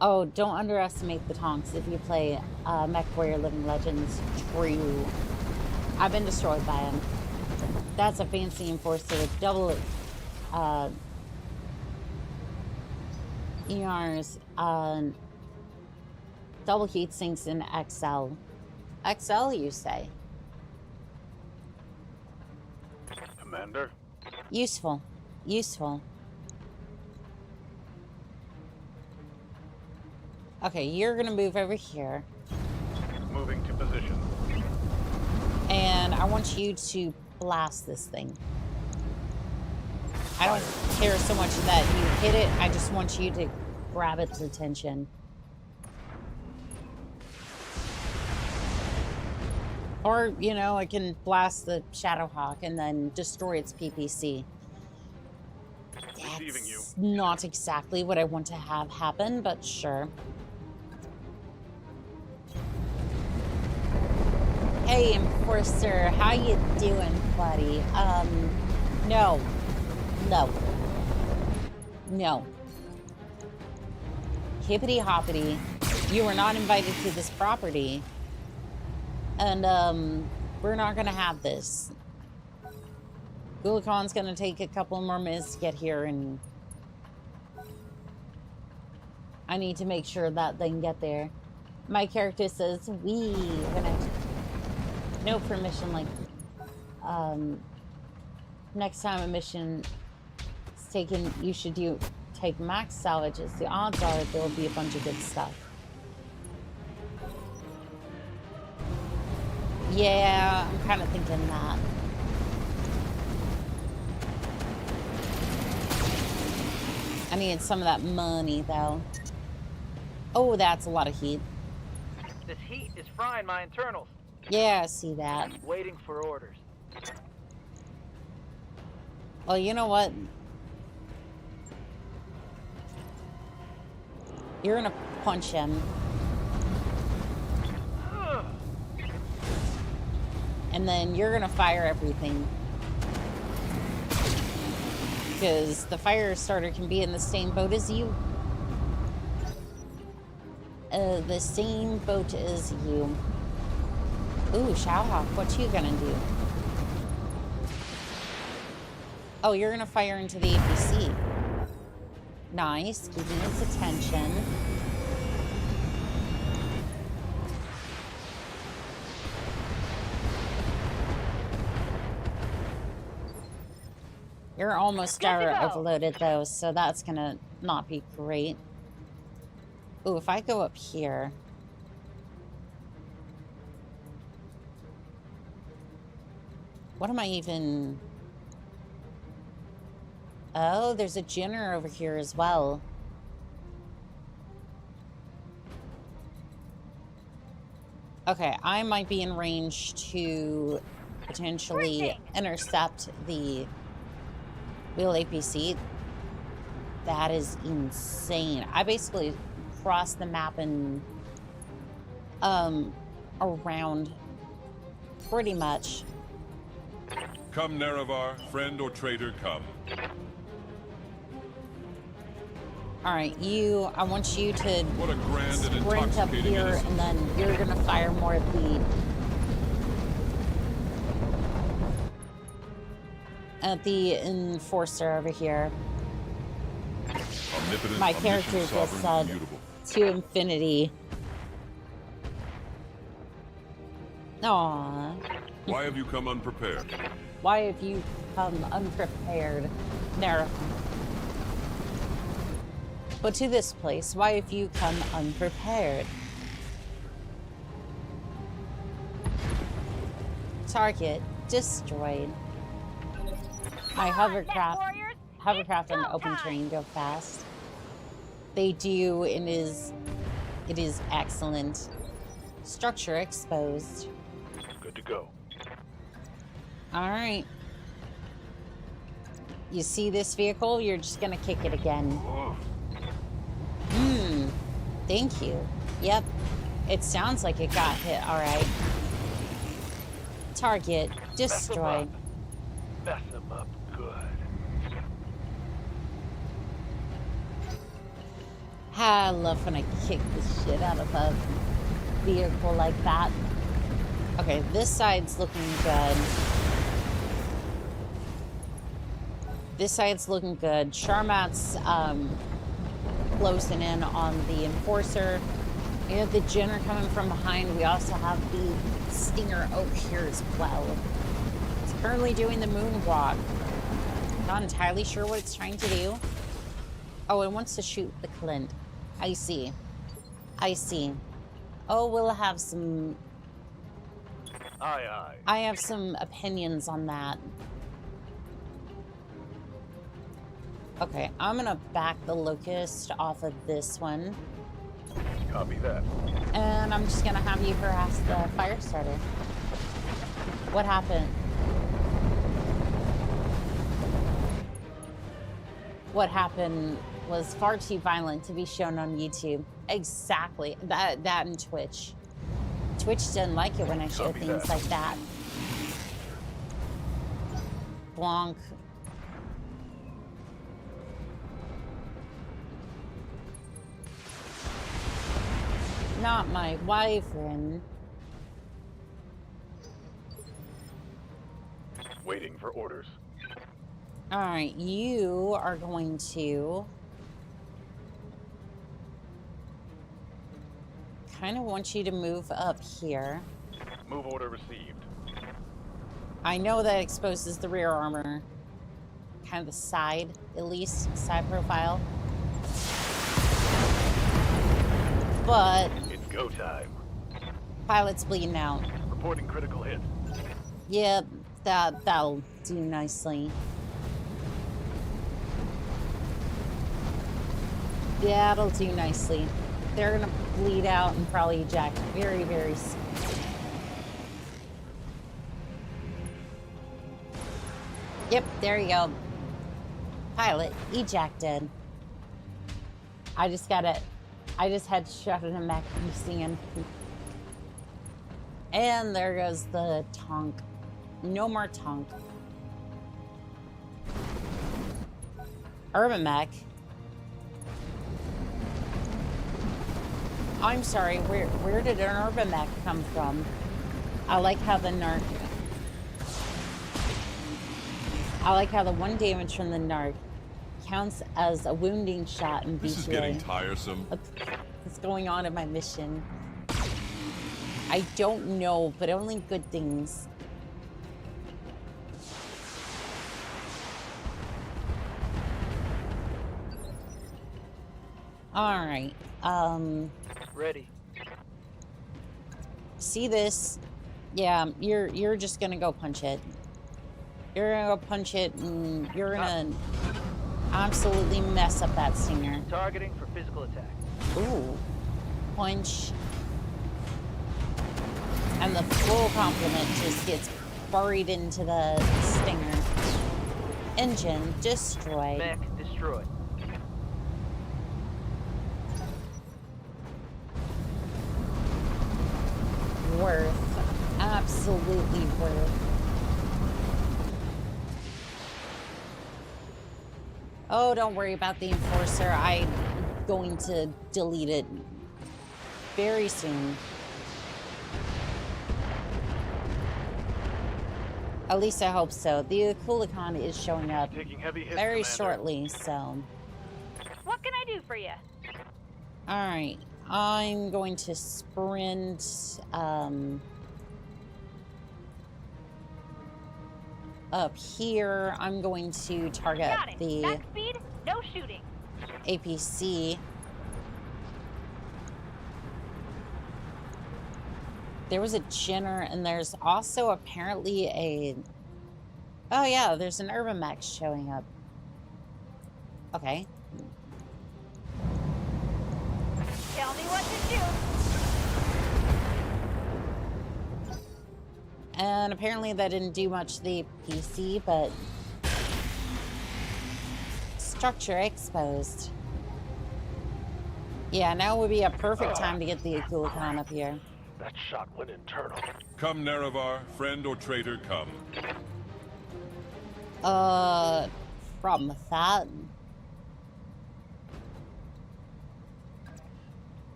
Oh, don't underestimate the tonks if you play Mech Warrior Living Legends. True. I've been destroyed by him. That's a fancy Enforcer with double ERs, double heat sinks in XL. XL, you say? Commander? Useful. Useful. Okay, you're gonna move over here. Moving to position. And I want you to blast this thing. I don't care so much that you hit it, I just want you to grab its attention. Or, you know, I can blast the Shadowhawk and then destroy its PPC. Receiving you. That's not exactly what I want to have happen, but sure. Hey, Enforcer, how you doing, buddy? No. No. No. Hippity hoppity. You were not invited to this property. And, we're not gonna have this. Gulacon's gonna take a couple more minutes to get here, and I need to make sure that they can get there. My character says, we, when I... No permission, like, next time a mission is taken, you should take max salvages. The odds are there will be a bunch of good stuff. Yeah, I'm kind of thinking that. I need some of that money, though. Oh, that's a lot of heat. This heat is frying my internals. Yeah, I see that. Waiting for orders. Well, you know what? You're gonna punch him. And then you're gonna fire everything. Because the fire starter can be in the same boat as you. The same boat as you. Ooh, Shadowhawk, what you gonna do? Oh, you're gonna fire into the APC. Nice, keeping its attention. You're almost overloaded though, so that's gonna not be great. Ooh, if I go up here. What am I even... Oh, there's a Jinner over here as well. Okay, I might be in range to potentially intercept the wheel APC. That is insane. I basically crossed the map and around pretty much. Come, Nerevar, friend or traitor, come. Alright, I want you to What a grand and sprint up intoxicating here, innocence. and then you're gonna fire more at the enforcer over here. Omnipotent, My omniscient, character just sovereign, said immutable. to infinity. Aww. Why have you come unprepared? Why have you come unprepared? Narrow. But to this place, why have you come unprepared? Target destroyed. My hovercraft and open terrain go fast. They do, and it is excellent. Structure exposed. Good to go. All right. You see this vehicle? You're just gonna kick it again. Thank you. Yep. It sounds like it got hit. All right. Target destroyed. Mess them up good. I love when I kick the shit out of a vehicle like that. Okay, this side's looking good. This side's looking good. Charmat's closing in on the enforcer. We have the Jinner coming from behind. We also have the Stinger over here as well. It's currently doing the moonwalk. Not entirely sure what it's trying to do. Oh, it wants to shoot the Clint. I see. I see. Oh, we'll have some... Aye, aye. I have some opinions on that. Okay, I'm gonna back the Locust off of this one. Copy that. And I'm just gonna have you harass the fire starter. What happened? What happened was far too violent to be shown on YouTube. Exactly. That and Twitch. Twitch doesn't like it when I show Copy things that. like that. Blanc. Not my wyvern. Waiting for orders. Alright, you are going to... kind of want you to move up here. Move order received. I know that exposes the rear armor. Kind of the side, at least. Side profile. But... It's go time. pilot's bleeding out. Reporting critical hit. Yep, that'll do nicely. Yeah, it'll do nicely. They're gonna bleed out and probably eject very, very soon. Yep, there you go. Pilot ejected. I just had to shut in a mech museum. And there goes the tonk. No more tonk. Urban mech. I'm sorry, where did an urban mech come from? I like how the narc. I like how the 1 damage from the narc counts as a wounding shot in This is BTA. getting tiresome. What's going on in my mission? I don't know, but only good things. All right. Ready. See this? Yeah, you're just gonna go punch it. You're gonna go punch it, and you're gonna absolutely mess up that stinger. Targeting for physical attack. Ooh. Punch. And the full complement just gets buried into the stinger. Engine destroyed. Mech destroyed. Worth. Absolutely worth. Oh, don't worry about the enforcer. I'm going to delete it very soon. At least I hope so. The Kulikan is showing up Taking heavy hits, very Commander. shortly, so... What can I do for you? Alright, I'm going to sprint, up here. I'm going to target Got it. the Back speed, no shooting. APC. There was a Jenner, and there's also apparently a... Oh yeah, there's an Urban Mech showing up. Okay. Tell me what to do. And apparently that didn't do much to the PC, but... Structure exposed. Yeah, now would be a perfect time to get the Kulikan up here. That shot went internal. Come, Nerevar, friend or traitor, come. Problem with that.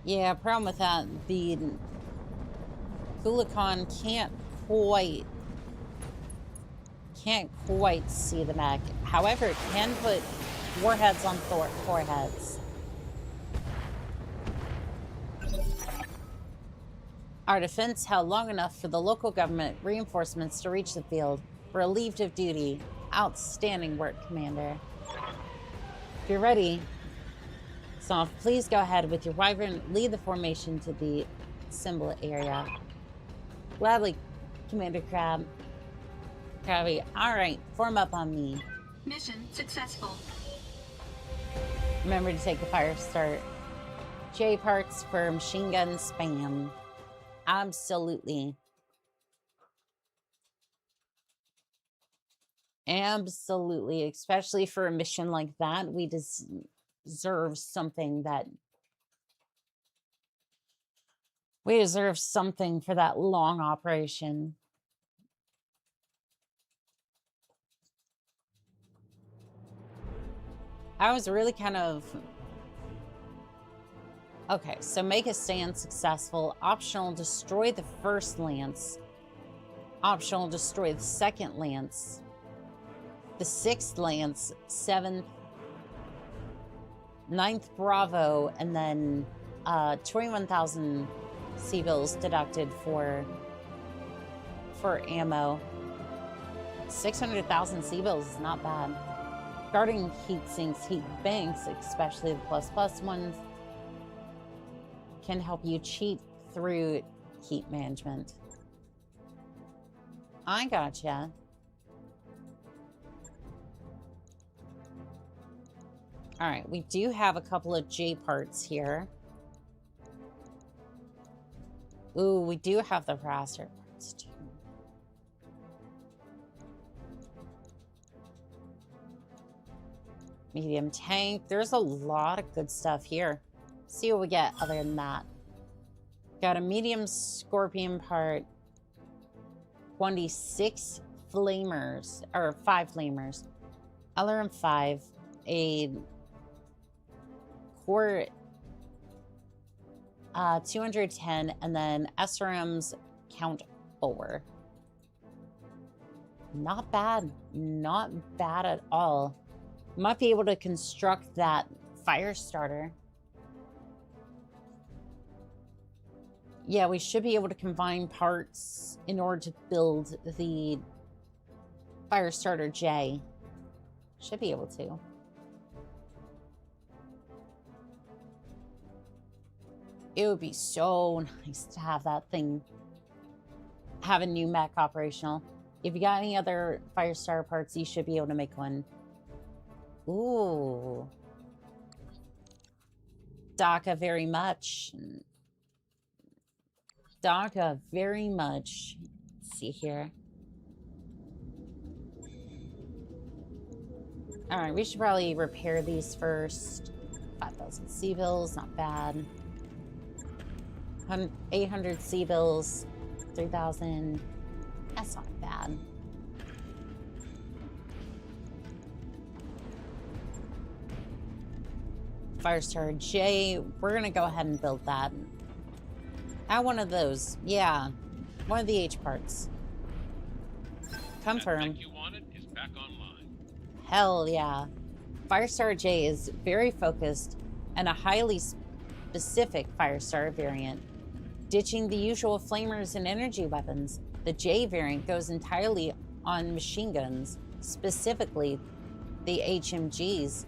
Yeah, problem with that. The Kulikan can't quite see the mech. However, it can put warheads on foreheads. Our defense held long enough for the local government reinforcements to reach the field. Relieved of duty. Outstanding work, Commander. If you're ready, Soft, please go ahead with your wyvern. Lead the formation to the symbol area. Gladly, Commander Crab. Crabby. Alright, form up on me. Mission successful. Remember to take the fire start. J parts for machine gun spam. Absolutely. Absolutely. Especially for a mission like that, we deserve something that... We deserve something for that long operation. I was really kind of... Okay, so make a stand successful. Optional, destroy the first lance. Optional, destroy the second lance. The 6th lance, 7th, 9th Bravo, and then 21,000 C-bills deducted for ammo. 600,000 C-bills is not bad. Guarding heat sinks, heat banks, especially the ++ ones, can help you cheat through heat management. I gotcha. All right, we do have a couple of J parts here. Ooh, we do have the raster parts too. Medium tank. There's a lot of good stuff here. See what we get other than that. Got a medium scorpion part. 26 flamers. Or 5 flamers. LRM 5. A core 210. And then SRM's count 4. Not bad. Not bad at all. Might be able to construct that fire starter. Yeah, we should be able to combine parts in order to build the fire starter J. Should be able to. It would be so nice to have that thing, have a new mech operational. If you got any other fire starter parts, you should be able to make one. Ooh. DACA very much. DACA very much. Let's see here. Alright, we should probably repair these first. 5,000 C-bills, not bad. 800 C-bills, 3,000. That's not bad. Firestar J, we're gonna go ahead and build that. Add one of those. Yeah. One of the H parts. Confirm. That you wanted is back online. Hell yeah. Firestar J is very focused and a highly specific Firestar variant. Ditching the usual flamers and energy weapons, the J variant goes entirely on machine guns, specifically the HMGs,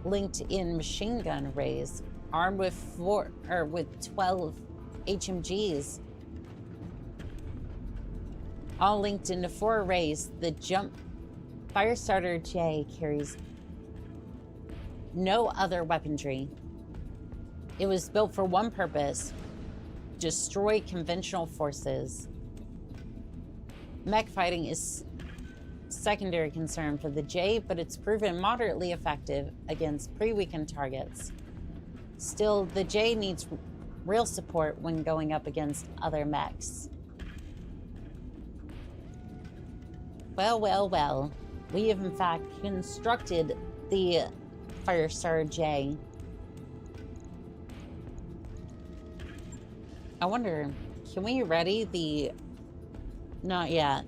linked in machine gun arrays, armed with 12 HMGs, all linked into 4 arrays. The jump Firestarter J carries no other weaponry. It was built for one purpose: destroy conventional forces. Mech fighting is secondary concern for the J, but it's proven moderately effective against pre-weakened targets. Still, the J needs real support when going up against other mechs. Well, well, well. We have in fact constructed the Firestar J. I wonder, can we ready the... Not yet.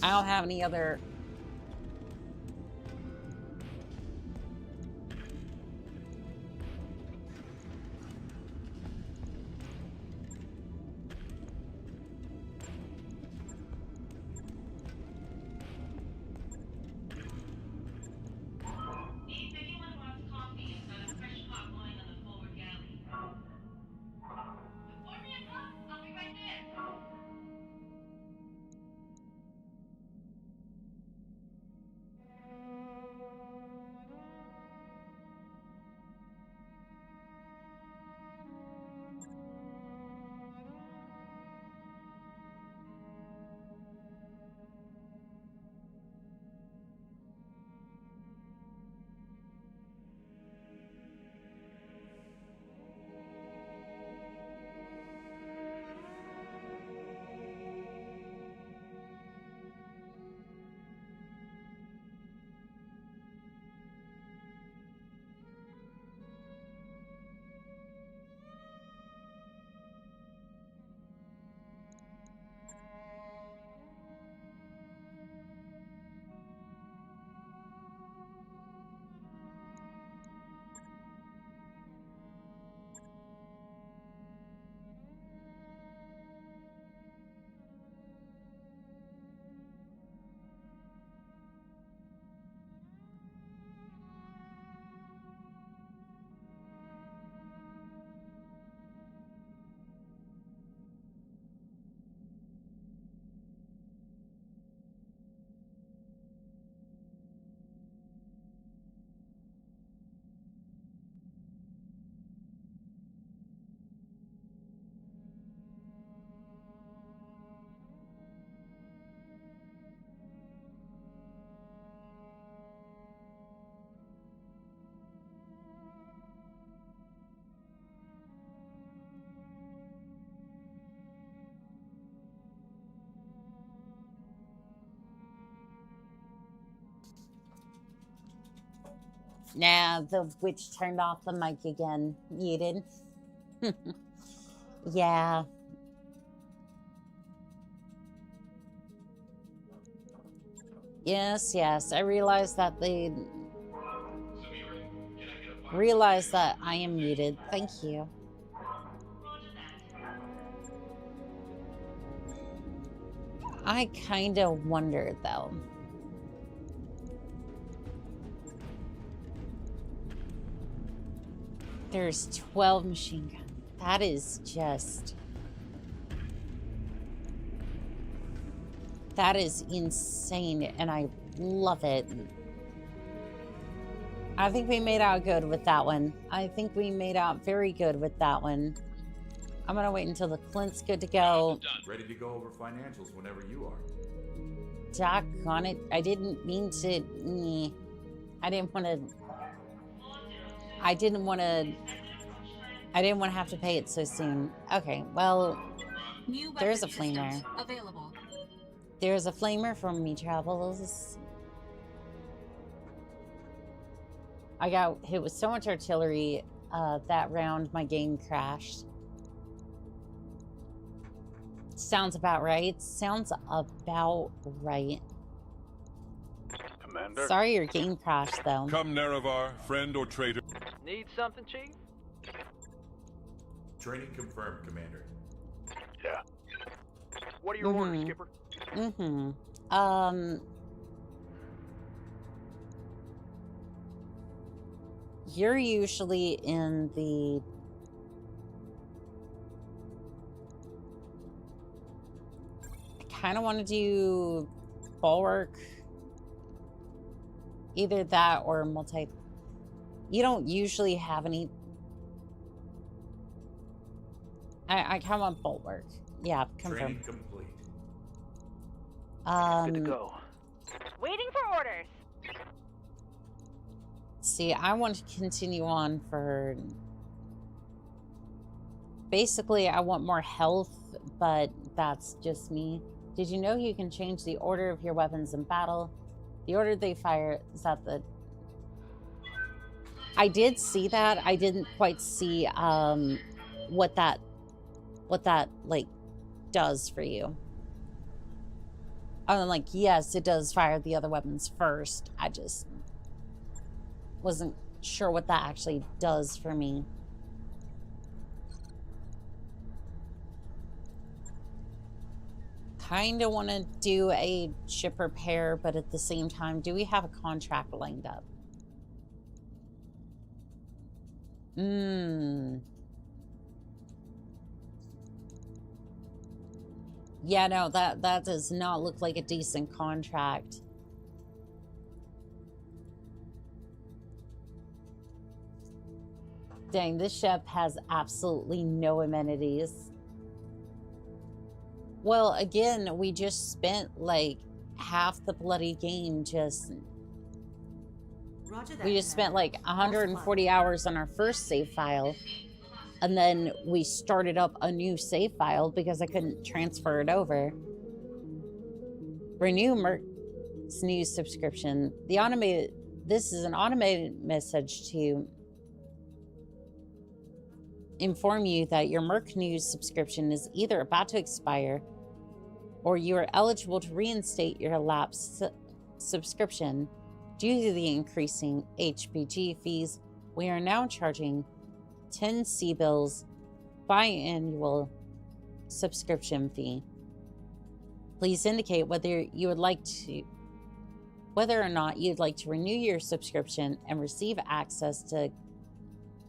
I don't have any other... Nah, the witch turned off the mic again. Muted. Yeah. Yes, yes. I realized that they realized that I am muted. Thank you. I kind of wondered, though. There's 12 machine guns. That is just... That is insane, and I love it. I think we made out good with that one. I think we made out very good with that one. I'm gonna wait until the Clint's good to go. Ready to go over financials whenever you are. Doggone it. I didn't mean to... I didn't want to have to pay it so soon. Okay, well, there's a flamer. Available. There's a flamer from me travels. I got hit with so much artillery that round my game crashed. Sounds about right. Sounds about right. Commander? Sorry your game crashed, though. Come, Nerevar, friend or traitor. Need something, Chief? Training confirmed, Commander. Yeah. What are your orders, Skipper? You're usually in the... I kind of want to do bulwark. Either that or multi... You don't usually have any... I kind of want bulwark. Yeah, confirm. Training complete. Good to go. Waiting for orders. See, I want to continue on for... Basically, I want more health, but that's just me. Did you know you can change the order of your weapons in battle? The order they fire is at the... I did see that. I didn't quite see what that like does for you. I'm like, yes, it does fire the other weapons first. I just wasn't sure what that actually does for me. Kind of want to do a ship repair, but at the same time, do we have a contract lined up? Yeah, no, that does not look like a decent contract. Dang, this ship has absolutely no amenities. Well, again, we just spent like half the bloody game just... We just spent like 140 hours on our first save file. And then we started up a new save file because I couldn't transfer it over. Renew Merc's news subscription. This is an automated message to inform you that your Merc news subscription is either about to expire or you are eligible to reinstate your lapsed subscription. Due to the increasing HPG fees, we are now charging 10 C-bills biannual subscription fee. Please indicate whether or not you'd like to renew your subscription and receive access to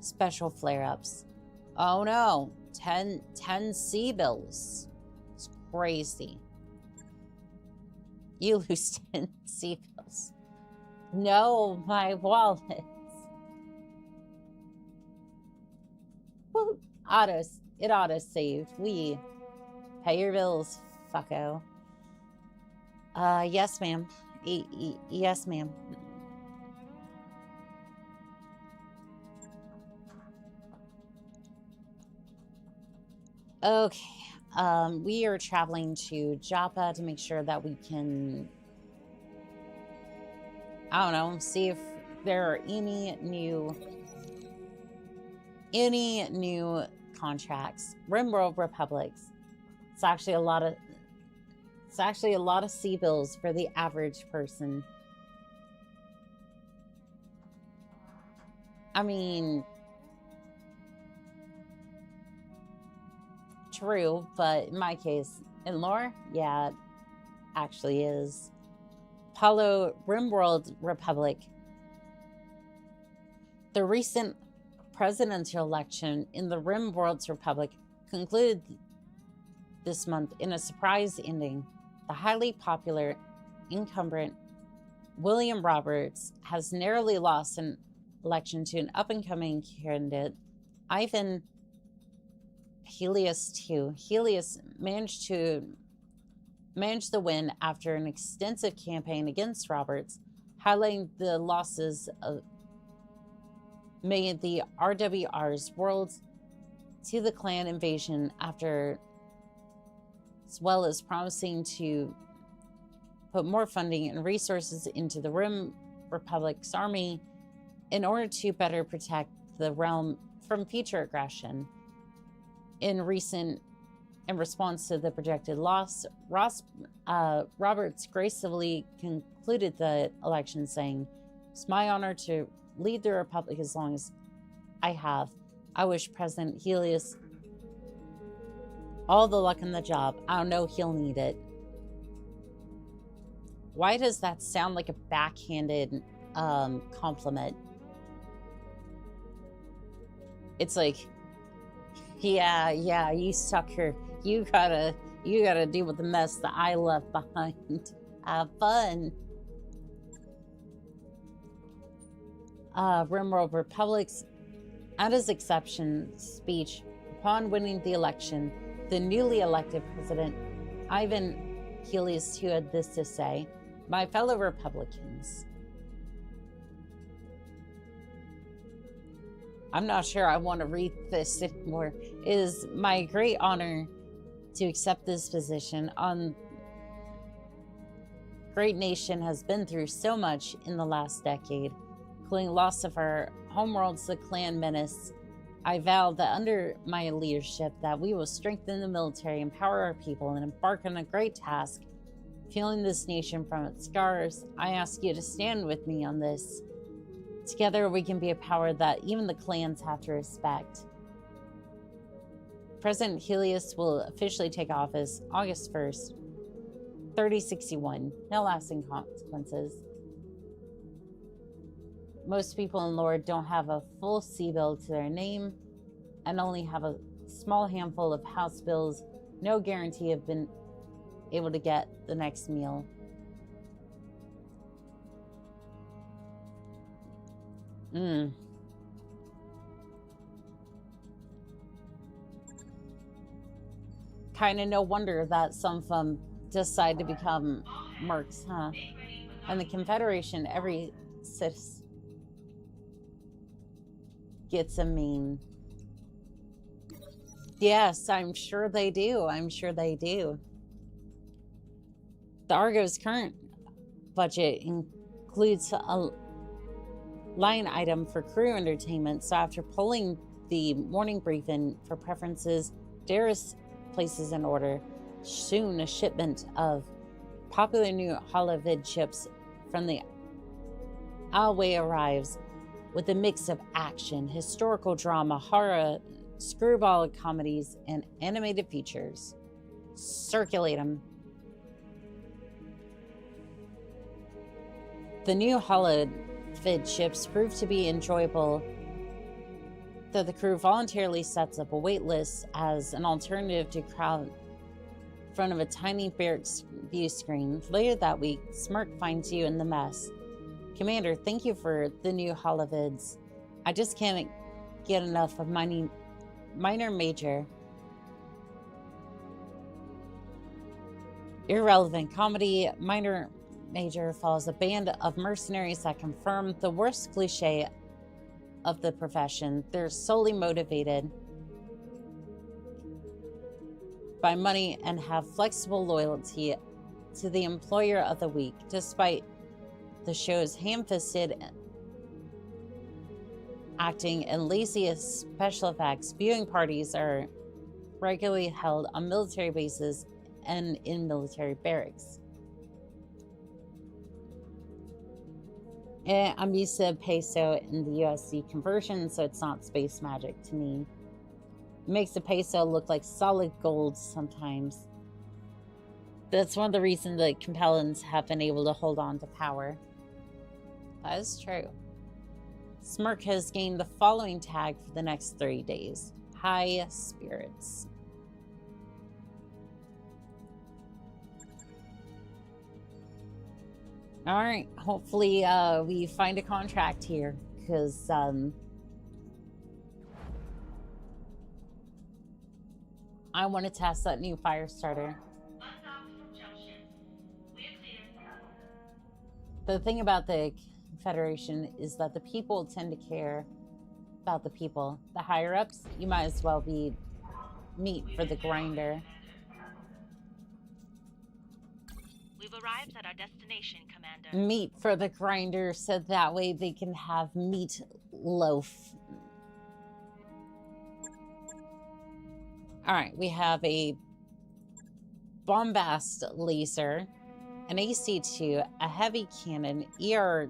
special flare-ups. Oh no, 10 C-bills. It's crazy. You lose 10 C-bills. No, my wallet. Well, it auto-saved. We pay your bills, fucko. Yes, ma'am. Yes, ma'am. Okay. We are traveling to Joppa to make sure that we can, I don't know, see if there are any new contracts. RimWorld Republics. It's actually a lot of sea bills for the average person. I mean, true, but in my case, in lore, yeah, it actually is. Apollo RimWorld Republic. The recent presidential election in the RimWorld's Republic concluded this month in a surprise ending. The highly popular incumbent William Roberts has narrowly lost an election to an up-and-coming candidate, Ivan Helios II. Helios managed the win after an extensive campaign against Roberts, highlighting the losses of made the RWR's world to the clan invasion after, as well as promising to put more funding and resources into the Rim Republic's army in order to better protect the realm from future aggression. In response to the projected loss, Roberts gracefully concluded the election, saying, "It's my honor to lead the Republic as long as I have. I wish President Helios all the luck in the job. I know he'll need it." Why does that sound like a backhanded compliment? It's like, yeah, you sucker. You gotta deal with the mess that I left behind. Have fun. RimWorld Republic's, at his acceptance speech upon winning the election, the newly elected president, Ivan Helios II, had this to say: "My fellow Republicans, I'm not sure I want to read this anymore. It is my great honor to accept this position. Great nation has been through so much in the last decade, including loss of our homeworlds, the clan menace. I vow that under my leadership that we will strengthen the military, empower our people, and embark on a great task, healing this nation from its scars. I ask you to stand with me on this. Together we can be a power that even the clans have to respect." President Helios will officially take office August 1st, 3061. No lasting consequences. Most people in lore don't have a full sea bill to their name and only have a small handful of house bills. No guarantee of being able to get the next meal. Kinda no wonder that some of them decide to become mercs, huh? And the Confederation, every citizen gets a meme. Yes, I'm sure they do. I'm sure they do. The Argo's current budget includes a line item for crew entertainment, so after pulling the morning briefing for preferences, Darius places an order. Soon a shipment of popular new holovid chips from the Alway arrives with a mix of action, historical drama, horror, screwball comedies, and animated features. Circulate them. The new holovid chips prove to be enjoyable, though the crew voluntarily sets up a wait list as an alternative to crowd in front of a tiny barracks view screen. Later that week, Smirk finds you in the mess. "Commander, thank you for the new holovids. I just can't get enough of minor major. Irrelevant comedy. Minor major follows a band of mercenaries that confirm the worst cliche of the profession. They're solely motivated by money and have flexible loyalty to the employer of the week. Despite the show's ham-fisted acting and laziest special effects, viewing parties are regularly held on military bases and in military barracks. I'm used to peso in the USD conversion, so it's not space magic to me. It makes the peso look like solid gold sometimes. That's one of the reasons the Compellans have been able to hold on to power. That is true. Smirk has gained the following tag for the next 30 days. High spirits. All right, hopefully we find a contract here, because I want to test that new fire starter. The thing about the Federation is that the people tend to care about the people. The higher-ups, you might as well be meat for the grinder. We've arrived at our destination, Commander. Meat for the grinder, so that way they can have meat loaf. Alright, we have a bombast laser, an AC-2, a heavy cannon, ER...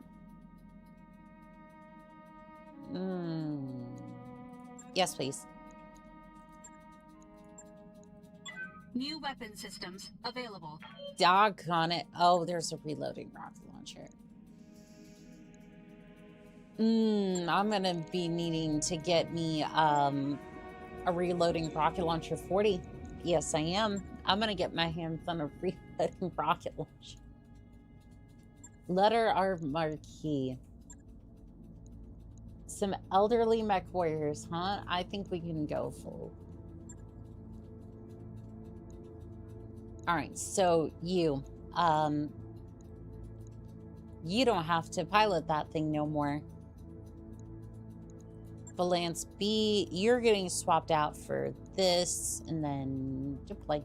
Yes, please. New weapon systems available. Doggone it. Oh, there's a reloading rocket launcher. I'm gonna be needing to get me a reloading rocket launcher 40. Yes, I am. I'm gonna get my hands on a reloading rocket launcher. Letter R marquee. Some elderly mech warriors, huh? I think we can go full. Alright, so you don't have to pilot that thing no more. Freelance B, you're getting swapped out for this, and then deploy.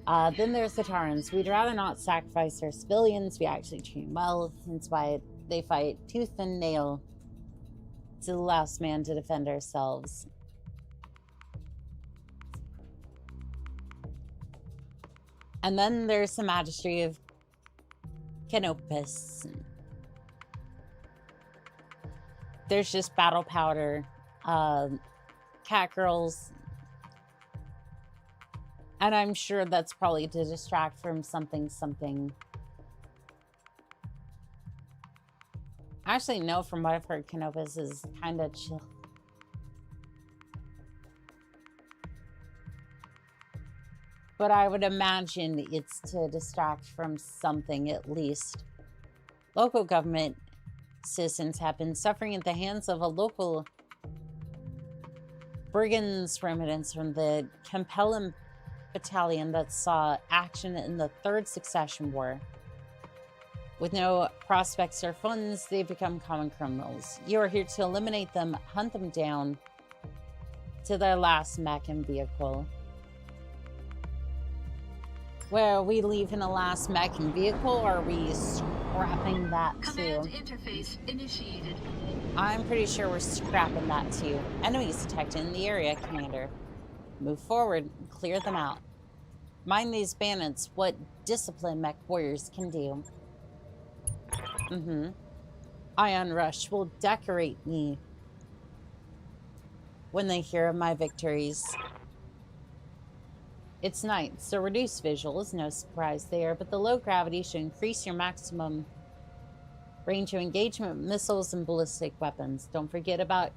Then there's the Tarans. We'd rather not sacrifice our civilians. We actually train well. That's why they fight tooth and nail to the last man to defend ourselves. And then there's the Magistracy of Canopus. There's just battle powder, cat girls. And I'm sure that's probably to distract from something. Actually, no, from what I've heard, Canopus is kind of chill. But I would imagine it's to distract from something, at least. Local government citizens have been suffering at the hands of a local brigands remnants from the Compellan battalion that saw action in the Third Succession War. With no prospects or funds, they've become common criminals. You are here to eliminate them, hunt them down to their last mech and vehicle. Where are we leaving the last mech and vehicle, or are we scrapping that too? Command interface initiated. I'm pretty sure we're scrapping that too. Enemies detected in the area, Commander. Move forward and clear them out. Mind these bandits what disciplined mech warriors can do. Ion Rush will decorate me when they hear of my victories. It's night, so reduced visual is no surprise there, but the low gravity should increase your maximum range of engagement with missiles and ballistic weapons. Don't forget about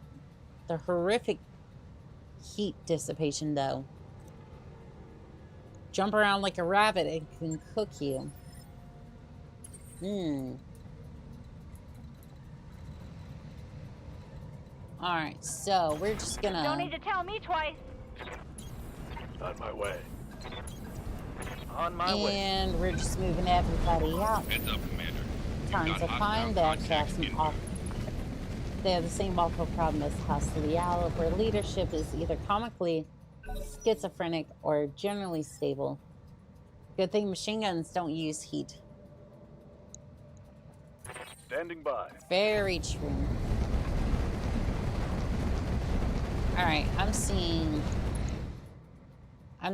the horrific heat dissipation, though. Jump around like a rabbit, it can cook you. Alright, so we're just gonna... Don't need to tell me twice. On my way. On my way. And we're just moving everybody out. Heads up, Commander. Times are fine, they actually have some awful... They have the same awful problem as Hostilial, where leadership is either comically schizophrenic or generally stable. Good thing machine guns don't use heat. Standing by. Very true. Alright, I'm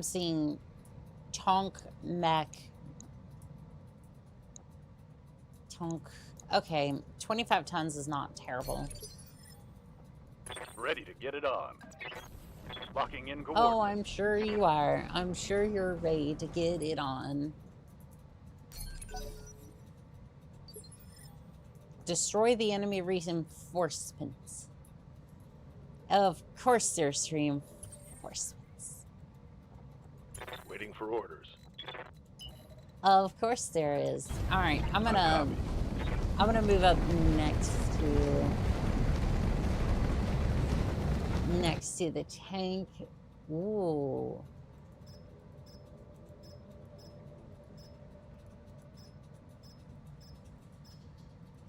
seeing Tonk, Mech. Tonk. Okay, 25 tons is not terrible. Ready to get it on. Locking in coordinates. Oh, I'm sure you are. I'm sure you're ready to get it on. Destroy the enemy reinforcements. Of course there's reinforcements. Waiting for orders. Of course there is. Alright, I'm gonna move up next to the tank. Ooh.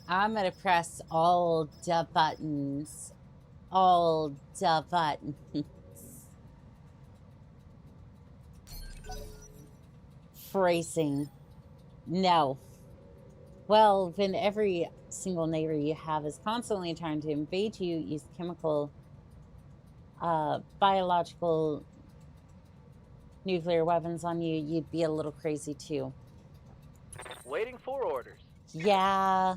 I'm gonna press all the buttons. All the buttons. Phrasing. No. Well, when every single neighbor you have is constantly trying to invade you, use chemical, biological, nuclear weapons on you, you'd be a little crazy too. Waiting for orders. Yeah.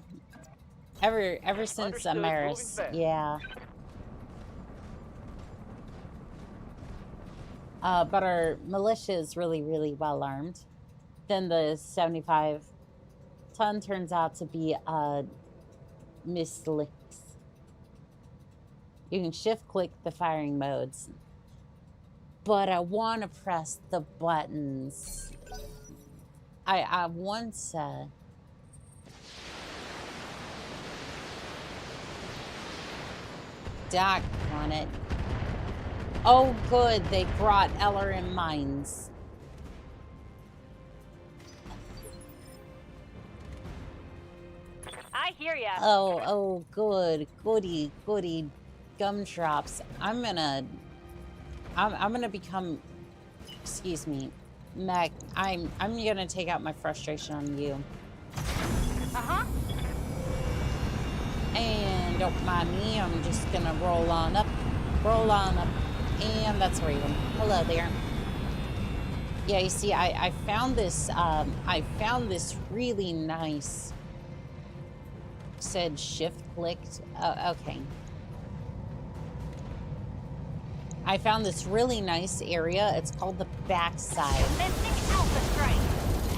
Ever since Understood, Amaris, moving fast. yeah. But our militia is really, really well armed. Then the 75-ton turns out to be mislicks. You can shift-click the firing modes. But I want to press the buttons. I want to... Doc on it. Oh, good. They brought LRM mines. I hear ya. Oh, good. Goody gumdrops. I'm gonna become, excuse me, Mech. I'm gonna take out my frustration on you. Uh-huh. And don't mind me, I'm just gonna roll on up, and that's Raven. Hello there. Yeah, you see, I found this really nice, said shift clicked, okay. I found this really nice area. It's called the backside. Commencing Alpha Strike.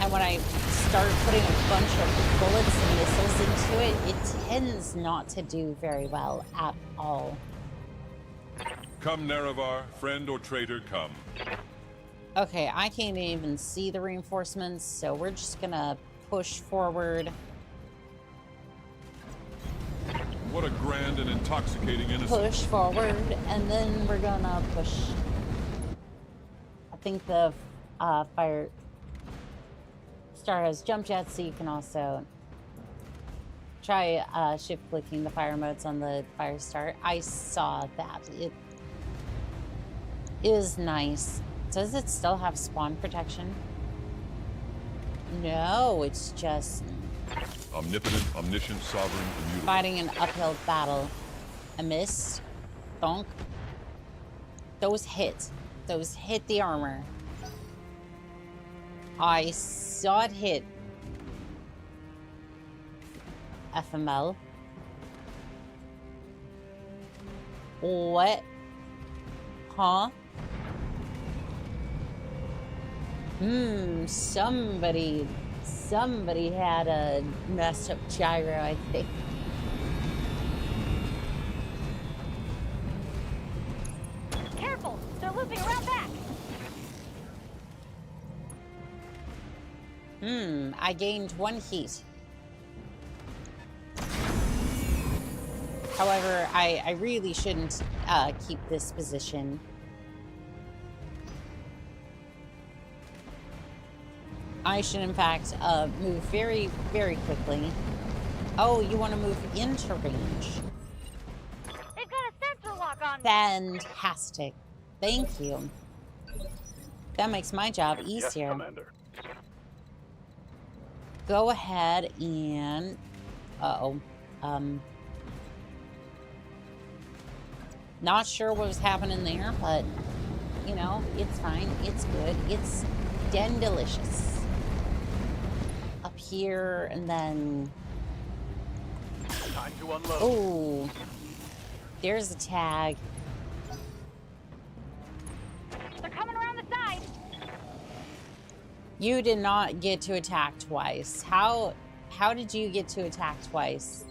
And when I start putting a bunch of bullets and missiles into it, it tends not to do very well at all. Come, Nerevar, friend or traitor, come. Okay, I can't even see the reinforcements, so we're just gonna push forward. What a grand and intoxicating innocence. Push forward, and then we're gonna push. I think the fire star has jump jets, so you can also try shift clicking the fire modes on the fire star. I saw that. It is nice. Does it still have spawn protection? No, it's just Omnipotent, omniscient, sovereign, immutable. fighting an uphill battle. I missed. Donk. Those hit. Those hit the armor. I saw it hit. FML. What? Huh? Somebody had a messed up gyro, I think. Careful, they're looping around back. I gained 1 heat. However, I really shouldn't keep this position. I should, in fact, move very, very quickly. Oh, you want to move into range. They've got a sensor lock on. Fantastic. Thank you. That makes my job Yes, easier. Commander. Go ahead and... Not sure what was happening there, but, you know, it's fine. It's good. It's den delicious. Up here, and then... Time to unload. Oh, there's a tag. They're coming around the side. You did not get to attack twice. How did you get to attack twice?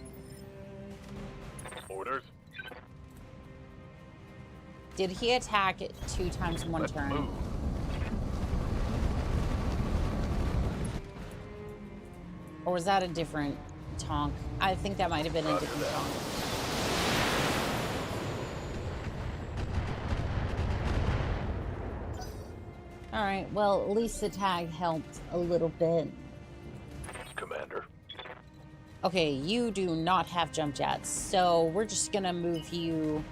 Orders. Did he attack it 2 times in one Let's turn? move. Or was that a different tonk? I think that might have been a different tonk. Alright, well, at least the tag helped a little bit. Commander. Okay, you do not have jump jets, so we're just gonna move you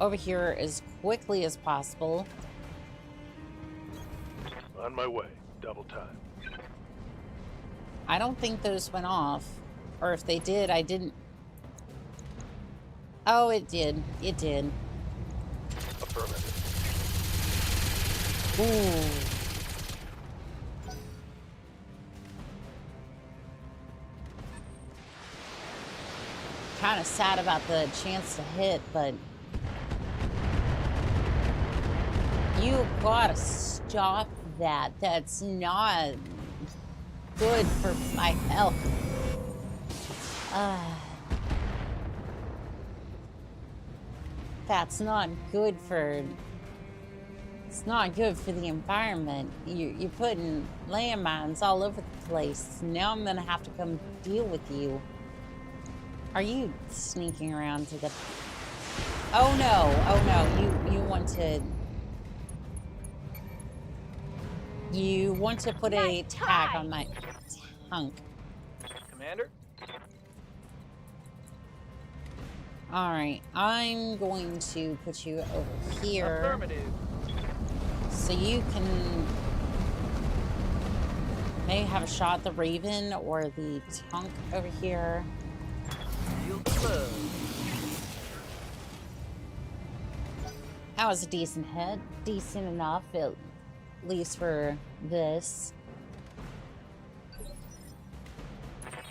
over here as quickly as possible. On my way. Double time. I don't think those went off. Or if they did, I didn't... Oh, it did. It did. Affirmative. Ooh. Kind of sad about the chance to hit, but... You gotta stop that. That's not good for my health. That's not good for... It's not good for the environment. You're putting landmines all over the place. Now I'm gonna have to come deal with you. Are you sneaking around to the... Oh no, oh no, you want to... You want to put a tag on my tonk. Commander? Alright, I'm going to put you over here. Affirmative. So you can maybe have a shot at the Raven or the tonk over here. Shield slow. That was a decent hit. Decent enough, at least for this.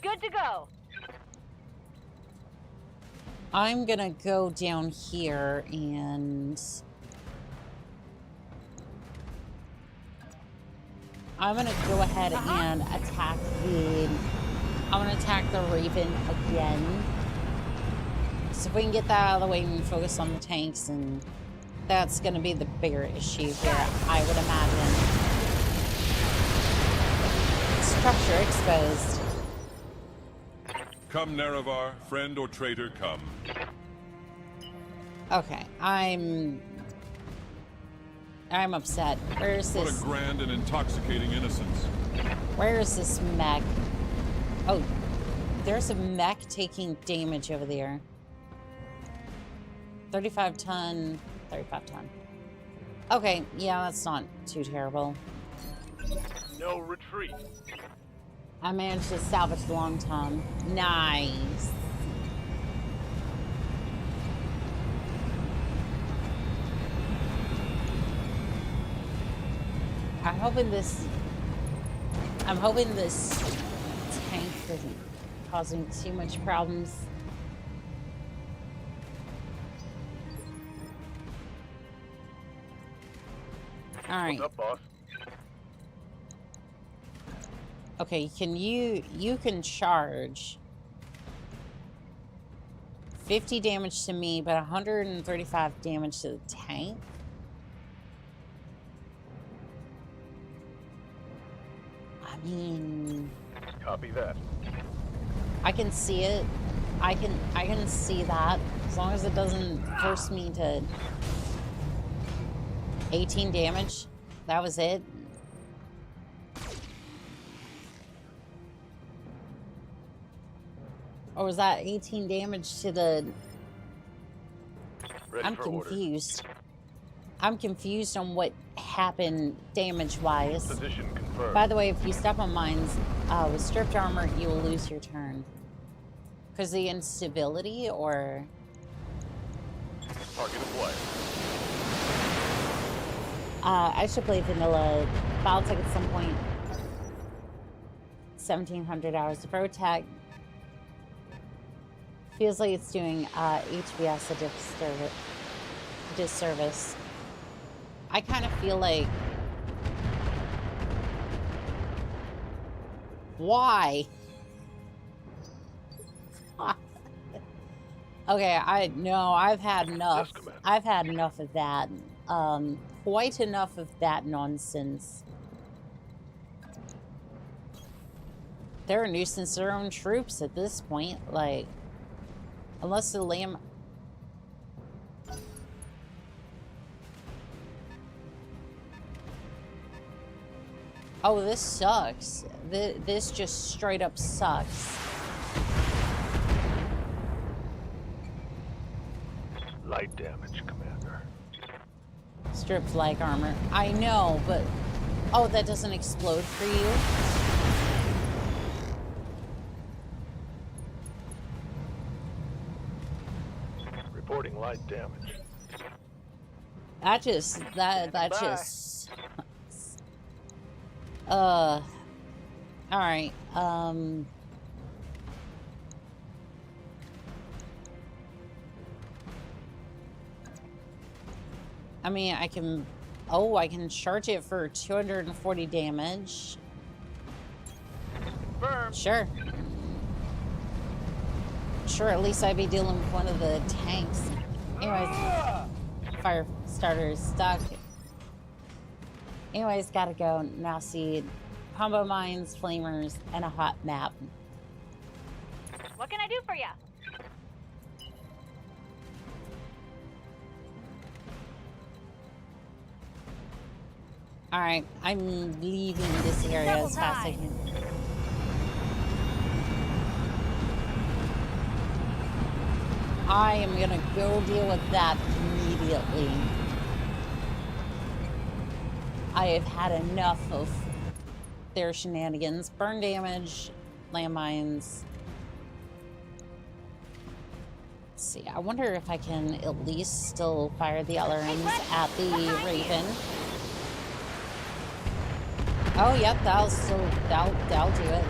Good to go. I'm gonna go down here and... I'm gonna go ahead and attack the... I'm gonna attack the Raven again. So if we can get that out of the way and focus on the tanks, and that's gonna be the bigger issue here, I would imagine. Structure exposed. Come, Nerevar, friend or traitor, come. Okay, I'm upset. Where's What a this? grand and intoxicating innocence. Where is this mech? Oh, there's a mech taking damage over there. 35 ton. Okay, yeah, that's not too terrible. No retreat. I managed to salvage the long ton. Nice. I'm hoping this tank isn't causing too much problems. All right. What's up, boss? Okay, you can charge 50 damage to me, but 135 damage to the tank. I mean, Copy that. I can see it. I can see that, as long as it doesn't force me to 18 damage. That was it. Or was that 18 damage to the... Ready I'm for orders. confused. I'm confused on what happened damage-wise. Position confirmed. By the way, if you step on mines with stripped armor, you will lose your turn. Because the instability, or... Target in play. I should play vanilla Battletech at some point. 1,700 hours of Protech. Feels like it's doing HBS a disservice. I kind of feel like... Why? Okay, I've had enough. Yes, I've had enough of that. Quite enough of that nonsense. They're a nuisance to their own troops at this point. Like, unless the lamb... Oh, this sucks. This just straight up sucks. Light damage, Commander. Stripped like armor. I know, but... Oh, that doesn't explode for you? Reporting light damage. That just... That just... sucks. Alright, I mean, I can... Oh, I can charge it for 240 damage. Confirmed. Sure. Sure, at least I'd be dealing with one of the tanks. Anyways, fire starter is stuck. Anyways, gotta go. Now see combo mines, flamers, and a hot map. What can I do for you? Alright, I'm leaving this area as fast as I can. I am gonna go deal with that immediately. I have had enough of their shenanigans. Burn damage, landmines. Let's see, I wonder if I can at least still fire the LRMs at the Raven. Oh, yep, that'll do it.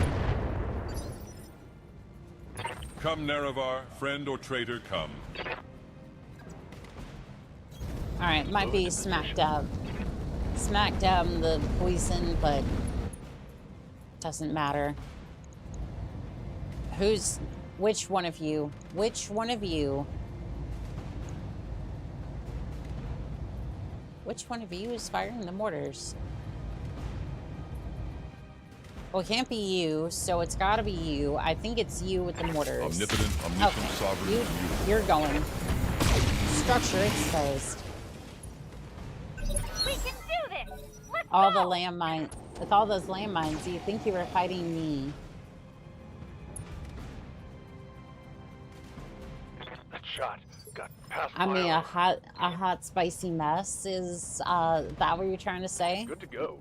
Come, Nerevar, friend or traitor, come. Alright, might be smacked down the poison, but doesn't matter. Which one of you is firing the mortars? Well, it can't be you, so it's gotta be you. I think it's you with the mortars. Omnipotent, omniscient, okay. sovereign, You're going. Structure exposed. We can do this! Let's All go! the landmines. With all those landmines, you think you were fighting me. That shot got past I my mean, armor. a hot spicy mess is, that what you're trying to say? Good to go.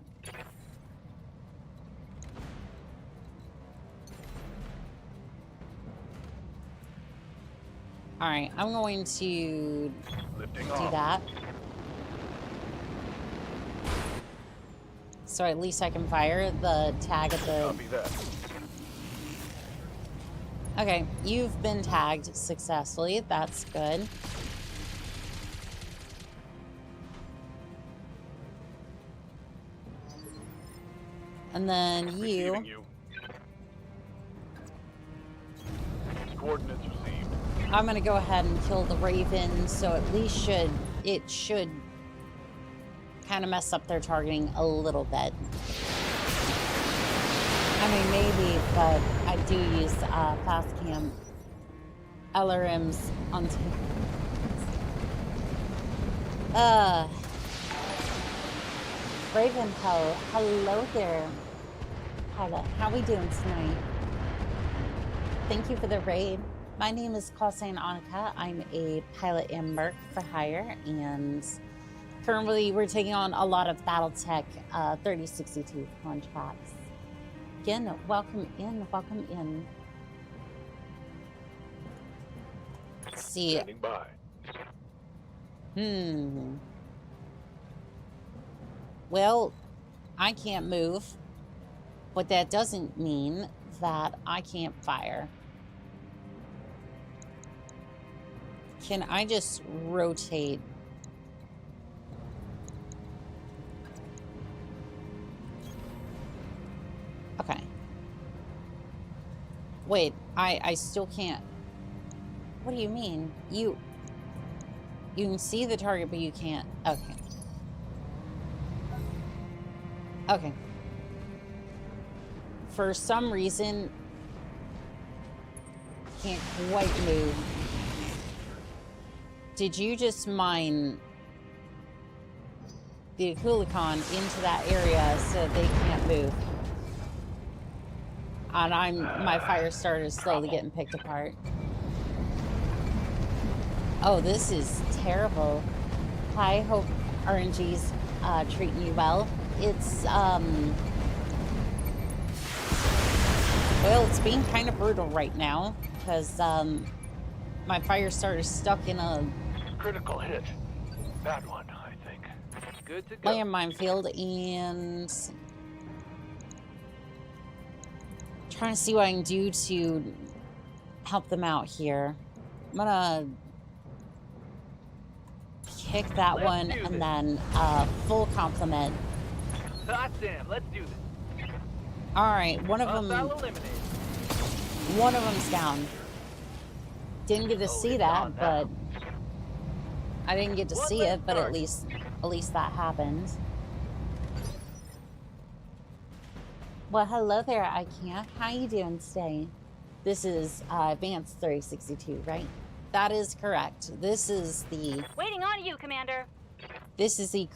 Alright, I'm going to Lifting do off. that. So at least I can fire the tag at the... Copy that. Okay, you've been tagged successfully. That's good. And then Receiving you. Coordinates received. I'm gonna go ahead and kill the Raven, so at least it should kind of mess up their targeting a little bit. I mean, maybe, but I do use fast cam LRMs on Ravenho, hello there. Pilot, how we doing tonight? Thank you for the raid. My name is Cosane Annika. I'm a pilot in Merc for hire, and currently we're taking on a lot of Battletech 3062 contracts. Again, welcome in, welcome in. Let's see. Standing by. Well, I can't move, but that doesn't mean that I can't fire. Can I just rotate? Okay. Wait, I still can't. What do you mean? You can see the target, but you can't. Okay. Okay. For some reason, can't quite move. Did you just mine the Oni-chan into that area so they can't move? And my fire starter is slowly getting picked apart. Oh, this is terrible. I hope RNG's treating you well. It's, well, it's being kind of brutal right now because, my fire starter's stuck in a Critical hit. Bad one, I think. Good to go. landmine field and trying to see what I can do to help them out here. I'm gonna kick that Let's one do and this. then full complement. Hot damn, let's do this. All right, one of Hostile them, eliminated. one of them's down. Didn't get to see it's that, on but now. I didn't get to One see less it. But at target. least that happened. Well, hello there, I can't. How you doing today? This is Advanced 3062, right? That is correct. This is the Waiting on you, Commander.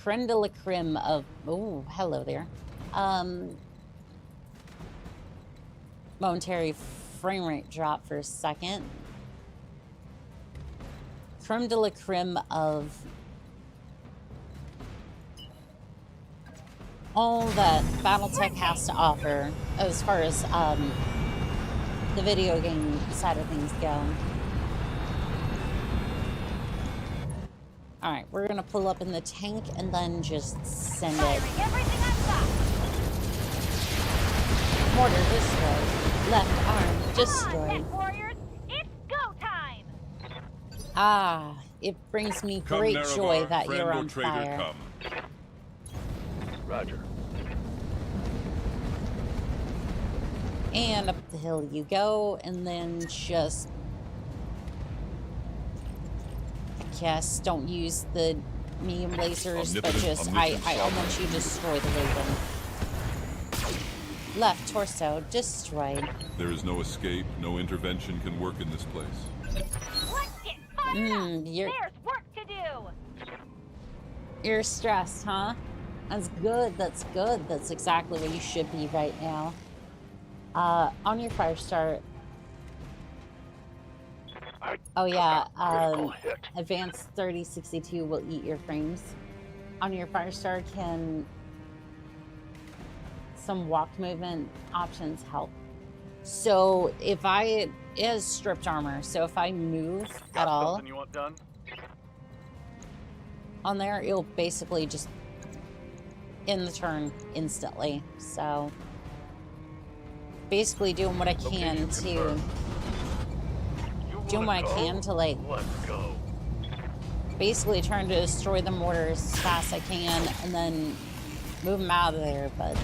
creme de la creme of. Oh, hello there. Momentary frame rate drop for a second. Creme de la creme of all that Battletech has to offer as far as the video game side of things go. Alright, we're gonna pull up in the tank and then just send it. Firing everything I've got. Mortar destroyed. Left arm Come on, destroyed. Mech Warriors. It's go time. Ah, it brings me Come, great Narrow joy Bar, that friend you're or on traitor, fire. come. Roger. And up the hill you go, and then just... Yes, don't use the medium lasers, but just... I want you to destroy the Raven. Left torso, destroyed. There is no escape, no intervention can work in this place. Let's get fired up. You're There's work to do. you're stressed, huh? That's good, that's good. That's exactly where you should be right now. On your fire start... Oh yeah, Critical hit. Advanced 3062 will eat your frames. On your fire star can some walk movement options help. So if it is stripped armor, so if I move Got at all something you want done? on there, it'll basically just end the turn instantly. So basically doing what I can Location to confirmed. You doing wanna what I go? can to like Let's go. basically trying to destroy the mortars as fast as I can and then move them out of there, but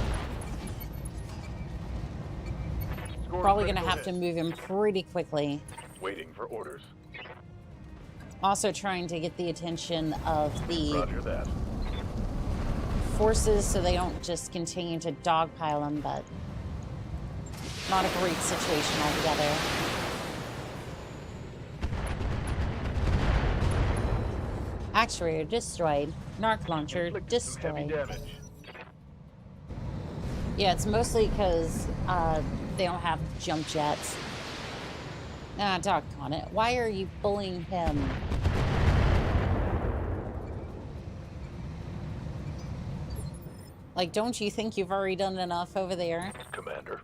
Score probably gonna critical have to hit. move him pretty quickly. Waiting for orders. Also trying to get the attention of the Roger that. forces so they don't just continue to dogpile them, but not a great situation altogether. Actuator destroyed. Narc launcher Inflicted some heavy destroyed. damage. Yeah, it's mostly because they don't have jump jets. Nah, doggone it. Why are you bullying him? Like, don't you think you've already done enough over there? Commander.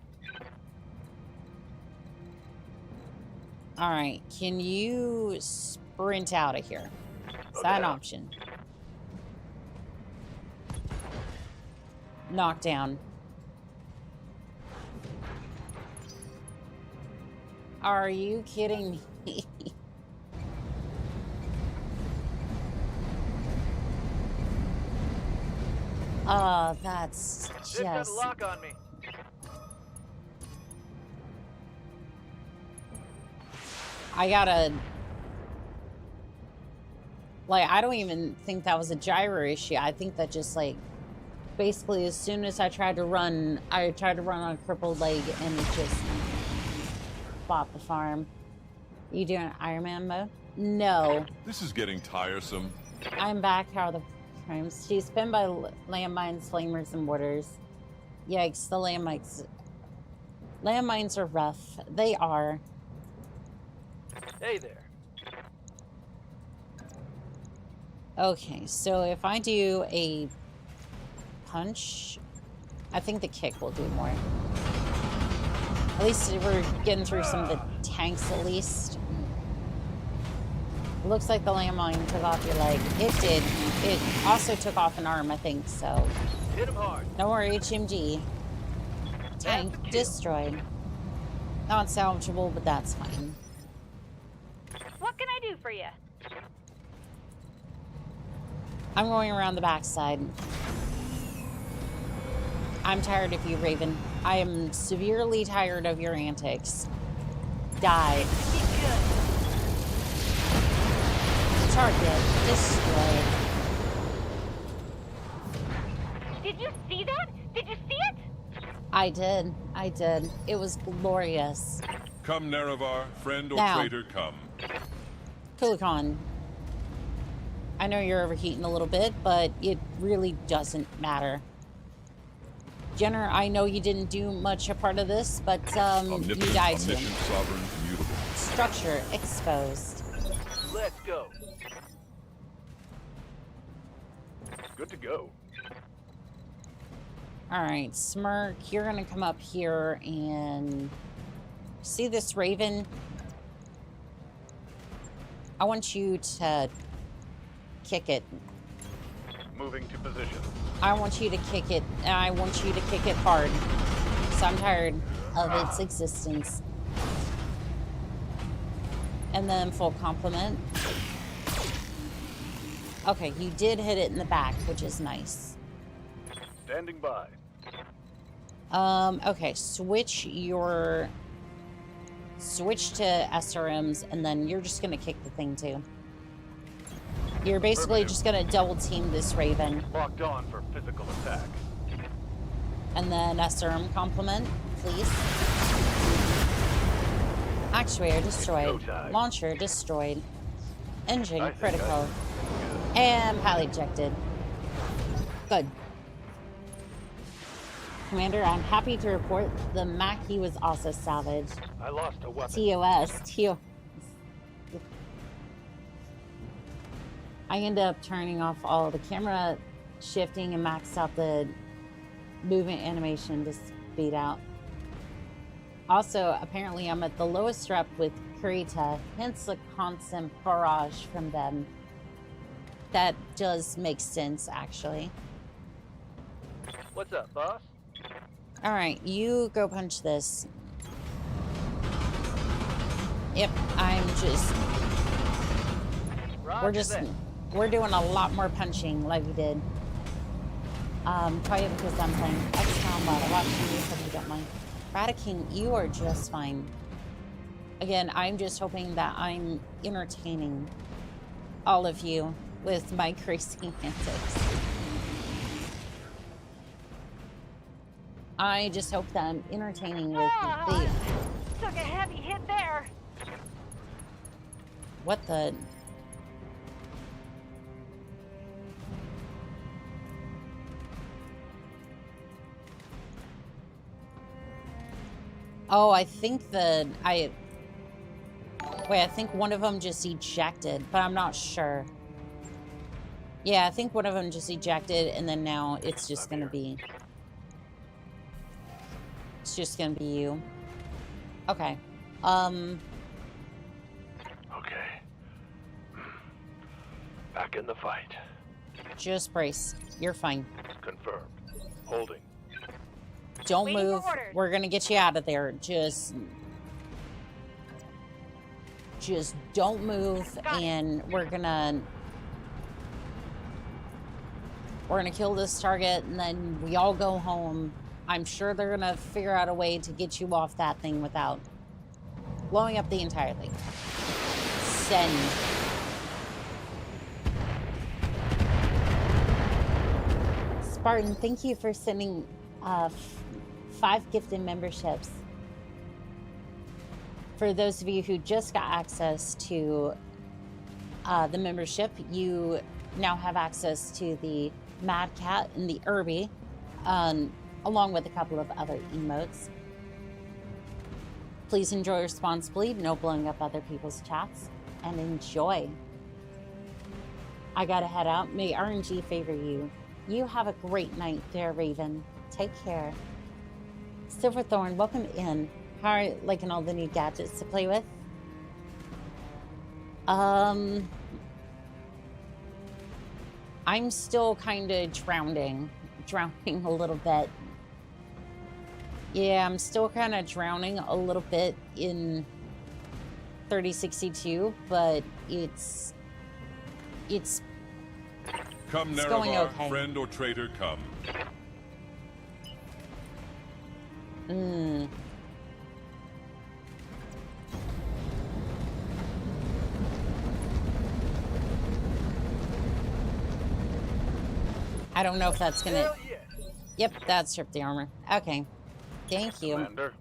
Alright, can you sprint out of here? Is that an option? Knockdown. Are you kidding me? Oh, that's They've got a just... lock on me. I gotta... Like, I don't even think that was a gyro issue. I think that just, like, basically as soon as I tried to run on a crippled leg and it just bought the farm. You doing Iron Man mode? No. This is getting tiresome. I'm back. How are the crimes? She's pinned by landmines, flamers, and mortars. Yikes, the landmines. Landmines are rough. They are. Hey there. Okay, so if I do a punch, I think the kick will do more. At least we're getting through some of the tanks at least. It looks like the landmine took off your leg. It did. It also took off an arm, I think, so. Hit him hard. No more HMG. Tank destroyed. Not salvageable, but that's fine. What can I do for you? I'm going around the backside. I'm tired of you, Raven. I am severely tired of your antics. Die. Be good. Target destroyed. Did you see that? Did you see it? I did. I did. It was glorious. Come, Nerevar, friend or Now. traitor, come. Kulikan, I know you're overheating a little bit, but it really doesn't matter. Jenner, I know you didn't do much a part of this, but you died too. Omniscient, sovereign, immutable. Structure exposed. Let's go. Good to go. Alright, Smirk, you're gonna come up here and see this Raven? I want you to kick it. Moving to position. I want you to kick it, and I want you to kick it hard. So I'm tired of its existence. And then full complement. Okay, you did hit it in the back, which is nice. Standing by. Okay, switch to SRMs, and then you're just gonna kick the thing too. You're basically just gonna double team this Raven. Locked on for physical attack. And then SRM complement, please. Actuator destroyed. Showtime. Launcher destroyed. Engine I think critical. And pilot ejected. Good. Commander, I'm happy to report the Mech was also salvaged. I lost a weapon. TOS. I end up turning off all the camera shifting and maxed out the movement animation to speed out. Also, apparently I'm at the lowest rep with Kurita, hence the constant barrage from them. That does make sense, actually. What's up, boss? Alright, you go punch this. Yep, we're doing a lot more punching like we did. Probably because I'm playing XCOM while watching you, if you don't mind. Radiking, you are just fine. Again, I'm just hoping that I'm entertaining all of you with my crazy antics. I just hope that I'm entertaining with the... Took a heavy hit there. What the... Oh, I think that I think one of them just ejected, but I'm not sure. Yeah, I think one of them just ejected, and then now it's just gonna be... It's just gonna be you. Okay. Okay. Back Begin the fight. Just brace. You're fine. Confirmed. Holding. Don't Waiting for move. orders. We're gonna get you out of there. Just don't move, and we're gonna kill this target, and then we all go home. I'm sure they're gonna figure out a way to get you off that thing without blowing up the entire thing. Send. Spartan, thank you for sending 5 gifted memberships. For those of you who just got access to the membership, you now have access to the Mad Cat and the Irby, along with a couple of other emotes. Please enjoy responsibly, no blowing up other people's chats, and enjoy. I gotta head out. May RNG favor you. You have a great night, dear Raven. Take care. Silverthorn, welcome in. How are you liking all the new gadgets to play with? I'm still kind of drowning a little bit. Yeah, I'm still kind of drowning a little bit in 3062, but it's Come, going Nerevar, okay. friend or traitor, come. I don't know if that's gonna... Hell yeah. Yep, that stripped the armor. Okay. Thank you. Commander.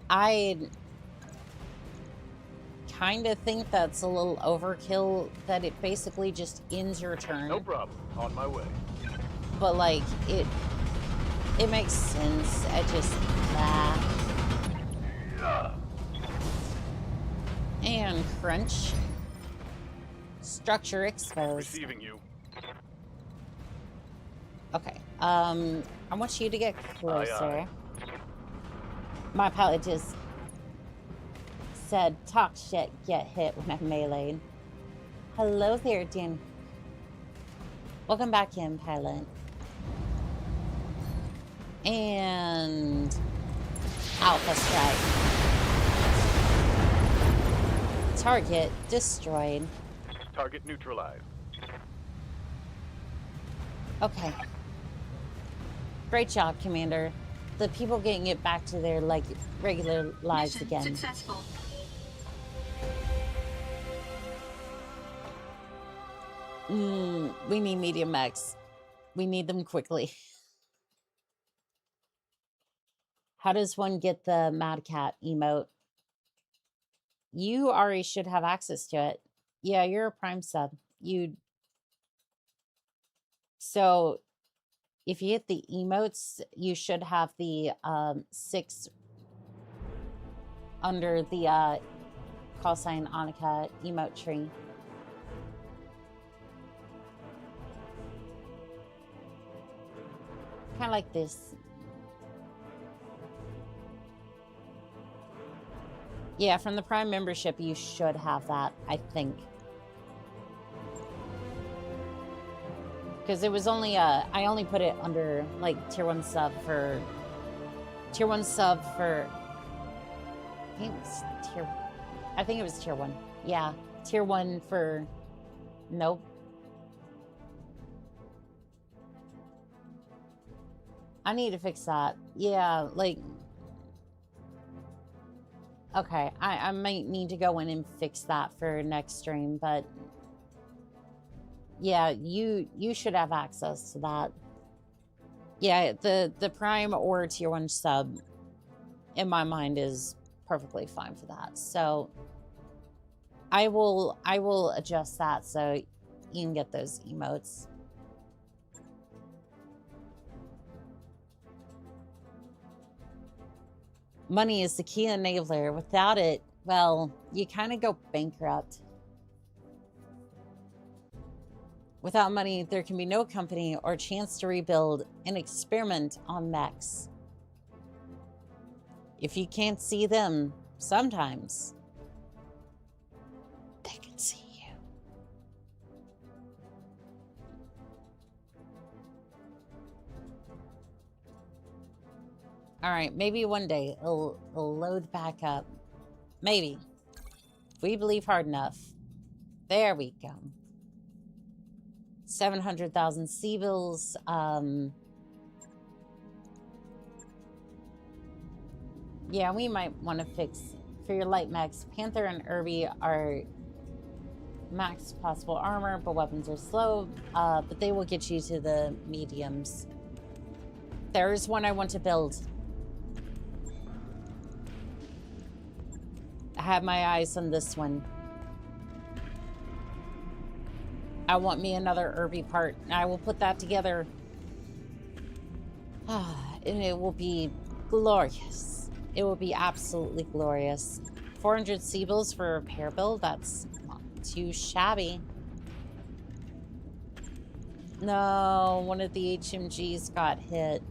I kind of think that's a little overkill, that it basically just ends your turn. No problem. On my way. But, like, it makes sense. I just... And crunch. Structure exposed. Receiving you. Okay. I want you to get closer. Aye, aye. My pilot just said, talk shit, get hit when I'm meleeed. Hello there, Dan. Welcome back in, pilot. And Alpha Strike. Target destroyed. Target neutralized. Okay. Great job, Commander. The people getting it back to their, like, regular lives Mission again. successful. We need medium mechs. We need them quickly. How does one get the Mad Cat emote? You already should have access to it. Yeah, you're a Prime sub. So if you hit the emotes, you should have the 6 under the call sign Annika emote tree. Kind of like this. Yeah, from the Prime membership, you should have that, I think. Because it was only I only put it under, like, tier 1 sub for... Tier 1 sub for... I think it was tier 1. Yeah, tier 1 for... Nope. I need to fix that. Yeah, like... Okay, I might need to go in and fix that for next stream, but... Yeah, you should have access to that. Yeah, the Prime or tier 1 sub, in my mind, is perfectly fine for that. So I will adjust that so you can get those emotes. Money is the key enabler. Without it, well, you kind of go bankrupt. Without money, there can be no company or chance to rebuild and experiment on mechs. If you can't see them, sometimes they can see you. All right, maybe one day it'll load back up. Maybe. If we believe hard enough. There we go. 700,000 C-bills. Yeah, we might want to fix for your light mechs. Panther and Irby are max possible armor, but weapons are slow. But they will get you to the mediums. There's one I want to build. I have my eyes on this one. I want me another Irby part. I will put that together. And it will be glorious. It will be absolutely glorious. 400 C-bills for a repair build. That's not too shabby. No, one of the HMGs got hit.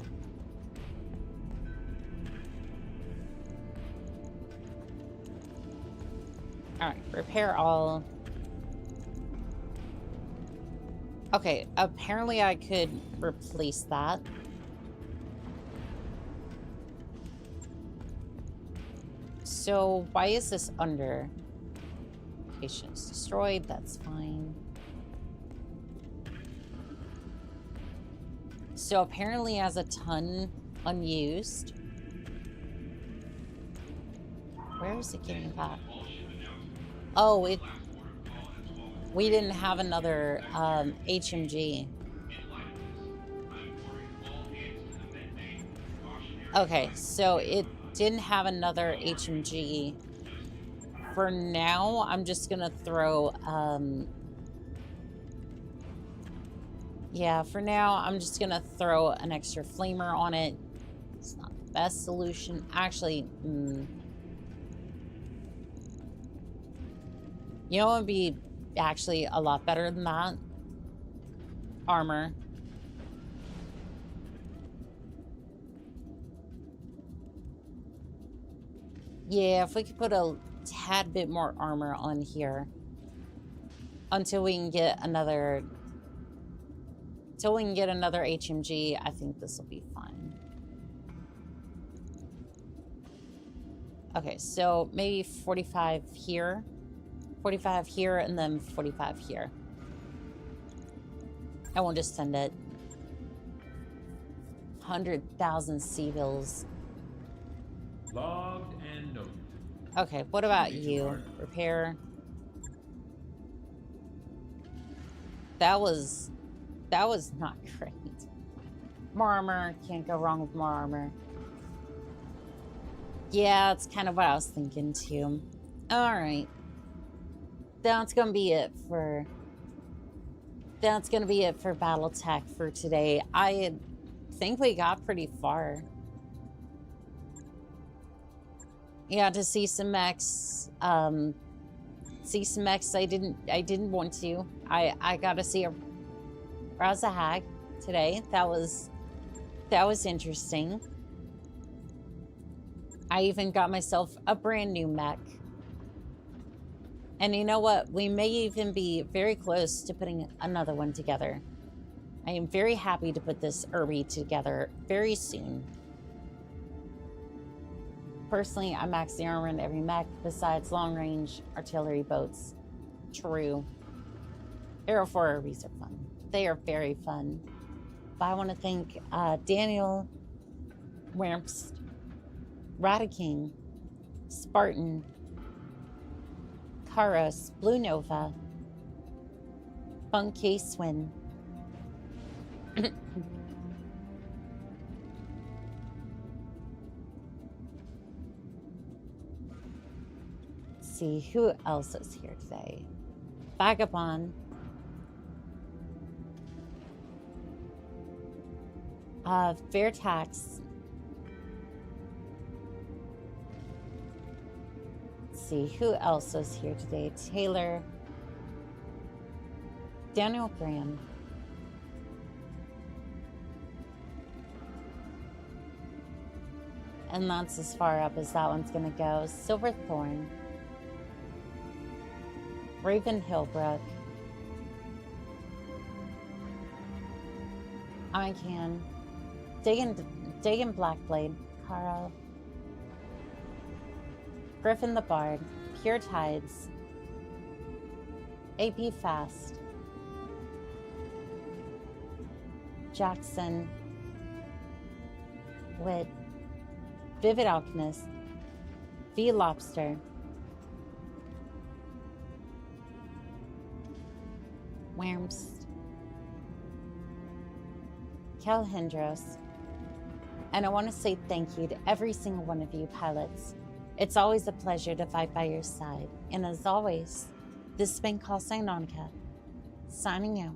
Alright, repair all. Okay, apparently I could replace that. So, why is this under? Patience destroyed, that's fine. So, apparently has a ton unused. Where is it getting that? Oh, we didn't have another HMG. Okay, so it didn't have another HMG. For now, I'm just gonna throw, yeah, for now, I'm just gonna throw an extra flamer on it. It's not the best solution. Actually, you know what would be actually a lot better than that? Armor. Yeah, if we could put a tad bit more armor on here until we can get another HMG, I think this will be fine. Okay, so maybe 45 here. 45 here, and then 45 here. I won't just send it. 100,000 C-bills. Logged and noted. Okay, what about you? Repair. That was not great. More armor. Can't go wrong with more armor. Yeah, that's kind of what I was thinking too. Alright. That's gonna be it for Battletech for today. I think we got pretty far. Yeah, to see some mechs. See some mechs I didn't want to. I got to see a Razahag today. That was interesting. I even got myself a brand new mech. And you know what? We may even be very close to putting another one together. I am very happy to put this Irby together very soon. Personally, I max the armor in every mech besides long-range artillery boats. True. Aero 4 Irbys are fun. They are very fun. But I want to thank Daniel, Wimps, Radiking, Spartan, Karos, Blue Nova, Funk K-Swin, see who else is here today. Vagabond, Fair Tax. See who else is here today. Taylor, Daniel Graham, and that's as far up as that one's gonna go. Silverthorn, Raven Hillbrook, Oni-chan, Dagan Blackblade, Carl. Griffin the Bard. Pure Tides. AP Fast. Jackson. Wit. Vivid Alchemist. V Lobster. Worms. Kel Hendros. And I want to say thank you to every single one of you pilots. It's always a pleasure to fight by your side. And as always, this has been Call Sign Onica, signing out.